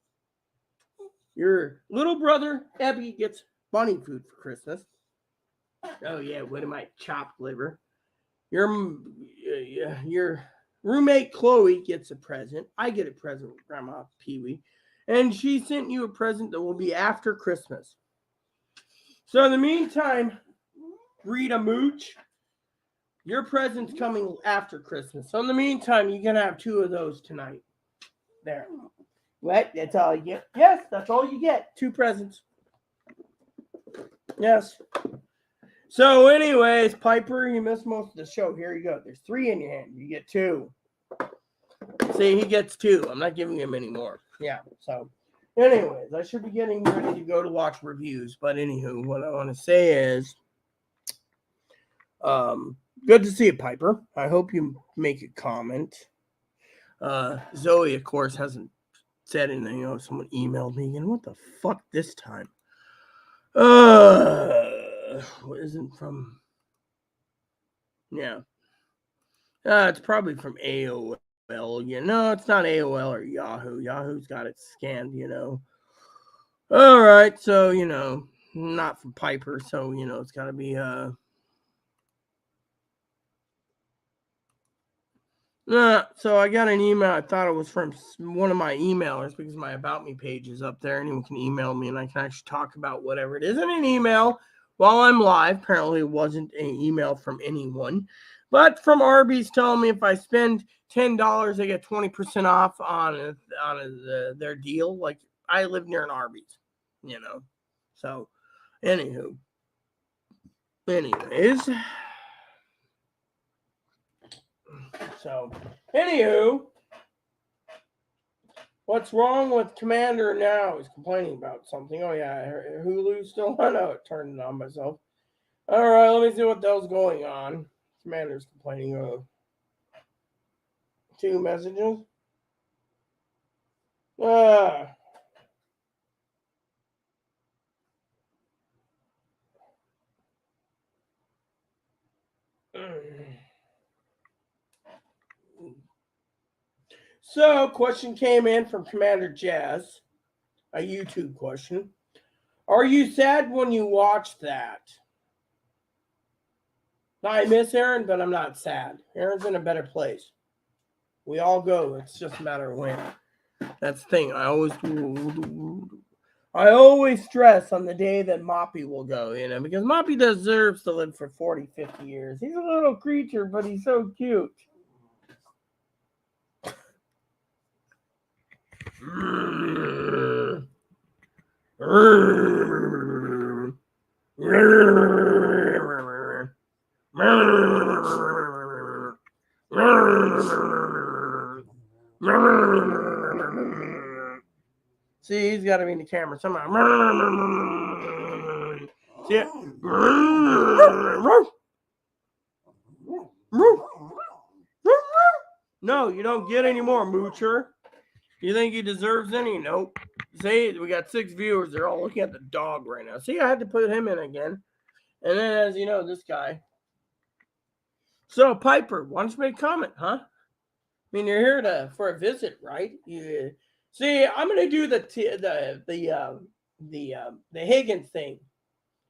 Your little brother, Ebby, gets bunny food for Christmas. Oh, yeah, what am I? Chopped liver. Your roommate, Chloe, gets a present. I get a present with Grandma Pee-wee. And she sent you a present that will be after Christmas. So in the meantime, Rita Mooch, your present's coming after Christmas. So in the meantime, you can have 2 of those tonight. There. What? That's all you get? Yes, that's all you get. 2 presents. Yes. So anyways, Piper, you missed most of the show. Here you go. There's 3 in your hand. You get 2. See, he gets 2. I'm not giving him any more. Yeah, so anyways, I should be getting ready to go to watch reviews. But anywho, what I want to say is good to see you, Piper. I hope you make a comment. Zoe, of course, hasn't said anything. Someone emailed me again. What the fuck this time? What isn't from? Yeah. It's probably from AOL. No, it's not AOL or Yahoo. Yahoo's got it scanned, All right, so, not from Piper, so, it's got to be, so I got an email. I thought it was from one of my emailers because my About Me page is up there. Anyone can email me and I can actually talk about whatever it is in an email while I'm live. Apparently it wasn't an email from anyone, but from Arby's telling me if I spend $10, I get 20% off on their deal. Like, I live near an Arby's, So, anyways. So, anywho, what's wrong with Commander now? He's complaining about something. Oh, yeah, Hulu's still on. Oh, it turned it on myself. All right, let me see what the hell's going on. Commander's complaining of 2 messages. So, question came in from Commander Jazz, a YouTube question. Are you sad when you watch that? I miss Aaron, but I'm not sad. Aaron's in a better place. We all go. It's just a matter of when. That's the thing. I always stress on the day that Moppy will go, because Moppy deserves to live for 40, 50 years. He's a little creature, but he's so cute. See, he's got to be in the camera somehow. See it? No, you don't get any more, Moocher. You think he deserves any? Nope. See, we got 6 viewers. They're all looking at the dog right now. See, I had to put him in again. And then, as you know, this guy. So, Piper, why don't you make a comment, huh? I mean, you're here for a visit, right? See, I'm gonna do the Higgins thing.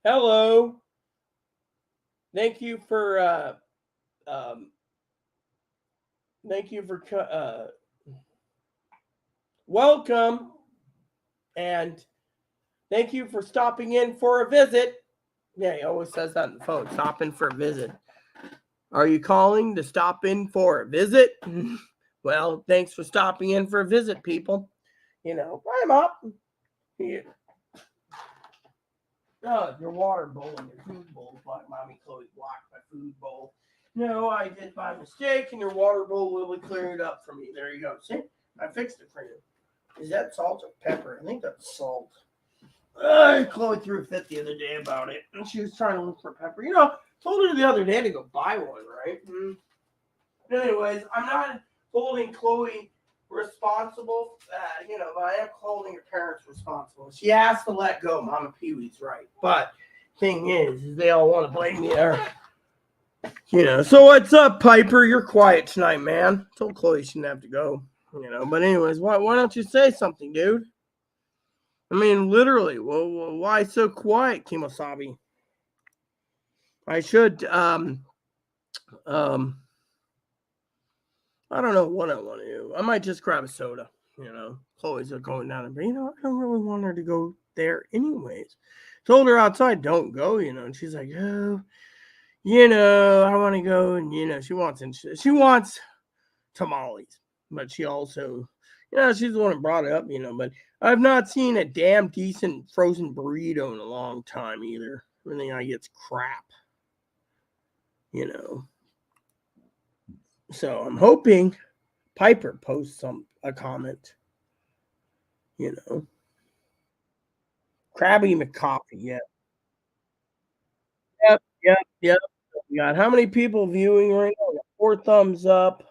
Hello. Thank you for welcome, and thank you for stopping in for a visit. Yeah, he always says that on the phone. Stop in for a visit. Are you calling to stop in for a visit? Well, thanks for stopping in for a visit, people. I'm up. Here. Oh, your water bowl and your food bowl. Like Mommy Chloe blocked my food bowl. No, I did by mistake, and your water bowl will be cleared up for me. There you go. See? I fixed it for you. Is that salt or pepper? I think that's salt. Chloe threw a fit the other day about it, and she was trying to look for pepper. Told her the other day to go buy one, right? Anyways, I'm not holding Chloe responsible. But I am holding her parents responsible. She has to let go. Mama Pee-wee's right. But thing is they all want to blame me. So what's up, Piper? You're quiet tonight, man. Told Chloe she didn't have to go. But anyways, why don't you say something, dude? I mean, literally. Well, why so quiet, Kimosabi? I should I don't know what I want to do. I might just grab a soda. Chloe's going down there, but I don't really want her to go there anyways. Told her outside, don't go, and she's like, oh, I want to go, and she wants tamales, but she also, she's the one that brought it up, but I've not seen a damn decent frozen burrito in a long time either. Everything I get's crap, So I'm hoping Piper posts a comment, Krabby McCoffee, yeah. Yep. We got how many people viewing right now? We got 4 thumbs up.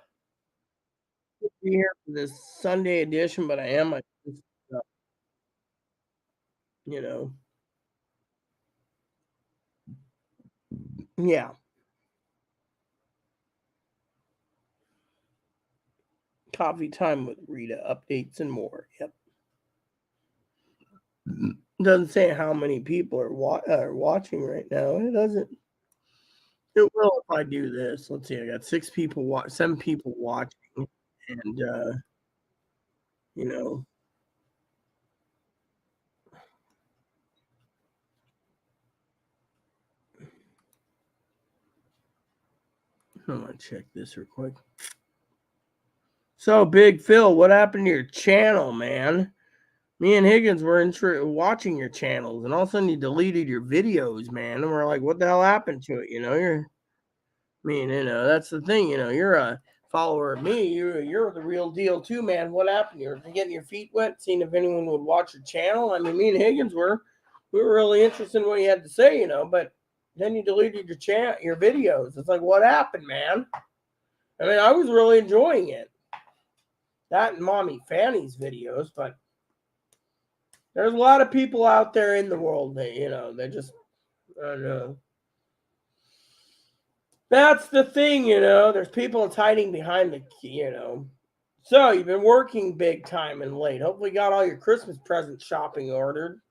Be here for this Sunday edition, but I am, yeah. Coffee time with Rita, updates and more. Yep. Doesn't say how many people are watching right now. It doesn't. It will if I do this. Let's see. I got 7 people watching, and I'm gonna check this real quick. So, Big Phil, what happened to your channel, man? Me and Higgins were watching your channels, and all of a sudden you deleted your videos, man. And we're like, what the hell happened to it? That's the thing. You're a follower of me. You're the real deal too, man. What happened? You're getting your feet wet, seeing if anyone would watch your channel. I mean, me and Higgins we were really interested in what you had to say, but then you deleted your videos. It's like, what happened, man? I mean, I was really enjoying it. That and Mommy Fanny's videos, but there's a lot of people out there in the world that, they just, I don't know. That's the thing, there's people that's hiding behind the. So you've been working big time and late. Hopefully you got all your Christmas present shopping ordered.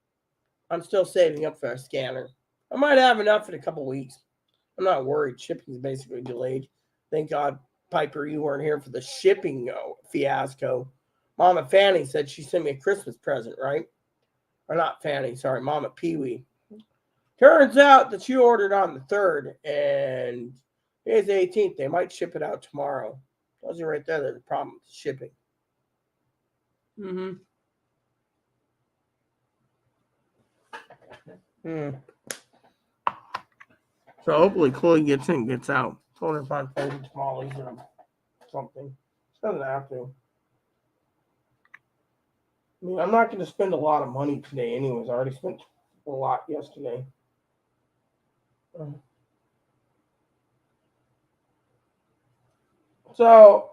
I'm still saving up for a scanner. I might have enough in a couple weeks. I'm not worried. Shipping's basically delayed. Thank God, Piper, you weren't here for the shipping fiasco. Mama Fanny said she sent me a Christmas present, right? Or not Fanny, sorry, Mama Pee-wee. Turns out that you ordered on the 3rd, and today's the 18th. They might ship it out tomorrow. Tells you right there there's a problem with shipping. So hopefully Chloe gets in, gets out. Told her to find 30 tamales or something. She doesn't have to. I mean, I'm not going to spend a lot of money today anyways. I already spent a lot yesterday. So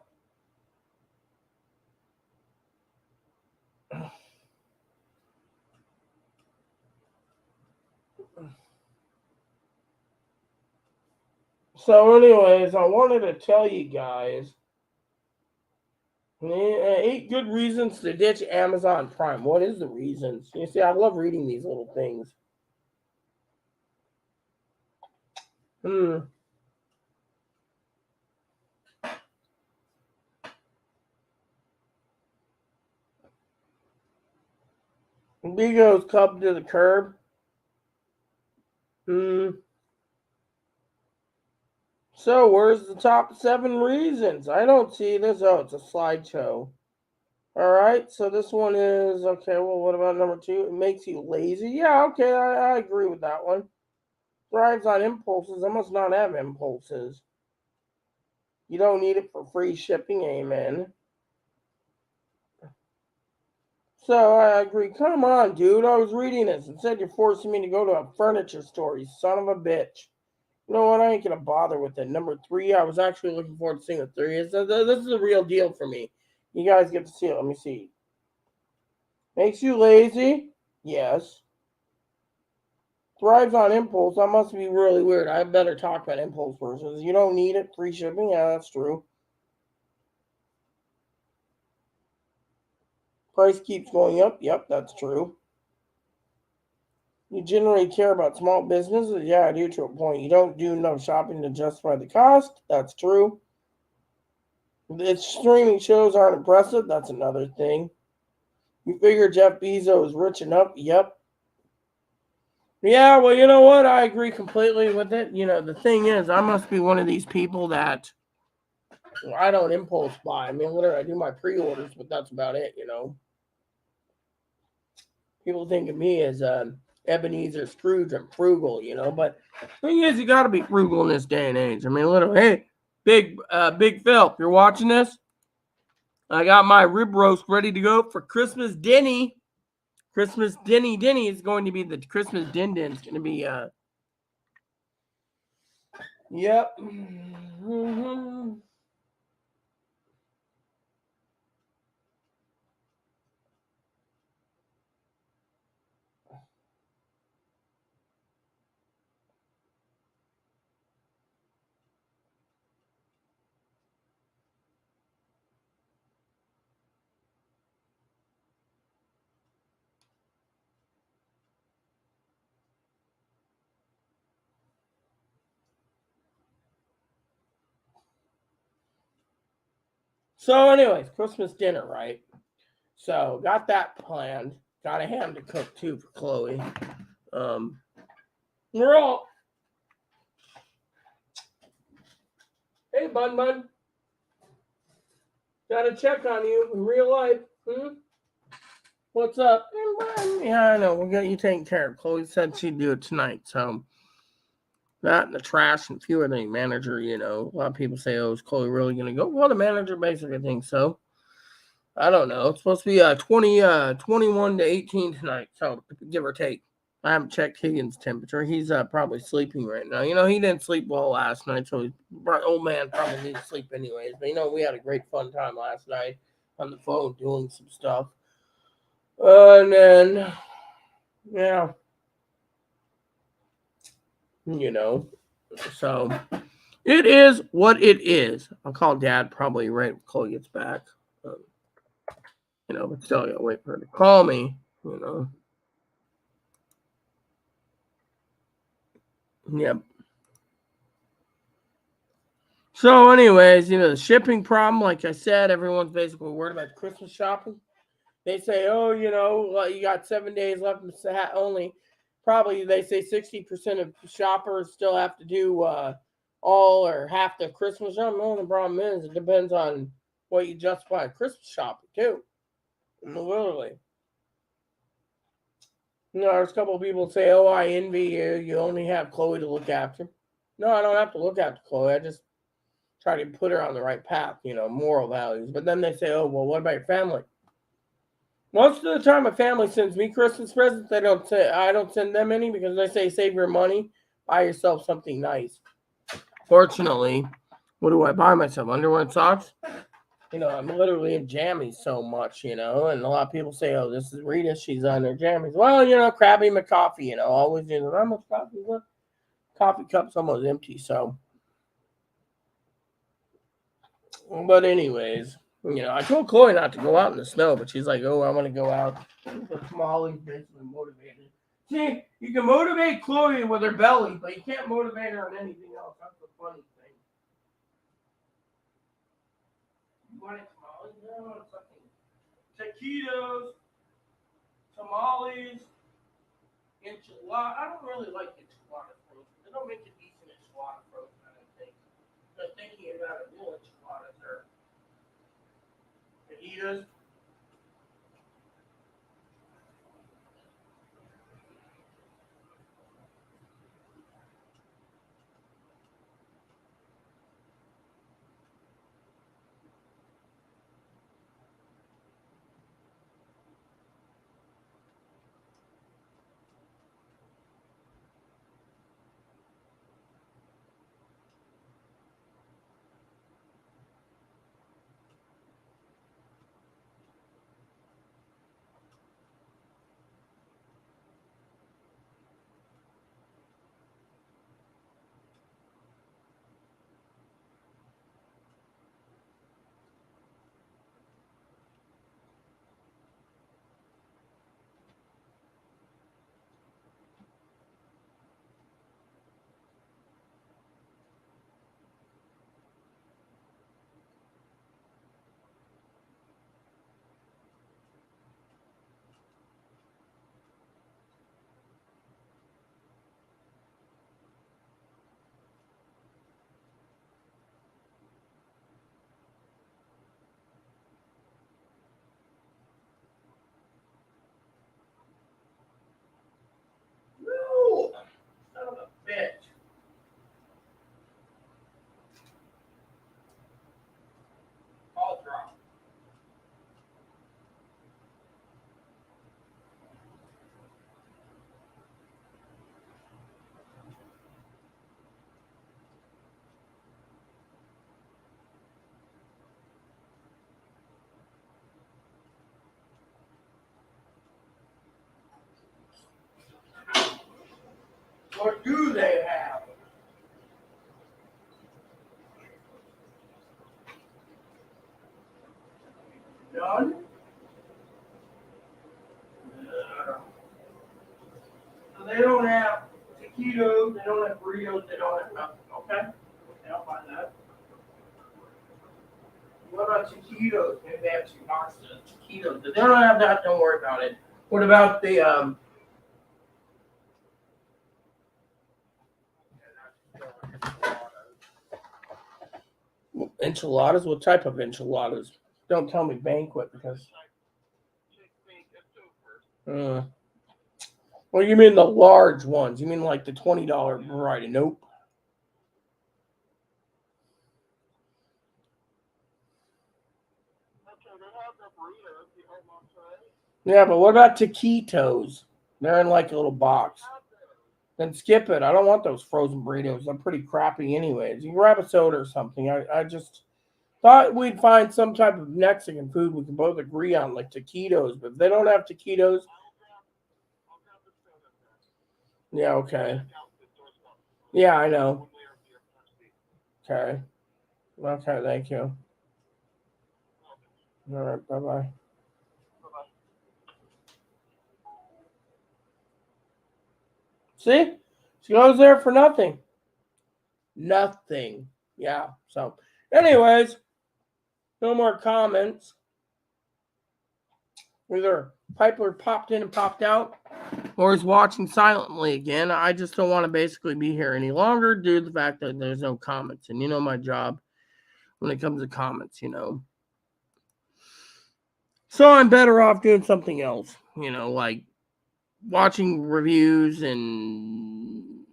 anyways, I wanted to tell you guys 8 good reasons to ditch Amazon Prime. What is the reasons? You see, I love reading these little things. Beagle's cup to the curb. So, where's the top 7 reasons? I don't see this. Oh, it's a slideshow. All right, so this one is okay. Well, what about number 2? It makes you lazy. Yeah, okay, I agree with that one. Thrives on impulses. I must not have impulses. You don't need it for free shipping. Amen. So I agree. Come on, dude. I was reading this and said you're forcing me to go to a furniture store. You son of a bitch. You know what? I ain't gonna bother with it. Number 3, I was actually looking forward to seeing what 3 is. This is a real deal for me. You guys get to see it. Let me see. Makes you lazy? Yes. Thrives on impulse. That must be really weird. I better talk about impulse versions. You don't need it. Free shipping? Yeah, that's true. Price keeps going up? Yep, that's true. You generally care about small businesses? Yeah, I do to a point. You don't do enough shopping to justify the cost? That's true. Its streaming shows aren't impressive? That's another thing. You figure Jeff Bezos is rich enough? Yep. Yeah, well, you know what? I agree completely with it. The thing is, I must be one of these people that I don't impulse buy. I mean, literally, I do my pre-orders, but that's about it, People think of me as Ebenezer Scrooge. I'm frugal, But the thing is, you got to be frugal in this day and age. I mean, literally, hey, Big Phil, if you're watching this, I got my rib roast ready to go for Christmas dinny. Christmas dinny is going to be the Christmas din. It's going to be yep. Mm-hmm. So, anyways, Christmas dinner, right? So, got that planned. Got a ham to cook too for Chloe. We're all. Hey, Bun. Gotta check on you in real life. What's up? Yeah, I know. We'll get you taken care of. Chloe said she'd do it tonight. So, that and the trash and a few other things. Manager, a lot of people say, oh, is Chloe really going to go? Well, the manager basically thinks so. I don't know. It's supposed to be 21 to 18 tonight. So, give or take. I haven't checked Higgins' temperature. He's probably sleeping right now. He didn't sleep well last night, so old man probably needs sleep anyways. But we had a great fun time last night on the phone doing some stuff. And then, yeah, so It is what it is. I'll call Dad probably right when Chloe gets back. But still, I gotta wait for her to call me. Yep. So, anyways, the shipping problem, like I said, everyone's basically worried about Christmas shopping. They say, oh, you got 7 days left only. Probably they say 60% of shoppers still have to do all or half the Christmas shopping. No, the problem is it depends on what you justify Christmas shopping too. Literally. There's a couple of people say, oh, I envy you. You only have Chloe to look after. No, I don't have to look after Chloe. I just try to put her on the right path, moral values. But then they say, oh, well, what about your family? Most of the time, my family sends me Christmas presents. I don't send them any because they say save your money, buy yourself something nice. Fortunately, what do I buy myself? Underwear and socks? I'm literally in jammies so much, and a lot of people say, oh, this is Rita, she's on her jammies. Well, Krabby McCoffee, always, how much coffee? What? Coffee cup's almost empty, so. But anyways, I told Chloe not to go out in the snow, but she's like, oh, I want to go out. Molly's basically motivated. See, you can motivate Chloe with her belly, but you can't motivate her on anything else. That's the funny thing. You want it tamales? No, something. Taquitos, tamales, enchilada. I don't really like enchilada frozen. They don't make a decent enchilada frozen, I don't think. But thinking about it, real enchiladas are fajitas. No, son of a bitch. All drop. What do they have? None? So they don't have taquitos, they don't have burritos, they don't have nothing, okay? Okay, I'll buy that. What about taquitos? Maybe they have two boxes of taquitos. If they don't have that, don't worry about it. What about the enchiladas? What type of enchiladas? Don't tell me banquet because well, you mean the large ones. You mean like the $20 variety. Nope. Yeah, but what about taquitos? They're in like a little box. Then skip it. I don't want those frozen burritos. They're pretty crappy anyways. You can grab a soda or something. I just thought we'd find some type of Mexican food we can both agree on, like taquitos. But if they don't have taquitos, yeah, okay. Yeah, I know. Okay. Okay, thank you. All right, bye-bye. See? She goes there for nothing. Nothing. Yeah. So, anyways, no more comments. Either Piper popped in and popped out, or is watching silently again. I just don't want to basically be here any longer due to the fact that there's no comments. And you know my job when it comes to comments, So I'm better off doing something else, like watching reviews and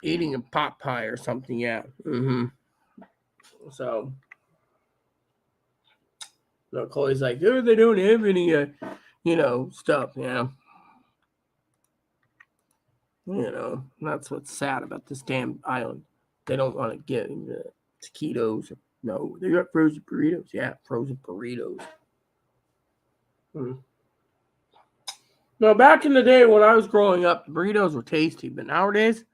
eating a pot pie or something. Yeah. So, Chloe's like, oh, they don't have any, stuff. Yeah. That's what's sad about this damn island. They don't want to get into taquitos. No, they got frozen burritos. Yeah, frozen burritos. No, back in the day when I was growing up, the burritos were tasty, but nowadays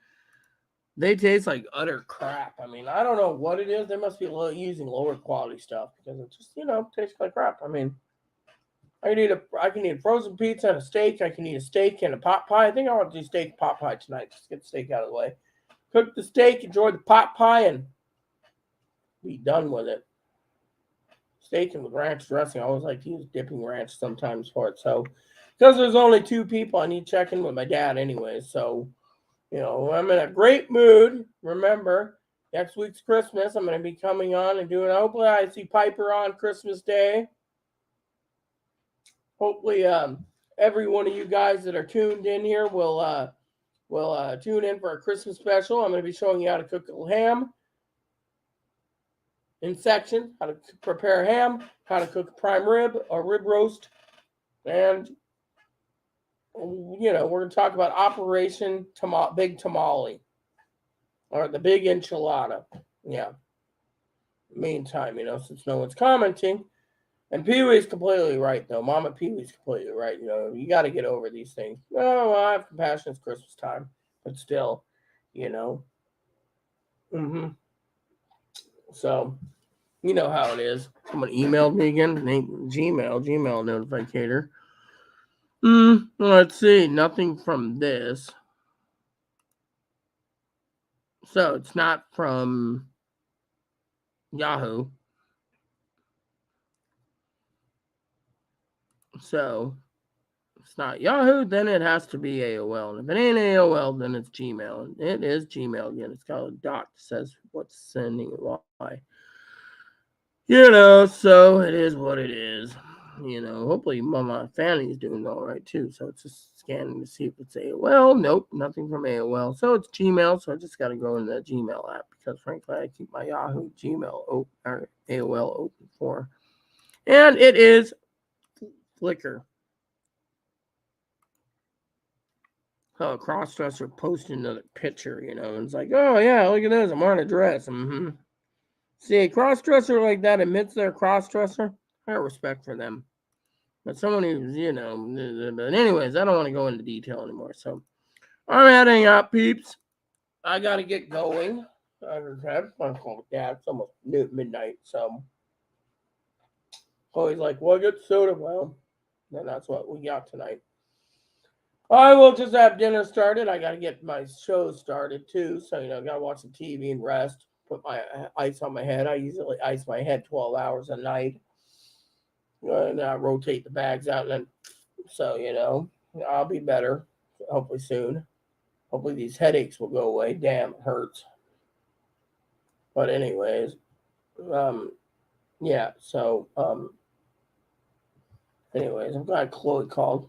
they taste like utter crap. I mean, I don't know what it is. They must be using lower quality stuff because it just, tastes like crap. I mean, I can eat a frozen pizza and a steak. I can eat a steak and a pot pie. I think I want to do steak pot pie tonight. Just get the steak out of the way. Cook the steak, enjoy the pot pie, and be done with it. Steak and with ranch dressing. I always like to use dipping ranch sometimes for it. So, because there's only 2 people, I need to check in with my dad anyway. So, I'm in a great mood. Remember, next week's Christmas. I'm going to be coming on and doing. Hopefully, I see Piper on Christmas Day. Hopefully, every one of you guys that are tuned in here will tune in for a Christmas special. I'm going to be showing you how to cook a ham in sections, how to prepare ham, how to cook a prime rib or rib roast, and we're going to talk about Operation Big Tamale or the Big Enchilada. Yeah. Meantime, since no one's commenting, and Pee Wee's completely right though. Mama Pee Wee's completely right. You got to get over these things. Oh, well, I have compassion. It's Christmas time, but still, So, you know how it is. Someone emailed me again. Gmail notificator. Let's see. Nothing from this. So it's not from Yahoo. So it's not Yahoo, then it has to be AOL. And if it ain't AOL, then it's Gmail. And it is Gmail again. It's got a dot that says what's sending and why. So it is what it is. Hopefully Mama Fanny's doing all right too. So it's just scanning to see if it's AOL. Nope, nothing from AOL. So it's Gmail. So I just got to go into the Gmail app because frankly I keep my Yahoo Gmail open or AOL open for. And it is Flickr. Oh, a crossdresser posted another picture, and it's like, oh yeah, look at this, I'm wearing a dress. See, a crossdresser like that admits they're a crossdresser. I got respect for them. But someone who's, but anyways, I don't want to go into detail anymore. So I'm heading out, peeps. I got to get going. I have fun call with Dad. It's almost midnight. So he's like, well, get soda. Well, then that's what we got tonight. I will just have dinner started. I got to get my show started too. So, got to watch some TV and rest. Put my ice on my head. I usually ice my head 12 hours a night. And I rotate the bags out. And then, so, I'll be better hopefully soon. Hopefully these headaches will go away. Damn, it hurts. But anyways, yeah. So, anyways, I'm glad Chloe called.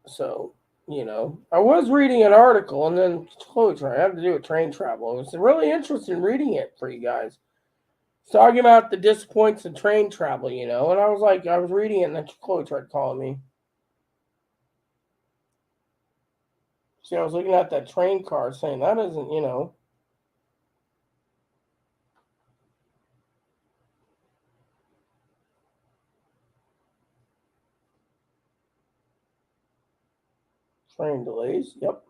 So, I was reading an article and then Chloe had to do with train travel. It was really interesting reading it for you guys. It's talking about the disappoints in train travel, and I was like, I was reading it and then Chloe tried calling me. See, I was looking at that train car saying that isn't, train delays. Yep.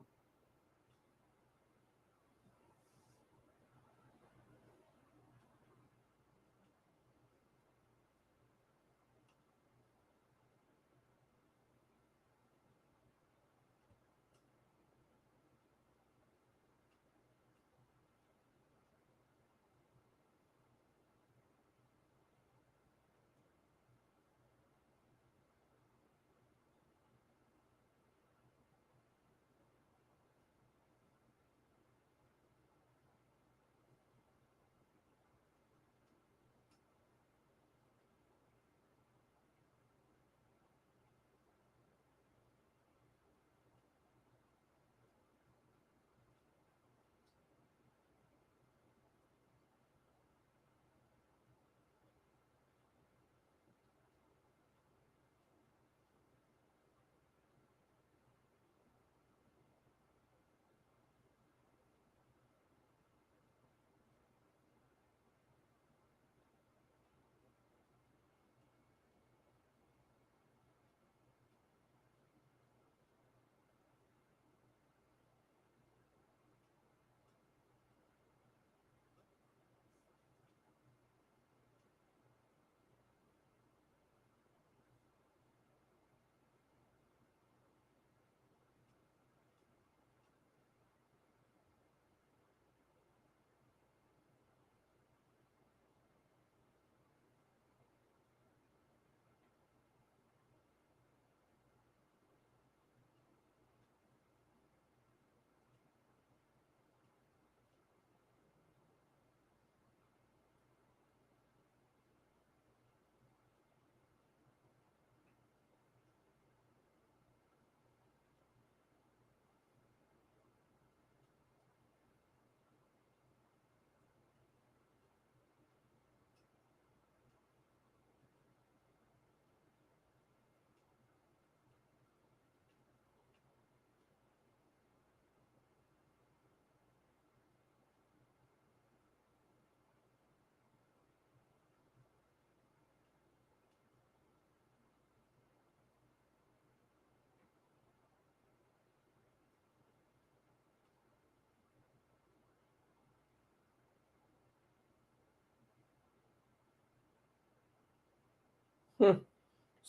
So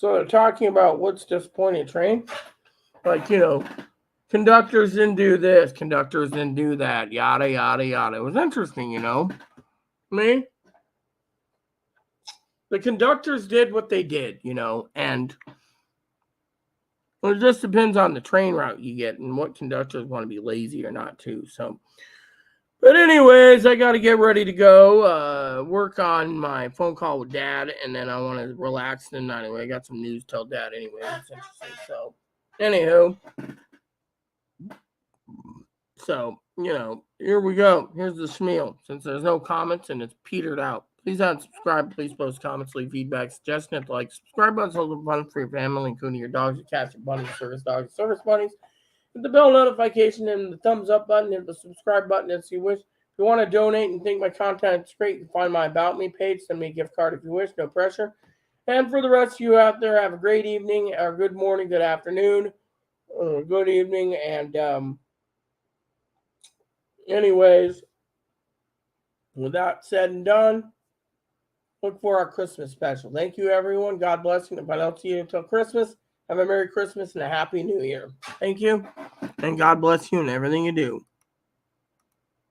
they're talking about what's disappointing train. Like, conductors didn't do this, conductors didn't do that, yada, yada, yada. It was interesting, the conductors did what they did, and it just depends on the train route you get and what conductors want to be lazy or not, too. So, but anyways, I got to get ready to go work on my phone call with Dad, and then I want to relax tonight. Anyway, I got some news to tell Dad anyway. It's interesting. So, anywho, here we go. Here's the schmeal. Since there's no comments and it's petered out, please unsubscribe. Please post comments, leave feedback, suggestions, hit the like, subscribe button, so it's fun for your family, including your dogs, your cats, your bunnies, service dogs, service bunnies. Hit the bell notification and the thumbs up button, hit the subscribe button if you wish. If you want to donate and think my content is great, you can find my About Me page. Send me a gift card if you wish, no pressure. And for the rest of you out there, have a great evening, or good morning, good afternoon, good evening, and anyways, with that said and done, look for our Christmas special. Thank you, everyone. God bless you. If I don't see you until Christmas, have a Merry Christmas and a Happy New Year. Thank you, and God bless you in everything you do.